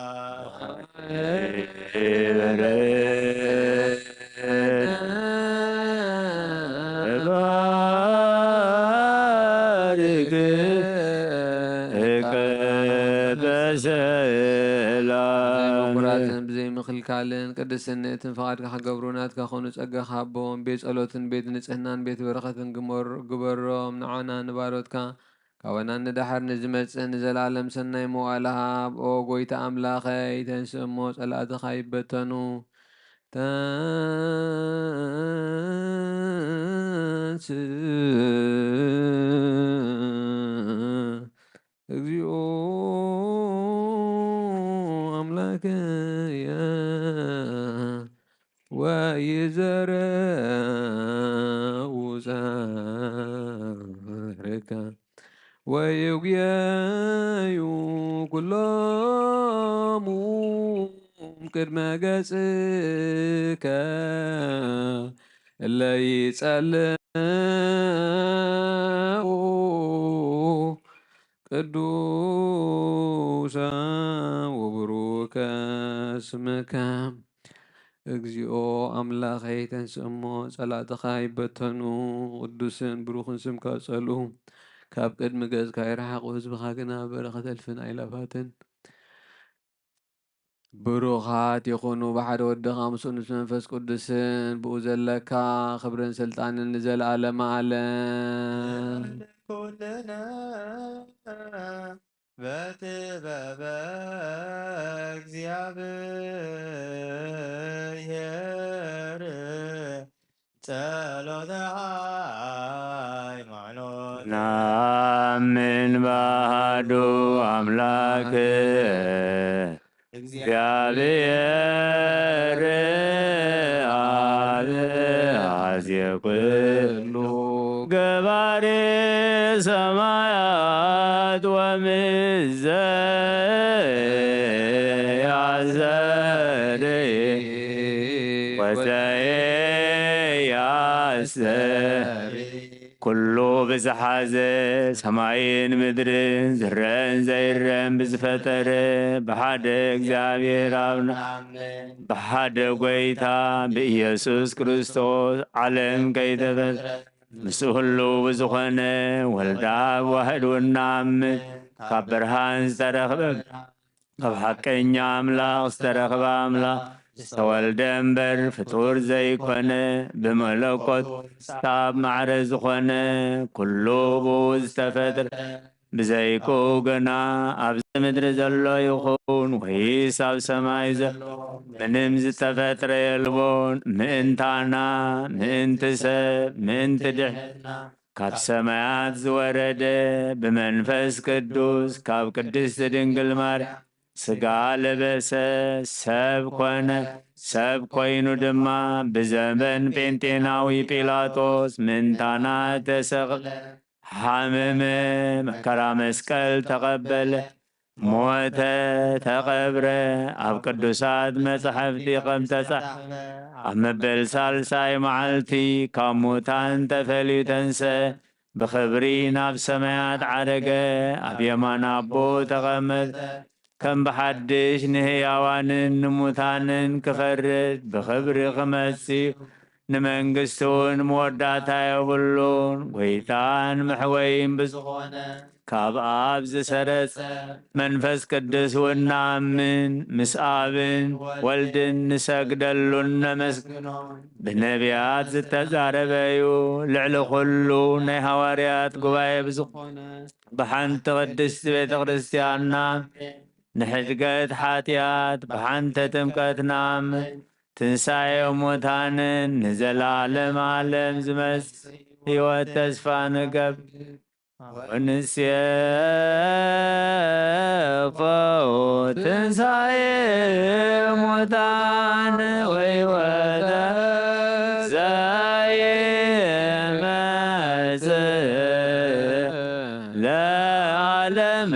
Speaker 9: ምኩራትን ብዘይ ምክልካልን ቅድስንእትን ፈቃድካ ክገብሩ ናትካ ኮኑ ፀጋኻ ኣቦም ቤት ጸሎትን ቤት ንጽህናን ቤት በረኸትን ግበሮም ንዓና ንባሮትካ ካብና ንዳሓር ንዝመጽእ ንዘላለም ሰናይ መዋእለ ሃብ ኦ ጎይታ ኣምላኸይ ተንስእ እሞ ጸላእትኻ ይበተኑ እግዚኦ አምላከየ ወይዘረው ጸርከ ወይጉየዩ ኩሎሙ ቅድመ ገጽከ እለ ይጸልኡ ቅዱሰ ወቡሩከ ስምከ እግዚኦ ኣምላኸይ ተንስእ እሞ ጸላእትኻ ይበተኑ ቅዱስን ብሩኽን ስምካ ጸልኡ ካብ ቅድሚ ገጽካ ይረሓቑ ህዝብኻ ግና በረኸት እልፍን ኣይላፋትን ብሩኻት ይኹኑ ብሓደ ወድኻ ምስኡ ምስ መንፈስ ቅዱስን ብኡ ዘለካ ክብርን ስልጣንን ንዘለኣለመ ዓለም
Speaker 3: ኩልነ በጥበበ እግዚአብሔር ጸሎተ ሃይማኖት
Speaker 5: ናምን ባህዱ አምላክ እግዚአብሔር አብ አዝየ ኩሉ ገባሬ ሰማያት ወምዘ ያዘር ወዘየ ያሰር ኩሉ ብዝሓዘ ሰማይን ምድርን ዝረአን ዘይረአን ብዝፈጠረ ብሓደ እግዚአብሔር ኣብና ብሓደ ጎይታ ብኢየሱስ ክርስቶስ ዓለም ከይተፈጥረ ምስኡ ህልው ብዝኾነ ወልዳ ዋህድ እናምን ካብ ብርሃን ዝተረኽበ ካብ ሓቀኛ ኣምላኽ ዝተረኽበ ኣምላኽ ዝተወልደ እምበር ፍጡር ዘይኮነ ብመለኮት ስታብ ማዕረ ዝኾነ ኩሉ ብኡ ዝተፈጥረ ብዘይኩ ግና ኣብዚ ምድሪ ዘሎ ይኹን ወይስ ኣብ ሰማይ ዘሎ ምንም ዝተፈጥረ የልቦን ምእንታና ምእንቲ ሰብ ምእንቲ ድሕነትና ካብ ሰማያት ዝወረደ ብመንፈስ ቅዱስ ካብ ቅድስቲ ድንግል ማርያም ስጋ ለበሰ ሰብ ኮነ ሰብ ኮይኑ ድማ ብዘመን ጴንጤናዊ ጲላጦስ ምንታና ተሰቕለ ሓመመ መከራ መስቀል ተቐበለ ሞተ ተቐብረ ኣብ ቅዱሳት መጻሕፍቲ ከም ተጻሕፈ ኣብ መበል ሳልሳይ መዓልቲ ካብ ሙታን ተፈልዩ ተንሥአ ብኽብሪ ናብ ሰማያት ዓረገ ኣብ የማን ኣቦ ተቐመጠ ከም ብሓድሽ ንህያዋንን ንሙታንን ክፈርድ ብኽብሪ ክመጽእ ንመንግሥቲ እውን መወዳእታ የብሉን ጐይታን መሕወይን ብዝኾነ ካብ ኣብ ዝሰረጸ መንፈስ ቅዱስ እውን ንኣምን ምስ ኣብን ወልድን ንሰግደሉን ነመስግኖን ብነቢያት ዝተዛረበዩ ልዕሊ ኩሉ ናይ ሃዋርያት ጉባኤ ብዝኾነ ብሓንቲ ቅድስቲ ቤተ ክርስቲያንና ንሕድገት ሓጢአት ብሓንቲ ጥምቀት ንኣምን ትንሣኤ ሙታንን ንዘላለም ዓለም ዝመጽእ ሕይወት ተስፋ ንገብር ወንሴፎ ትንሣኤ ሙታን ወሕይወተ ዘይመጽእ ለዓለመ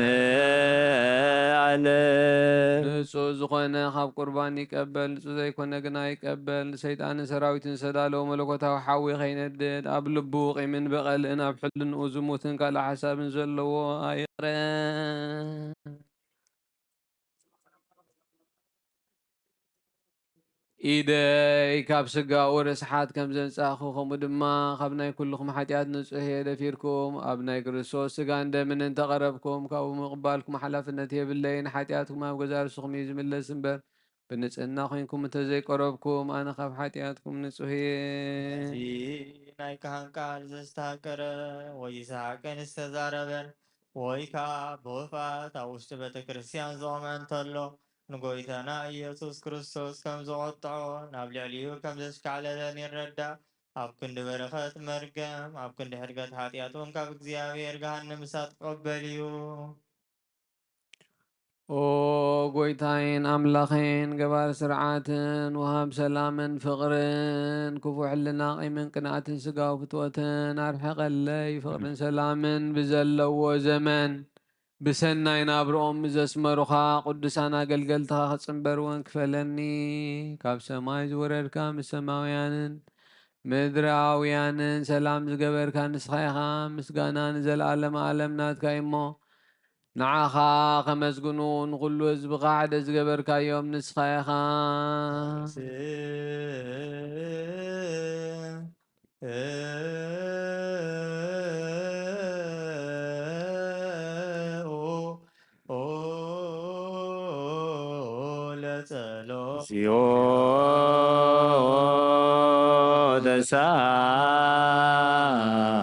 Speaker 9: ንጹህ ዝኾነ ካብ ቁርባን ይቀበል ንጹህ ዘይኮነ ግና ይቀበል ሰይጣንን ሰራዊትን ዝተዳለወ መለኮታዊ ሓዊ ከይነድድ ኣብ ልቡ ቂምን በቐልእን ኣብ ሕልንኡ ዝሙትን ካልእ ሓሳብን ዘለዎ ኣይቕረን ኢደይ ካብ ስጋኡ ርስሓት ከም ዘንጻኹ ከምኡ ድማ ካብ ናይ ኩልኩም ሓጢኣት ንጹሕ እየ ደፊርኩም ኣብ ናይ ክርስቶስ ስጋን ደምን እንተቐረብኩም ካብኡ ምቕባልኩም ሓላፍነት የብለይን ሓጢኣትኩም ኣብ ገዛ ርስኹም እዩ ዝምለስ እምበር ብንጽህና ኮይንኩም እንተዘይቀረብኩም ኣነ ካብ ሓጢኣትኩም ንጹሕ እየ
Speaker 3: ናይ ካህን ቃል ዘስተሃከረ ወይ ይስሐቅን ዝተዛረበን ወይ ከዓ ብውፋት ኣብ ውሽጢ ቤተ ክርስቲያን ዝቖመ እንተሎ ንጎይታና ኢየሱስ ክርስቶስ ከም ዝቆጥዖ ናብ ልዕሊኡ ከም ዘስካዕለለን ይረዳእ ኣብ ክንዲ በረኸት መርገም ኣብ ክንዲ ሕድገት ሓጢአት እውን ካብ እግዚኣብሔር ገሃነም እሳት ክቕበል እዩ
Speaker 9: ኦ ጎይታዬን ኣምላኸን ገባር ስርዓትን ወሃብ ሰላምን ፍቕርን ክፉዕ ሕልና ቂምን ቅንዓትን ስጋዊ ፍትወትን ኣርሕቐለይ ፍቕርን ሰላምን ብዘለዎ ዘመን ብሰናይ ናብርኦም ዘስመሩኻ ቅዱሳን ኣገልገልትኻ ክጽንበር እውን ክፈለኒ ካብ ሰማይ ዝወረድካ ምስ ሰማውያንን ምድራውያንን ሰላም ዝገበርካ ንስኻ ኢኻ ምስጋና ንዘለኣለመ ዓለም ናትካ እሞ ንዓኻ ከመስግኑን ኩሉ ህዝብኻ ሓደ ዝገበርካዮም ንስኻ ኢኻ
Speaker 5: እግዚኦ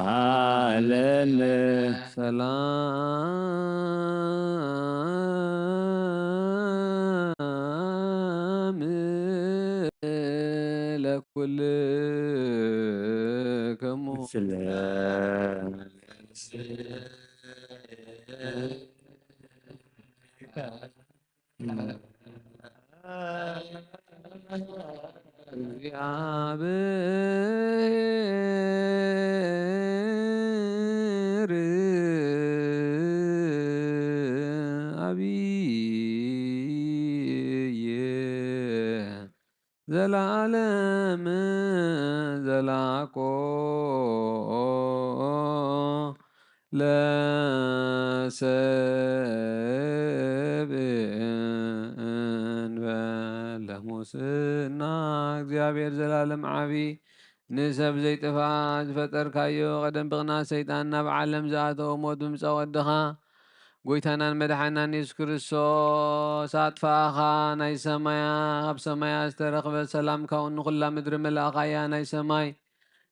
Speaker 5: ተሳሃለነ
Speaker 9: ሰላም ለኩልክሙ
Speaker 5: ስለ
Speaker 9: እግዚአብሔር አብይ ዘላለም ዘላቆ ለሰብእ ለሙስና እግዚአብሔር ዘላለም ዓብይ ንሰብ ዘይጥፋእ ዝፈጠርካዮ ቀደም ብቕናት ሰይጣን ናብ ዓለም ዝኣተወ ሞት ብምፃእ ወድኻ ጎይታናን መድሓናን የሱስ ክርስቶስ ኣጥፋእኻ ናይ ሰማያ ኣብ ሰማያ ዝተረኽበ ሰላም ካብኡ ንኹላ ምድሪ መላእኻያ ናይ ሰማይ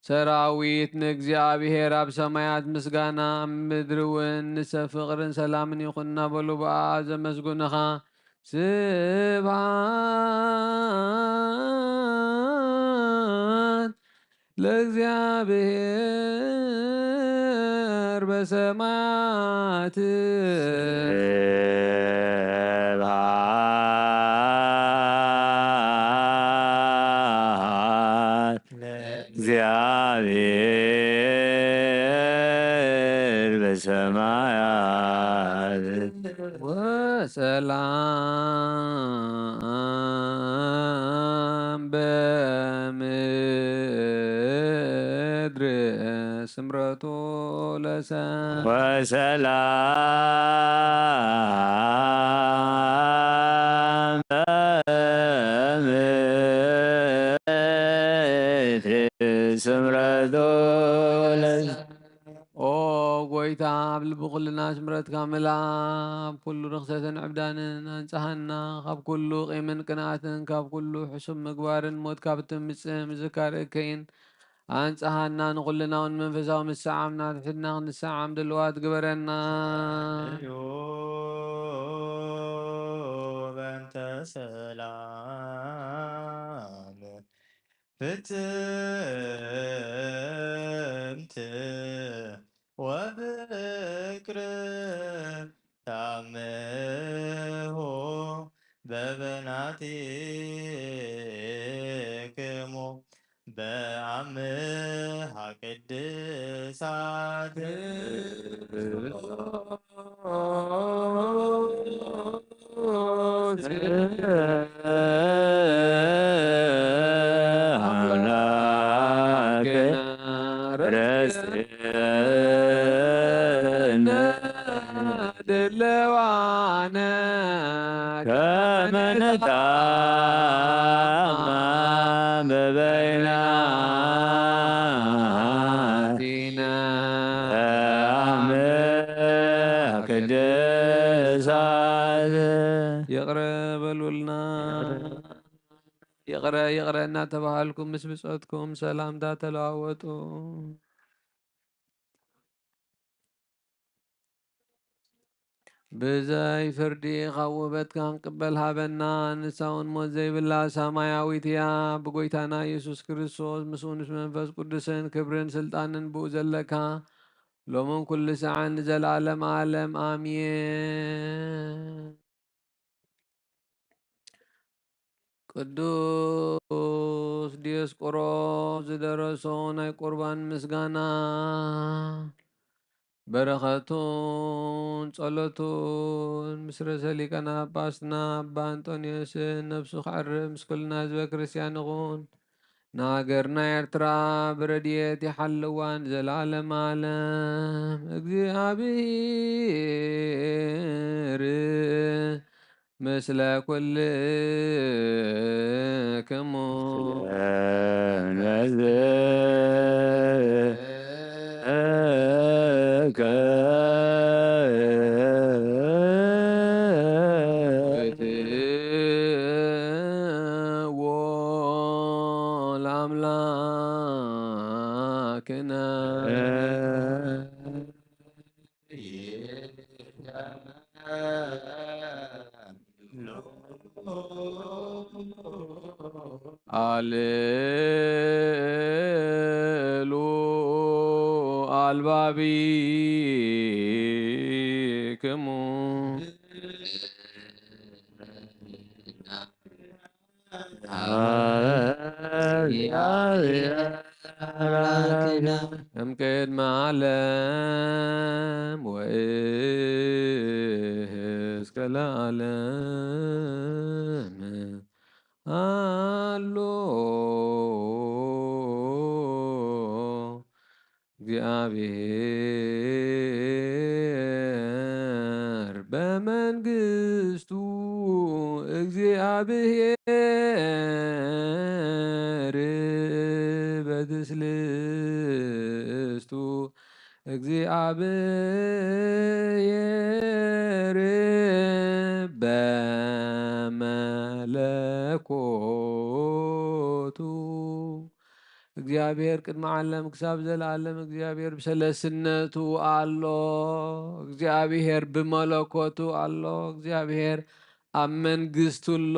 Speaker 9: ሰራዊት ንእግዚኣብሔር ኣብ ሰማያት ምስጋና ኣብ ምድሪ እውን ንሰብ ፍቕርን ሰላምን ይኹን እናበሉ ብኣ ዘመስጉንኻ ስብሓት ለእግዚአብሔር በሰማያት
Speaker 5: ስብሐት ለእግዚአብሔር በሰማያት
Speaker 9: ወሰላም በምድር ስምረቱ ለሰብ
Speaker 5: ወሰላም በምድር ስምረቱ
Speaker 9: ኦ ጎይታ ኣብ ልቢ ኩልና ስምረትካ ምላእ ኩሉ ርክሰትን ዕብዳንን ኣንጻሃና ካብ ኩሉ ቂምን ቅንኣትን ካብ ኩሉ ሕሱብ ምግባርን ሞት ካብ ትምፅእ ምዝካር እከይን ኣንጻሃና ንኩልናውን መንፈሳዊ ምስዓም ናትሕድና ክንሰዓም ድልዋት ግበረና
Speaker 3: በእንተ ሰላም ፍትምት ወፍቅር ታምሆ በበናቲክሙ በአምሃ ቅድሳት
Speaker 9: ድልዋነ
Speaker 5: ከመነታ በበይናቲነ አምሃ ቅድሳት
Speaker 9: ይቅረ በሉልና ይቅረ ይቅረ እናተባሃልኩም ምስ ብጾትኩም ሰላምታ ተለዋወጡ ብዘይ ፍርዲ ካብ ውበትካ ንቅበል ሃበና ንሳውን ሞት ዘይብላ ሰማያዊት እያ ብጎይታና ኢየሱስ ክርስቶስ ምስኡ ምስ መንፈስ ቅዱስን ክብርን ስልጣንን ብኡ ዘለካ ሎምን ኩሉ ሰዓን ንዘለዓለም ዓለም ኣሜን ቅዱስ ዲዮስቆሮስ ዝደረሶ ናይ ቁርባን ምስጋና በረኸቱን ጸሎቱን ምስ ርእሰ ሊቃነ ጳጳስና ኣባ አንጦንዮስን ነብሱ ክዓርብ ምስ ኩልና ህዝበ ክርስቲያን ይኹን ንሃገርና ኤርትራ ብረድኤት ይሓልዋን ዘለዓለም ዓለም እግዚአብሔር ምስለ ኩልክሙ ንሕና አሌሉ አልባቢክሙ እምቅድመ ዓለም ወእስከ ለዓለም አሎ እግዚአብሔር በመንግስቱ እግዚአብሔር በትስልስቱ እግዚአብሔር በመለኮቱ እግዚአብሔር ቅድመ ዓለም ክሳብ ዘለዓለም እግዚአብሔር ብሰለስነቱ አሎ እግዚአብሔር ብመለኮቱ አሎ እግዚአብሔር ኣብ መንግስቱ ኣሎ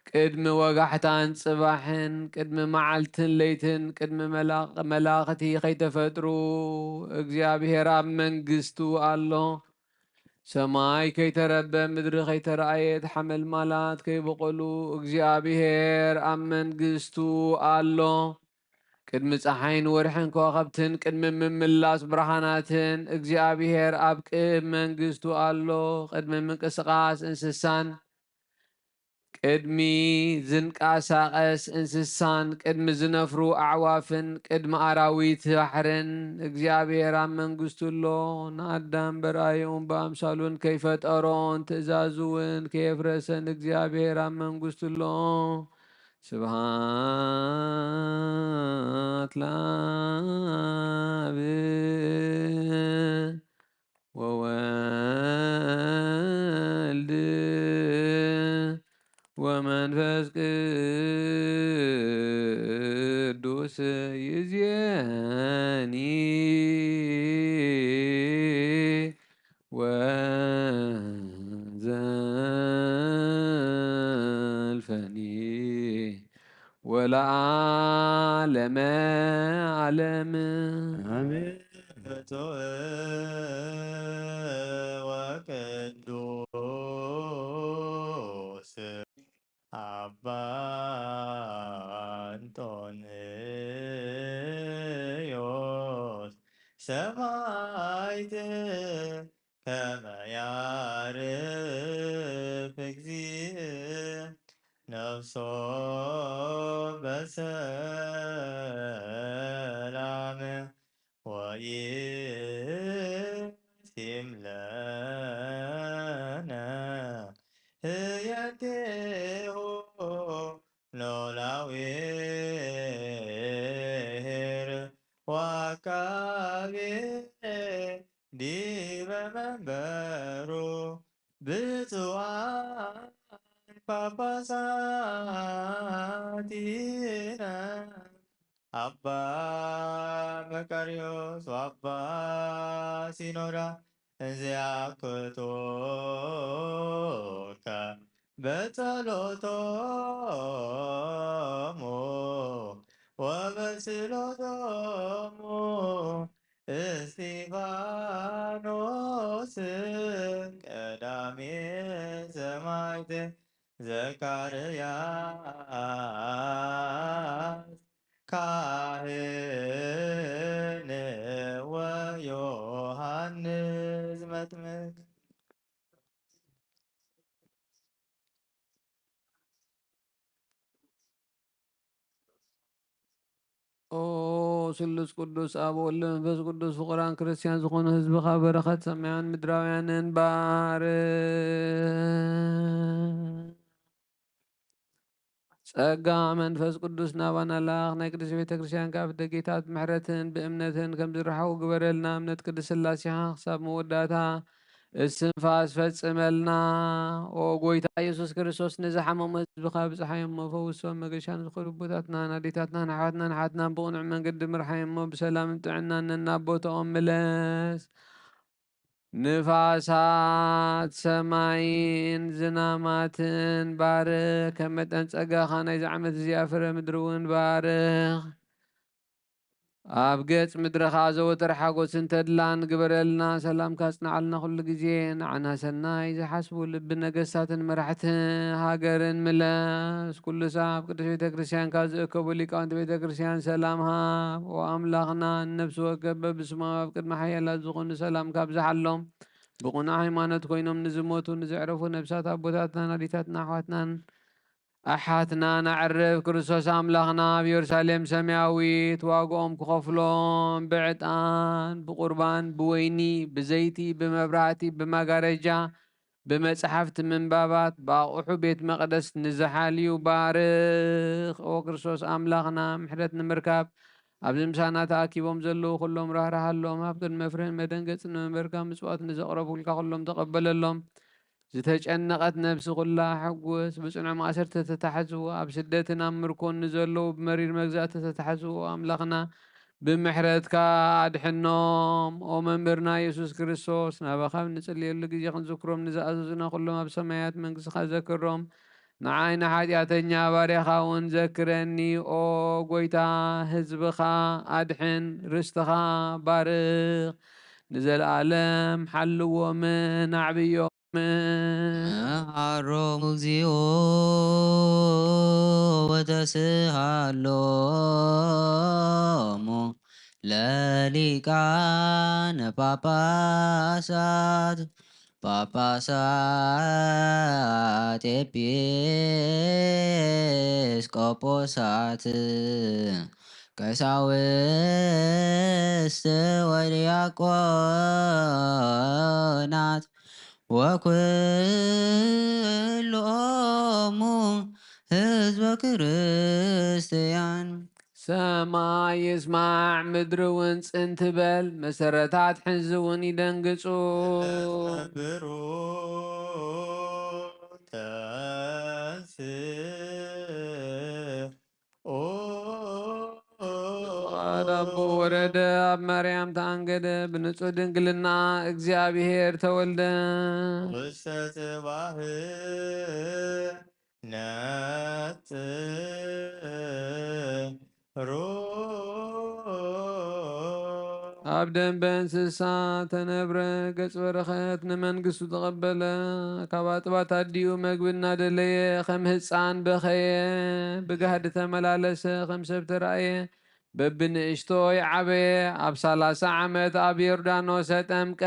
Speaker 9: ቅድሚ ወጋሕታን ጽባሕን ቅድሚ መዓልትን ለይትን ቅድሚ መላእኽቲ ከይተፈጥሩ እግዚአብሔር ኣብ መንግስቱ ኣሎ ሰማይ ከይተረበ ምድሪ ከይተረኣየት ሓመልማላት ከይበቆሉ እግዚአብሔር ኣብ መንግስቱ ኣሎ ቅድሚ ፀሓይን ወርሕን ከዋኸብትን ቅድሚ ምምላስ ብርሃናትን እግዚአብሔር ኣብ መንግስቱ ኣሎ ቅድሚ ምንቅስቃስ እንስሳን ቅድሚ ዝንቃሳቐስ እንስሳን ቅድሚ ዝነፍሩ ኣዕዋፍን ቅድሚ ኣራዊት ባሕርን እግዚአብሔር ኣብ መንግስቱ ኣሎ ንኣዳም በርኣዮን ብኣምሳሉን ከይፈጠሮን ትእዛዙ እውን ከየፍረሰን እግዚአብሔር ኣብ መንግስቱ ኣሎ ስብሃት ለአብ ወወልድ ወመንፈስ ቅዱስ ይእዜኒ ወዘልፈኒ ወለዓለመ ዓለም
Speaker 3: አሜን። ወቅዱስ አባ አንጦንዮስ ሰማዕት ከመ ያርፍ እግዚእ ነፍሶ በሰላም ወይእቲም ለነ ህየቴሁ ኖላዊር ወአቃቤ ዲበ መንበሩ ብፁዓን ጳጳሳቲነ አባ መቃርዮስ ወአባ ሲኖዳ እንዚአክቶከ በጸሎቶሙ ወበስሎቶሙ እስጢፋኖስ ቀዳሜ ሰማዕት ዘካርያስ ካህን ወዮሐንስ መጥምቅ
Speaker 9: ኦ ስሉስ ቅዱስ አብ ወልድ መንፈስ ቅዱስ ፍቁራን ክርስቲያን ዝኾኑ ህዝብኻ በረኸት ሰማያውያን ምድራውያንን ጸጋ መንፈስ ቅዱስ ናባና ላኽ ናይ ቅዱስ ቤተ ክርስቲያን ካብ ደጌታት ምሕረትን ብእምነትን ከም ዝረሓቡ ግበረልና እምነት ቅዱስ ስላሴኻ ክሳብ መወዳእታ እስንፋስ ፈጽመልና ኦ ጎይታ ኢየሱስ ክርስቶስ ንዝሓመሙ ህዝብኻ ብፅሓዮሞ ፈውሶም መገሻን ዝኸዱ ቦታትናን ኣዴታትናን ኣሕዋትናን ሓትናን ብቕኑዕ መንገዲ ምርሓዮሞ ብሰላምን ጥዕናን ነናቦቶኦም ምለስ ንፋሳት ሰማይን ዝናማትን ባርኽ ከም መጠን ፀጋኻ ናይ ዝዓመት እዚኣ ፍረ ምድሪ እውን ባርኽ ኣብ ገጽ ምድርኻ ዘወትር ሓጎስን ተድላን ግበረልና ሰላምካ ጽንዓልና ኩሉ ግዜ ንዓና ሰናይ ዝሓስቡ ልቢ ነገስታትን መራሕቲ ሃገርን ምለስ ኩሉ ሳብ ቅዱስ ቤተ ክርስቲያንካ ዝእከቡ ሊቃውንቲ ቤተ ክርስቲያን ሰላም ሃብ ወኣምላኽና ንነብሲ ወከፍ በብስሞም ኣብ ቅድሚ ሓያላት ዝኾኑ ሰላምካ ብዝሓሎም ብቑኑዕ ሃይማኖት ኮይኖም ንዝሞቱ ንዘዕረፉ ነብሳት ኣቦታትናን ኣዴታትና ኣሕዋትናን ኣሓትና ናዕርፍ ክርስቶስ ኣምላኽና ኣብ ኢየሩሳሌም ሰማያዊት ዋግኦም ክኸፍሎም ብዕጣን ብቁርባን ብወይኒ ብዘይቲ ብመብራህቲ ብመጋረጃ ብመጽሓፍቲ ምንባባት ብኣቑሑ ቤት መቕደስ ንዝሓልዩ ባርኽ ኦ ክርስቶስ ኣምላኽና ምሕረት ንምርካብ ኣብዚ ምሳና ተኣኪቦም ዘለዉ ኩሎም ራህራሃሎም ኣብ ቅድመ ፍርህን መደንገፅን ንመንበርካ ምጽዋት ንዘቕረቡልካ ኩሎም ተቐበለሎም ዝተጨነቐት ነብሲ ኩላ ሕጉስ ብጽኑዕ ማእሰርቲ ተታሕዝዎ ኣብ ስደትን ኣብ ምርኮን ንዘለዉ ብመሪር መግዛእቲ ተታሕዝዎ ኣምላኽና ብምሕረትካ ኣድሕኖም ኦ መምህርና ኢየሱስ ክርስቶስ ናባኻብ ንጽልየሉ ግዜ ክንዝክሮም ንዝኣዘዙና ኩሎም ኣብ ሰማያት መንግሥትኻ ዘክሮም ንዓይና ሓጢኣተኛ ባርያኻ እውን ዘክረኒ ኦ ጎይታ ህዝብኻ ኣድሕን ርስትኻ ባርኽ ንዘለኣለም ሓልዎምን ኣዕብዮም
Speaker 6: መሃሮሙ እግዚኦ ወተስሃሎሙ ለሊቃነ ጳጳሳት ኤጲስቆጶሳት ቀሳውስት ወዲያቆናት ወኩሎሙ ህዝበ ክርስቲያን
Speaker 9: ሰማይ ይስማዕ ምድሪ እውን ጽንት በል መሰረታት ሕዚ እውን ይደንግጹ አቦ ወረደ ኣብ ማርያም ተኣንገደ ብንጹህ ድንግልና እግዚአብሔር ተወልደ
Speaker 3: ውስተ ጽባህ ነጽሩ
Speaker 9: ኣብ ደንበ እንስሳ ተነብረ ገጽ በረኸት ንመንግሥቱ ተቐበለ ካብ ኣጥባት ኣዲኡ መግቢ እናደለየ ከም ህፃን በኸየ ብጋህዲ ተመላለሰ ከም ሰብ ተረእየ በብንእሽቶይ ዓበየ ኣብ 30 ዓመት ኣብ ዮርዳኖስ ተጠምቀ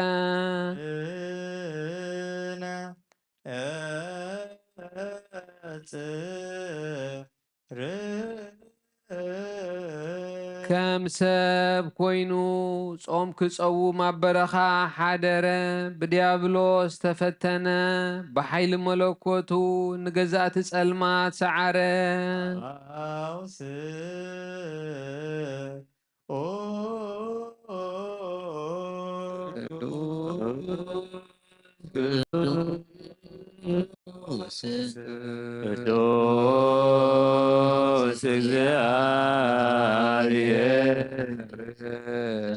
Speaker 9: ከም ሰብ ኮይኑ ጾም ክጸውም ኣብ በረኻ ሓደረ ብዲያብሎስ ተፈተነ ብሓይሊ መለኮቱ ንገዛእቲ ጸልማት ሰዓረ
Speaker 5: ቅዱስ እግዚአብሔር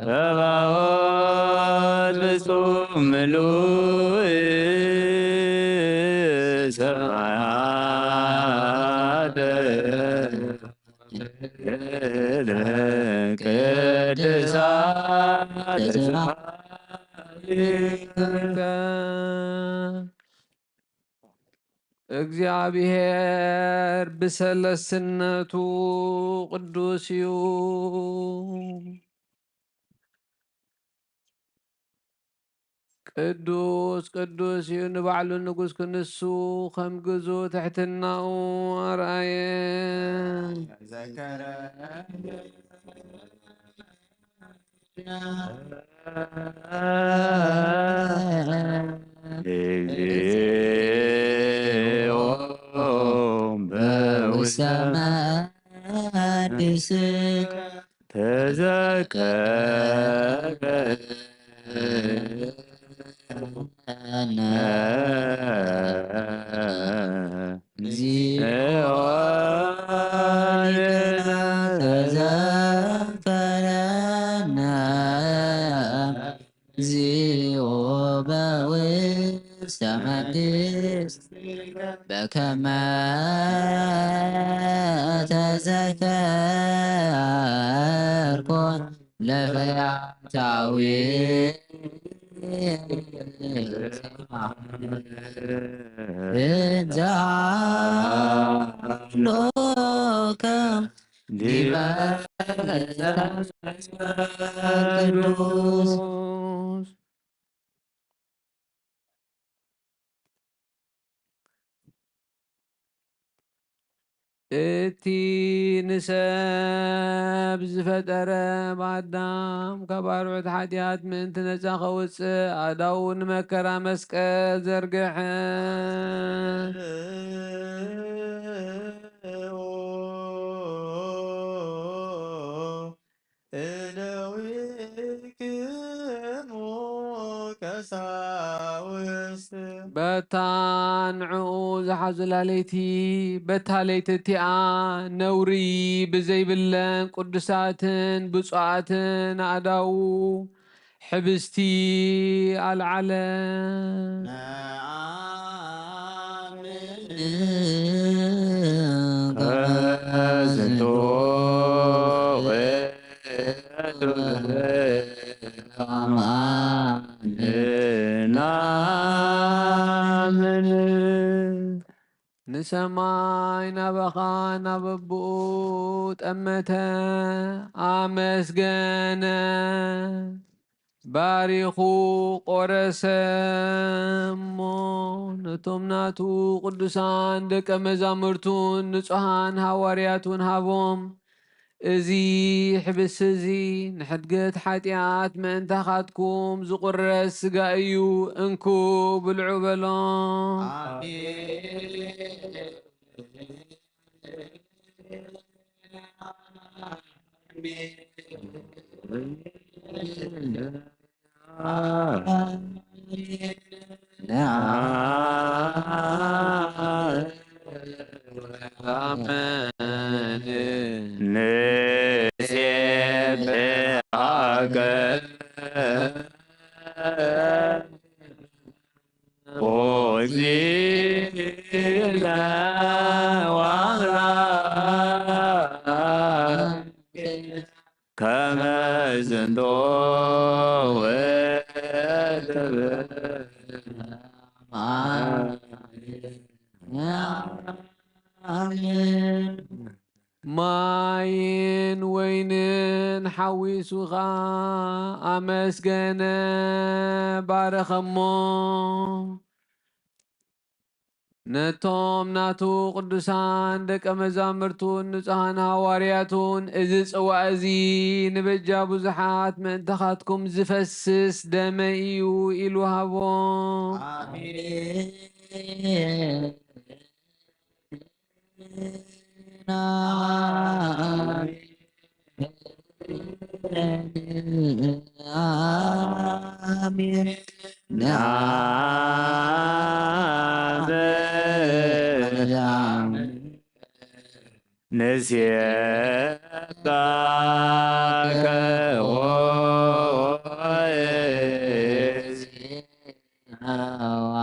Speaker 5: ጸባኦት ፍጹም ምሉእ ሰማያት
Speaker 9: እግዚአብሔር ብሰለስነቱ ቅዱስ እዩ ቅዱስ ቅዱስ እዩ ንባዕሉ ንጉስ ክንሱ ከም ግዙ ትሕትናኡ ኣርአየ
Speaker 6: በውስተ
Speaker 5: ተዘከረ
Speaker 6: እግዚኦ በውስተ መንግሥት በከመ ተዘከርኮ ለፈያታዊ እንዛሎከ ዲበ ቅዱስ
Speaker 9: እቲ ንሰብ ዝፈጠረ ብኣዳም ካብ ኣርዑት ሓጢኣት ምእንቲ ነፃ ከውፅእ ኣዳው ንመከራ መስቀል ዘርግሐ
Speaker 3: እደዊክሙ ቀሳውስት
Speaker 9: በታ ንዕኡ ዝሓዙላ ለይቲ በታ ለይቲ እቲኣ ነውሪ ብዘይብለን ቅዱሳትን ብፁዓትን ኣእዳው ሕብስቲ ኣልዓለ
Speaker 5: ከዝንቶ ናምን
Speaker 9: ንሰማይ ናበኻ ናበብኡ ጠመተ ኣመስገነ ባሪኹ ቆረሰ እሞ ነቶም ናቱ ቅዱሳን ደቀ መዛሙርቱን ንጹሓን ሃዋርያቱን ሃቦም እዚ ሕብስ እዚ ንሕድገት ሓጢኣት ምእንታኻትኩም ዝቁረስ ስጋ እዩ እንኩ ብልዑ በሎም ማይን ወይንን ሓዊሱኻ ኣመስገነ ባረኸሞ ነቶም ናቱ ቅዱሳን ደቀ መዛሙርቱን ንጹሓን ሃዋርያቱን እዚ ጽዋዕ እዚ ንበጃ ብዙሓት ምእንታኻትኩም ዝፈስስ ደመይ እዩ ኢሉ ሃቦም
Speaker 6: አሜን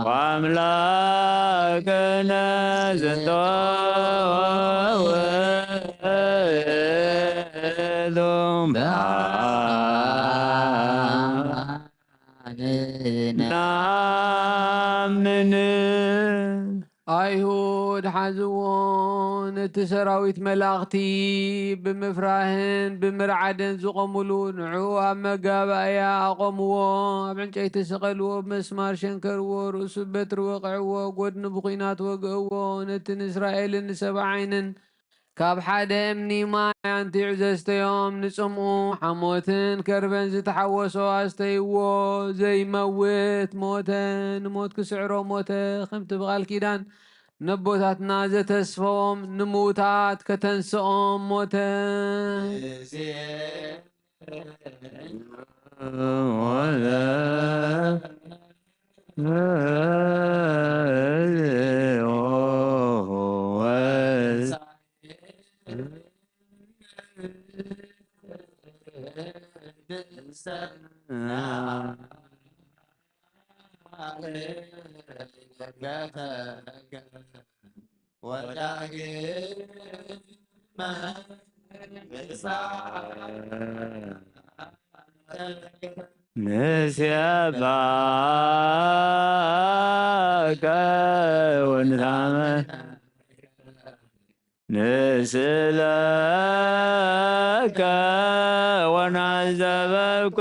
Speaker 5: ወአምላክነ ዘንቶ
Speaker 9: አይሁድ ሓዝዎን እቲ ሰራዊት መላእኽቲ ብምፍራህን ብምርዓድን ዝቆሙሉ ንዑ ኣብ መጋባእያ ኣቆምዎ ኣብ ዕንጨይቲ ሰቐልዎ ብመስማር ሸንከርዎ ርእሱ በትሪ ወቕዕዎ ጎድኑ ብኹናት ወግእዎ ነቲ ንእስራኤልን ንሰብዓ ዓይንን ካብ ሓደ እምኒ ማይ ኣንቲዑ ዘስተዮም ንጽምኡ ሓሞትን ከርበን ዝተሓወሶ ኣስተይዎ ዘይመውት ሞተ ንሞት ክስዕሮ ሞተ ከምቲ ብቓል ኪዳን ነቦታትና ዘተስፎም ንምውታት ከተንስኦም ሞተ
Speaker 5: نسيبك ونتعامل نسلك ونعذبك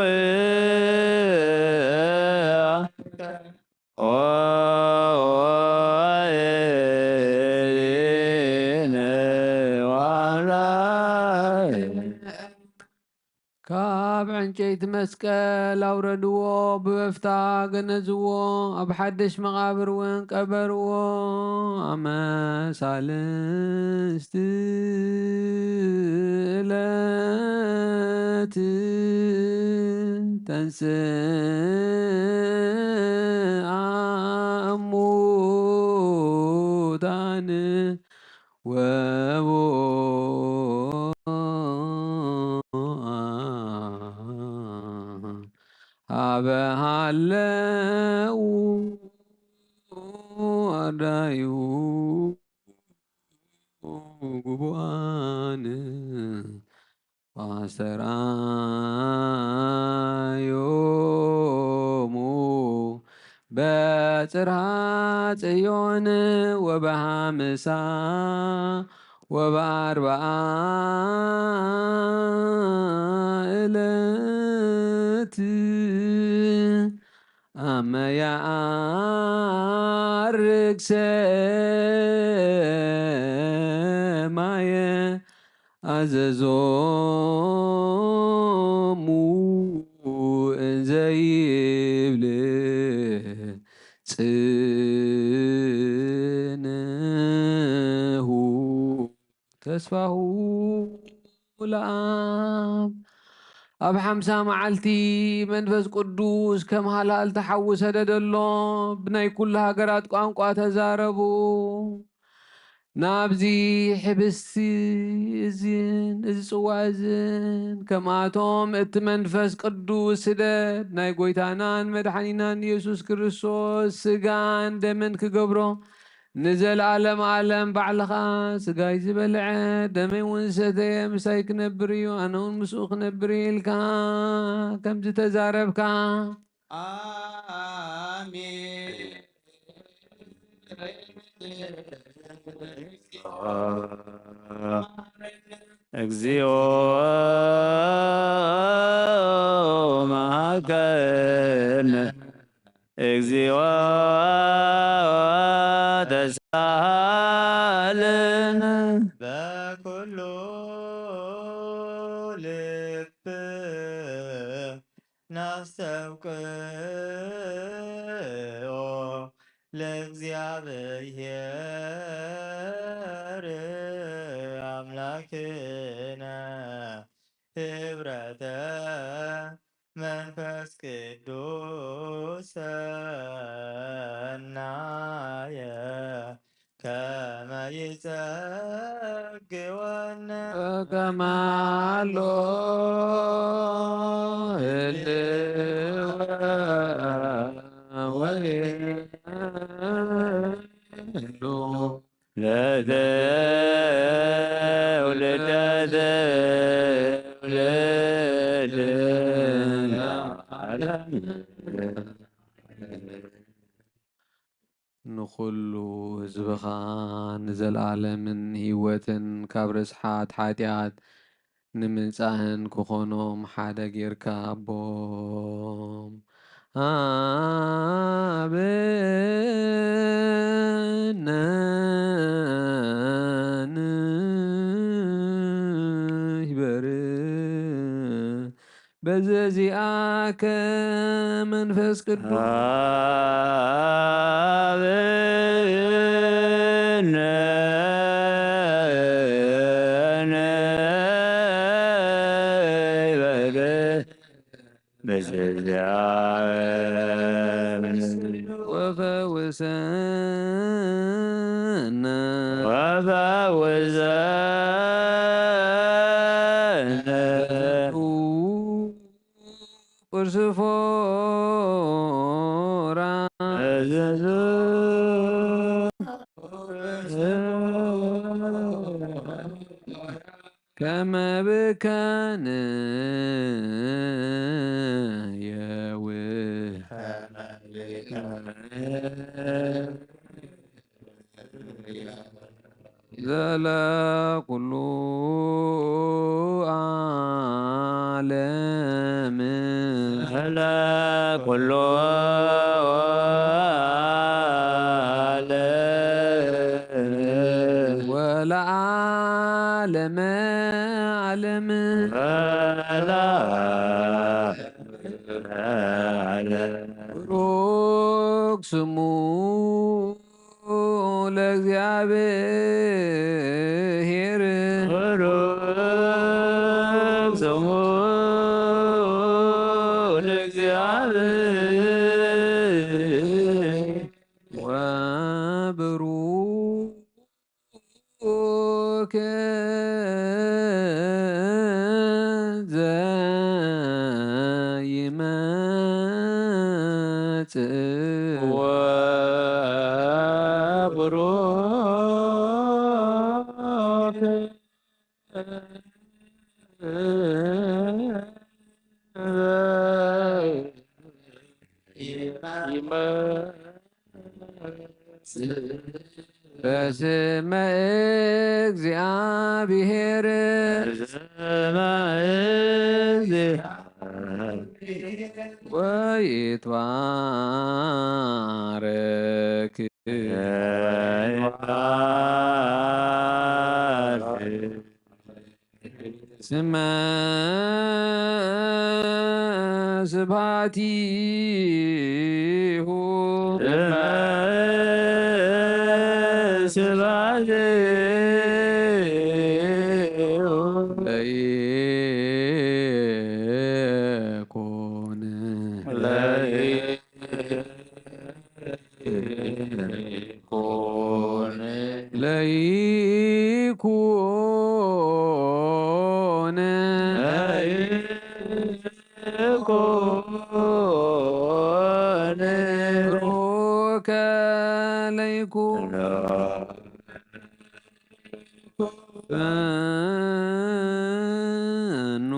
Speaker 9: ካብ ዕንጨይቲ መስቀል ኣውረድዎ ብበፍታ ገነዝዎ ኣብ ሓድሽ መቓብር እውን ቀበርዎ ኣመሳልስቲ ዕለት ተንስአ እሙታን ሃበሃለው ኣዳዩ ጉቡኣን ዋስተርአዮሙ በጽርሐ ጽዮን ወበሃምሳ ወበአርብዓ ዕለት አመ ያዐርግ ሰማየ አዘዞሙ እንዘ ይብል ጽንሁ ተስፋሁ ለአብ ኣብ 50 መዓልቲ መንፈስ ቅዱስ ከም ሃላል ተሓውሰ ደሎ ብናይ ኩሉ ሃገራት ቋንቋ ተዛረቡ ናብዚ ሕብስቲ እዝን እዚ ጽዋ እዝን ከምኣቶም እቲ መንፈስ ቅዱስ ስደድ ናይ ጎይታናን መድሓኒናን ኢየሱስ ክርስቶስ ስጋን ደምን ክገብሮ ንዘለዓለም ዓለም ባዕልኻ ስጋይ ዝበልዐ ደመይ እውን ዝሰተየ ምሳይ ክነብር እዩ ኣነ እውን ምስኡ ክነብር ኢልካ ከምዚ ተዛረብካ
Speaker 3: አሜን።
Speaker 5: እግዚኦ መሃከነ እግዚኦ ተሳለን
Speaker 3: በኩሉ ልብ ናስተውቅኦ ለእግዚአብሔር አምላክነ ህብረተ መንፈስ ቅዱስ ሰናየ ከመ ይጸግወነ
Speaker 9: ከማሎ ህልወ ወይሉ
Speaker 5: ለትውልደ ትውልድ ዓለም
Speaker 9: ንኩሉ ህዝብኻ ንዘለዓለምን ህይወትን ካብ ርስሓት ሓጢኣት ንምንጻህን ክኾኖም ሓደ ጌርካ ኣቦም አብነን ይበር በዘዚአከ መንፈስ ቅዱስ ወፈውሰነ ቁርስፎራ كما بكان يوه زلا كل عالم
Speaker 5: هلا كل عالم
Speaker 9: ولا عالم عالم
Speaker 5: هلا عالم
Speaker 9: روك سمو لእግዚአብሔር
Speaker 5: ሩቅ ስሙ ለእግዚአብሔር
Speaker 9: ወብሩክ ዘይመጽእ
Speaker 5: ወብሩክ
Speaker 9: በስመ እግዚአብሔር ወይትባረክ ስመ ስብሐቲሁ ለይኩን ለይኩን ሩከ ለይኩን ፈኑ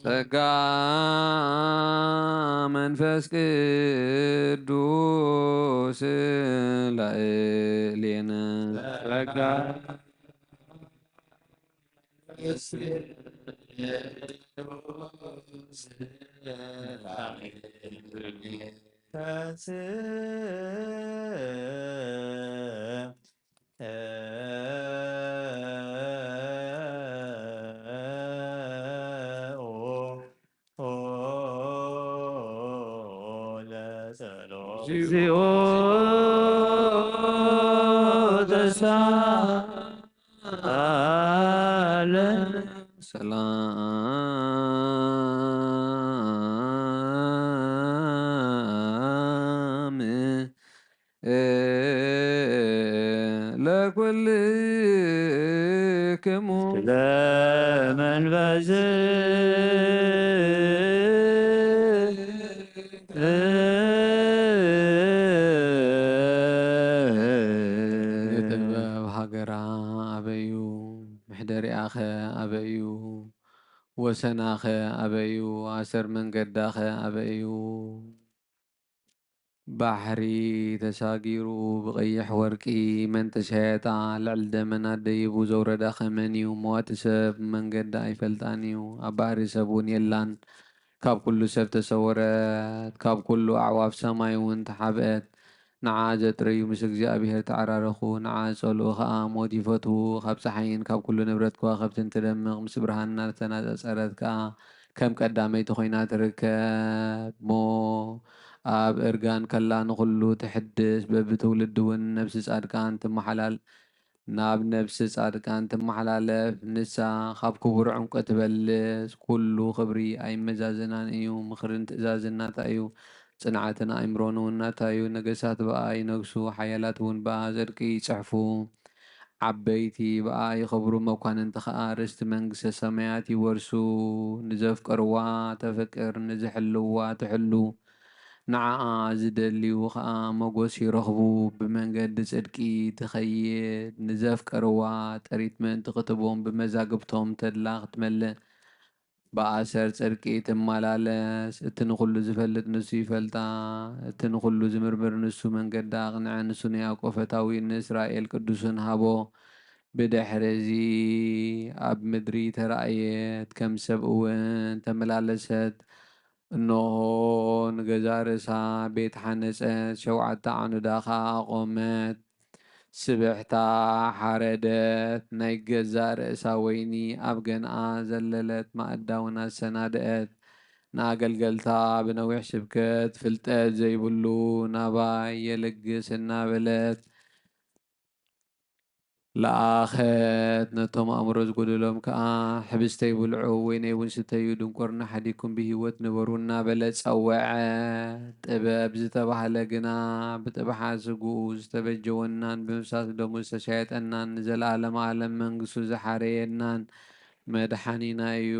Speaker 9: ጸጋ መንፈስ ቅዱስ ላዕሌነ
Speaker 5: እግዚኦ ተሳለ
Speaker 9: ሰላም ለኩልክሙ
Speaker 5: ለመንፈስ
Speaker 9: የጥበብ ሃገራ ኣበዩ ምሕደሪኣኸ ኣበዩ ወሰናኸ ኣበዩ ኣሰር መንገዳኸ ኣበዩ ባሕሪ ተሳጊሩ ብቀይሕ ወርቂ መን ተሸየጣ ልዕል ደመና ደይቡ ዘውረዳ ኸመን እዩ መዋቲ ሰብ መንገዳ ኣይፈልጣን እዩ ኣብ ባሕሪ ሰብ እውን የላን ካብ ኩሉ ሰብ ተሰወረት ካብ ኩሉ ኣዕዋፍ ሰማይ እውን ተሓብአት ንዓ ዘጥረዩ ምስ እግዚኣብሔር ተዓራረኹ ንዓ ጸልኡ ከዓ ሞት ይፈትዉ ካብ ፀሓይን ካብ ኩሉ ንብረት ከዋኸብትን ትደምቕ ምስ ብርሃንና ተናፀረት ከዓ ከም ቀዳመይቲ ኮይና ትርከብ ሞ ኣብ እርጋን ከላ ንኩሉ ትሕድስ በብትውልድ እውን ነብሲ ጻድቃን ትመሓላል ናብ ነብሲ ጻድቃን ትመሓላለፍ ንሳ ካብ ክቡር ዕንቁ ትበልፅ ኩሉ ክብሪ ኣይመዛዝናን እዩ ምኽርን ትእዛዝን ናታ እዩ ጽንዓትን ኣእምሮን እውን ናታ እዩ ነገሳት በኣ ይነግሱ ሓያላት እውን በኣ ዘድቂ ይፅሕፉ ዓበይቲ በኣ ይኽብሩ መኳንንቲ ከዓ ርስቲ መንግስተ ሰማያት ይወርሱ ንዘፍቀርዋ ተፍቅር ንዝሕልዋ ትሕሉ ንዓኣ ዝደልዩ ከዓ መጎስ ይረኽቡ ብመንገዲ ጽድቂ ትኸይድ ንዘፍቀርዋ ጠሪት ምእንቲ ክትቦም ብመዛግብቶም ተድላ ክትመልእ ብኣሰር ጽድቂ ትመላለስ እቲ ንኹሉ ዝፈልጥ ንሱ ይፈልጣ እቲ ንኹሉ ዝምርምር ንሱ መንገዲ ኣቕንዐ ንሱ ንያዕቆብ ፈታዊ ንእስራኤል ቅዱስን ሃቦ ብድሕሪ እዚ ኣብ ምድሪ ተራእየት ከም ሰብ እውን ተመላለሰት እንሆ ንገዛ ርእሳ ቤት ሓነፀት 7 ዓኑዳ ከዓ ኣቆመት ስብሕታ ሓረደት ናይ ገዛ ርእሳ ወይኒ ኣብ ገንኣ ዘለለት ማእዳ እውን ኣሰናድአት ንኣገልገልታ ብነዊሕ ስብከት ፍልጠት ዘይብሉ ናባይ የልግስ እናበለት ለኣኸት ነቶም ኣእምሮ ዝጎደሎም ከዓ ሕብስተ ይብልዑ ወይነ እውን ስተዩ ድንቆርና ሓዲኩም ብሂወት ንበሩ እናበለት ፀወዐት ጥበብ ዝተባህለ ግና ብጥብሓ ስጉኡ ዝተበጀወናን ብምፍሳስ ደሙ ዝተሻየጠናን ንዘለኣለም ዓለም መንግስቱ ዝሓረየናን መድሓኒና እዩ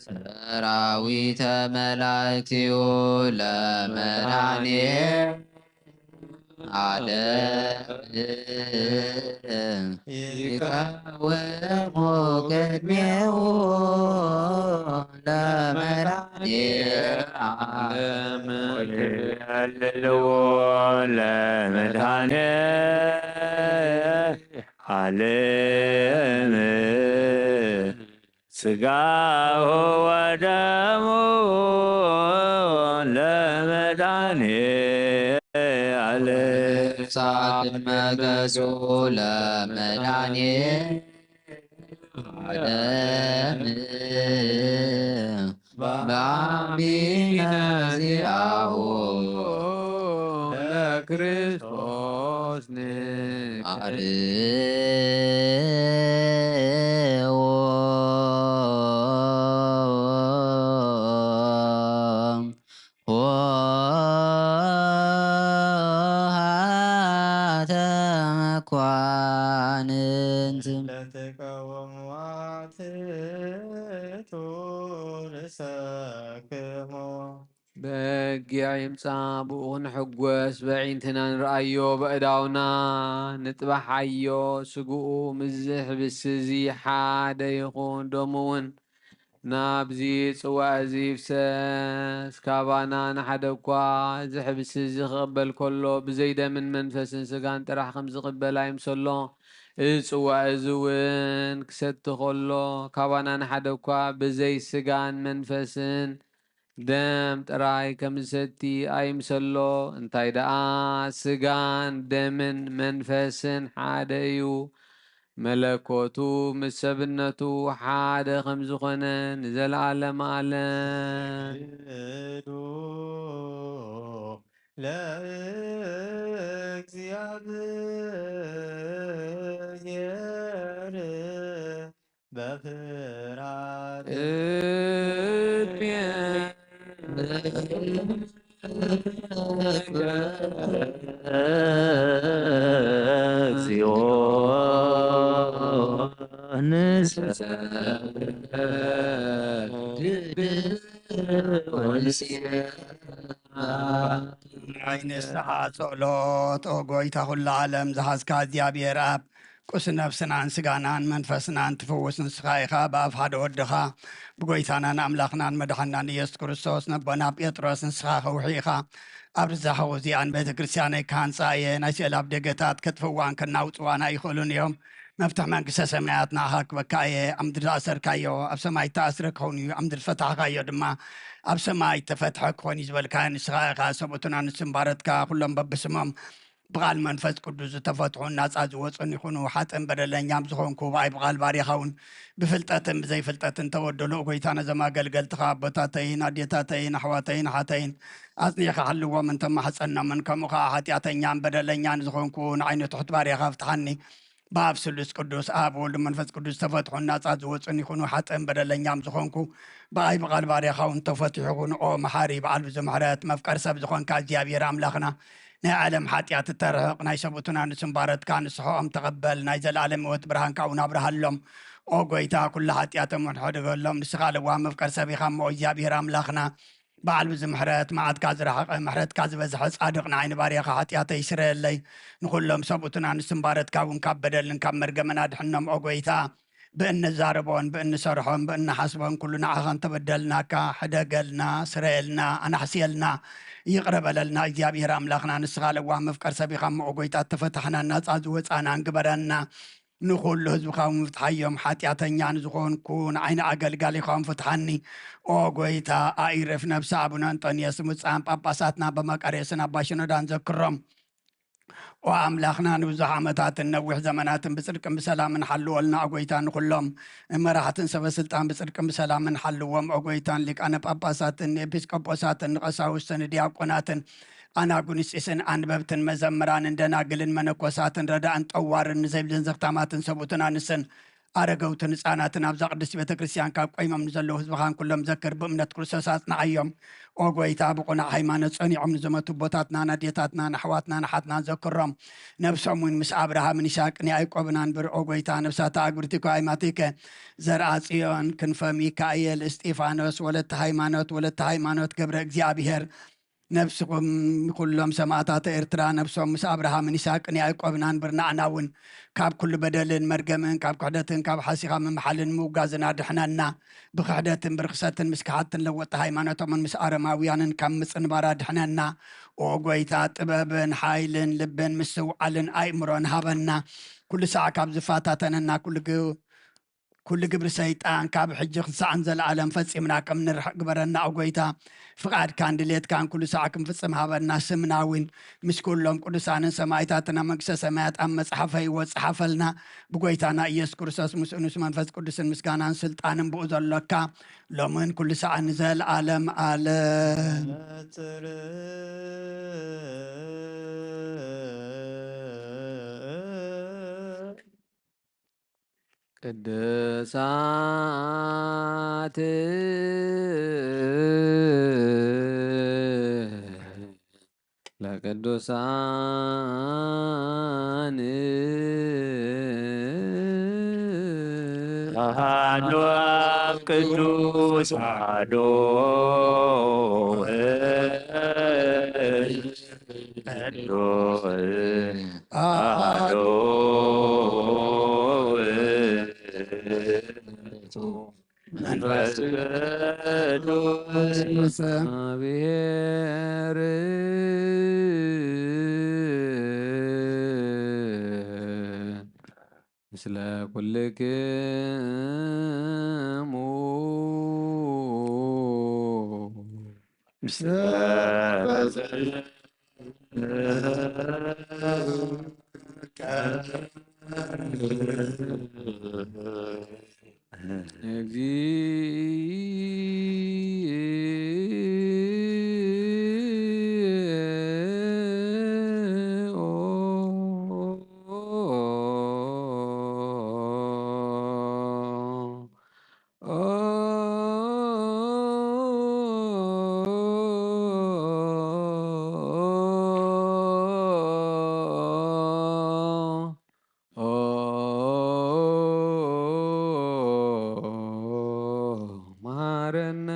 Speaker 6: ሰራዊተ መላእክቲሁ ለመድኃኔ ዓለም ይቀወሙ ቅድሜሁ ለመድኃኔ ዓለም
Speaker 5: يهللو لمدحان ዓለም ስጋሁ ወደሙ ለመድኃኔ ዓለም
Speaker 6: ሳት መገጹ ለመድኃኔ ዓለም
Speaker 9: በአሚነ ዚአሁ ለክርስቶስ
Speaker 6: አርዎ ወሃተ መኳንንት
Speaker 3: ለተቃወሙዋትቱ ንሰክሞ
Speaker 9: በጊዕ ይምፃ ብኡ ክንሕጐስ በዒንትና ንርአዮ በእዳውና ንጥባሓዮ ስጉኡ ምዝሕ ብስዚ ሓደ ይኹን ዶሙ እውን ናብዚ ጽዋዕ እዚ ይፍሰስ ካባና ንሓደ እኳ ዝሕብሲ እዚ ክቕበል ከሎ ብዘይደምን መንፈስን ስጋን ጥራሕ ከም ዝቕበል ኣይምሰሎ እዚ ጽዋዕ እዚ እውን ክሰቲ ከሎ ካባና ንሓደ እኳ ብዘይ ስጋን መንፈስን ደም ጥራይ ከም ዝሰቲ ኣይምሰሎ እንታይ ደኣ ስጋን ደምን መንፈስን ሓደ እዩ መለኮቱ ምስ ሰብነቱ ሓደ ከም ዝኾነ ንዘለዓለም ዓለም
Speaker 3: እዱ ለእግዚአብሔር በፍርሃት
Speaker 5: እግዚኦ
Speaker 1: ንስሓ ጸሎት ኦ ጎይታ ኩሉ ዓለም ዝሓዝካ እግዚኣብሔር ኣብ ቁስ ነፍስናን ስጋናን መንፈስናን ትፍውስ ንስኻ ኢኻ ብኣፍ ሓደ ወድኻ ብጎይታናን ኣምላኽናን መድሓናን ኢየሱስ ክርስቶስ ነቦና ጴጥሮስ ንስኻ ኸውሒኻ ኣብ ርዛኸቡ እዚኣን ቤተ ክርስቲያነይ ካህንፃ እየ ናይ ስእሊ ኣብ ደገታት ከጥፍዋን ከናውፅዋን ኣይኽእሉን እዮም መፍትሕ መንግስተ ሰማያት ንኣኻ ክበካ እየ ኣብ ምድሪ ዝኣሰርካዮ ኣብ ሰማይ ተኣስረ ክኸውን እዩ ኣብ ምድሪ ዝፈታሕካዮ ድማ ኣብ ሰማይ ተፈትሐ ክኾን እዩ ዝበልካዮ ንስኻ ኢኻ ሰብኡትና ንስምባረትካ ኩሎም በብስሞም ብቓል መንፈስ ቅዱስ ዝተፈትሑን ናፃ ዝወፁን ይኹኑ ሓጥን በደለኛም ዝኾንኩ ብኣይ ብቓል ባሪኻ እውን ብፍልጠትን ብዘይፍልጠትን ተወደሉ ጎይታነ ዘማገልገልትኻ ኣቦታተይን ኣዴታተይን ኣሕዋተይን ሓተይን ኣጽኒዕኻ ሃልዎም እንተማሕፀኖምን ከምኡ ከዓ ሓጢኣተኛን በደለኛን ዝኾንኩ ንዓይነ ትሑት ባሪኻ ፍትሓኒ በኣብ ስሉስ ቅዱስ ኣብ ወልድ መንፈስ ቅዱስ ተፈትሑን ናፃ ዝወፁን ይኹኑ ሓጥን በደለኛም ዝኾንኩ ብኣይ ብቓል ባሪኻ እውን ተፈትሑ ይኹኑ ኦ መሓሪ በዓል ብዙምሕረት መፍቀር ሰብ ዝኾንካ እግዚኣብሔር ኣምላኽና ናይ ዓለም ሓጢኣት እተርሕቕ ናይ ሰቡትና ንስምባረትካ ንስሖኦም ተቐበል ናይ ዘለዓለም ህይወት ብርሃንካ እውን ኣብርሃሎም ኦ ጎይታ ኩሉ ሓጢኣቶም ንሕድገሎም ንስኻ ለዋ መፍቀር ሰብ ኢኻ እሞ እግዚኣብሔር ኣምላኽና በዓል ብዙምሕረት መዓትካ ዝረሓቐ ምሕረትካ ዝበዝሐ ጻድቕ ንዓይኒ ባርያኻ ሓጢኣተይ ይስረየለይ ንኩሎም ሰብኡትና ንስምባረትካ እውን ካብ በደልን ካብ መርገመን ኣድሕኖም ኦ ጎይታ ብእንዛረቦን ብእንሰርሖም ብእንሓስቦን ኩሉ ንዓኻ እንተበደልናካ ሕደገልና ስረየልና ኣናሕስየልና ይቕረበለልና እግዚኣብሔር ኣምላኽና ንስኻ ለዋ መፍቀር ሰብ ኢኻ እሞ ኦ ጎይታ ተፈታሕና ናፃ ዝወፃና እንግበረና ንኩሉ ህዝብካ ምፍትሓዮም ሓጢኣተኛ ንዝኾንኩ ንዓይኒ ኣገልጋሊኻዎም ፍትሓኒ ኦ ጎይታ ኣኢርፍ ነብሲ ኣቡነ አንጦንዮስ ሙፃን ጳጳሳትና በመቃርዮስን ኣባ ሽኖዳን ዘክሮም ኦ ኣምላኽና ንብዙሕ ዓመታትን ነዊሕ ዘመናትን ብፅድቅን ብሰላምን ሓልወልና ኦጎይታ ንኩሎም መራሕትን ሰበስልጣን ብፅድቅን ብሰላምን ሓልዎም ኦጎይታን ሊቃነ ጳጳሳትን ኤጲስቆጶሳትን ንቐሳውስትን ዲያቆናትን ኣናጉንስጢስን ኣንበብትን መዘምራንን ደናግልን መነኮሳትን ረዳእን ጠዋርን ንዘይብልን ዘኽታማትን ሰቡትን ኣንስን ኣረገውትን ህፃናትን ኣብዛ ቅድስቲ ቤተ ክርስቲያን ካብ ቆይሞም ንዘለዉ ህዝብኻን ኩሎም ዘክር ብእምነት ክርስቶስ ኣጽናዓዮም ኦ ጎይታ ብቑናዕ ሃይማኖት ጸኒዖም ንዘመቱ ቦታትናን ኣዴታትናን ኣሕዋትና ናሓትናን ዘክሮም ነብሶም እውን ምስ ኣብርሃምን ይስሐቅን ያዕቆብን አንብር ኦ ጎይታ ነብሳታ ኣግብርቲኮ ኣይማቲከ ዘርአ ጽዮን ክንፈ ሚካኤል እስጢፋኖስ ወለተ ሃይማኖት ገብረ እግዚአብሔር ነብስኩም ኩሎም ሰማዕታተ ኤርትራ ነብሶም ምስ ኣብርሃምን ይስሐቅን ያዕቆብን አንብር ንዓና እውን ካብ ኩሉ በደልን መርገምን ካብ ክሕደትን ካብ ሓሲኻ ምምሓልን ምውጋዝን ኣድሕነና ብክሕደትን ብርክሰትን ምስ ክሓትን ለወጥቲ ሃይማኖቶምን ምስ ኣረማውያንን ካብ ምፅንባር ኣድሕነና ኦ ጎይታ ጥበብን ሓይልን ልብን ምስውዓልን ኣእምሮን ሃበና ኩሉ ሰዓ ካብ ዝፋታተነና كل قبر سيطان كاب حج خسعن زلعالم فصمنا كم نرح قبرنا أقويتا فقاد كان دليت كان كل ساعة كم فصم هذا الناس مناوين مش كلهم قدسان سمايتاتنا مقسى سمايات أما صحفي وصحف لنا بقويتانا إيس كرساس مسؤنس منفس قدس مسكانا سلطان بؤذر لك لمن كل ساعة نزل عالم عالم
Speaker 9: ቅድሳት ለቅዱሳን
Speaker 5: አሐዱ አብ ቅዱስ አሐዱ ቅዱስ አሐዱ መንፈስ ቅዱስ
Speaker 9: እግዚአብሔር ምስለ ኩልክሙ ማረነ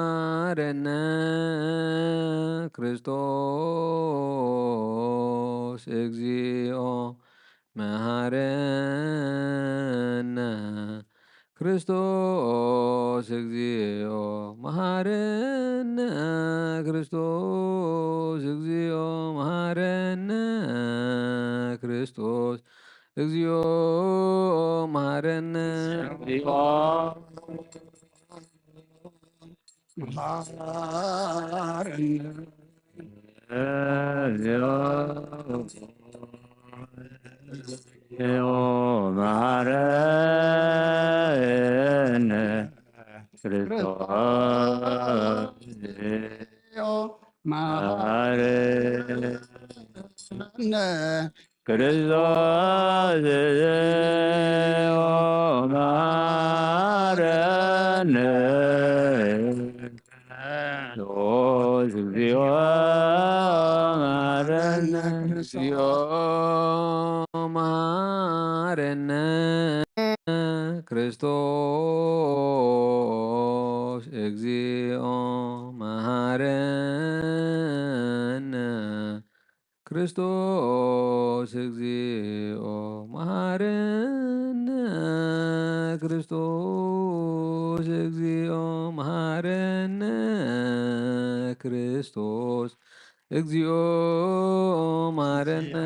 Speaker 1: መሐረነ ክርስቶስ
Speaker 9: እግዚኦ መሐረነ ክርስቶስ እግዚኦ መሐረነ ክርስቶስ እግዚኦ መሐረነ ክርስቶስ እግዚኦ መሐረነ ክርስቶስ እግዚኦ መሐረነ እግዚኦ መሐረነ ክርስቶስ እግዚኦ መሐረነ ክርስቶስ እግዚኦ መሐረነ ክርስቶስ እግዚኦ መሐረነ ክርስቶስ እግዚኦ መሐረነ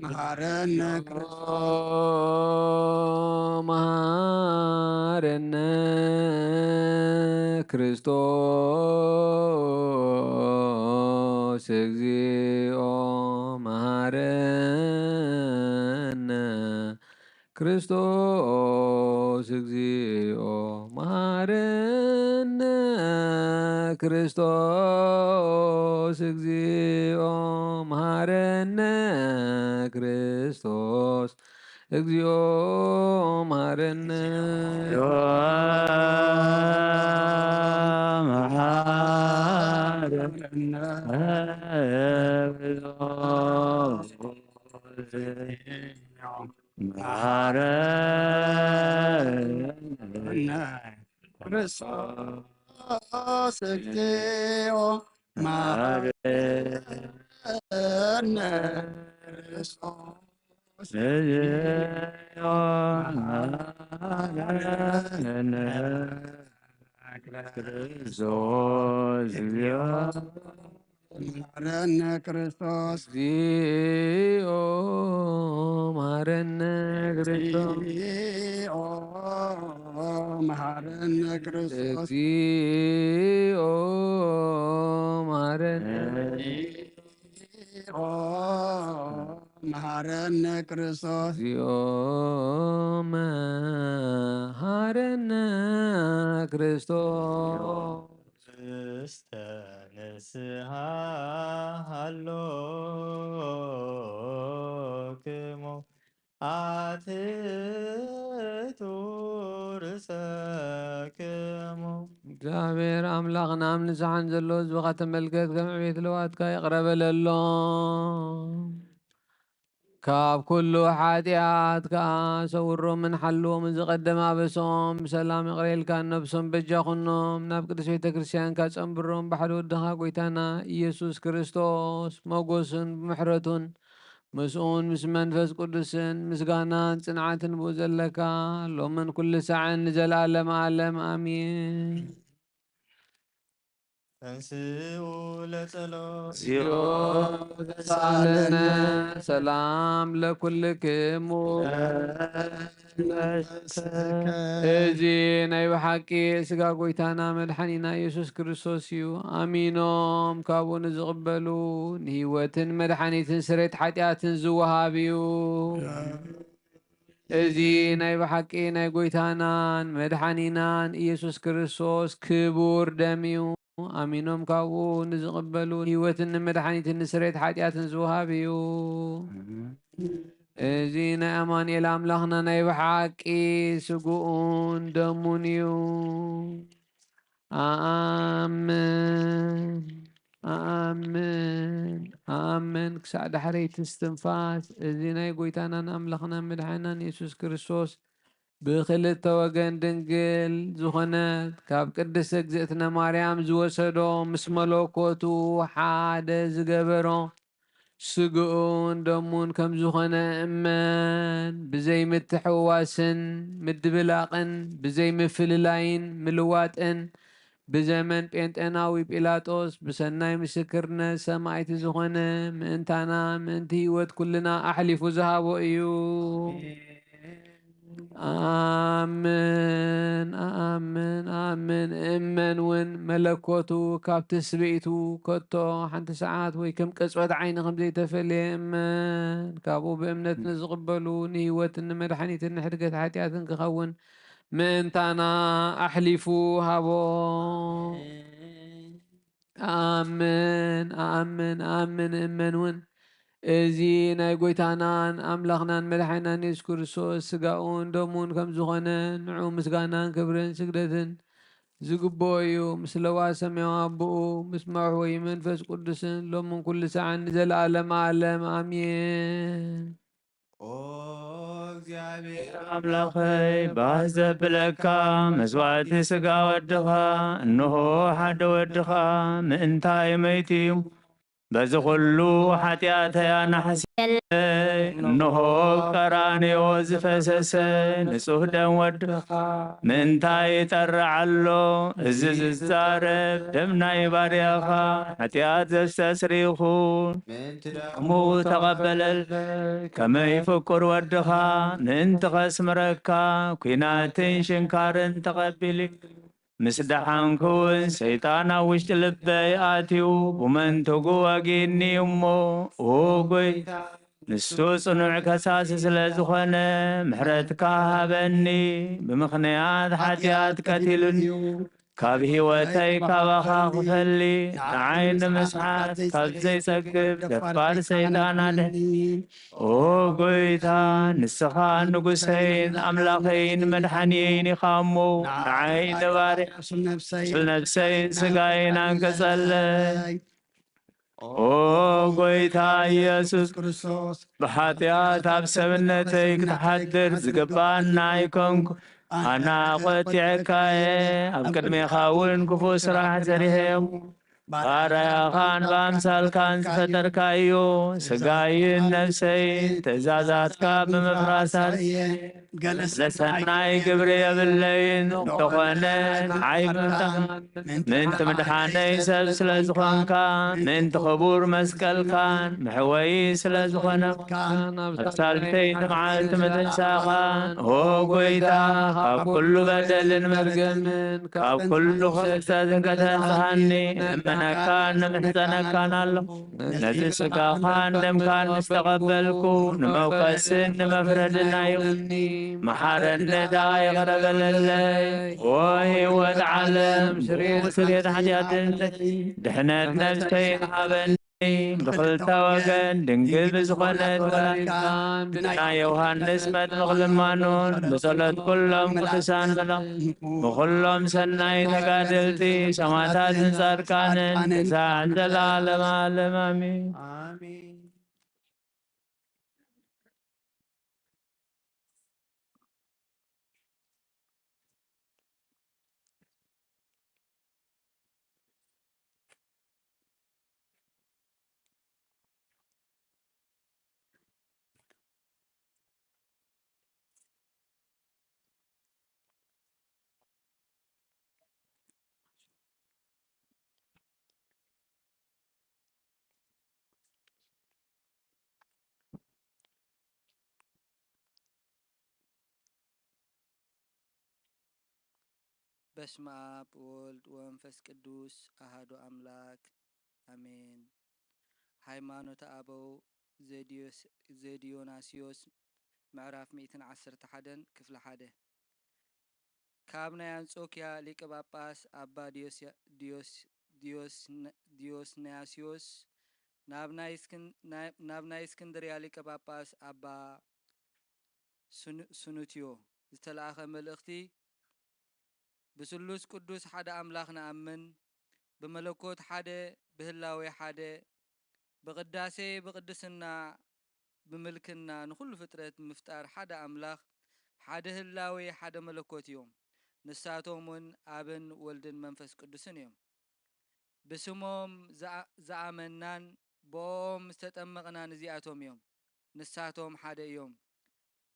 Speaker 1: መሐረነ
Speaker 9: መሐረነ ክርስቶስ እግዚኦ መሐረነ ክርስቶስ እግዚኦ መሐረነ ክርስቶስ እግዚኦ መሐረነ ክርስቶስ እግዚኦ መሐረነ
Speaker 1: ክርስቶስ እግዚኦ መሐረነ ክርስቶስ መሐረነ ክርስቶስ
Speaker 9: እግዚኦ መሐረነ ክርስቶስ
Speaker 1: እግዚኦ መሐረነ ክርስቶስ
Speaker 9: እግዚኦ መሐረነ
Speaker 1: እግዚኦ መሐረነ ክርስቶስ
Speaker 9: እግዚኦ መሐረነ ክርስቶስ
Speaker 3: ውስተ ንስሐ ሃሎክሙ አትሕቱ ርእሰክሙ
Speaker 9: እግዚአብሔር አምላኽና ኣብ ንስሓን ዘሎ ህዝብኻ ተመልከት ከም ዕቤት ልዋትካ ይቕረበለሎ ካብ ኩሉ ሓጢኣት ከዓ ሰውሮምን ሓልዎምን ዝቐደመ ኣበሶም ብሰላም ይቕረየልካ ነብሶም በጃኹኖም ናብ ቅዱስ ቤተ ክርስቲያንካ ጸንብሮም ባሕሪ ወድኻ ጐይታና ኢየሱስ ክርስቶስ መጎስን ብምሕረቱን ምስኡን ምስ መንፈስ ቅዱስን ምስጋናን ጽንዓትን ብኡ ዘለካ ሎምን ኩሉ ሰዓን ንዘለኣለመ ዓለም ኣሚን
Speaker 3: ተንስኡ ለጸሎት
Speaker 9: እግዚኦ ተሳለነ ሰላም ለኩልክሙ እዚ ናይ ብሓቂ ስጋ ጎይታና መድሓኒና ኢየሱስ ክርስቶስ እዩ። ኣሚኖም ካብኡ ንዝቕበሉ ንህይወትን መድሓኒትን ስሬት ሓጢኣትን ዝወሃብ እዩ። እዚ ናይ ብሓቂ ናይ ጎይታናን መድሓኒናን ኢየሱስ ክርስቶስ ክቡር ደም እዩ። ኣሚኖም ካብኡ ንዝቕበሉ ህይወትን መድሓኒትን ንስሬት ሓጢኣትን ዝወሃብ እዩ። እዚ ናይ ኣማኑኤል ኣምላኽና ናይ ብሓቂ ስጉኡን ደሙን እዩ። ኣአምን ኣአምን ኣአምን ክሳዕ ዳሕረይቲ እስትንፋስ እዚ ናይ ጎይታናን ኣምላኽናን መድሓኒናን ኢየሱስ ክርስቶስ ብክልተ ወገን ድንግል ዝኾነት ካብ ቅድስቲ እግዝእትነ ማርያም ዝወሰዶ ምስ መለኮቱ ሓደ ዝገበሮ ስግኡን ደሙን ከም ዝኾነ እመን። ብዘይ ምትሕውዋስን ምድብላቕን ብዘይ ምፍልላይን ምልዋጥን ብዘመን ጴንጤናዊ ጲላጦስ ብሰናይ ምስክርነት ሰማዕቲ ዝኾነ ምእንታና ምእንቲ ህይወት ኩልና ኣሕሊፉ ዝሃቦ እዩ። ኣምን ኣምን ኣምን እመን እውን መለኮቱ ካብቲ ስብኢቱ ከቶ ሓንቲ ሰዓት ወይ ከም ቅፅበት ዓይኒ ከምዘይተፈልየ እመን። ካብኡ ብእምነት ንዝቕበሉ ንህይወትን ንመድሓኒትን ንሕድገት ሓጢኣትን ክኸውን ምእንታና ኣሕሊፉ ሃቦ። ኣምን ኣምን ኣምን እመን እውን እዚ ናይ ጎይታናን ኣምላኽናን መድሓኒናን ኢየሱስ ክርስቶስ ስጋኡን ደሙን ከም ዝኾነ ንዑ ምስጋናን ክብርን ስግደትን ዝግብኦ እዩ። ምስ ለዋ ሰማያዊ ኣቦኡ ምስ መውሕወይ መንፈስ ቅዱስን ሎምን ኩሉ ሰዓት ንዘለኣለም ዓለም ኣሜን።
Speaker 3: ኦ እግዚአብሔር አምላኸይ ባህ ዘብለካ መስዋዕቲ ስጋ ወድኻ እንሆ ሓደ ወድኻ ምእንታይ መይቲ እዩ በዚ ኩሉ ሓጢአተያ ናሕሲለይ እንሆ ቀራንዮ ዝፈሰሰ ንጹህ ደም ወድኻ ምእንታይ ይጠርዕ ኣሎ እዚ ዝዛረብ ደም ናይ ባርያኻ ሓጢአት ዘስተስሪኹን ምእንቲ ደሙ ተቐበለለይ ከመይ ፍቁር ወድኻ ምእንቲ ኸስምረካ ኩናትን ሽንካርን ተቐቢሉ ምስ ደሓንኩውን ሰይጣን ኣብ ውሽጢ ልበይ ኣትዩ ብመንትጉ ወጊኒ እሞ ጎይታ ንሱ ጽኑዕ ከሳሲ ስለ ዝኾነ ምሕረትካ ሃበኒ ብምኽንያት ሓጢኣት ቀቲሉኒ ካብ ህይወተይ ካባኻ ክፈሊ ንዓይ ንምስሓት ካብ ዘይጸግብ ደፋር ሰይጣን ኣድሕኒ ኦ ጎይታ ንስኻ ንጉሰይን ኣምላኸይን መድሓኒየይን ኢኻ እሞ ንዓይ ንባርያ ነፍሰይን ስጋይን አንቀጸለይ ኦ ጎይታ ኢየሱስ ክርስቶስ ብሓጢኣት ኣብ ሰብነተይ ክትሓድር ዝግባአና ኣይኮንኩ ኣና ቖጢዕካየ ኣብ ቅድሜኻ እውን ክፉእ ስራሕ ዘሪሄም ባርያኻን በኣምሳልካን ዝፈጠርካ እዩ ስጋይን ነፍሰይን ትእዛዛትካ ብምፍራሳት ለሰናይ ግብሪ የብለይን እንተኾነ ዓይ ምእንቲ ምድሓነይ ሰብ ስለ ዝኾንካ ምእንቲ ክቡር መስቀልካን ምሕወይ ስለ ዝኾነካ ኣብሳልተይ ንመዓልቲ ምትንሳኻን ኦ ጎይታ ካብ ኩሉ በደልን መርገምን ካብ ኩሉ ክፍተትን ከተንስሓኒ እመነካን ንምሕፀነካን ኣለኹ ነዚ ስጋኻን ደምካን ምስ ተቐበልኩ ንመውቀስን ንመፍረድን ኣይብኒ መሓረኒ ዳ ይቕረበለለይ ኦ ህይወት ዓለም ስርየት ሓጢኣትን ድሕነት ነፍሰይን ሃበኒ ብኽልተ ወገን ድንግል ብዝኾነት ወላዲትካን ብናይ ዮሃንስ መጥምቕ ልማኑን ብጸሎት ኩሎም ቅዱሳን መላእኽት ብኹሎም ሰናይ ተጋደልቲ ሰማዕታትን ጻድቃንን ክሳዕ ዘለዓለመ ዓለም ኣሜን።
Speaker 10: በስመ አብ ወወልድ ወመንፈስ ቅዱስ አሐዱ አምላክ አሜን። ሃይማኖተ አበው ዘዲዮናስዮስ ምዕራፍ 111 ክፍለ 1 ካብ ናይ አንጾኪያ ሊቀ ጳጳስ አባ ዲዮስናስዮስ ናብ ናይ እስክንድርያ ሊቀ ጳጳስ አባ ሱኑትዮ ዝተላእኸ መልእኽቲ ብስሉስ ቅዱስ ሓደ አምላኽ ነአምን በመለኮት ሓደ በህላዌ ሓደ በቅዳሴ በቅድስና በመልክና ንኩሉ ፍጥረት ምፍጣር ሓደ አምላኽ ሓደ ህላዌ ሓደ መለኮት እዮም። ንሳቶምን አብን ወልድን መንፈስ ቅዱስን እዮም። ብስሞም ዘአመናን ቦም ዝተጠመቕናን እዚአቶም እዮም። ንሳቶም ሓደ እዮም።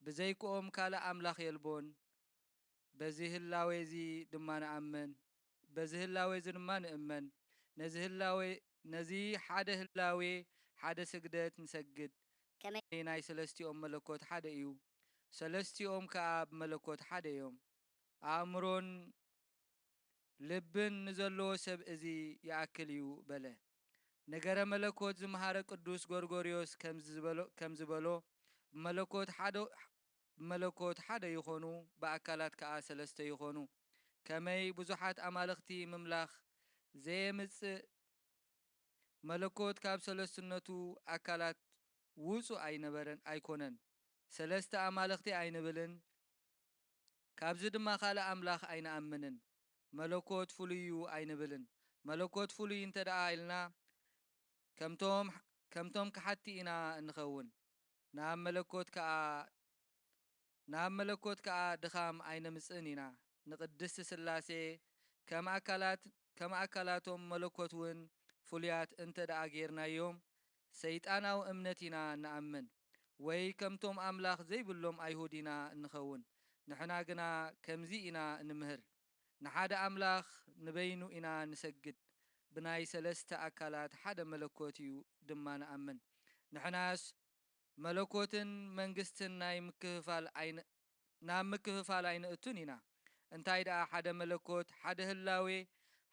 Speaker 10: ብዘይክኦም ካልእ አምላኽ የልቦን። በዚ ህላዌ እዚ ድማ ንአምን በዚ ህላዌ እዚ ድማ ንእመን ነዚ ሓደ ህላዌ ሓደ ስግደት ንሰግድ ከመይ ናይ ሰለስቲኦም መለኮት ሓደ እዩ። ሰለስቲኦም ከዓ መለኮት ሓደ እዮም። አእምሮን ልብን ንዘለዎ ሰብ እዚ ይአክል እዩ በለ። ነገረ መለኮት ዝመሃረ ቅዱስ ጎርጎርዮስ ከም ዝበሎ መለኮት ሓደ ይኾኑ በአካላት ከዓ ሰለስተ ይኾኑ። ከመይ ብዙሓት አማልኽቲ ምምላኽ ዘየምጽእ መለኮት ካብ ሰለስትነቱ አካላት ውፁእ አይኮነን። ሰለስተ አማልኽቲ አይንብልን። ካብዚ ድማ ካልእ አምላኽ አይነአምንን። መለኮት ፍሉዩ አይንብልን። መለኮት ፍሉይ እንተደኣ ኢልና ከምቶም ከሓቲ ኢና እንኸውን። ናብ መለኮት ከዓ ድኻም አይነምጽእን ኢና። ንቅድስቲ ስላሴ ከም አካላቶም መለኮት እውን ፍሉያት እንተደኣ ጌርናዮም ሰይጣናዊ እምነት ኢና ንአምን ወይ ከምቶም አምላኽ ዘይብሎም አይሁድ ኢና እንኸውን። ንሕና ግና ከምዚ ኢና እንምህር። ንሓደ አምላኽ ንበይኑ ኢና ንሰግድ። ብናይ ሰለስተ አካላት ሓደ መለኮት እዩ ድማ ንአምን። ንሕናስ መለኮትን መንግስትን ናብ ምክፍፋል አይንእቱን ኢና። እንታይ ደኣ ሓደ መለኮት ሓደ ህላዌ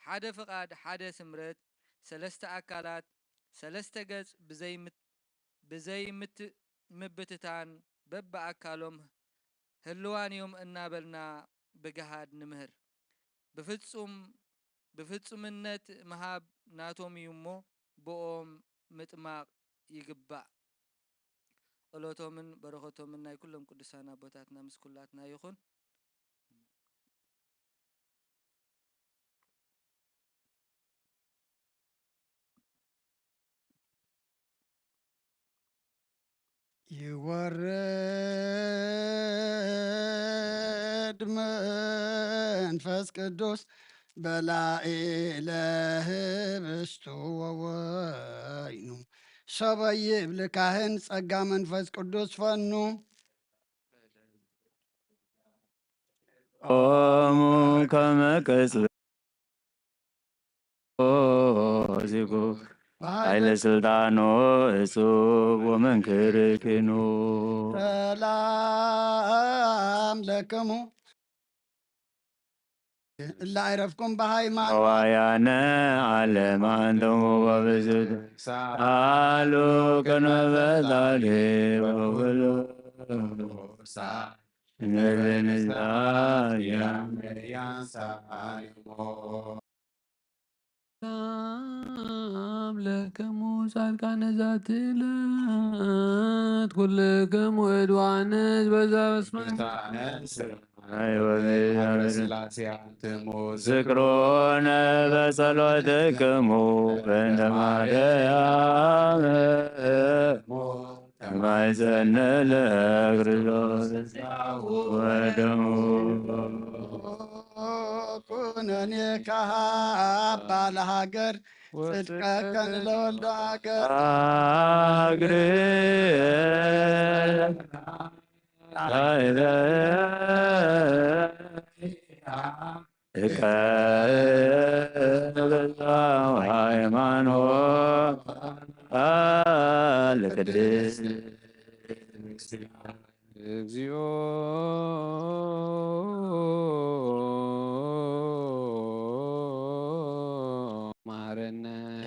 Speaker 10: ሓደ ፍቃድ ሓደ ስምረት ሰለስተ አካላት ሰለስተ ገጽ ብዘይ ምብትታን በብአካሎም ህልዋን እዮም እናበልና ብገሃድ ንምህር። ብፍጹምነት መሃብ ናቶም እዩ እሞ ብኦም ምጥማቅ ይግባእ። ጸሎቶምን በረኸቶምን ናይ ኩሎም ቅዱሳን አቦታትና ምስ ኩላትና ይኹን።
Speaker 1: ይወርድ መንፈስ ቅዱስ በላዕለ ህብስቱ ወወይኑ ሰበ ይብል ካህን ጸጋ መንፈስ ቅዱስ ፈኑ
Speaker 5: ኦሙ ከመ ቅጽበት ዚጉ ኃይለ ስልጣኖ እጹብ ወመንክር ክኑ
Speaker 1: ሰላም ለክሙ እላ አይረፍኩም በሃይማኖት
Speaker 5: ዋያነ ዓለም አንተሙ ወብዝት አሉ ከነበታሌ ወውሉ
Speaker 9: ሰላም ለክሙ ጻድቃነ ዛቲ ዕለት ኩልክሙ ዕድዋንስ በዛ ዝክሮነ በጸሎትክሙ በእንተ ማርያም ማይዘነ ለክርስቶስ ወደሙ
Speaker 1: ኩነኔ ካባ ለሀገር ጽድቀከን ለወልደ ሀገር
Speaker 5: አግር ሃይማኖት ለቅድስት
Speaker 9: እግዚኦ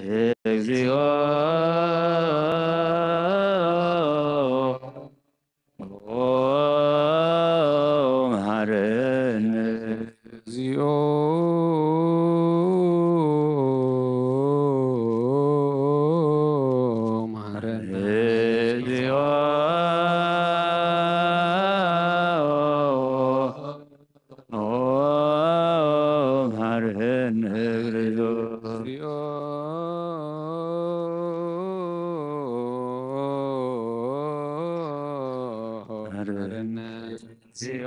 Speaker 5: እግዚኦ መሐረነ
Speaker 9: እግዚኦ መሐረነ
Speaker 5: እግዚኦ መሐረነ ክርስቶስ
Speaker 9: እግዚኦ መሐረነ
Speaker 5: እግዚኦ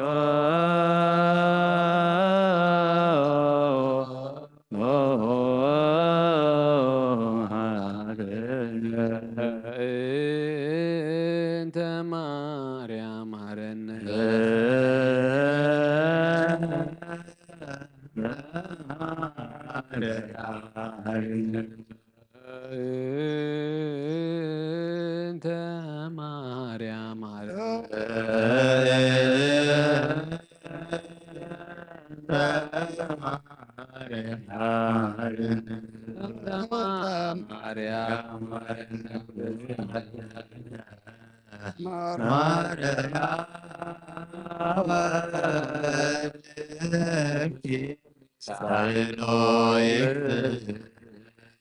Speaker 9: እንተ ማርያም መሐረነ እንተ ማርያም መሐረነ ማርያም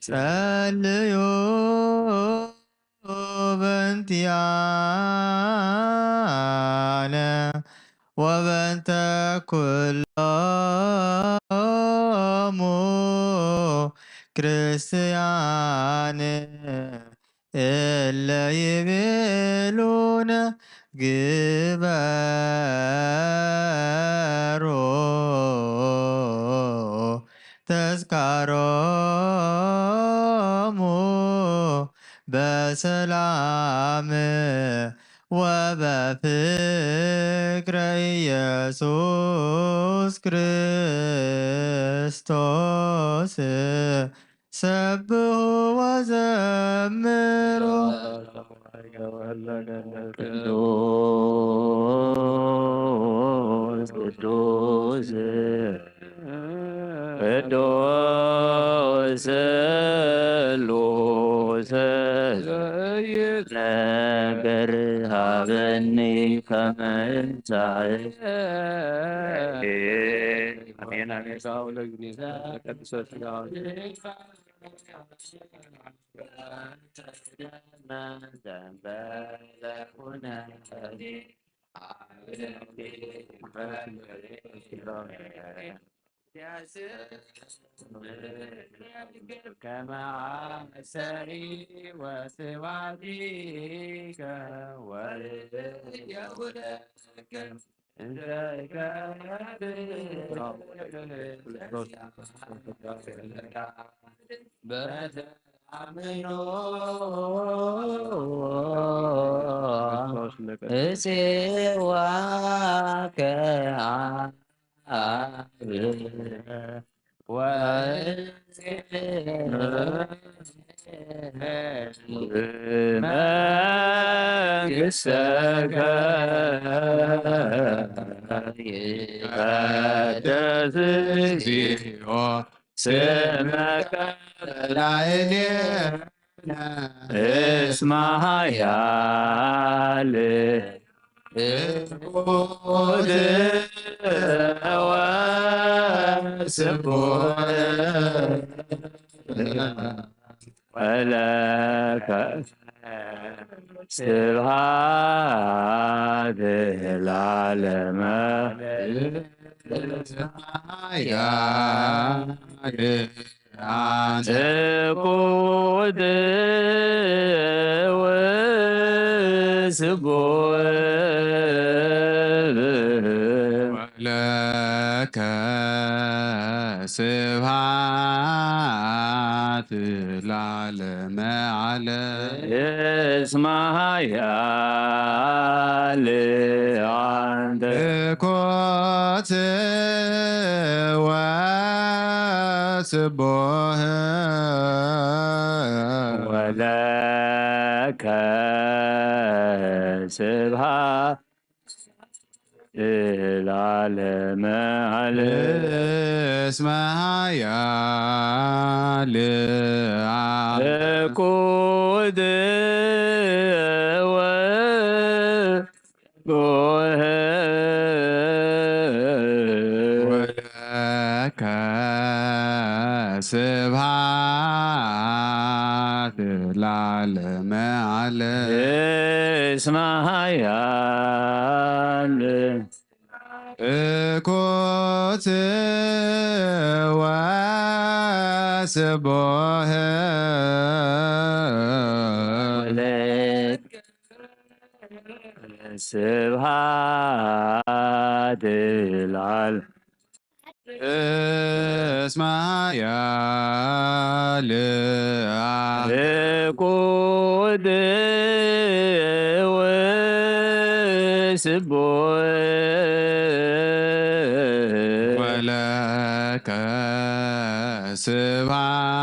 Speaker 3: ጸልዩ በእንቲአነ ወበእንተ ኩሎሙ ክርስቲያን እለ ይቤሉነ ግበሮ ተዝካሮሙ በሰላም ወበፍቅረ ኢየሱስ ክርስቶስ ሰብሑ ወዘምሩ
Speaker 5: ቅዱስ ቅዱስ ቅዱስ ስሉስ ነገር ሀበኒ ከመ እንጻእ አሜን አሜን كما عسري وسواديك وليولك انت سواك መንግሥተከ ይቀደስ እግዚኦ ስመከ ላዕሌነ እስመ ኃያል እሑድ ወስቡሕ ወለከ ስብሐት ለዓለመ ትቁት ወስቡሕ
Speaker 8: ወለከ ስብሐት ለዓለመ ዓለም
Speaker 5: እስመ ኃያል አንተ
Speaker 8: ኮት ወስቡሕ
Speaker 5: ወለከ ስብሐት العالم علم
Speaker 8: اسمها يا
Speaker 5: قود
Speaker 8: ولك سبحات العالم علم
Speaker 5: اسمها يا
Speaker 8: كوت وسبوه
Speaker 5: ولك سبحات العالم
Speaker 8: اسمها يا
Speaker 5: قود وسبوه
Speaker 8: ولك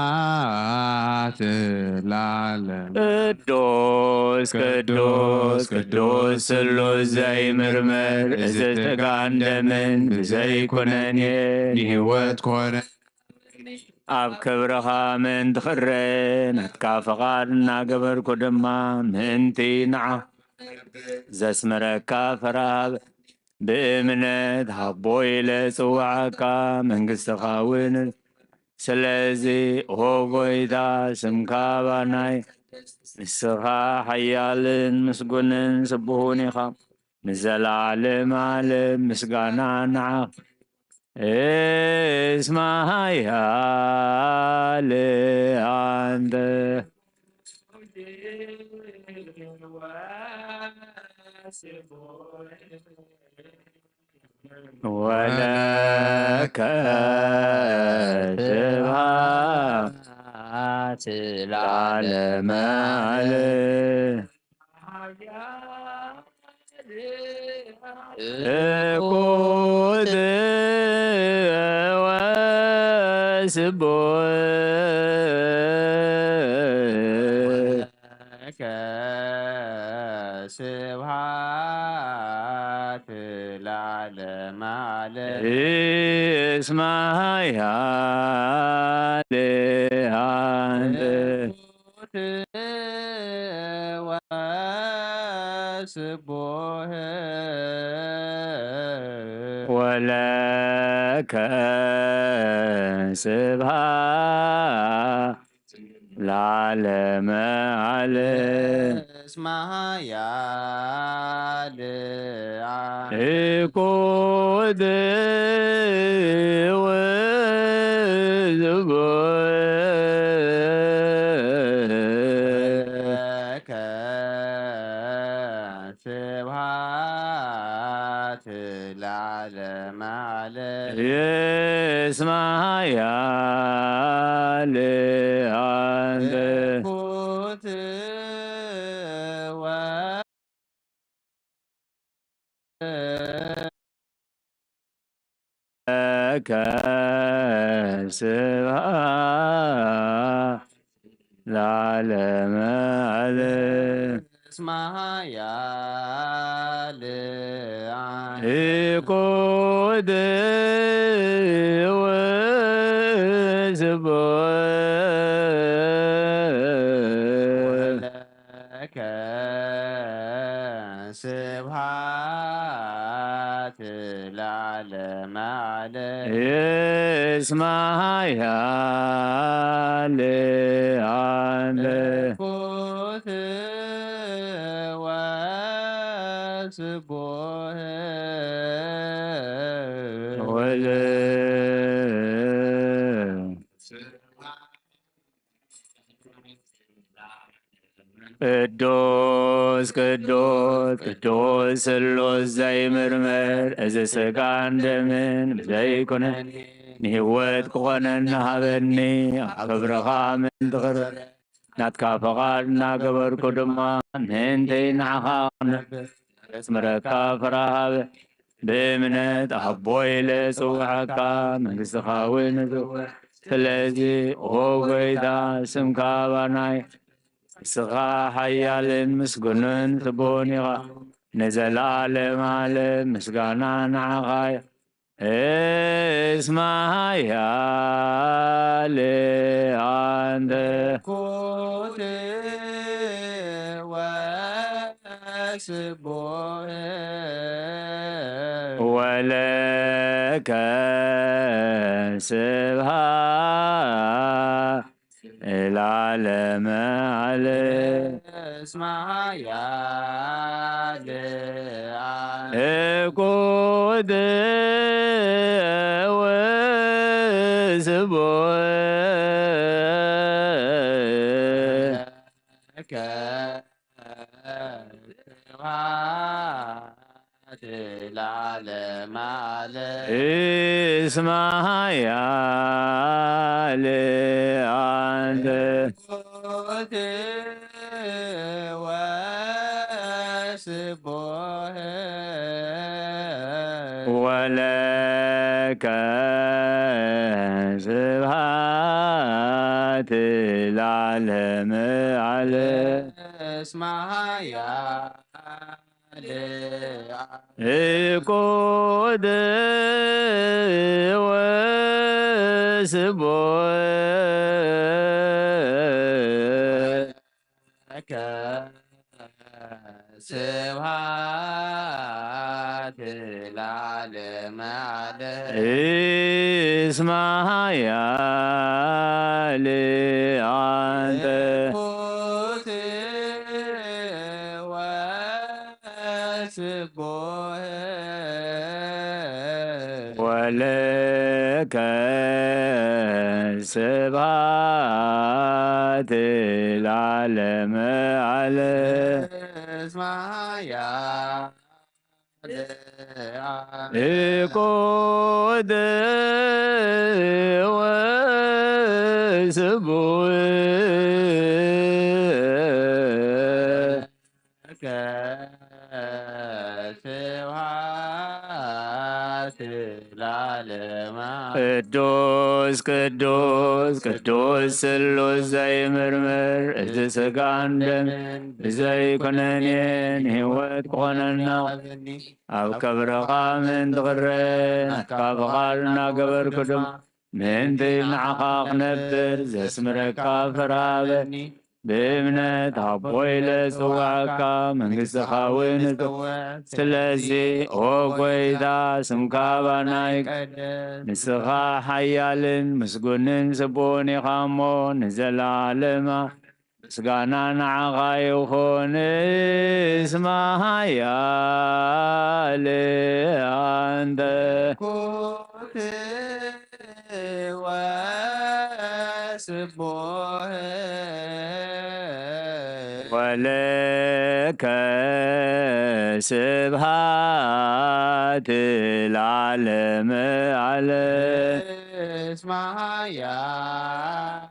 Speaker 8: سبحات العالم
Speaker 5: ቅዱስ ቅዱስ ቅዱስ ስሉ ዘይምርምር ዝተጋንደምን ብዘይኮነን
Speaker 8: ንህይወት ኮነ
Speaker 5: ኣብ ክብርኻ ምእንቲ ክረ ናትካ ፈቓድ እናገበርኩ ድማ ምእንቲ ንዓ ዘስመረካ ፈራብ ብእምነት ሃቦ ኢለ ጽዋዓካ መንግሥትኻ እውን ስለዚ ኦ ጎይታ ስምካ ባናይ ንስኻ ሓያልን ምስጉንን ስቡሁን ኢኻ ንዘለዓለም ዓለም ምስጋና ንዓኽ اسمها يا لأنت ولك سبحات العالم عليه قود وسبوه لك سبحات العالم عليه اسمها يا وسبوه ولك سبحات العالم عليه اسمها يا قود ولك سبحات العالم عليه اسمها يا قوت لك سبحات العالم عليه اسمها يا قود وسبوه لك سبحات العالم عليه اسمها يا قوت وسبوه ቅዱስ ቅዱስ ቅዱስ ስሉስ ዘይምርምር እዚ ስጋን ደምን ብዘይኮነኒ ንህይወት ክኾነኒ ሃበኒ ኣብ ክብርኻ ምእንቲ ክርረ ናትካ ፈቓድ እናገበርኩ ድማ ምእንተይ ንዓኻ ክነብር ዘስመረካ ፍራሃብ ብእምነት ኣቦ ኢለ ጽውዓካ መንግሥትኻ እውን ዝውር ስለዚ ኦ ጎይታ ስምካ ባናይ ንስኻ ሓያልን ምስጉንን ስቡን ኢኻ
Speaker 8: نزلالم عالم مسقانا نعغاي اسمها يا عند
Speaker 3: كوتي واسبوه
Speaker 8: ولك سبها العالم عليه
Speaker 3: اسمها يا
Speaker 8: قود وسبوه
Speaker 3: العالم عليه
Speaker 8: اسمها يا عند ولك سبحات العالم عليه
Speaker 3: اسمها يا
Speaker 8: قود وسبوه
Speaker 3: سبحات العالم عليه
Speaker 8: اسمها يا عند ولك سبحات العالم عليه
Speaker 3: اسمها يا
Speaker 8: قود وسبوه ቅዱስ ቅዱስ ቅዱስ ስሉስ ዘይምርምር እቲ ስጋን ደምን ብዘይኮነኔን ህይወት ክኾነና ኣብ ከብረኻ ምእንቲ ክረን ካብ ቓል እናገበርኩ ድማ ምእንቲ ንዓኻ ክነብር ዘስምረካ ፍርሃበኒ بإمنة عبويلة سواكا من قصخاوين سلزي أوغويدا سمكابا نايك نسخا حيالين مسقونين سبوني خامو نزل عالما سقانا نعغاي وخون اسمها يالي عند ولك سبحات العالم عليه
Speaker 3: اسمها يا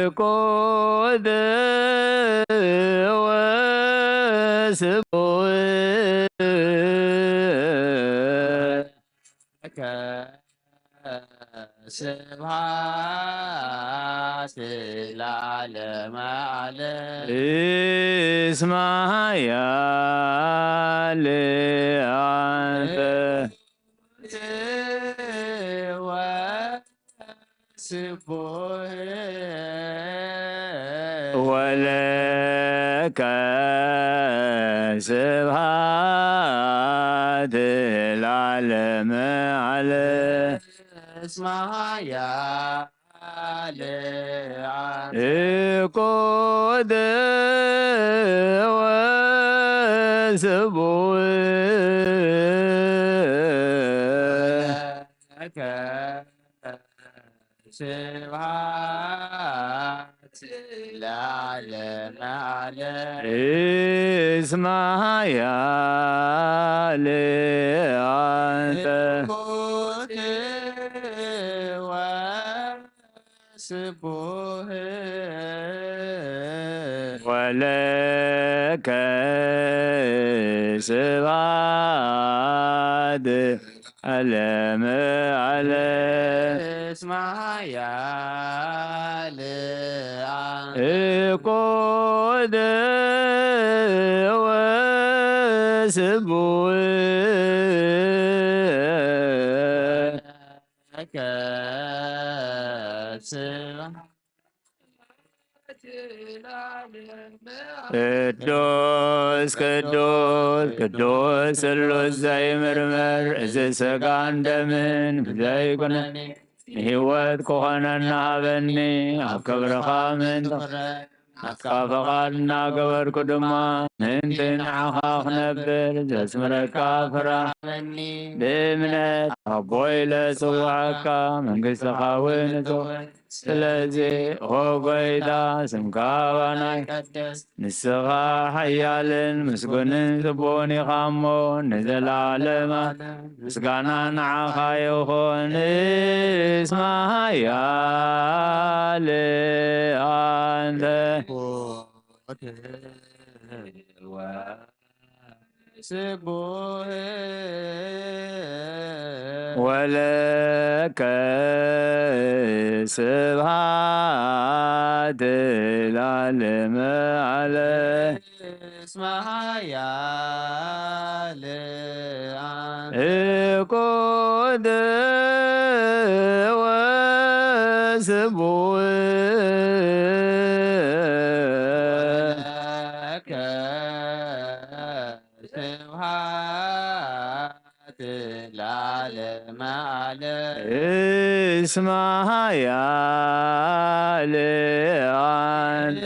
Speaker 8: قود وسبوه
Speaker 3: سبحات العالم عليه
Speaker 8: اسمها يا عند ولك سبحات العالم عليه
Speaker 3: اسمها يا
Speaker 8: قود وسبوه
Speaker 3: سبحات العالم عليه
Speaker 8: اسمها يا عند ولك سبحات العالم عليه
Speaker 3: اسمها يا
Speaker 8: قود ቅዱስ ቅዱስ ቅዱስ ስሉስ ዘይምርምር እዚ ስጋን ደምን ብዘይኩነኒ ንህይወት ክኾነና ሃበኒ ኣብ ክብርኻ ምንት ናትካ ፈቓድ እናገበርኩ ድማ ምንቲ ንዓኻ ክነብር ዘስምረካ ፍራበኒ ብእምነት ኣቦይ ለፅዋዓካ መንግሥትኻ እውን እጽውን ስለዚ ኦ ጐይታ ስምካ ባናይ ንስኻ ሓያልን ምስጉንን ጽቡቕን ኢኻ እሞ ንዘላለማ ምስጋና ንዓኻ ይኹን እስማ ሓያል አንተ ወለከ ስብሐት ለዓለመ ዓለም እስመ ኃያል እቁድ ወስቡሕ እስመ ኃያል አንተ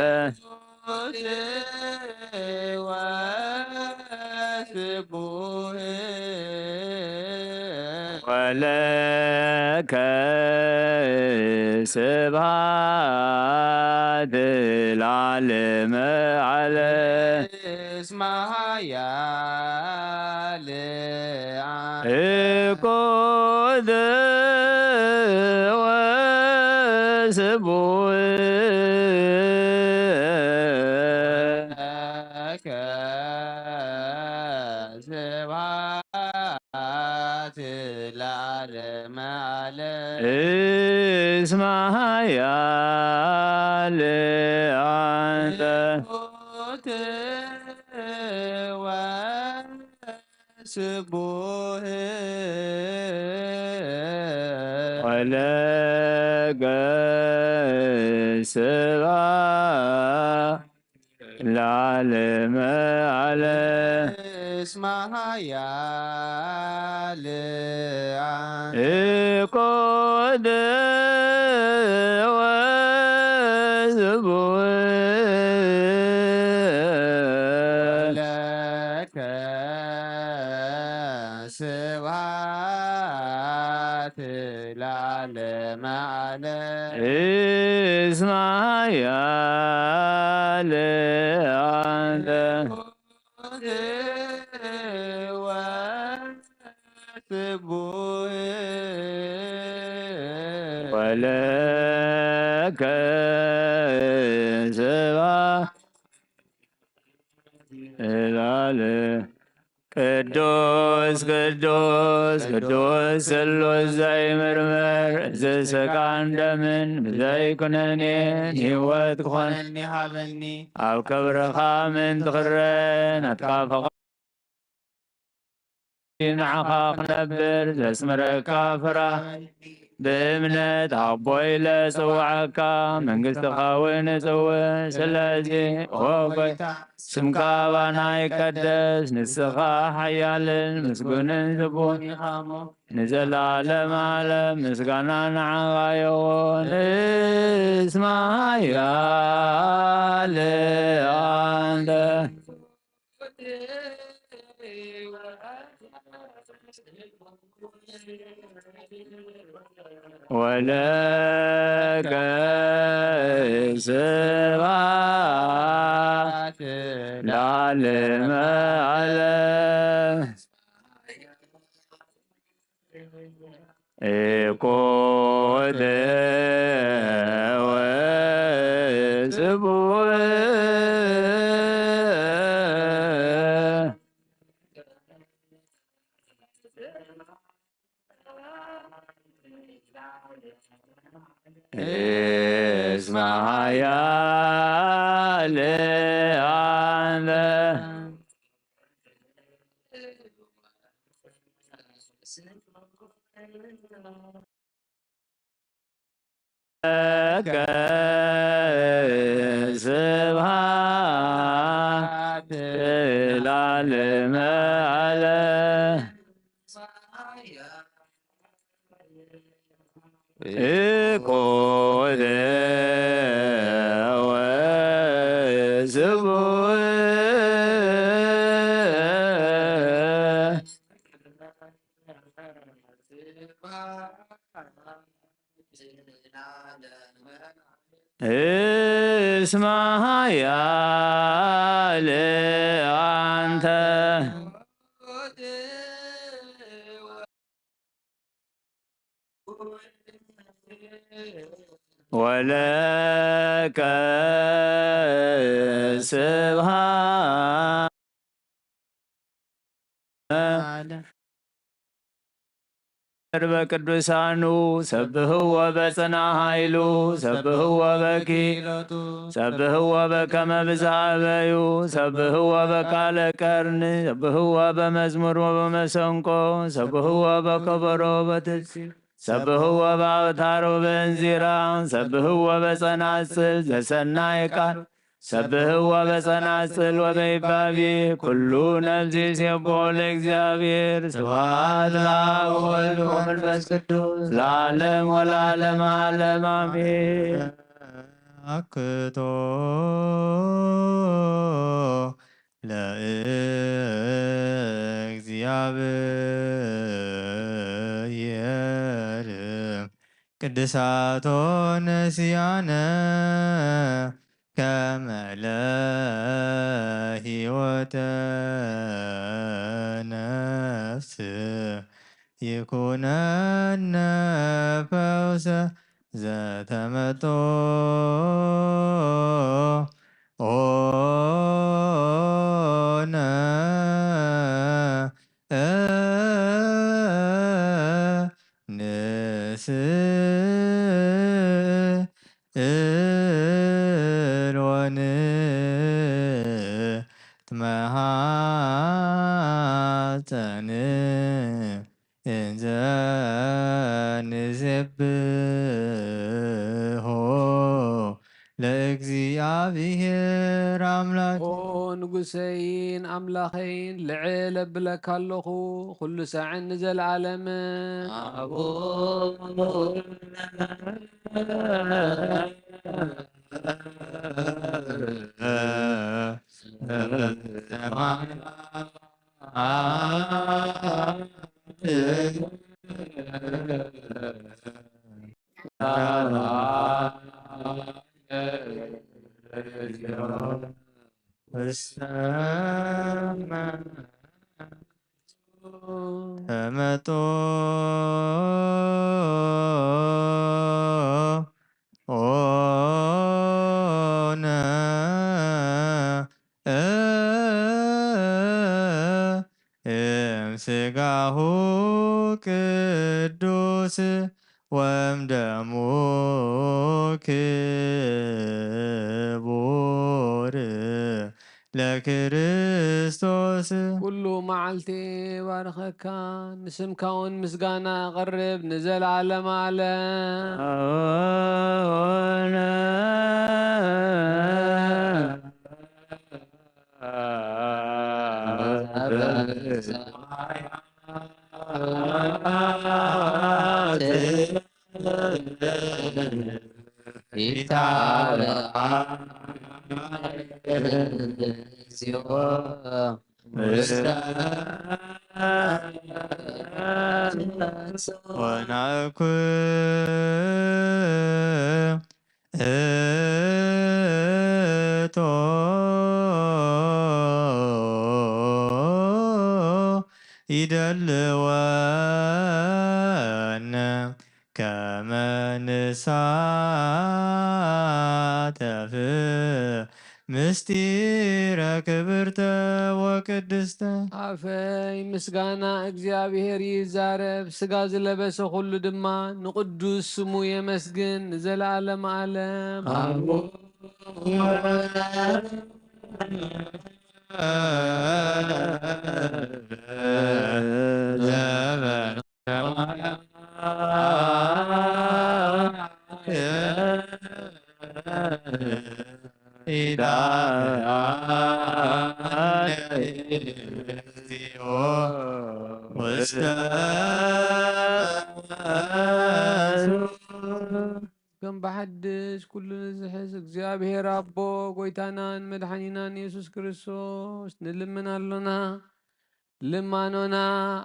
Speaker 8: ወለከ ስብሐት ለዓለመ ዓለም እስመ ኃያል እቁድ ወስቡሕ ስብሐት ለዓለመ ዓለም እስመ ኃያል አንተ ስቡሕ ወለከ ስብሐት ለዓለመ ዓለም እስመ ኃያል እቁድ ወስቡሕ ለከ ስብሐት ለዓለመ ዓለም እስመ ኃያል አንተ ስቡሕ ወለከ ስብሐት ለዓለመ ቅዱስ ቅዱስ ቅዱስ ስሉስ ዘይምርምር እዚ ስጋን ደምን ብዘይኩነኔ ንህይወት ክኾነኒ ሃበኒ ኣብ ክብርኻ ምንቲ ክረ ናትካ ፈቓድ ንዓኻ ክነብር ዘስምረካ ፍራሕ بإمنة عبوي لسوعك من قصدك ونسوي سلازي وقوي سمكا وانا يقدس نسخا حيال المسكون زبون نزل عالم عالم مسكانا نعايون اسمع يا لعند ولك سبعة العلم على قد وسبوه اسمع يا لعند
Speaker 5: ስብሐት ለዓለመ ዓለም እቆለ እስመ ኃያል አንተ ወለከ ስብሐት በቅዱሳኑ ሰብህዎ በጽና ኃይሉ ሰብህዎ በኪሎቱ ሰብህዎ በከመ ብዝሃ በዩ ሰብህዎ በቃለ ቀርን ሰብህዎ በመዝሙር ወበመሰንቆ ሰብህዎ በከበሮ በትልሲል ሰብህዎ በአውታር ወበእንዚራ ሰብህዎ በጸናጽል ዘሰናይ ቃል ሰብህዎ በጸናጽል ወበይባቤ ኩሉ ነፍሲ ሲቦ ለእግዚአብሔር ስብሐት ለአብ ወወልድ ወመንፈስ ቅዱስ ለዓለም ወለዓለመ ዓለም አሜን።
Speaker 3: አክቶ ለእግዚአብሔር ቅድሳቶ ነሲያነ ከመ ለሕይወተ ነፍስ ይኩነነ ፈውሰ ዘተመጦ ኦነ ንስእሎን ትመሃፀን እንዘ ንሴብሖ ለእግዚአብሔር አምላክ
Speaker 9: ኦ ንጉሰይን አምላኸይን ልዕል አብለካ ኣለኹ ኩሉ ሳዕን ንዘለዓለመ
Speaker 3: ተመጦ ኦነ እምሥጋሁ ቅዱስ ወእምደሙ ክቡር ለክርስቶስ
Speaker 9: ኩሉ መዓልቲ ባረኸካ ንስምካ እውን ምስጋና ቀርብ ንዘለዓለመ ዓለም
Speaker 3: ወናኩ እቶ ይደልወነ ከመ ንሳተፍ ምስጢረ ክብርተ ወቅድስተ
Speaker 9: አፈይ ምስጋና እግዚአብሔር ይዛረብ ስጋ ዝለበሰ ሁሉ ድማ ንቅዱስ ስሙ የመስግን ንዘለዓለመ ዓለም كم بحدش كل نزحس እግዚአብሔር አቦ ጎይታናን መድኃኒናን ኢየሱስ ክርስቶስ ንልምና ኣሎና ልማኖና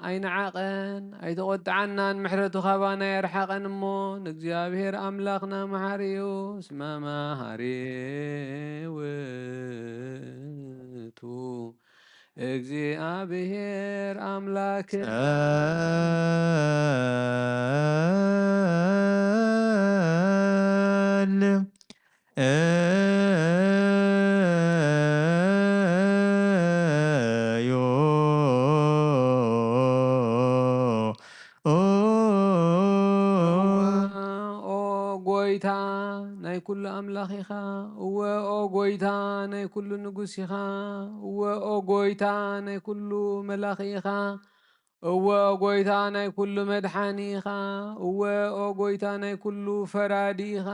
Speaker 9: ኣይንዓቐን ኣይተቖጥዓናን ምሕረቱ ኻባና የርሓቐን እሞ ንእግዚአብሔር ኣምላኽና መሓሪ እዩ እስመ መሃሪ ውእቱ እግዚአብሔር አምላክ ጎይታ ናይ ኩሉ ኣምላኽ ኢኻ እወ ኦ ጎይታ ናይ ኩሉ ንጉስ ኢኻ እወ ኦ ጎይታ ናይ ኩሉ መላኺ ኢኻ እወ ኦ ጎይታ ናይ ኩሉ መድሓኒ ኢኻ እወ ኦ ጎይታ ናይ ኩሉ ፈራዲ ኢኻ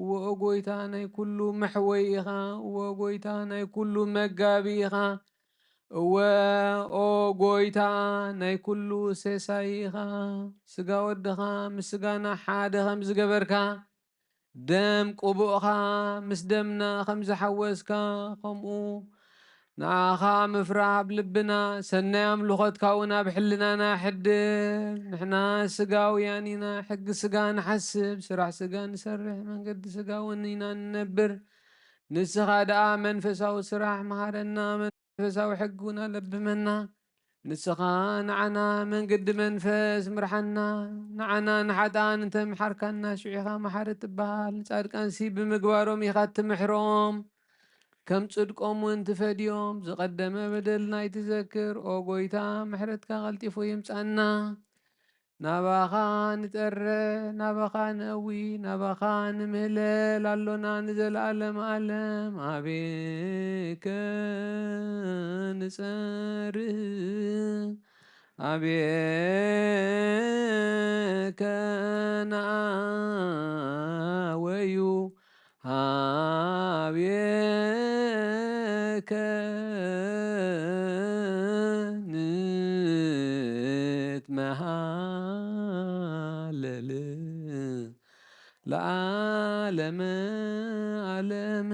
Speaker 9: እወ ኦ ጎይታ ናይ ኩሉ መሕወይ ኢኻ እወ ጎይታ ናይ ኩሉ መጋቢ ኢኻ እወ ኦ ጎይታ ናይ ኩሉ ሴሳይ ኢኻ ስጋ ወድኻ ምስ ስጋና ሓደ ከም ዝገበርካ ደም ቅቡእኻ ምስ ደምና ከም ዝሓወስካ ከምኡ ንዓኻ ምፍራህ ኣብ ልብና ሰናይ ኣምልኾትካ እውን ኣብ ሕልናና ሕድር ንሕና ስጋውያን ኢና ሕጊ ስጋ ንሓስብ ስራሕ ስጋ ንሰርሕ መንገዲ ስጋ እውን ኢና ንነብር ንስኻ ደኣ መንፈሳዊ ስራሕ መሃረና መንፈሳዊ ሕጊ እውን ኣለብመና ንስኻ ንዓና መንገዲ መንፈስ ምርሓና ንዓና ንሓጣን እንተምሓርካና ሽዑኻ መሓሪ ትበሃል ንጻድቃንሲ ብምግባሮም ኢኻ ትምሕሮም ከም ጽድቆም እውን ትፈድዮም ዝቐደመ በደልና ይትዘክር ኦ ጎይታ ምሕረትካ ቐልጢፉ ይምጻና ናባኻ ንጠረ ናባኻ ንእዊ ናባኻ ንምህለል ኣሎና ንዘለኣለም ዓለም ኣቤከ ንጸርህ ኣቤከ ንኣወዩ ኣቤከ ንትመሃለል ለዓለመ ዓለም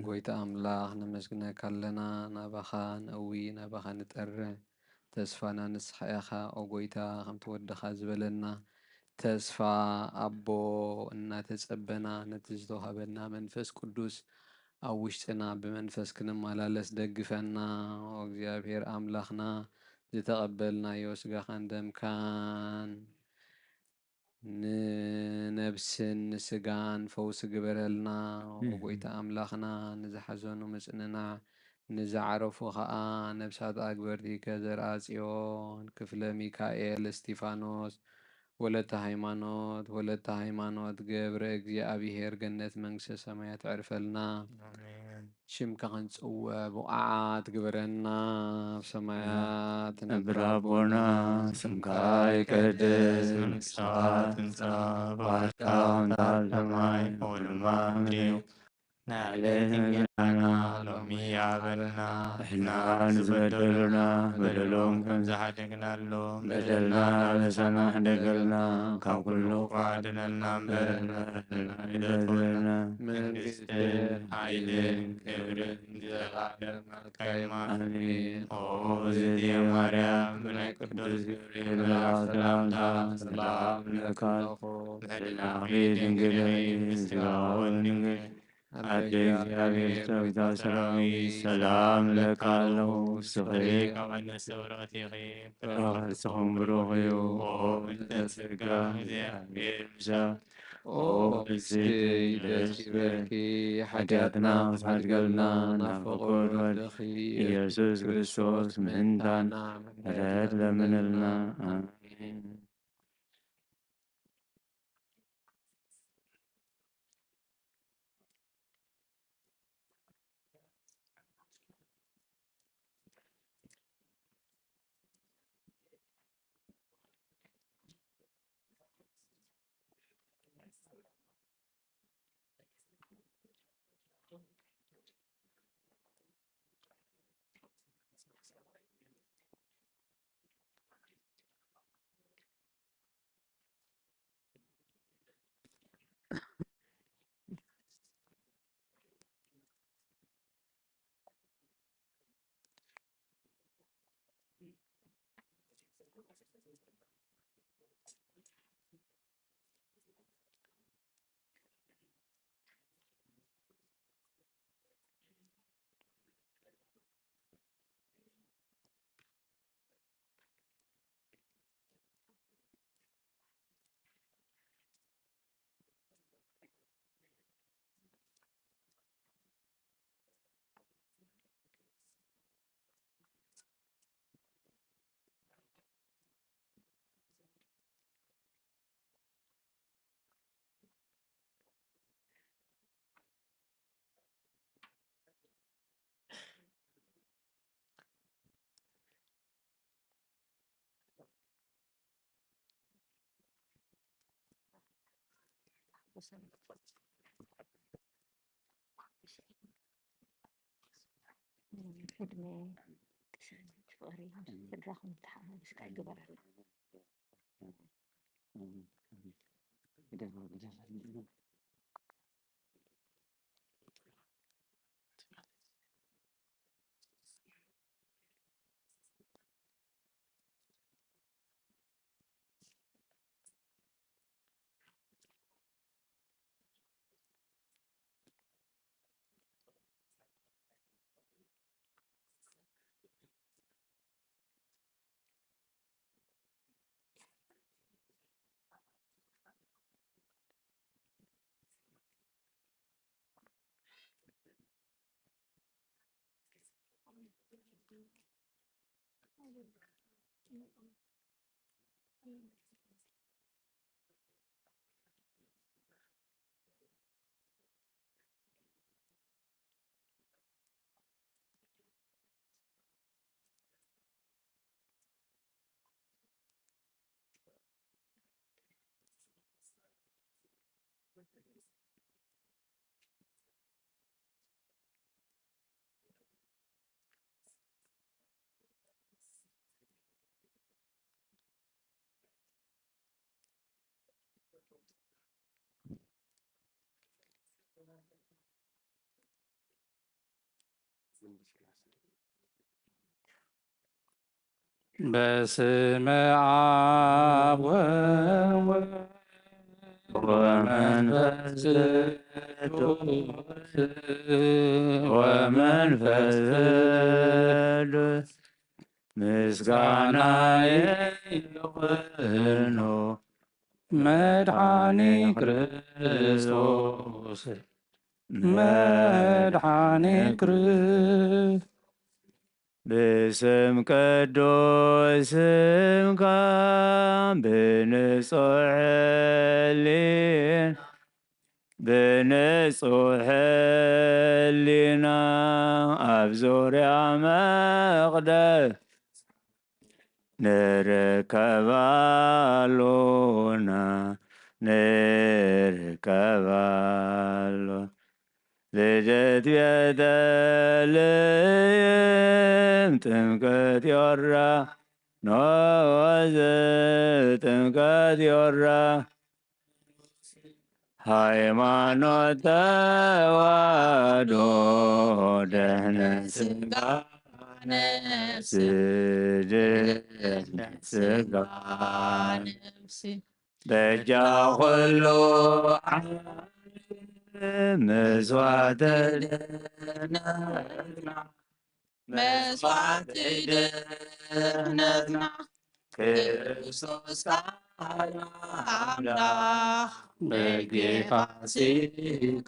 Speaker 9: ጎይታ ኣምላኽ ነመስግነካ ኣለና ናባኻ ንእዊ ናባኻ ንጠረ ተስፋና ንስኻ ኢኻ ኦ ጎይታ ከምቲ ወድኻ ዝበለና ተስፋ ኣቦ እናተጸበና ነቲ ዝተዋሃበና መንፈስ ቅዱስ ኣብ ውሽጥና ብመንፈስ ክንመላለስ ደግፈና ኦ እግዚኣብሔር ኣምላኽና ዝተቐበልናዮ ስጋኻን ደምካን ንነብስን ንስጋን ፈውሲ ግበረልና ኦ ጎይታ ኣምላኽና ንዝሓዘኑ ምጽንናዕ ንዝዓረፉ ኸዓ ነብሳት ኣግበርቲከ ዘርአ ጽዮን ክፍለ ሚካኤል እስጢፋኖስ ወለተ ሃይማኖት ገብረ እግዚኣብሔር ገነት መንግሥተ ሰማያት ዕርፈልና ሽምካ ክንጽውዕ ብቕዓት ግበረና ኣብ ሰማያት
Speaker 5: ነብር ኣቦና ስምካ ይቀደስ መንግሥትኻ ትምጻእ ባህርካ ከምቲ ኣብ ሰማይ ከምኡ ድማ ምድሪ ንዕለት እንጀራና ሎሚ ሃበና ንሕና ንዝበደሉና በደሎም ከም ዝሓደግናሎም በደልና ናበሳና ሕደገልና ካብ ኩሉ ኳዕድነልና እምበር ይደትወልና መንግሥትን ሓይልን ክብርን ንዘለዓለም ናትካ እዩ ኣሜን ኦ እግዝእትየ ማርያም ብናይ ቅዱስ ገብርኤል መልኣክ ሰላምታ ሰላም ንለካ ብሕሊናኺ ድንግል ስጋውን ድንግል ኣደ እግዚአብሔር ሰዊታ ሰራዊት ሰላም ለካ ኣለኹ ስኽሪ ካብ ኣንስቲ ብርኽቲ ኢኺ ብረኸትኩም ብሩኽ እዩ ኦ ምልዕት ጸጋ እግዚአብሔር ምሳ ኦ እግዝእትይ ደስ ይበልኪ ሓጢኣትና ክሳድገልና ናብ ፍቁር ወድኺ ኢየሱስ ክርስቶስ ምእንታን ምሕረት ለምንልና ኣሜን
Speaker 2: በስመ አብ ወወልድ ወመንፈስ ቅዱስ ወመንፈስ ቅዱስ ምስጋና ይሁን መድኃኒ ክርስቶስ መድኃኒ ክርስቶስ
Speaker 5: باسم ቅዱስ ስምከ بنጹሕ ሕሊና بنጹሕ ሕሊና ኣብ ዙርያ መቕደስ ንርከባሉና ንርከባሉ ልደት ቤተልሔም ጥምቀት ዮራ ኖወዝ ጥምቀት ዮራ ሃይማኖት ተዋህዶ ድኅነት ሥጋ ነፍስ ድኅነት ሥጋ ነፍስ በጃ ኩሉ መስዋዕተ ድኅነትና መስዋዕተ ድኅነትና ክርስቶስ ካህነ አምላክ በጌ ፋሲካና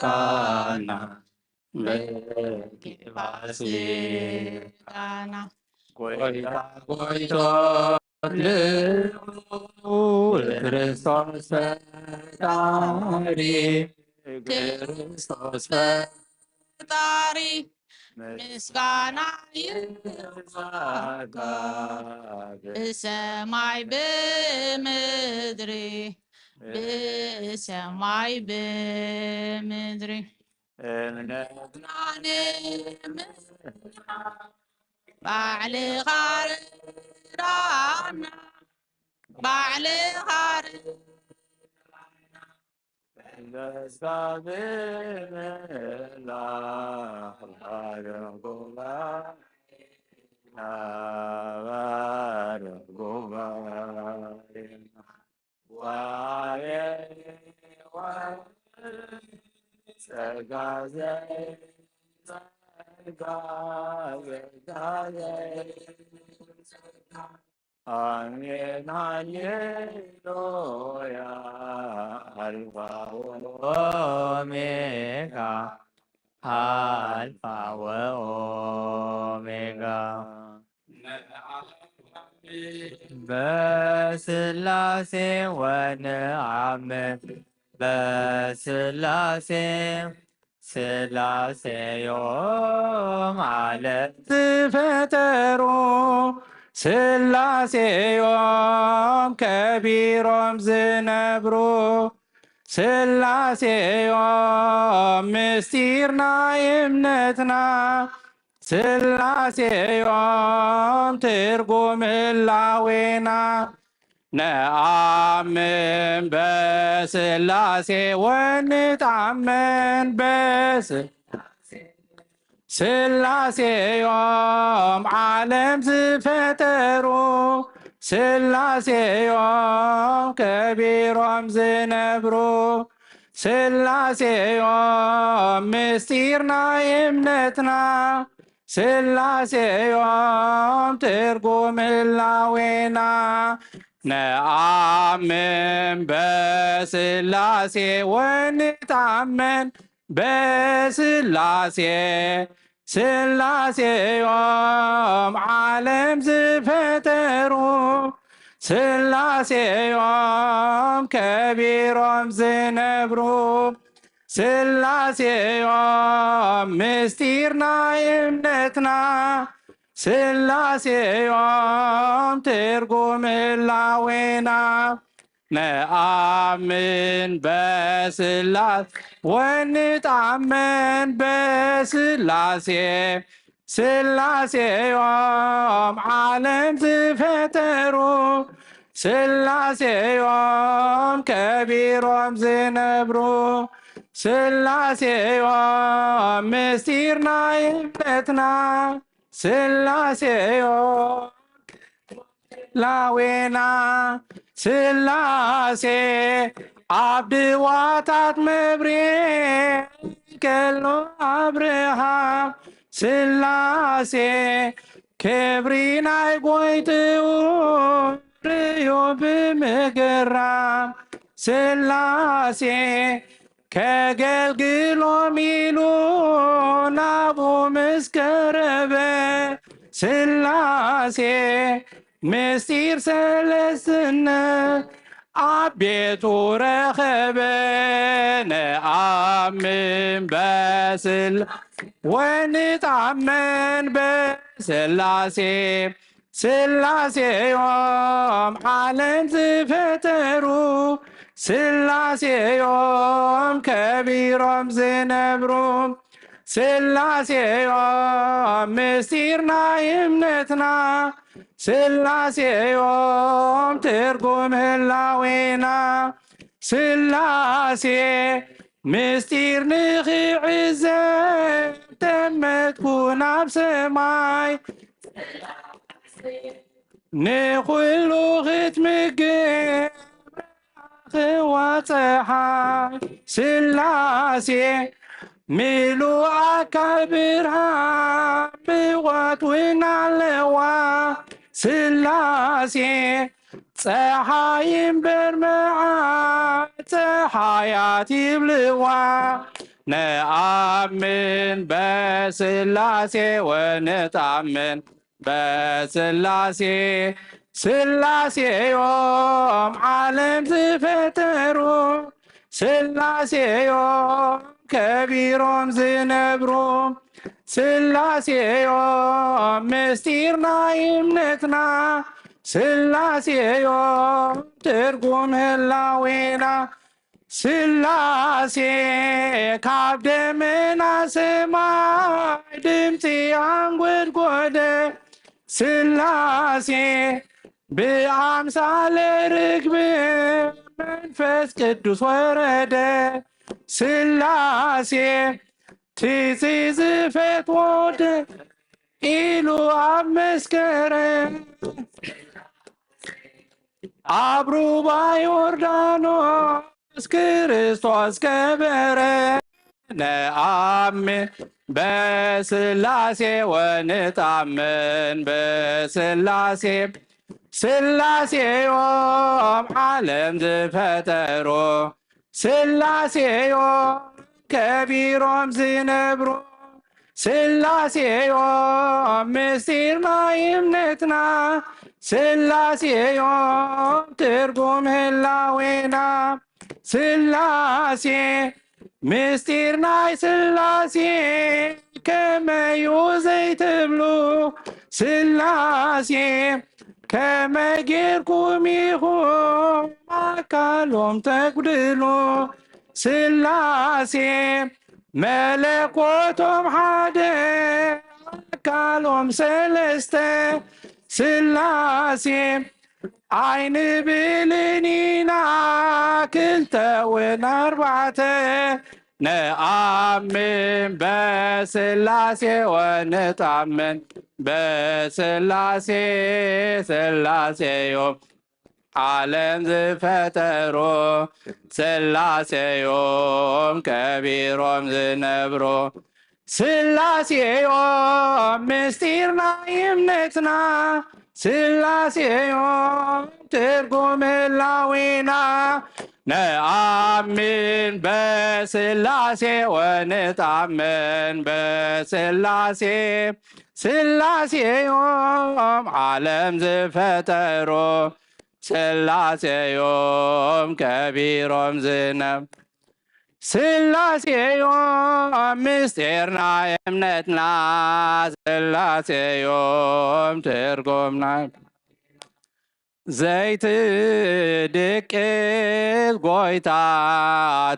Speaker 5: በጌ ፋሲካና ጎይታ ጎይቶ ልዑል ክርስቶስ ፈጣሪ ክርስቶስ ፈጣሪ ምስጋና ይግባጋ በሰማይ በምድሪ በሰማይ በምድሪ እምነትና ንምና ባዕልኻ ርዳእና ባዕልኻ ርዳእና
Speaker 4: Amen, Hallelujah, Alpha Omega, Alpha Omega. بسلاسي ونعمة بسلاسي سلاسي يوم على تفتروا سلاسي يوم كبير زنبرو سلاسي يوم مستيرنا يمنتنا سلاسي يوم ترقم اللاوينا نآمن بسلاسي ونتعمن بس سلاسي يوم عالم زفترو سلاسي يوم كبير زنبرو سلاسي يوم مستيرنا يمنتنا سلاسي يوم ترقم اللاوينا نآمن بسلاسي ونتعمن بسلاسي سلاسي يوم عالم زفترو سلاسي يوم كبير زنبرو سلاسي يوم مستيرنا يمنتنا سلاسي يوم ترقم اللاوينا نآمن بسلاسي ونتعمن بسلاسي سلاسي يوم عالم زفترو سلاسي يوم كبير زنبرو سلاسي يوم مستيرنا يمنتنا سلاسي يوم لاوينا سلاسي عبد واتات مبري كلو أبرهام سلاسي كبرينا يقويتو ريو بمقرام سلاسي كجلجلو ميلو نابو مسكربة سلاسي مستير سلسنا عبيت ورخبان آمن بسل ونتعمن بسلاسي سلاسي يوم عالم زفترو سلاسي يوم كبير زنبرو سلاسي يوم مسيرنا يمنتنا سلاسي يوم ترقم اللاوينا سلاسي مستير نخي عزة تمت كونا بسماي نخوي لغة مقيم خواتحاي سلاسي ميلو أكبرها بوات ونعلوا سلاسي ፀሐይም በርመዓት ፀሐያት ይብልዋ ነአምን በስላሴ ወነጣምን በስላሴ ስላሴዮም ዓለም ዝፈጠሩ ስላሴዮም ከቢሮም ዝነብሩ ስላሴዮም ምስጢርና እምነትና ስላሴዮም ትርጉም ህላዌና ስላሴ ካብ ደመና ሰማይ ድምፂ አንጎድጎደ ስላሴ ብአምሳለ ርግብ መንፈስ ቅዱስ ወረደ ስላሴ ትጽጽፈት ወደ ኢሉ አመስከረ አብሩ ባዮርዳኖስ ክርስቶስ ከበረ ነአምን በስላሴ ወንታምን በስላሴ ስላሴዮም ዓለም ዝፈጠሮ ስላሴዮም ከቢሮም ዝነብሮ ስላሴዮም ምስጢርና እምነትና ስላሴዮም ትርጉም ህላዌና ስላሴ ምስጢር ናይ ስላሴ ከመዩ ዘይትብሉ ስላሴ ከመጌርኩም ኢኹም አካሎም ተጉድሉ ስላሴ መለኮቶም ሓደ አካሎም ሰለስተ ስላሴ አይን ብልኒና ክልተ ወአርባዕተ ነአምን በስላሴ ወንታምን በስላሴ ስላሴዮም ዓለም ዝፈጠሮ ስላሴዮም ከቢሮም ዝነብሮ ስላሴዮም ምስጢርና እምነትና ስላሴዮም ትርጉም ህላዌና ነአምን በስላሴ ወንታምን በስላሴ ስላሴዮም ዓለም ዝፈጠሮ ስላሴዮም ከቢሮም ዝነብ ስላሴዮም ምስጢርና እምነትና ስላሴዮም ትርጉምና ዘይትድቅስ ጎይታ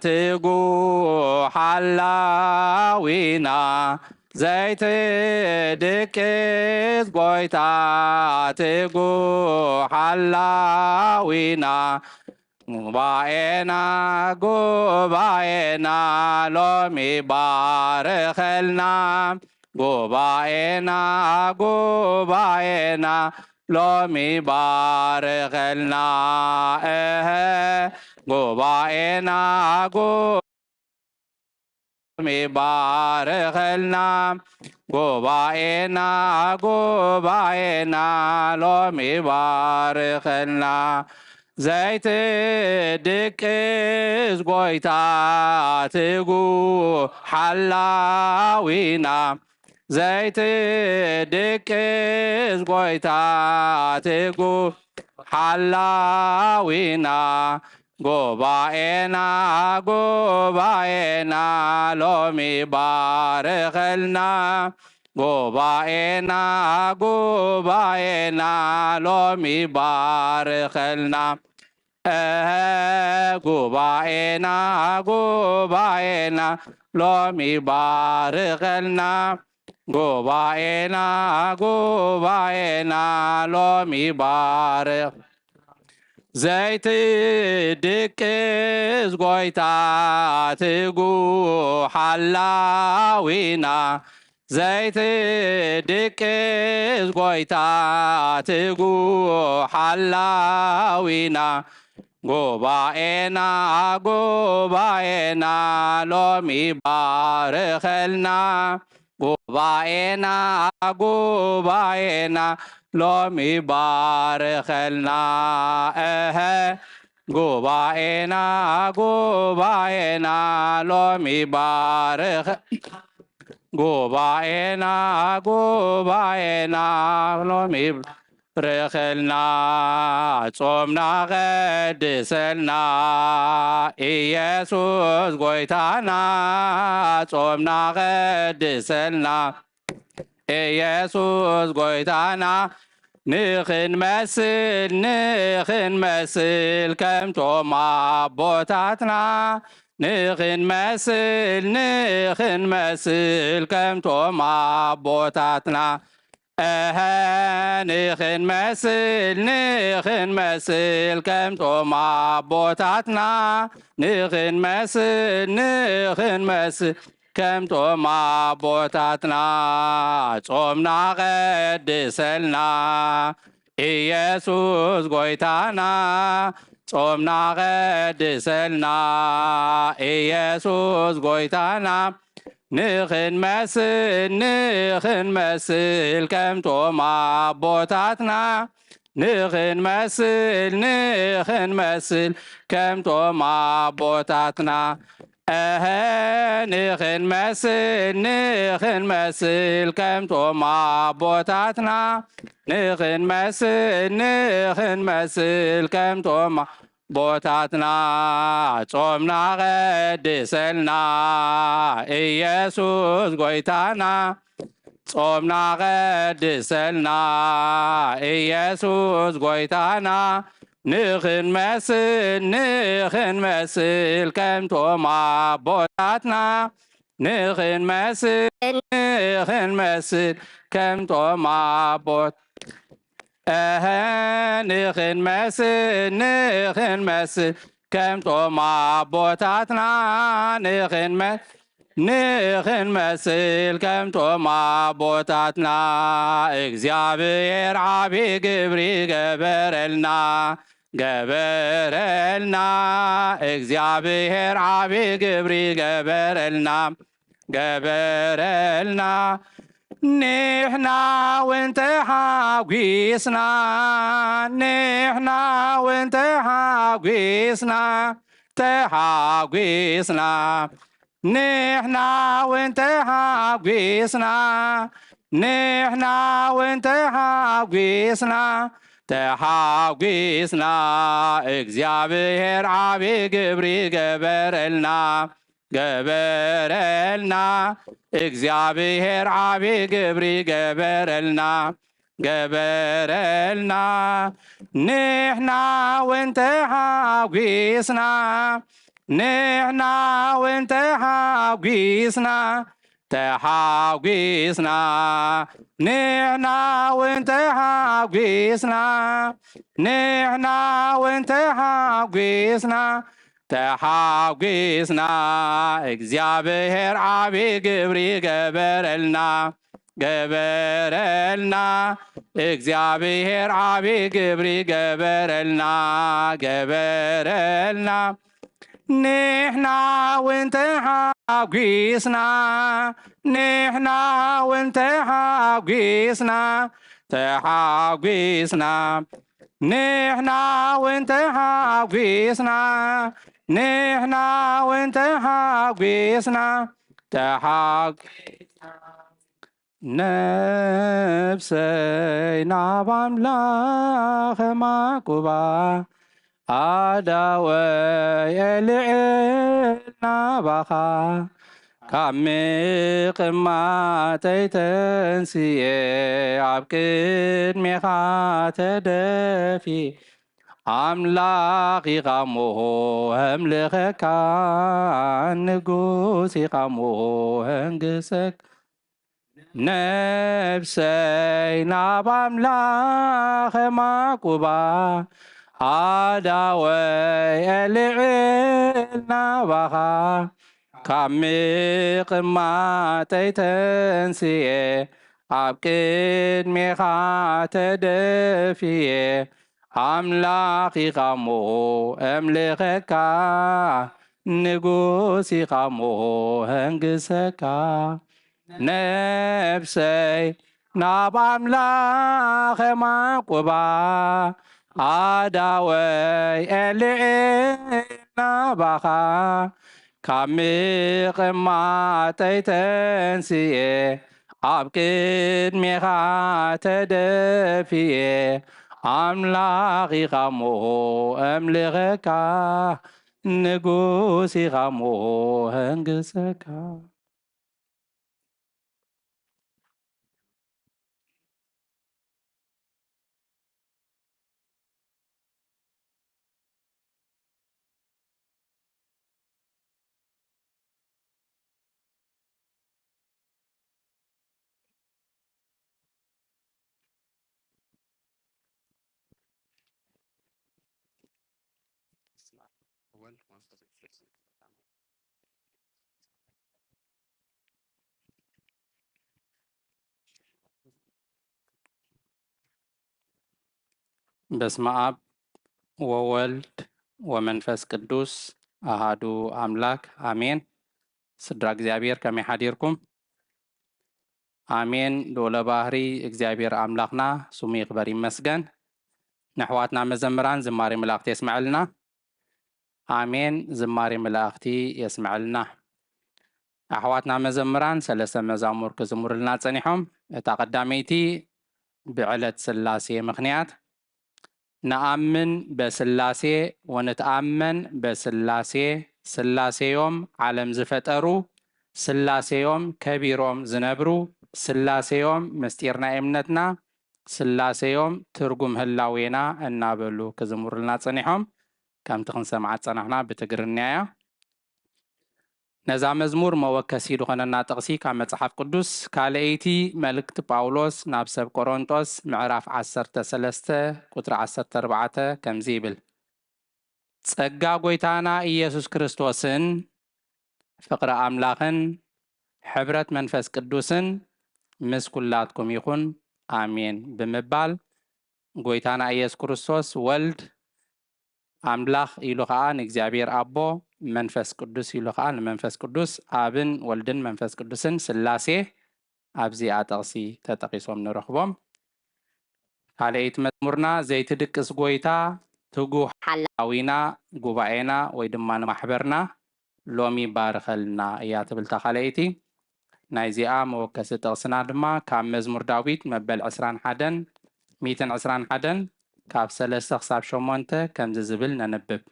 Speaker 4: ትጉህ ሓላዊና ዘይትድቅስ ጎይታ ትጉህ ሓላዊና ጉባኤና ጉባኤና ሎሚ ባርኸልና ጉባኤና ጉባኤና ሎሚ ባርኸልና ጉባኤና ሎሚ ባርኸልና ጉባኤና ጉባኤና ሎሚ ባርኸልና ዘይትድቅስ ጎይታ ትጉህ ሓላዊና ዘይትድቅስ ጎይታ ትጉህ ሓላዊና ጉባኤና ጉባኤና ሎሚ ባርኸልና ጉባኤና ጉባኤና ሎሚ ባርኸልና ጉባኤና ጉባኤና ሎሚ ባርኸልና ጉባኤና ጉባኤና ሎሚ ባርኽ ዘይትድቅስ ጎይታ ትጉህ ሓላዊና ዘይትድቅስ ጎይታ ትጉህ ሓላዊና ጉባኤና ጉባኤና ሎሚ ባርኸልና ጉባኤና ጉባኤና ሎሚ ባርኸልና ጉባኤና ጉባኤና ሎሚ ባርኸ ጉባኤና ጉባኤና ሎሚ ባርኸልና ጾምና ቀድሰልና ኢየሱስ ጎይታና ጾምና ቀድሰልና ኢየሱስ ጎይታና ንኽንመስል ከምቶም አቦታትና ንኽንመስል ከምቶም አቦታትና ንኽን መስል ከም ቶም ኣቦታትና ንኽን መስል ከም ቶም ኣቦታትና ጾምና ቀድሰልና ኢየሱስ ጎይታና ጾምና ቀድሰልና ኢየሱስ ጎይታና ንኽን መስል ከም ቶም ኣቦታትና ንኽን መስል ከም ቶም ኣቦታትና ንኽን መስል ከም ቶም ኣቦታትና ንኽን መስል ከም ቶም ቦታትና ጾምና ቀድሰልና ኢየሱስ ጎይታና ጾምና ቀድሰልና ኢየሱስ ጎይታና ንኽን መስል ከም ቶም ኣቦታትና ንኽን መስል ከም ቶም ኣቦት ንኽን መስል ከም ቶም ኣቦታትና ንኽን መስል ከም ቶም ኣቦታትና እግዚአብሔር ዓብይ ግብሪ ገበረልና እግዚአብሔር ዓብይ ግብሪ ገበረልና ንሕና እውን ተሓጒስና ንሕና እውን ተሓጒስና ንሕና እውን ተሓጒስና ንሕና እውን ተሓጒስና እግዚአብሔር ዓብይ ግብሪ ገበረልና እግዚአብሔር ዓብይ ግብሪ ገበረልና ንሕና እውን ተሓጒስና ንሕና እውን ተሓጒስና ንሕና እውን ተሓጒስና ንሕና እውን ተሓጒስና እግዚአብሔር ዓብይ ግብሪ ገበረልና እግዚአብሔር ዓብይ ግብሪ ገበረልና ንሕና እውን ተሓጒስና ንሕና እውን ተሓጒስና ንሕና እውን ተሓጒስና ንሕና እውን ተሓጒስና ነፍሰይ ናብ ኣምላኽ ማቁባ ኣዳወይ ልዕል ናባኻ ካብ ምቕማጠይ ተንስኤ ኣብ ቅድሜኻ ተደፊ ኣምላኽ ኢኻ እሞ ኣምልኸካ ንጉስ ኢኻ እሞ ህንግሰክ ነፍሰይ ናብ ኣምላኽ ማቁባ ኣዳወይ ልዕል ናባኻ ካብ ምቕማጠይ ተንስኤ ኣብ ቅድሜኻ ተደፊየ ኣምላኽ ኢኻ እሞ ኣምልኸካ ንጉስ ኢኻ እሞ ህንግሰካ ነፍሰይ ናብ ኣምላኽ ማቁባ ኣዳወይ ልዕል ናባኻ ካብ ምቕማጠይ ተንስኤ ኣብ ቅድሜኻ ተደፊየ ኣምላኽ ኢኻ እሞ ኣምልኸካ ንጉስ ኢኻ እሞ ህንግሰካ በስመ አብ ወወልድ ወመንፈስ ቅዱስ አሃዱ አምላክ አሜን። ስድራ እግዚአብሔር ከመይ ሓዲርኩም? አሜን። ልዑለ ባህሪ እግዚአብሔር አምላኽና ስሙ ይክበር ይመስገን። ንሕዋትና መዘምራን ዝማሬ መላእክቲ የስምዐልና። አሜን። ዝማሬ መላእክቲ የስምዐልና። ኣሕዋትና መዘምራን ሰለስተ መዛሙር ክዝሙሩልና ፀኒሖም። እታ ቀዳመይቲ ብዕለት ስላሴ ምክንያት ነአምን በስላሴ ወንተአመን በስላሴ ስላሴዮም ዓለም ዝፈጠሩ ስላሴዮም ከቢሮም ዝነብሩ ስላሴዮም ምስጢርና እምነትና ስላሴዮም ትርጉም ህላዌና እናበሉ ክዝሙሩልና ፀኒሖም። ከምቲ ክንሰምዓት ፀናሕና ብትግርኛ እያ። ነዛ መዝሙር መወከሲ ድኾነና ጥቕሲ ካብ መጽሓፍ ቅዱስ ካልአይቲ መልእክቲ ጳውሎስ ናብ ሰብ ቆሮንጦስ ምዕራፍ 13 ቁጥሪ 14 ከምዚ ይብል። ጸጋ ጎይታና ኢየሱስ ክርስቶስን ፍቅሪ ኣምላኽን ሕብረት መንፈስ ቅዱስን ምስ ኩላትኩም ይኹን አሜን ብምባል ጎይታና ኢየሱስ ክርስቶስ ወልድ አምላኽ ኢሉ ከዓ ንእግዚአብሔር አቦ መንፈስ ቅዱስ ኢሉ ከዓ ንመንፈስ ቅዱስ አብን ወልድን መንፈስ ቅዱስን ስላሴ ኣብዚኣ ጥቕሲ ተጠቂሶም ንረኽቦም። ካልአይቲ መዝሙርና ዘይትድቅስ ጎይታ ትጉህ ሓላዊና ጉባኤና ወይ ድማ ንማሕበርና ሎሚ ባርኸልና እያ ትብልታ ካልአይቲ። ናይዚኣ መወከሲ ጥቕስና ድማ ካብ መዝሙር ዳዊት መበል 121 ካብ 3 ክሳብ 8 ከምዚ ዝብል ነንብብ።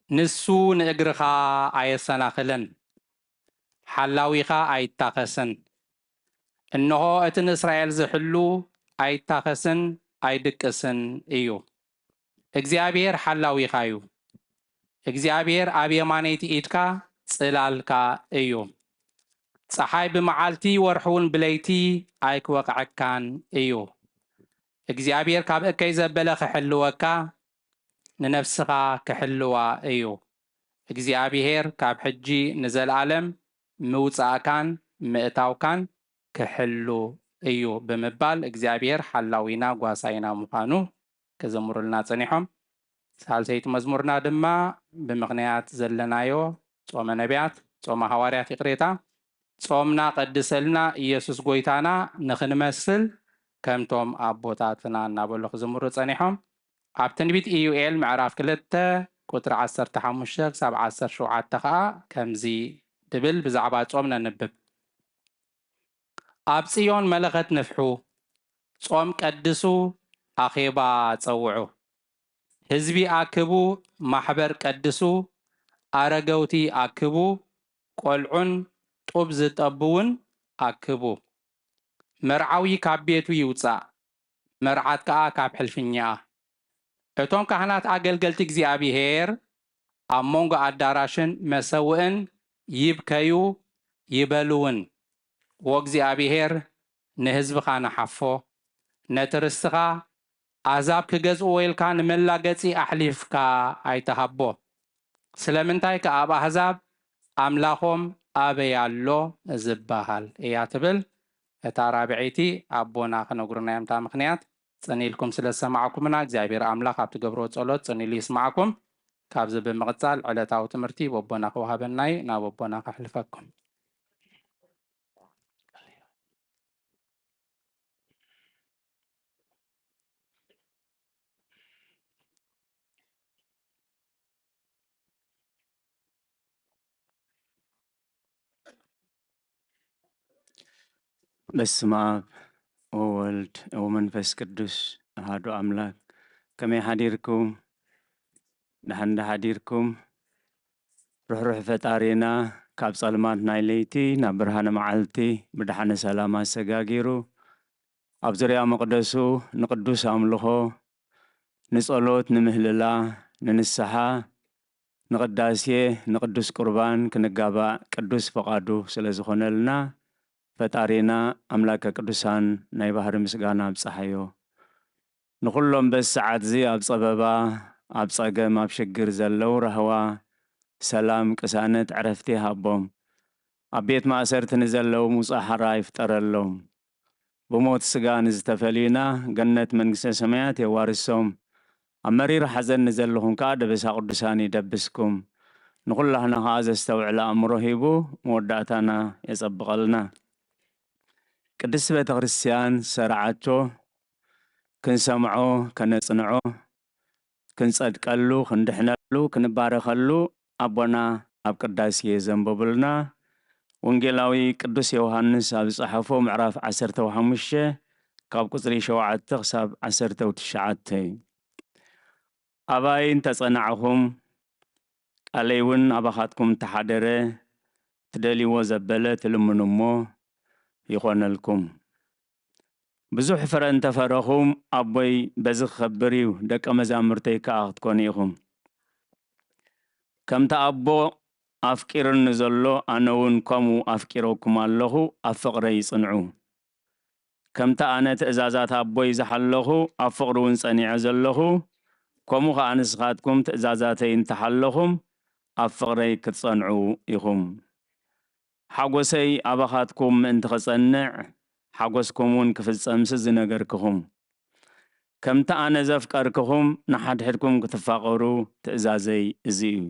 Speaker 4: ንሱ ንእግርኻ ኣየሰናኽልን ሓላዊኻ ኣይታኸስን። እነሆ እቲ ንእስራኤል ዝሕሉ ኣይታኸስን ኣይድቅስን እዩ። እግዚአብሔር ሓላዊኻ እዩ። እግዚአብሔር ኣብ የማነይቲ ኢድካ ጽላልካ እዩ። ፀሓይ ብመዓልቲ ወርሒ እውን ብለይቲ ኣይክወቅዐካን እዩ። እግዚአብሔር ካብ እከይ ዘበለ ክሕልወካ ንነፍስኻ ክሕልዋ እዩ። እግዚአብሔር ካብ ሕጂ ንዘለዓለም ምውፃእካን ምእታውካን ክሕሉ እዩ ብምባል እግዚአብሔር ሓላዊና ጓሳይና ምዃኑ ክዘምሩልና ፀኒሖም። ሳልሰይቲ መዝሙርና ድማ ብምክንያት ዘለናዮ ጾመ ነቢያት ጾመ ሐዋርያት ይቅሬታ ጾምና ቀድሰልና ኢየሱስ ጎይታና ንክንመስል ከምቶም ኣቦታትና እናበሉ ክዝምሩ ፀኒሖም። ኣብ ትንቢት ኢዩኤል ምዕራፍ 2 ቁጥሪ 15 ክሳብ 17 ከዓ ከምዚ ድብል ብዛዕባ ጾም ነንብብ። ኣብ ጽዮን መለኸት ንፍሑ ጾም ቀድሱ ኣኼባ ፀውዑ። ህዝቢ ኣክቡ ማሕበር ቀድሱ ኣረገውቲ ኣክቡ ቆልዑን ጡብ ዝጠብውን ኣክቡ። መርዓዊ ካብ ቤቱ ይውፃእ መርዓት ከዓ ካብ ሕልፍኛኣ። እቶም ካህናት ኣገልገልቲ እግዚአብሔር ኣብ መንጎ ኣዳራሽን መሰውእን ይብከዩ ይበልውን። ወእግዚአብሔር ንህዝብኻ ንሓፎ ነቲ ርስትኻ ኣሕዛብ ክገዝኡ ወይልካ ንመላገፂ ኣሕሊፍካ ኣይተሃቦ። ስለምንታይ ከኣብ ኣሕዛብ ኣምላኾም ኣበያሎ ዝበሃል እያ ትብል። እታ ራብዒቲ ኣቦና ክነግሩና እዮም። እታ ምክንያት ፀኒልኩም ስለ ዝሰማዕኩምና እግዚአብሔር ኣምላኽ ኣብ ትገብሮ ጸሎት ፀኒሉ ይስማዓኩም። ካብዚ ብምቕፃል ዕለታዊ ትምህርቲ ወቦና ክወሃበና እዩ። ናብ ወቦና ከሕልፈኩም።
Speaker 5: በስመ አብ ወወልድ ወመንፈስ ቅዱስ አሐዱ አምላክ። ከመይ ሓዲርኩም? ድሓን ሓዲርኩም? ርሕሩሕ ፈጣሪና ካብ ጸልማት ናይ ለይቲ ናብ ብርሃነ መዓልቲ ብድሓነ ሰላም ኣሰጋጊሩ ኣብ ዙርያ መቅደሱ ንቅዱስ ኣምልኾ ንጸሎት ንምህልላ ንንስሓ ንቅዳሴ ንቅዱስ ቁርባን ክንጋባእ ቅዱስ ፈቃዱ ስለ ዝኾነልና ፈጣሪና ኣምላከ ቅዱሳን ናይ ባህሪ ምስጋና ኣብፀሓዮ። ንኩሎም በዚ ሰዓት እዚ ኣብ ፀበባ ኣብ ፀገም ኣብ ሽግር ዘለው ረህዋ ሰላም ቅሳነት ዕረፍቲ ሃቦም ኣብ ቤት ማእሰርቲ ንዘለው ሙፃሓራ ይፍጠረሎም ብሞት ስጋ ንዝተፈሊዩና ገነት መንግስተ ሰማያት የዋርሶም ኣብ መሪር ሓዘን ንዘለኹም ከዓ ደበሳ ቅዱሳን ይደብስኩም ንኩላህና ከዓ ዘስተውዕለ ኣእምሮ ሂቡ መወዳእታና የፀብቐልና ቅድስት ቤተ ክርስቲያን ሰርዓቶ ክንሰምዖ ከነፅንዖ ክንጸድቀሉ ክንድሕነሉ ክንባረኸሉ ኣቦና ኣብ ቅዳሴ ዘንበቡልና ወንጌላዊ ቅዱስ ዮሐንስ ኣብ ዝፀሓፎ ምዕራፍ 15 ካብ ቁፅሪ 7 ክሳብ 19 ኣባይ እንተጸናዕኹም ቃለይ እውን ኣባኻትኩም ተሓደረ ትደልይዎ ዘበለ ትልምኑ እሞ ይኾነልኩም ብዙሕ ፍረ እንተፈረኹም ኣቦይ በዚ ክኸብር እዩ ደቀ መዛሙርተይ ከዓ ክትኮኑ ኢኹም ከምቲ ኣቦ ኣፍቂርኒ ዘሎ ኣነ እውን ከምኡ ኣፍቂረኩም ኣለኹ ኣብ ፍቕረይ ይጽንዑ ከምቲ ኣነ ትእዛዛት ኣቦይ ዝሓለኹ ኣብ ፍቕሪ እውን ጸኒዐ ዘለኹ ከምኡ ከዓ ንስኻትኩም ትእዛዛተይ እንተሓለኹም ኣብ ፍቕረይ ክትጸንዑ ኢኹም ሓጎሰይ ኣባኻትኩም ምእንቲ ክጸንዕ ሓጎስኩም እውን ክፍጸምሲ ዝነገርክኹም ከምቲ ኣነ ዘፍቀርክኹም ንሓድሕድኩም ክትፋቐሩ ትእዛዘይ እዚ እዩ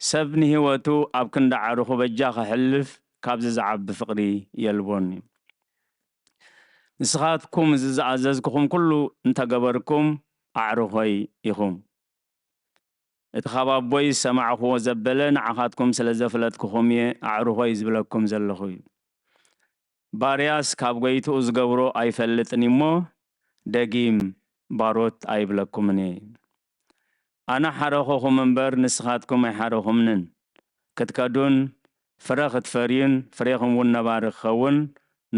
Speaker 5: ሰብ ንህይወቱ ኣብ ክንዲ ዓርኹ በጃ ክሕልፍ ካብዚ ዝዓቢ ፍቕሪ የልቦን ንስኻትኩም ዝኣዘዝክኹም ኩሉ እንተገበርኩም ኣዕርኾይ ኢኹም እቲ ካብ ኣቦይ ሰማዕኽዎ ዘበለ ንዓኻትኩም ስለ ዘፍለጥክኹም እየ ኣዕርኾይ ዝብለኩም ዘለኹ እዩ ባርያስ ካብ ጎይትኡ ዝገብሮ ኣይፈልጥን እሞ ደጊም ባሮት ኣይብለኩምን እየ ኣነ ሓረኹኹም እምበር ንስኻትኩም ኣይሓረኹምንን ክትከዱን ፍረ ክትፈርዩን ፍሬኹም እውን ነባሪ ክኸውን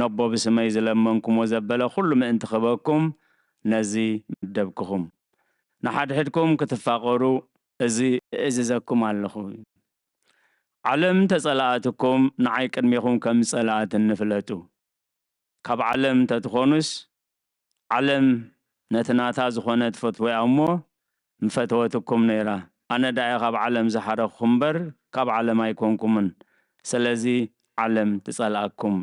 Speaker 5: ነቦ ብስመይ ዝለመንኩሞ ዘበለ ኩሉ ምእንቲ ክበኩም ነዚ መደብክኹም ንሓድሕድኩም ክትፋቐሩ እዚ እዝዘኩም ኣለኹ ዓለም ተጸላኣትኩም ንዓይ ቅድሚኹም ከም ጸላኣት ንፍለጡ ካብ ዓለም ተትኾኑስ ዓለም ነትናታ ዝኾነ ትፈትወያ እሞ ምፈትወትኩም ነይራ ኣነ ዳኣ ካብ ዓለም ዝሓረኽኩም እምበር ካብ ዓለም ኣይኮንኩምን ስለዚ ዓለም ትጸላኣኩም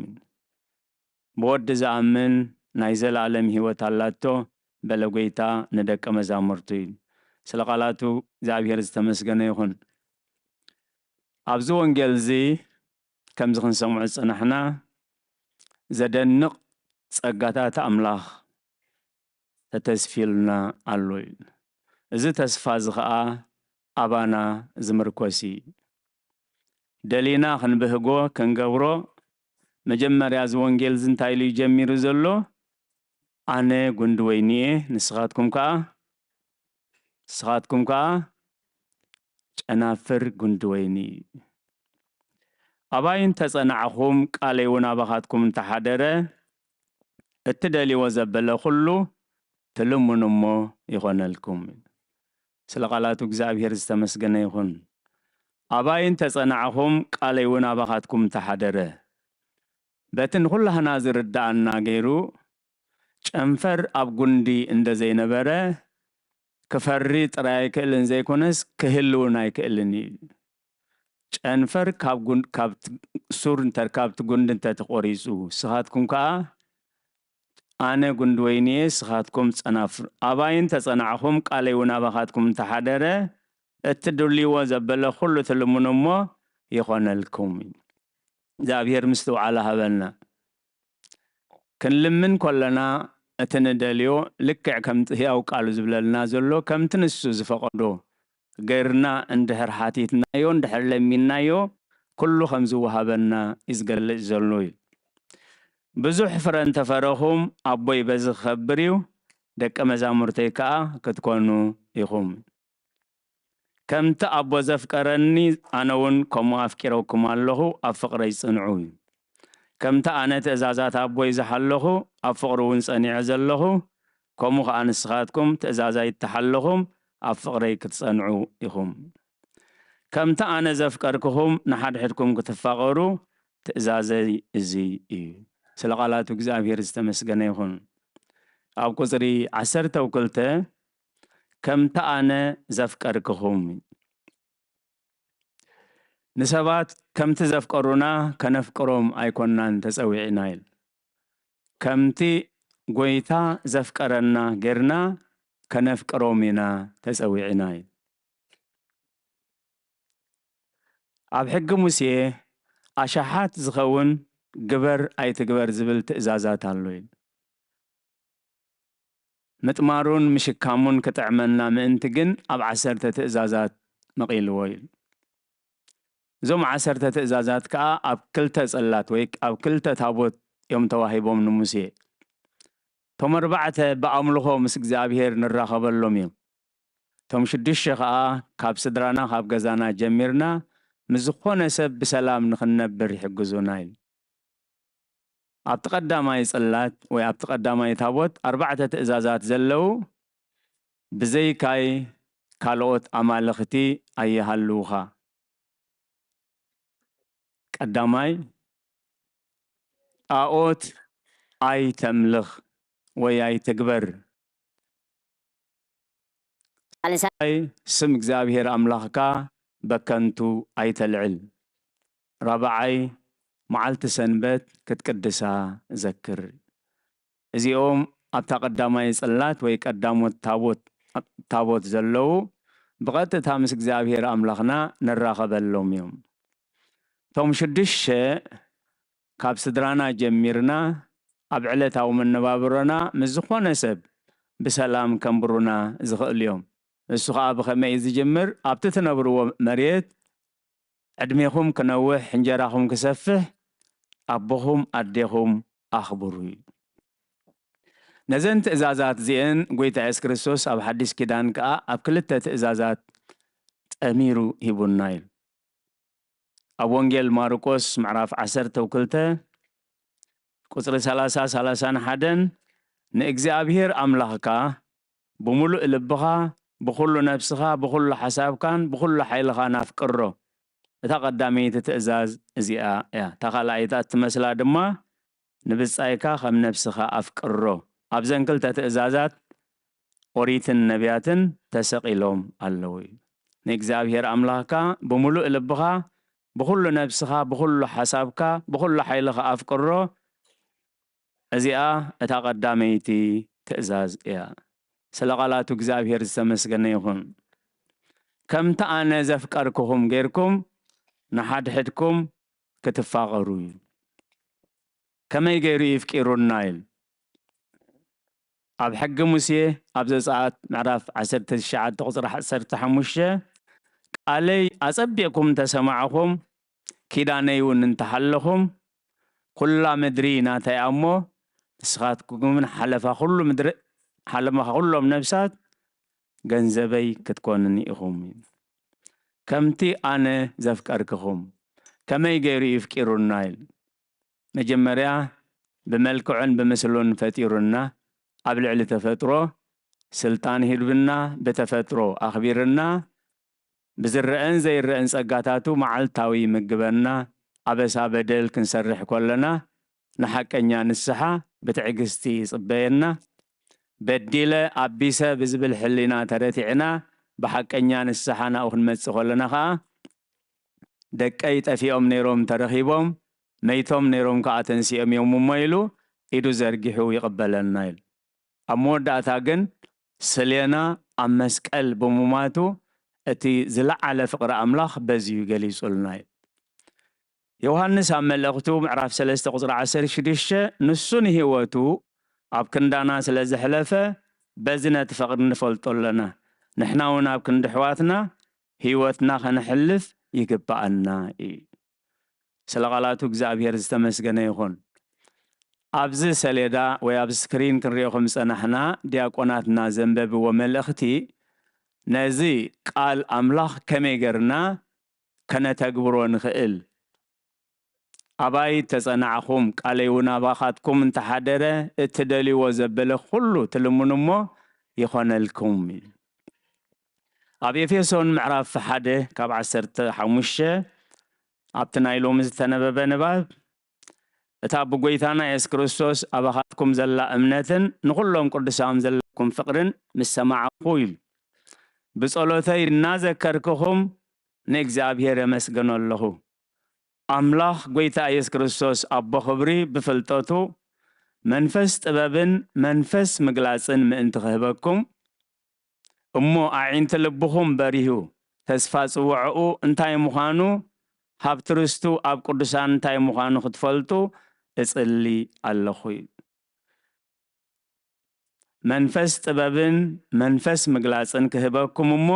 Speaker 5: ብወዲ ዝኣምን ናይ ዘለዓለም ህይወት ኣላቶ በለ ጎይታ ንደቀ መዛሙርቱ እዩ ስለ ቃላቱ እግዚአብሔር ዝተመስገነ ይኹን ኣብዚ ወንጌል እዚ ከምዚ ክንሰምዖ ፀናሕና ዘደንቕ ጸጋታት ኣምላኽ ተተስፊልና ኣሎ እዚ ተስፋ እዚ ከዓ ኣባና ዝምርኮሲ ደሊና ክንብህጎ ክንገብሮ መጀመርያ እዚ ወንጌል እዚ እንታይ ኢሉ ጀሚሩ ዘሎ ኣነ ጉንዲ ወይኒ እየ ንስኻትኩም ከዓ ጨናፍር ጉንዲ ወይኒ ኣባይን ተጸናዕኹም ቃለይ እውን ኣባኻትኩም እንተሓደረ እትደልይዎ ዘበለ ኩሉ ትልምኑ እሞ ይኾነልኩም ስለ ቃላቱ እግዚአብሔር ዝተመስገነ ይኹን ኣባይን ተጸናዕኹም ቃለይ እውን ኣባኻትኩም እንተሓደረ በትን ኩላህና ዝርዳእና ገይሩ ጨንፈር ኣብ ጉንዲ እንደ ዘይነበረ ክፈሪ ጥራይ ኣይክእልን ዘይኮነስ ክህልውን ኣይክእልን ጨንፈር ካብ ሱር ካብቲ ጉንዲ እንተተቆሪፁ ስኻትኩም ከዓ ኣነ ጉንዲ ወይኒ እየ ስኻትኩም ጨናፍር ኣባይን ተጸናዕኹም ቃለይ እውን ኣባኻትኩም እንተሓደረ እትድልይዎ ዘበለ ኩሉ ትልምኑ እሞ ይኾነልኩም እግዚአብሔር ምስ ተውዓለ ሃበልና ክንልምን ኮለና እቲ ንደልዮ ልክዕ ከምቲ ሕያው ቃሉ ዝብለልና ዘሎ ከምቲ ንሱ ዝፈቐዶ ገይርና እንድሕር ሓቲትናዮ እንድሕር ለሚናዮ ኩሉ ከም ዝወሃበና ይዝገልጽ ዘሎ እዩ ብዙሕ ፍረ እንተፈረኹም ኣቦይ በዚ ክኸብር እዩ ደቀ መዛሙርተይ ከዓ ክትኮኑ ኢኹም ከምቲ ኣቦ ዘፍቀረኒ ኣነ እውን ከምኡ ኣፍቂረኩም ኣለኹ ኣብ ፍቕረይ ጽንዑ ከምቲ ኣነ ትእዛዛት ኣቦይ ዝሓለኹ ኣብ ፍቕሪ እውን ጸኒዐ ዘለኹ ከምኡ ከዓ ንስኻትኩም ትእዛዛይ ተሓለኹም ኣብ ፍቕረይ ክትጸንዑ ኢኹም ከምቲ ኣነ ዘፍቀርክኹም ንሓድሕድኩም ክትፋቐሩ ትእዛዘይ እዚ እዩ ስለ ቃላቱ እግዚአብሔር ዝተመስገነ ይኹን ኣብ ቁፅሪ 12 ከምቲ ኣነ ዘፍቀርክኹም ንሰባት ከምቲ ዘፍቀሩና ከነፍቅሮም ኣይኮናን ተጸዊዕና ኢል ከምቲ ጎይታ ዘፍቀረና ጌርና ከነፍቅሮም ኢና ተጸዊዕና ኢል ኣብ ሕጊ ሙሴ ኣሻሓት ዝኸውን ግበር ኣይትግበር ዝብል ትእዛዛት ኣሎ ኢል ምጥማሩን ምሽካሙን ክጥዕመና ምእንቲ ግን ኣብ 10 ትእዛዛት መቒልዎ ኢል እዞም 10 ትእዛዛት ከዓ ኣብ 2 ጸላት ወይ ኣብ 2 ታቦት እዮም ተዋሂቦም ንሙሴ ቶም 4 ብኣምልኾ ምስ እግዚአብሔር ንራኸበሎም እዮም ቶም 6 ከዓ ካብ ስድራና ካብ ገዛና ጀሚርና ምዝኾነ ሰብ ብሰላም ንኽነብር ይሕግዙና ኢል ኣብ ተቀዳማይ ጸላት ወይ ኣብ ተቀዳማይ ታቦት 4 ትእዛዛት ዘለው ብዘይካይ ካልኦት ኣማልኽቲ ኣይሃልውኻ ቀዳማይ ጣዖት ኣይተምልኽ ወይ ኣይትግበር ሳልሳይ ስም እግዚአብሔር ኣምላኽካ በከንቱ ኣይተልዕል ራብዓይ መዓልቲ ሰንበት ክትቅድሳ ዘክር እዚኦም ኣብ ተቀዳማይ ጸላት ወይ ቀዳሞት ታቦት ዘለው ብቐጥታ ምስ እግዚአብሔር ኣምላኽና ንራኸበሎም እዮም ቶም 6 ካብ ስድራና ጀሚርና ኣብ ዕለታዊ መነባብሮና ምስ ዝኾነ ሰብ ብሰላም ከንብሩና ዝኽእል እዮም እሱ ከዓ ብኸመይ ዝጅምር ኣብቲ ትነብርዎ መሬት ዕድሜኹም ክነውሕ እንጀራኹም ክሰፍሕ ኣቦኹም ኣዴኹም ኣኽብሩ ነዘን ትእዛዛት እዚአን ጎይታ ኢየሱስ ክርስቶስ ኣብ ሓዲስ ኪዳን ከዓ ኣብ 2 ትእዛዛት ጠሚሩ ሂቡና ኢል ኣብ ወንጌል ማርቆስ ምዕራፍ 12 ቁጽሪ 30-31 ንእግዚአብሔር ኣምላኽካ ብሙሉእ ልብኻ ብኩሉ ነፍስኻ ብኩሉ ሓሳብካን ብኩሉ ሓይልኻ ናፍቅሮ እታ ቀዳመይቲ ትእዛዝ እዚኣ እያ እታ ካልኣይታ ትመስላ ድማ ንብጻይካ ከም ነፍስኻ ኣፍቅሮ ኣብዘን 2 ትእዛዛት ኦሪትን ነቢያትን ተሰቂሎም ኣለዉ ንእግዚአብሔር ኣምላኽካ ብሙሉእ ልብኻ ብኩሉ ነፍስኻ ብኩሉ ሓሳብካ ብኩሉ ሓይልኻ ኣፍቅሮ እዚኣ እታ ቀዳመይቲ ትእዛዝ እያ ስለ ቃላቱ እግዚአብሔር ዝተመስገነ ይኹን ከምቲ ኣነ ዘፍቀርክኹም ጌርኩም ንሓድሕድኩም ክትፋቐሩ ከመይ ገይሩ ይፍቂሩና ኢል ኣብ ሕጊ ሙሴ ኣብ ዘጸአት ምዕራፍ 19 ቁጽሪ 15 ቃለይ ኣጸቢዕኩም ተሰማዕኹም ኪዳነይ እውን እንተሓለኹም ኩላ ምድሪ ናተይ እሞ ንስኻትኩም ሓለፋ ኩሉ ምድሪ ሓለማኻ ኩሎም ነፍሳት ገንዘበይ ክትኮኑኒ ኢኹም ከምቲ ኣነ ዘፍቀርክኹም ከመይ ገይሩ ይፍቂሩና ኢል መጀመርያ ብመልክዑን ብምስሉን ፈጢሩና ኣብ ልዕሊ ተፈጥሮ ስልጣን ሂድብና ብተፈጥሮ ኣኽቢርና ብዝርአን ዘይርአን ጸጋታቱ መዓልታዊ ምግበና ኣበሳ በደል ክንሰርሕ ኮለና ንሓቀኛ ንስሓ ብትዕግስቲ ይጽበየና በዲለ ኣቢሰ ብዝብል ሕሊና ተረቲዕና ብሓቀኛ ንስሓ ናብኡ ክንመጽእ ኮለና ከዓ ደቀይ ጠፊኦም ነይሮም ተረኺቦም መይቶም ነይሮም ከዓ ተንሲኦም እዮም እሞ ኢሉ ኢዱ ዘርጊሑ ይቕበለና ኢል ኣብ መወዳእታ ግን ስልየና ኣብ መስቀል ብምማቱ እቲ ዝለዓለ ፍቅሪ ኣምላኽ በዝዩ ገሊጹልና ኢል ዮሐንስ ኣብ መልእኽቱ ምዕራፍ 3 ቁጽሪ 16 ንሱ ንህይወቱ ኣብ ክንዳና ስለ ዘሕለፈ በዚ ነቲ ፍቅሪ ንፈልጦ ኣለና ንሕና እውን ኣብ ክንዲ ሕዋትና ህይወትና ከነሕልፍ ይግባአና እዩ ስለ ቃላቱ እግዚአብሔር ዝተመስገነ ይኹን ኣብዚ ሰሌዳ ወይ ኣብ ስክሪን ክንሪኦ ከም ፀናሕና ዲያቆናትና ዘንበብዎ መልእኽቲ ነዚ ቃል ኣምላኽ ከመይ ጌርና ከነተግብሮ ንኽእል ኣባይ ተጸናዕኹም ቃለይ እውን ኣባኻትኩም እንተሓደረ እትደልይዎ ዘበለ ኩሉ ትልሙን እሞ ይኾነልኩም ኣብ ኤፌሶን ምዕራፍ 1 ካብ 15 ኣብቲ ናይ ሎሚ ዝተነበበ ንባብ እታ ብጎይታና ኢየሱስ ክርስቶስ ኣባኻትኩም ዘላ እምነትን ንኩሎም ቅዱሳን ዘለኩም ፍቅርን ምስ ሰማዕኹ ኢሉ بصلوتي نذكركم نእግዚአብሔር يመስገነለሁ አምላኽ ጎይታ ኢየሱስ ክርስቶስ አቦ ኽብሪ ብፍልጠቱ መንፈስ ጥበብን መንፈስ ምግላጽን ምእንቲ ክህበኩም እሞ አዒንተ ልብኹም በሪሁ ተስፋ ጽውዕኡ እንታይ ምዃኑ ሃብቲ ርስቱ ኣብ ቅዱሳን እንታይ ምዃኑ ክትፈልጡ እጽሊ ኣለኹ መንፈስ ጥበብን መንፈስ ምግላጽን ክህበኩም እሞ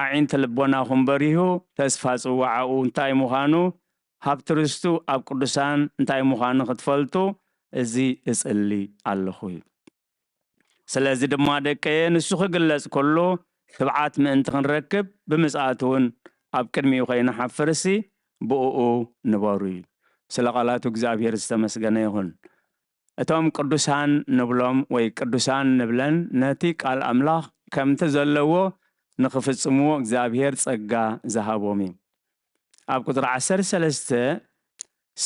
Speaker 5: አዒንተ ልቦናኹም በሪሁ ተስፋ ጽውዕኡ እንታይ ምዃኑ ሃብቲ ርስቱ ኣብ ቅዱሳን እንታይ ምዃኑ ክትፈልጡ እዚ እጽሊ ኣለኹ ስለዚ ድማ ደቀየ ንሱ ክግለጽ ከሎ ትብዓት ምእንቲ ክንረክብ ብምጽኣት እውን ኣብ ቅድሚኡ ከይንሓፍርሲ ብኡኡ ንበሩ ስለ ቃላቱ እግዚአብሔር ዝተመስገነ ይሁን እቶም ቅዱሳን ንብሎም ወይ ቅዱሳን ንብለን ነቲ ቃል ኣምላኽ ከምቲ ዘለዎ ንኽፍጽምዎ እግዚአብሔር ጸጋ ዝሃቦም ኣብ ቁጥሪ 13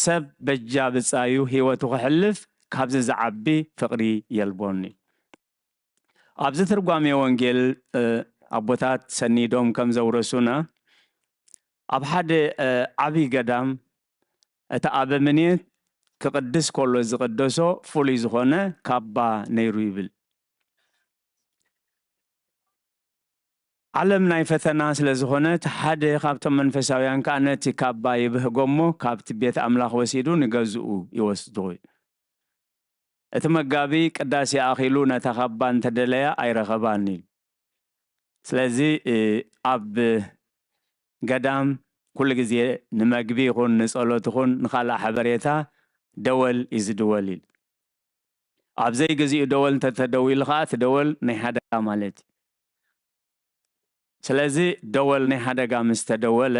Speaker 5: ሰብ በጃ ብጻዩ ህይወቱ ክሕልፍ ካብዚ ዝዓቢ ፍቕሪ የልቦኒ ኣብዚ ትርጓሜ ወንጌል ኣቦታት ሰኒዶም ከም ዘውረሱና ኣብ ሓደ ዓብይ ገዳም እቲ ኣበምኔት ክቅድስ ከሎ ዝቅደሶ ፍሉይ ዝኾነ ካባ ነይሩ ይብል ዓለም ናይ ፈተና ስለ ዝኾነት ሓደ ካብቶም መንፈሳውያን ከዓ ነቲ ካባ ይብህጎሞ ካብቲ ቤት ኣምላኽ ወሲዱ ንገዝኡ ይወስዱ እቲ መጋቢ ቅዳሴ ኣኺሉ ነታ ካባ እንተደለያ ኣይረኸባኒ ስለዚ ኣብ ገዳም ኩሉ ግዜ ንመግቢ ይኹን ንጸሎት ይኹን ንኻልእ ሓበሬታ ደወል ይዝድወል ኣብዘይ ግዜኡ ደወል እንተተደዊሉ ከዓ እቲ ደወል ናይ ሓደጋ ማለት ስለዚ ደወል ናይ ሓደጋ ምስ ተደወለ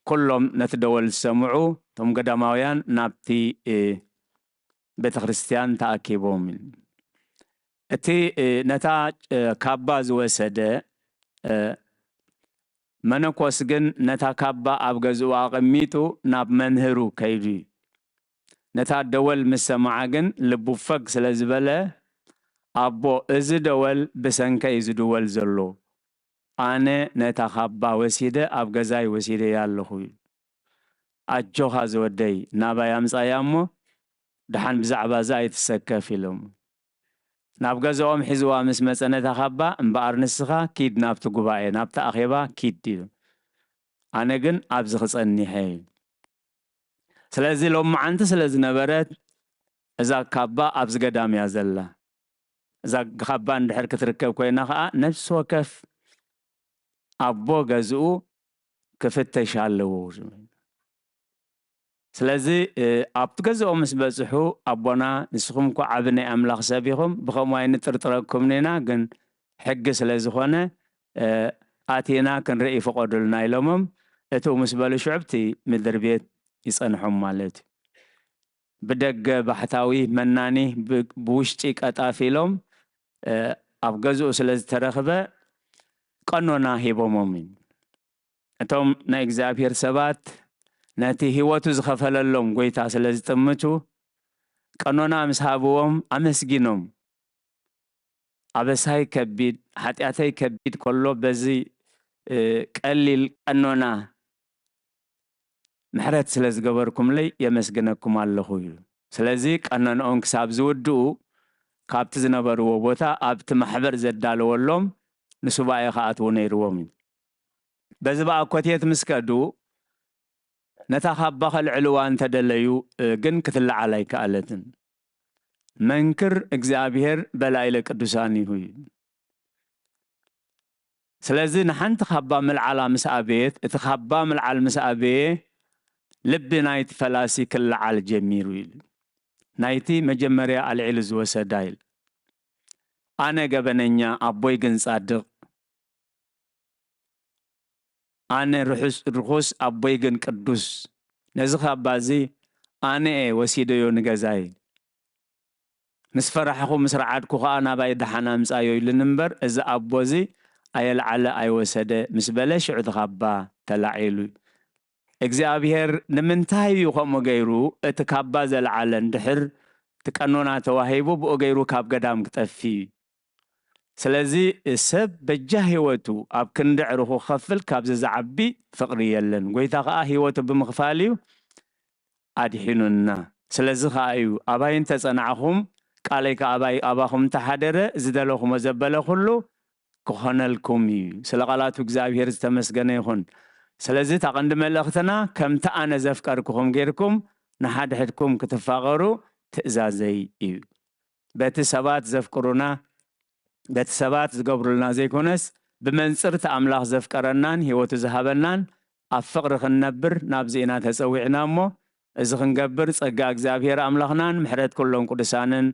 Speaker 5: ኩሎም ነቲ ደወል ዝሰምዑ ቶም ገዳማውያን ናብቲ ቤተ ክርስቲያን ተኣኪቦም እቲ ነታ ካባ ዝወሰደ መነኮስ ግን ነታ ካባ ኣብ ገዝኡ ኣቐሚጡ ናብ መምህሩ ከይዱ ነታ ደወል ምስ ሰምዓ ግን ልቡ ፈግ ስለ ዝበለ ኣቦ እዚ ደወል ብሰንከይ ዝድወል ዘሎ ኣነ ነታ ካባ ወሲደ ኣብ ገዛይ ወሲደ ያለኹ ኣጆኻ ዝወደይ ናባይ ኣምጻያ እሞ ድሓን ብዛዕባ እዛ ኣይትሰከፍ ኢሎም ናብ ገዛኦም ሒዝዋ ምስ መጸ ነታ ካባ እምበኣር ንስኻ ኪድ ናብቲ ጉባኤ ናብቲ ኣኼባ ኪድ ኣነ ግን ኣብዚ ክጸኒሐ ስለዚ ሎማዓንቲ ስለ ዝነበረት እዛ ካባ ኣብዚ ገዳም እያ ዘላ እዛ ካባ እንድሕር ክትርከብ ኮይና ከዓ ነፍሲ ወከፍ ኣቦ ገዝኡ ክፍተሽ ኣለዎ ስለዚ ኣብቲ ገዝኦም ምስ በጽሑ ኣቦና ንስኹም እኳ ዓብ ናይ ኣምላኽ ሰብ ኢኹም ብኸምኡ ኣይንጥርጥረኩም ኔና ግን ሕጊ ስለ ዝኾነ ኣቴና ክንርኢ ፍቐዱልና ኢሎሞም እቱ ምስ በሉ ሽዑብቲ ምድሪ ቤት ይጸንሖም ማለት ብደገ ባሕታዊ መናኒ ብውሽጢ ቀጣፊ ኢሎም ኣብ ገዝኡ ስለ ዝተረኽበ ቀኖና ሂቦሞም እቶም ናይ እግዚአብሔር ሰባት ነቲ ህይወቱ ዝኸፈለሎም ጎይታ ስለ ዝጥምቱ ቀኖና ምስ ሃብዎም ኣመስጊኖም ኣበሳይ ከቢድ ኃጢአተይ ከቢድ ከሎ በዚ ቀሊል ቀኖና ምሕረት ስለ ዝገበርኩም ለይ የመስግነኩም ኣለኹ ስለዚ ቀኖናኦም ክሳብ ዝውድኡ ካብቲ ዝነበርዎ ቦታ ኣብቲ ማሕበር ዘዳለወሎም ንሱባኤ ከኣትዉ ነይርዎም በዚ በኣ ኮቴት ምስከዱ ነታ ካባ ከልዕልዋ እንተደለዩ ግን ክትለዓል ኣይከኣለትን መንክር እግዚአብሔር በላይለ ቅዱሳን እዩ ስለዚ ንሓንቲ ካባ ምልዓላ ምስ ኣቤት እቲ ካባ ምልዓል ምስ ኣቤየ ልቢ ናይቲ ፈላሲ ክልዓል ጀሚሩ ኢሉ ናይቲ መጀመርያ ኣልዒሉ ዝወሰዳ ኢሉ ኣነ ገበነኛ ኣቦይ ግን ጻድቕ ኣነ ርኹስ ኣቦይ ግን ቅዱስ ነዚ ካባ እዚ ኣነ ወሲደዮ ንገዛይ ምስ ፈራሕኹ ምስ ረዓድኩ ከዓ ናባይ ደሓና ምጻዮ ኢሉን እምበር እዚ ኣቦ እዚ ኣየልዓለ ኣይወሰደ ምስ በለ ሽዑ እቲ ካባ ተላዒሉ እግዚአብሔር ንምንታይ እዩ ከምኡ ገይሩ እቲ ካባ ዘለዓለ እንድሕር እቲ ቀኖና ተዋሂቡ ብኡ ገይሩ ካብ ገዳም ክጠፊ ስለዚህ ሰብ በጃ ህይወቱ ኣብ ክንዲ ዕሩኹ ክኸፍል ካብዚ ዝዓቢ ፍቕሪ የለን ጎይታ ከዓ ህይወቱ ብምኽፋል እዩ ኣድሒኑና ስለዚ ከዓ እዩ ኣባይ እንተጸናዕኹም ቃለይ ከኣባይ ኣባኹም እንተሓደረ ዝደለኹሞ ዘበለ ኩሉ ክኾነልኩም እዩ ስለ ቃላቱ እግዚኣብሔር ዝተመስገነ ይኹን ስለዚ ታቐንዲ መልእኽትና ከምቲ ኣነ ዘፍቀርክኹም ጌርኩም ንሓድሕድኩም ክትፋቐሩ ትእዛዘይ እዩ በቲ ሰባት ዘፍቅሩና በቲ ሰባት ዝገብሩልና ዘይኮነስ ብመንጽርቲ ኣምላኽ ዘፍቀረናን ህይወቱ ዝሃበናን ኣብ ፍቕሪ ክንነብር ናብዚ ኢና ተጸዊዕና እሞ እዚ ክንገብር ጸጋ እግዚኣብሔር ኣምላኽናን ምሕረት ኩሎም ቅዱሳንን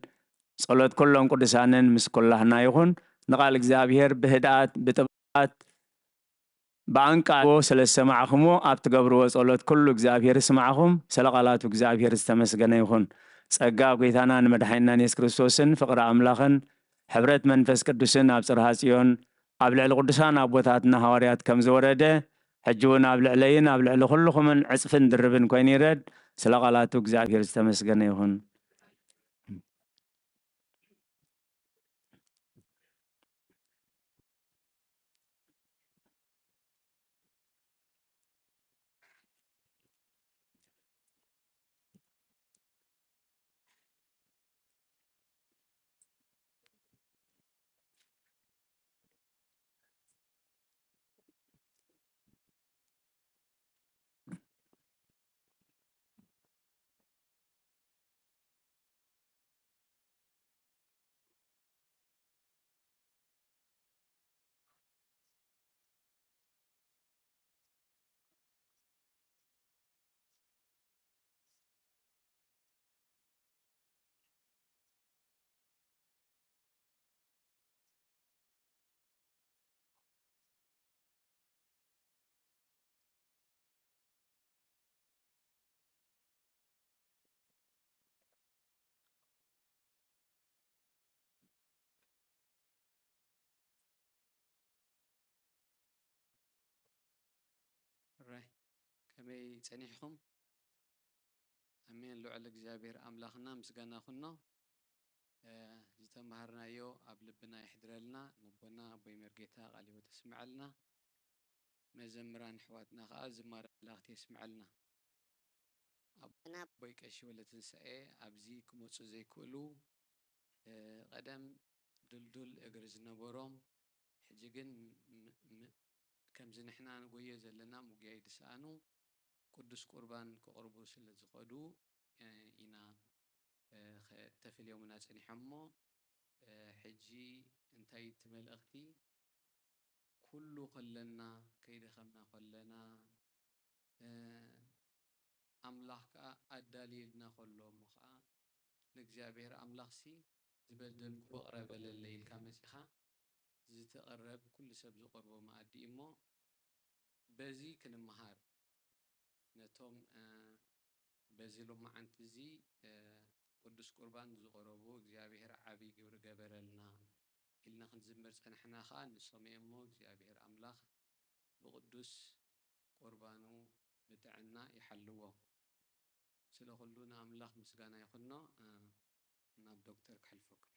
Speaker 5: ጸሎት ኩሎም ቅዱሳንን ምስ ኩላህና ይኹን ንቓል እግዚኣብሔር ብህድኣት ብጥብዓት በኣንቃዎ ስለ ዝሰማዕኹሞ ኣብ ትገብርዎ ጸሎት ኩሉ እግዚኣብሔር ይስማዓኹም ስለ ቃላቱ እግዚኣብሔር ዝተመስገነ ይኹን ጸጋ ጎይታና ንመድሓኒናን ኢየሱስ ክርስቶስን ፍቕሪ ኣምላኽን ሕብረት መንፈስ ቅዱስን ኣብ ጽርሐ ጽዮን ኣብ ልዕሊ ቅዱሳን ኣቦታትና ሃዋርያት ከም ዝወረደ ሕጂ እውን ኣብ ልዕለይን ኣብ ልዕሊ ኩልኹምን ዕፅፍን ድርብን ኮይኑ ይረድ ስለ ቃላቱ እግዚኣብሔር ዝተመስገነ ይኹን
Speaker 9: ከመይ ጸኒሕኩም ኣሜን ልዑል እግዚኣብሔር ኣምላኽና ምስጋና ኩኖ ዝተምሃርናዮ ኣብ ልብና ይሕድረልና ንቦና ኣቦይ መርጌታ ቃልዮ ተስምዐልና መዘምራን ኣሕዋትና ከዓ ዝማረ መላእኽቲ የስምዐልና ኣቦና ኣቦይ ቀሺ ወለትንስኤ ኣብዚ ክመፁ ዘይክእሉ ቀደም ድልዱል እግሪ ዝነበሮም ሕጂ ግን ከምዚ ንሕና ንጎየ ዘለና ሙግያ ይድሰኣኑ ቅዱስ ቁርባን ክቕርቡ ስለ ዝኸዱ ኢና ተፈልዮምና ጸኒሖሞ ሕጂ እንታይ እቲ መልእኽቲ ኩሉ ከለና ከይደኸምና ከለና ኣምላኽ ከዓ ኣዳልየልና ከሎ እሞ ከዓ ንእግዚኣብሔር ኣምላኽሲ ዝበደልኩ በቕረበለለ ኢልካ መፂኻ ዝተቐረብ ኩሉ ሰብ ዝቐርቦ መኣዲ እሞ በዚ ክንመሃር ነቶም በዚ ሎማዓንቲ እዚ ቅዱስ ቁርባን ዝቐረቡ እግዚአብሔር ዓብይ ግብሪ ገበረልና ኢልና ክንዝምር ፀንሕና ከዓ ንሶም እሞ እግዚአብሔር ኣምላኽ ብቅዱስ ቁርባኑ ብጥዕና ይሓልዎ ስለኩሉ ንኣምላኽ ምስጋና ይኹኖ ናብ ዶክተር ክሕልፈኩም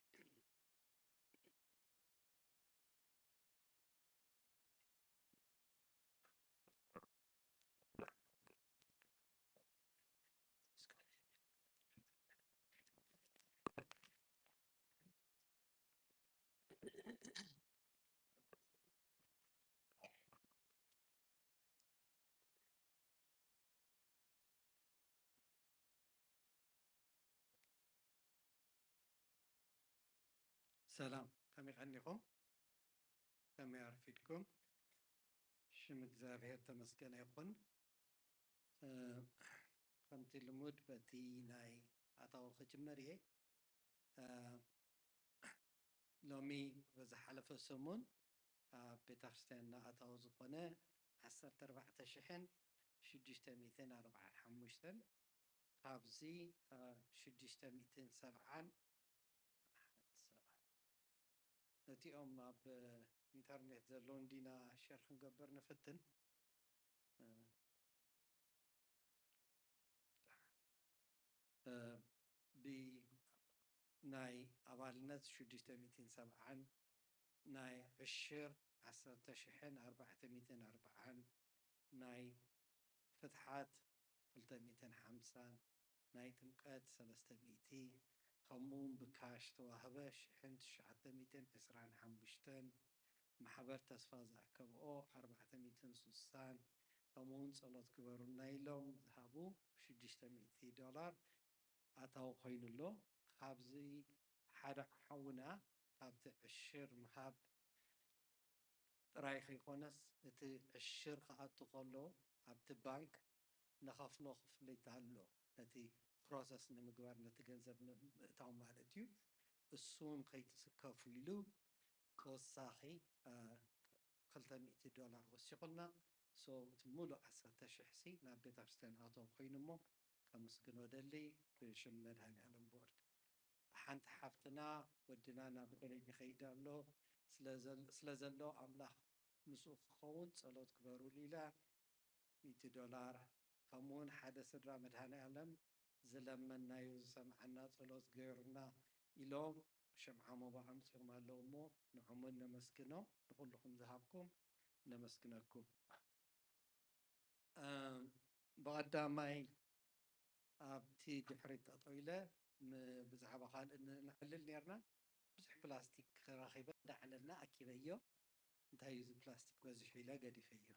Speaker 1: سلام كم يغنيكم كم يعرفيدكم شم እግዚአብሔር ተመስገነ ይኹን ከምቲ ልሙድ በቲ ናይ ኣታው ክጅመር እየ ሎሚ በዝሓለፈ ሰሙን ኣብ ቤተክርስትያንና ኣታው ዝኾነ 14645 ካብዚ 670 ነቲኦም ኣብ ኢንተርኔት ዘለውን ዲና ሸር ክንገብር ንፍትን ብናይ ኣባልነት 670
Speaker 11: ناي عشر 10,440 ناي فتحات 350 ناي تمقات 300 خمون بكاش توهبة 1925 محبر تسفا زأكبኦ 460 خمون صلوت كبرو نايلوم ذهبو $600 أتاو خوين له خابزي حدا حونا خابت عشر مهاب رايخ يخونس اتي عشر خاطو خلو عبت بانك نخفلو خفليت هالو نتي بروسس نمقبار نتجنزب مقتاو مالتيو السون خيت سكافيلو كوساخي $500 وسيقلنا سو تمولو 10,000 نابيت أرستين أتاو خوينمو كمسكنو دلي بشم مدهن ألم بورد حانت حفتنا ودنا نابقلي نخيدا له سلازلو أملاح مسوخ خون صلوت كبارو ليلا $100 خمون حدا سدرا مدهن ألم زلمنا يسمعنا صلوت غيرنا إلوم شمعة مباهم سيغما اللومو نعمل نمسكنو نقول لكم ذهبكم نمسكنكم بقدامي أبتي دحريت أطويلة بزعبا خال إن نحلل نيرنا بزح بلاستيك راخيبة دعلنا أكيبيو انتهي يوز بلاستيك وزحيلا قد فيو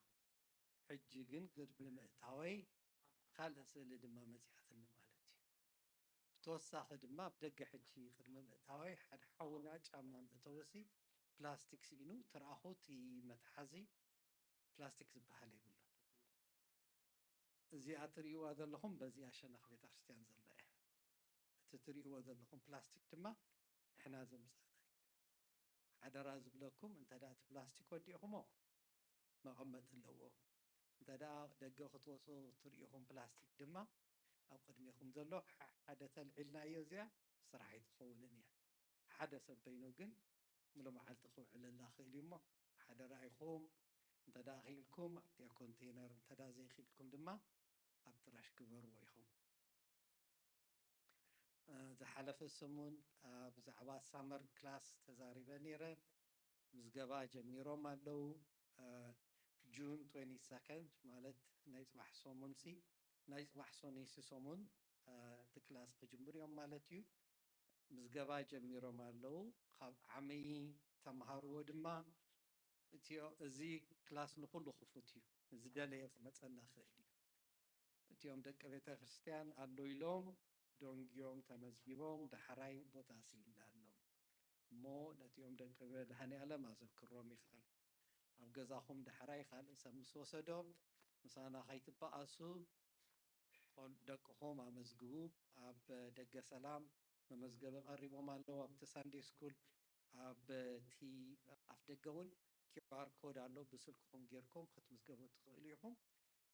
Speaker 11: حجي جن قد بالمقتاوي خال أسئلة دما مزيحة النمالتي بتوساخ دما بدق حجي قد مقتاوي حد حونا جامنا مقتوسي بلاستيك سينو تراخوتي متحزي بلاستيك زبحالي بلو زي أتريو هذا لهم بزي عشان أخلي ترستيان زلاء تتريو هذا لهم بلاستيك دما إحنا زمزانا عدا راز بلوكم انت دات بلاستيك وديهمو ما غمت اللو انت دا دقو خطوصو تريوهم بلاستيك دما أو قدميكم زلو حدث العلنا يوزيا صراحة تخونني حدث بينو جن ملو محل تخوع على الداخل يما حدا رايخوم انت داخلكم يا كونتينر انت دا زي خيلكم دما أبتراش كبر ويخوم زحلف السمون بزعبات سامر كلاس تزاريبا نيرا مزقبا جميرو مالو جون 22nd مالت نايز محسومون سي نايز محسوني سي سومون تكلاس قجمبر يوم مالتيو مزقبا جميرو مالو عمي تمهارو ودما اتيو ازي كلاس نقول خفوتيو زدالي متسنا خيلي اتيوم دك بيت كريستيان أدو يلوم دونجيوم تمزجيبوم دحراي بوتاسي لانو مو نتيوم دك بيت هني على ما ذكرهم يخال أبجزاهم دحراي خال سمس وسدوم مسانا خيط بقاسو دكهم أمزجو أب دق سلام ممزجب قريبو مالو أب تساندي سكول أب تي أفدقون QR كود على بسلكم غيركم خط مزجبو تخليهم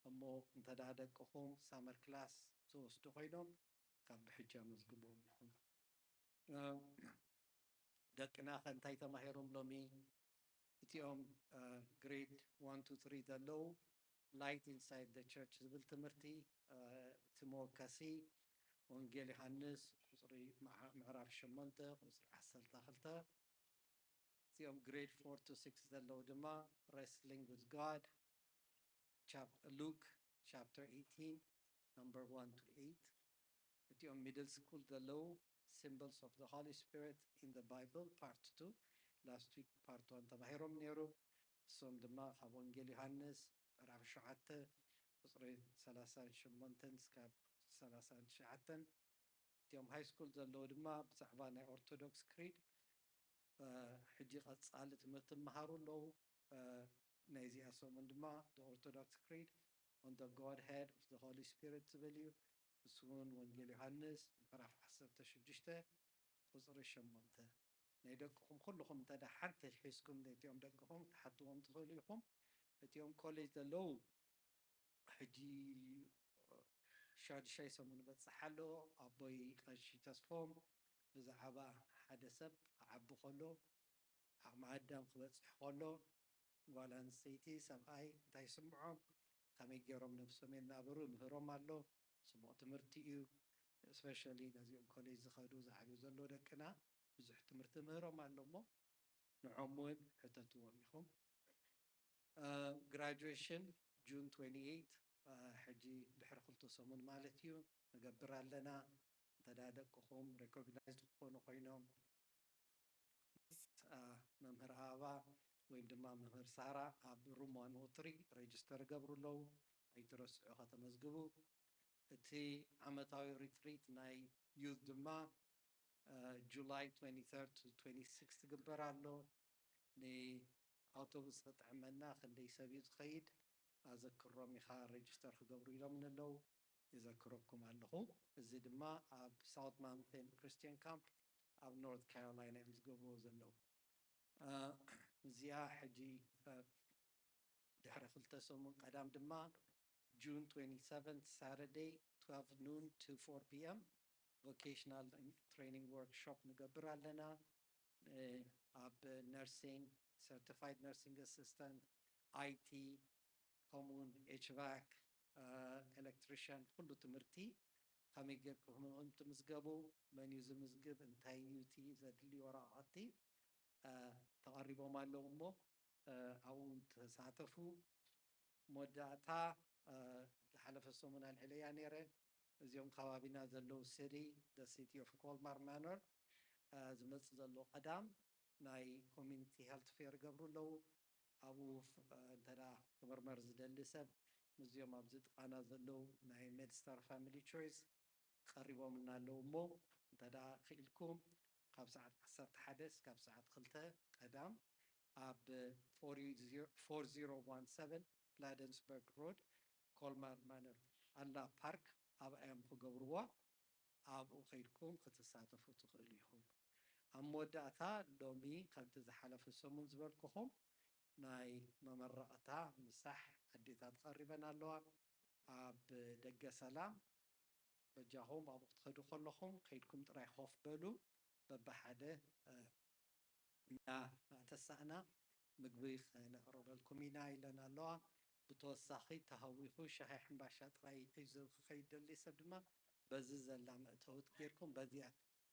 Speaker 11: أمو انت دادكهم سامر كلاس توستو خينهم كان بحجة مزقبهم دكنا خنتاي تماهيرهم لومي اتيوم grade 1 to 3 the low light inside the church زبل تمرتي تمو كاسي ونجيل يحنس قصري معرف شمونته قصري حسل داخلته اتيوم grade 4 to 6 the low دما wrestling with God Luke chapter 18 number 1 to 8 اتيوم middle school the low symbols of the Holy Spirit in the Bible part 2 last week part 1 تماهيرهم نيرو سوم دما خبونجيل يوحنس رعب شعاتة قصري 38 سكاب 39 تيوم هاي سكول زلو دما بزعبانا أورثودوكس كريد حجي قد سألت مهارو لو نايزي أسومن دما the Orthodox Creed on the Godhead of the Holy Spirit تبليو سون ونجيل يوحنس رعب حسبت شجشته قصري شمونته نيدكم كلكم تدا حتى حسكم نيتيوم دكم تحطوهم تخليكم نيتيوم كوليج دلو حجي شاد شيء سمون بس حلو أبوي قشي تصفهم بزعبا حدثت عبو خلو معدم خبز خلو ولا نسيتي سمعي تاي سمعهم خمي جرم نفسهم نابرو مهرم الله سمعت مرتيو especially نزيم كوليج زخدو زعبو زلو دكنا بزح تمرت مهرم الله مو ንዖም እውን ሕተትዎም ኢኹም graduation June 28 ሕጂ ድሕሪ 2 ሰሙን ማለት እዩ ንገብር ኣለና ተዳደቅኹም ሬኮግናይዝ ክኾኑ ኮይኖም መምህር ኣበባ ወይ ድማ መምህር ሳራ ኣብ ሩም 103 ሬጅስተር ገብሩለው ኣይትረስዑ ከተመዝግቡ እቲ ዓመታዊ ሪትሪት ናይ ዩዝ ድማ ጁላይ 23 to 26 ትግበር ኣሎ ንኣውቶቡስ ክጥዕመና ክንደይ ሰብ እዩ ዝኸይድ ኣዘክሮም ኢኻ ሬጅስተር ክገብሩ ኢሎም ንለው ይዘክረኩም ኣለኹ እዚ ድማ ኣብ ሳውት ማውንቴን ክርስቲያን ካምፕ ኣብ ኖርት ካሮላይና እዮም ዝገብርዎ ዘለው እዚኣ ሕጂ ድሕሪ 2 ሰሙን ቀዳም ድማ June 27th Saturday 12 noon to 4 p.m. vocational training workshop ንገብር ኣለና ኣብ nursing certified nursing assistant IT common HVAC electrician ኩሉ ትምህርቲ ከመይ ጌርኩም ትምዝገቡ መን እዩ ዝምዝግብ እንታይ ዩቲ ዘድልዩ ወረቐቲ ተቐሪቦም ኣለዉ እሞ ኣብኡ ተሳተፉ መወዳእታ ዝሓለፈ ሰሙን ኣልዕለያ ነይረ እዚኦም ከባቢና ዘለው the city of Colmar Manor ዝመፅእ ዘሎ ቀዳም ናይ ኮሚኒቲ ሄልት ፌር ገብሩለው ኣብኡ እንተዳ ክምርመር ዝደሊ ሰብ እዚኦም ኣብዚ ጥቃና ዘለው ናይ ሜድስታር ፋሚሊ ቾይስ ቀሪቦም እናለው እሞ እንተዳ ክኢልኩም ካብ ሰዓት 11 እስካብ ሰዓት 2 ቀዳም ኣብ 4017 Bladensburg Road Colmar Manor ኣላ ፓርክ ኣብ ኣዮም ክገብርዎ ኣብኡ ከይድኩም ክትሳተፉ ትኽእሉ ኢኹም ኣብ መወዳእታ ሎሚ ከምቲ ዝሓለፈ ሰሙን ዝበልኩኹም ናይ መመረቕታ ምሳሕ ኣዴታት ቀሪበን ኣለዋ ኣብ ደገ ሰላም በጃኹም ኣብኡ ክትኸዱ ከለኹም ከይድኩም ጥራይ ኮፍ በሉ በብሓደ ተሳእና ምግቢ ነቕርበልኩም ኢና ኢለን ኣለዋ ብተወሳኺ ተሃዊኹ ሻሂ ሕምባሻ ጥራይ ከይደሊ ሰብ ድማ በዚ ዘላ መእተውት ጌርኩም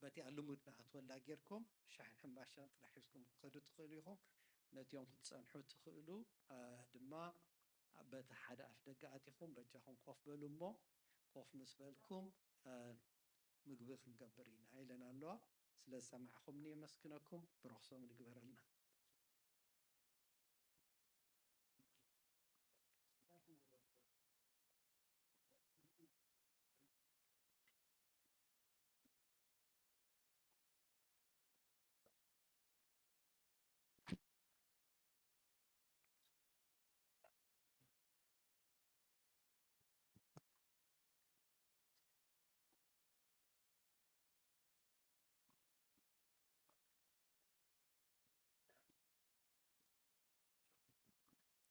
Speaker 11: በቲኣ ልሙድ ንኣትወላ ጌርኩም ሻሂ ሕምባሻ ጥራይ ሒዝኩም ክትኸዱ ትኽእሉ ኢኹም ነቲኦም ክትፀንሑ ትኽእሉ ድማ በቲ ሓደ ኣፍ ደገ ኣቲኹም በጃኹም ኮፍ በሉ እሞ ኮፍ ምስ በልኩም ምግቢ ክንገብር ኢና ኢለን ኣለዋ ስለ ዝሰማዕኹምኒ የመስግነኩም ብረኽሶም ንግበረልና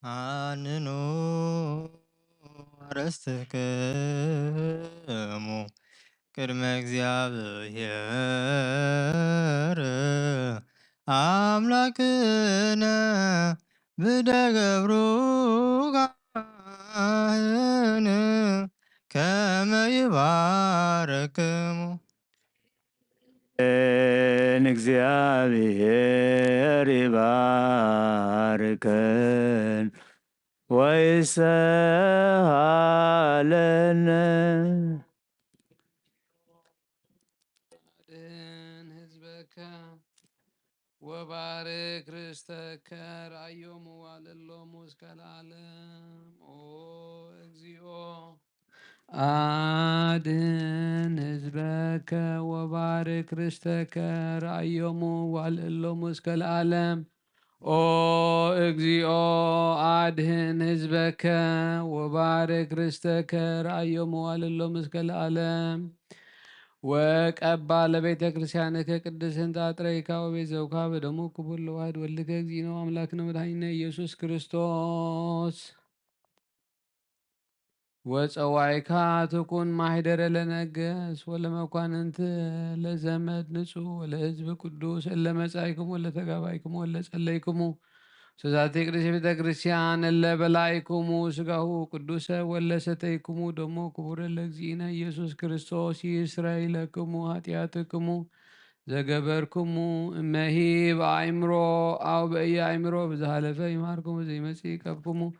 Speaker 3: አንኑ አረስትክሙ ቅድመ እግዚአብሔር አምላክነ ብደገብሩ ካህን ከመ ይባርክሙ
Speaker 5: እግዚአብሔር ይባርከን ወይሰሃለነ
Speaker 9: አድን ህዝበከ ወባርክ ርስተከ ራእዮሙ ዋለሎሙ እስከ ለዓለም ኦ እግዚኦ አድን ህዝበከ ወባርክ ርስተከ ራእዮሙ ዋልእሎሙ እስከ ለዓለም ኦ እግዚኦ አድህን ህዝበከ ወባርክ ርስተከ ራእዮሙ ዋልእሎሙ እስከ ለዓለም ወቀባ ለቤተ ክርስቲያንከ ቅድስን ጣጥረይካ ወቤዘውካ በደሙ ክቡር ለዋህድ ወልድከ እግዚእነ አምላክነ መድኃኒነ ኢየሱስ ክርስቶስ ወፀዋይካ ትኩን ማህደረ ለነገስ ወለመኳንንት ለዘመድ ንጹሕ ወለህዝብ ቅዱስ ለመጻይክሙ ወለተጋባይክሙ ወለጸለይክሙ ስዛቴ ቅዱስ ቤተ ክርስቲያን ለበላይክሙ ስጋሁ ቅዱሰ ወለሰተይክሙ ደሞ ክቡረ ለእግዚእነ ኢየሱስ ክርስቶስ ይስረይ ለክሙ ኃጢአትክሙ زجبركم مهي بأمرو أو بأي أمرو بزهالفة يماركم زي مسيكبكم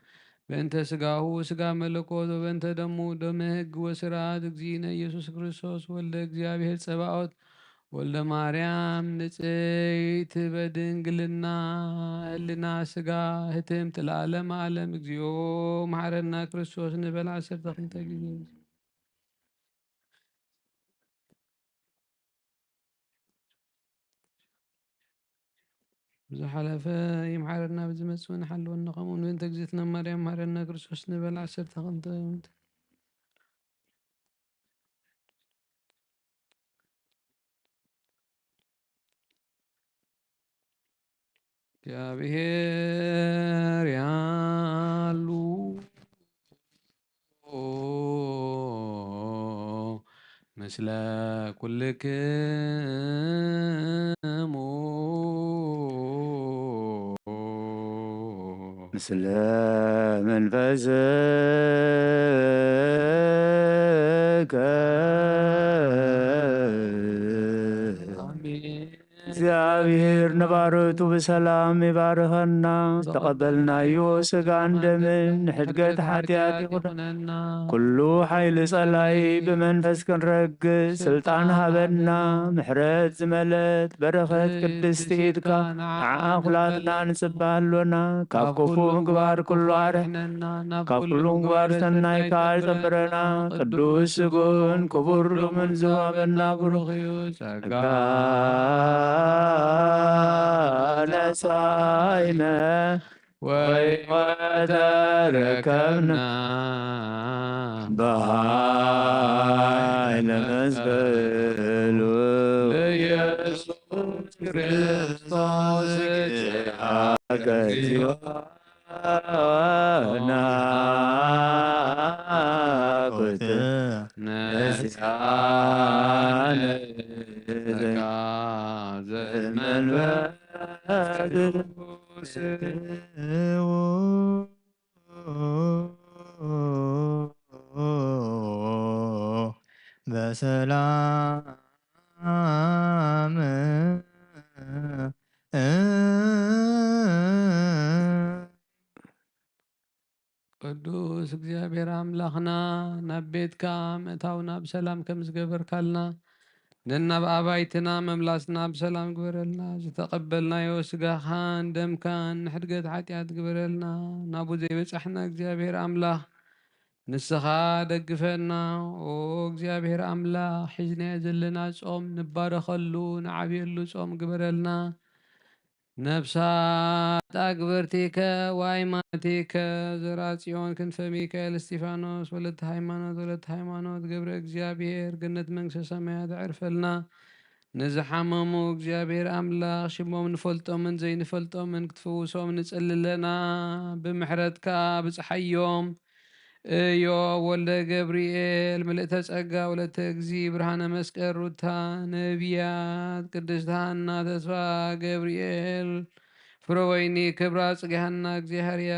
Speaker 9: بنت سقاه سقا ملكوت وبنت دمو دمهق وسرات زينا يسوس كريستوس ولد እግዚአብሔር ጸባኦት ወልደ ማርያም ንጽሕት በድንግልና ህልና ስጋ ህትምት ለዓለም ዓለም እግዚኦ መሐረና ክርስቶስ ንበል 12 ጊዜ ብዝሓለፈ ይምሓረና ብዝመጽእ ንሓልወና ከምኡውን በእንተ እግዝእትና ማርያም መሐረና ክርስቶስ ንበል 12 እግዚአብሔር ያሉ ምስለ ኩልክሙ
Speaker 5: ምስለ መንፈስከ እግዚአብሔር ነባረቱ በሰላም ይባርከና ተቀበልናዮ ስጋን ደምን ሕድገት ሓጢአት ይኹነና ኩሉ ሓይሊ ጸላይ ብመንፈስ ክንረግስ ስልጣን ሃበና ምሕረት ዝመለት በረኸት ቅድስቲ ኢድካ ንዓ ኩላትና ንጽባሃሎና ካብ ክፉእ ምግባር ኩሉ ኣርሕነና ካብ ኩሉ ምግባር ሰናይካ ይጸብረና ቅዱስ ስጉን ክቡር ሎምን ዝዋበና ብሩኽ እዩ ጸጋ ነሳይነ ወተረከብና በኃይለ መስቀሉ ኢየሱስ ክርስቶስ አገዚዮና ኩት ነስያነ ዘመንበስ
Speaker 3: በሰላም
Speaker 9: ቅዱስ እግዚአብሔር አምላኽና ናብ ቤትካ ምእታውና ብሰላም ከም ዝገበርካልና ነና ብኣባይትና መምላስና ብሰላም ግበረልና ዝተቐበልናዮ ስጋኻን ደምካን ንሕድገት ሓጢኣት ግበረልና ናብኡ ዘይበጻሕና እግዚአብሔር ኣምላኽ ንስኻ ደግፈና ኦ እግዚአብሔር ኣምላኽ ሒዝናዮ ዘለና ጾም ንባረኸሉ ንዓብየሉ ጾም ግበረልና ነፍሳት ኣግበርቲከ ዋይማቴከ ዘራጽዮን ክንፈ ሚካኤል እስጢፋኖስ ወለተ ሃይማኖት ገብረ እግዚአብሔር ገነት መንግሥተ ሰማያት ዕርፈልና ንዝሓመሙ እግዚአብሔር ኣምላኽ ሽሞም ንፈልጦምን ዘይንፈልጦምን ክትፍውሶም ንጽልለና ብምሕረትካ ብፀሓዮም እዮ ወልደ ገብርኤል ምልእተ ጸጋ ወለተ እግዚ ብርሃነ መስቀል ሩታ ነቢያት ቅድስት ሐና ተስፋ ገብርኤል ፍረወይኒ ክብራ ጽጌ ሐና እግዚአብሔርያ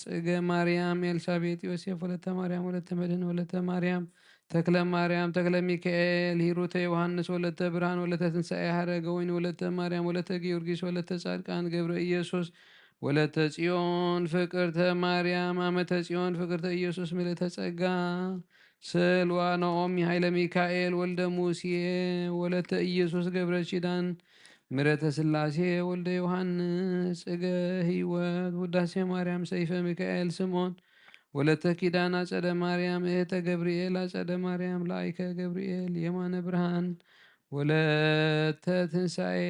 Speaker 9: ጽጌ ማርያም ኤልሳቤጥ ዮሴፍ ወለተ ማርያም ወለተ መድህን ወለተ ማርያም ተክለ ማርያም ተክለ ሚካኤል ሂሩተ ዮሐንስ ወለተ ብርሃን ወለተ ትንሣኤ ሐረገ ወይኒ ወለተ ማርያም ወለተ ጊዮርጊስ ወለተ ጻድቃን ገብረ ኢየሱስ ወለተ ጽዮን ፍቅርተ ማርያም አመተ ጽዮን ፍቅርተ ኢየሱስ ምልዕተ ጸጋ ስልዋ ናኦሚ ኃይለ ሚካኤል ወልደ ሙሴ ወለተ ኢየሱስ ገብረ ኪዳን ምረተ ስላሴ ወልደ ዮሐንስ ጽገ ሕይወት ውዳሴ ማርያም ሰይፈ ሚካኤል ስምዖን ወለተ ኪዳን አጸደ ማርያም እህተ ገብርኤል አጸደ ማርያም ላይከ ገብርኤል የማነ ብርሃን ወለተ ትንሣኤ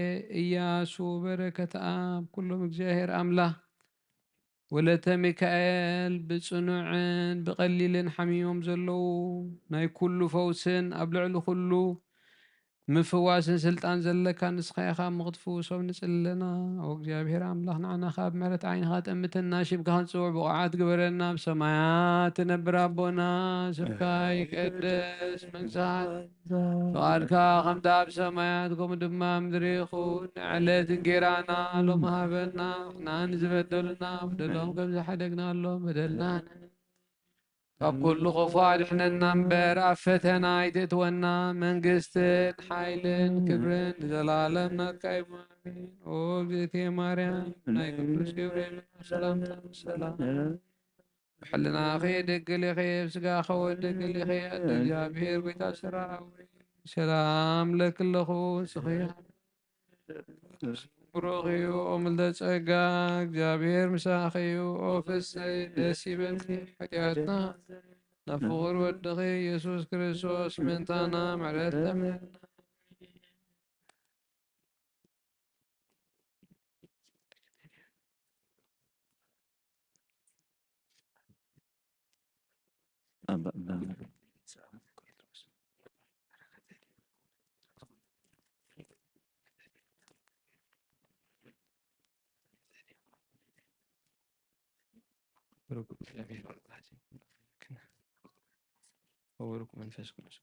Speaker 9: ኢያሱ በረከተ አብ ኩሎም እግዚአብሔር አምላክ ወለተ ሚካኤል ብጽኑዕን ብቐሊልን ሓሚሞም ዘለዉ ናይ ኩሉ ፈውስን ኣብ ልዕሊ ኩሉ ምፍዋስን ስልጣን ዘለካ ንስኻ ኢኻ ምኽትፍውሶም ንጽልለና ኦ እግዚአብሔር ኣምላኽ ንዓና ካብ ምሕረት ዓይንኻ ጠምትና ሽብካ ክንጽውዕ ብቕዓት ግበረና ብሰማያት ትነብር ኣቦና ስምካ ይቀደስ መንግሥትካ ፍቓድካ ከምቲ ኣብ ሰማያት ከምኡ ድማ ምድሪ ይኹን ንዕለት እንጌራና ሎሚ ሃበና ንሕና ንዝበደሉና በደሎም ከም ዝሓደግናሎም በደልና ካብ ኩሉ ክፉ ኣድሕነና እምበር ኣብ ፈተና ኣይተእትወና መንግስትን ሓይልን ክብርን ንዘላለም ናትካ እዩ ኣሜን። ኦ እግዝእትየ ማርያም ናይ ቅዱስ ገብርኤል ሰላምታ ሰላም ብሕልናኸ ደገሌኸ ብስጋኸ ወደገሌኸ ኣደ እግዚኣብሔር ጎይታ ሰራዊት ሰላም ለክለኹ ንስኽያ ብሩኽ እዩ ኦ ምልተ ጸጋ እግዚኣብሔር ምሳኺ እዩ ኦ ፍስይ ደስ ይበልኪ ኃጢአትና ናብ ፍቑር ወድኺ ኢየሱስ ክርስቶስ ምንታና ምሕረት ለምነና ወበረኩ መንፈስ ቅዱስ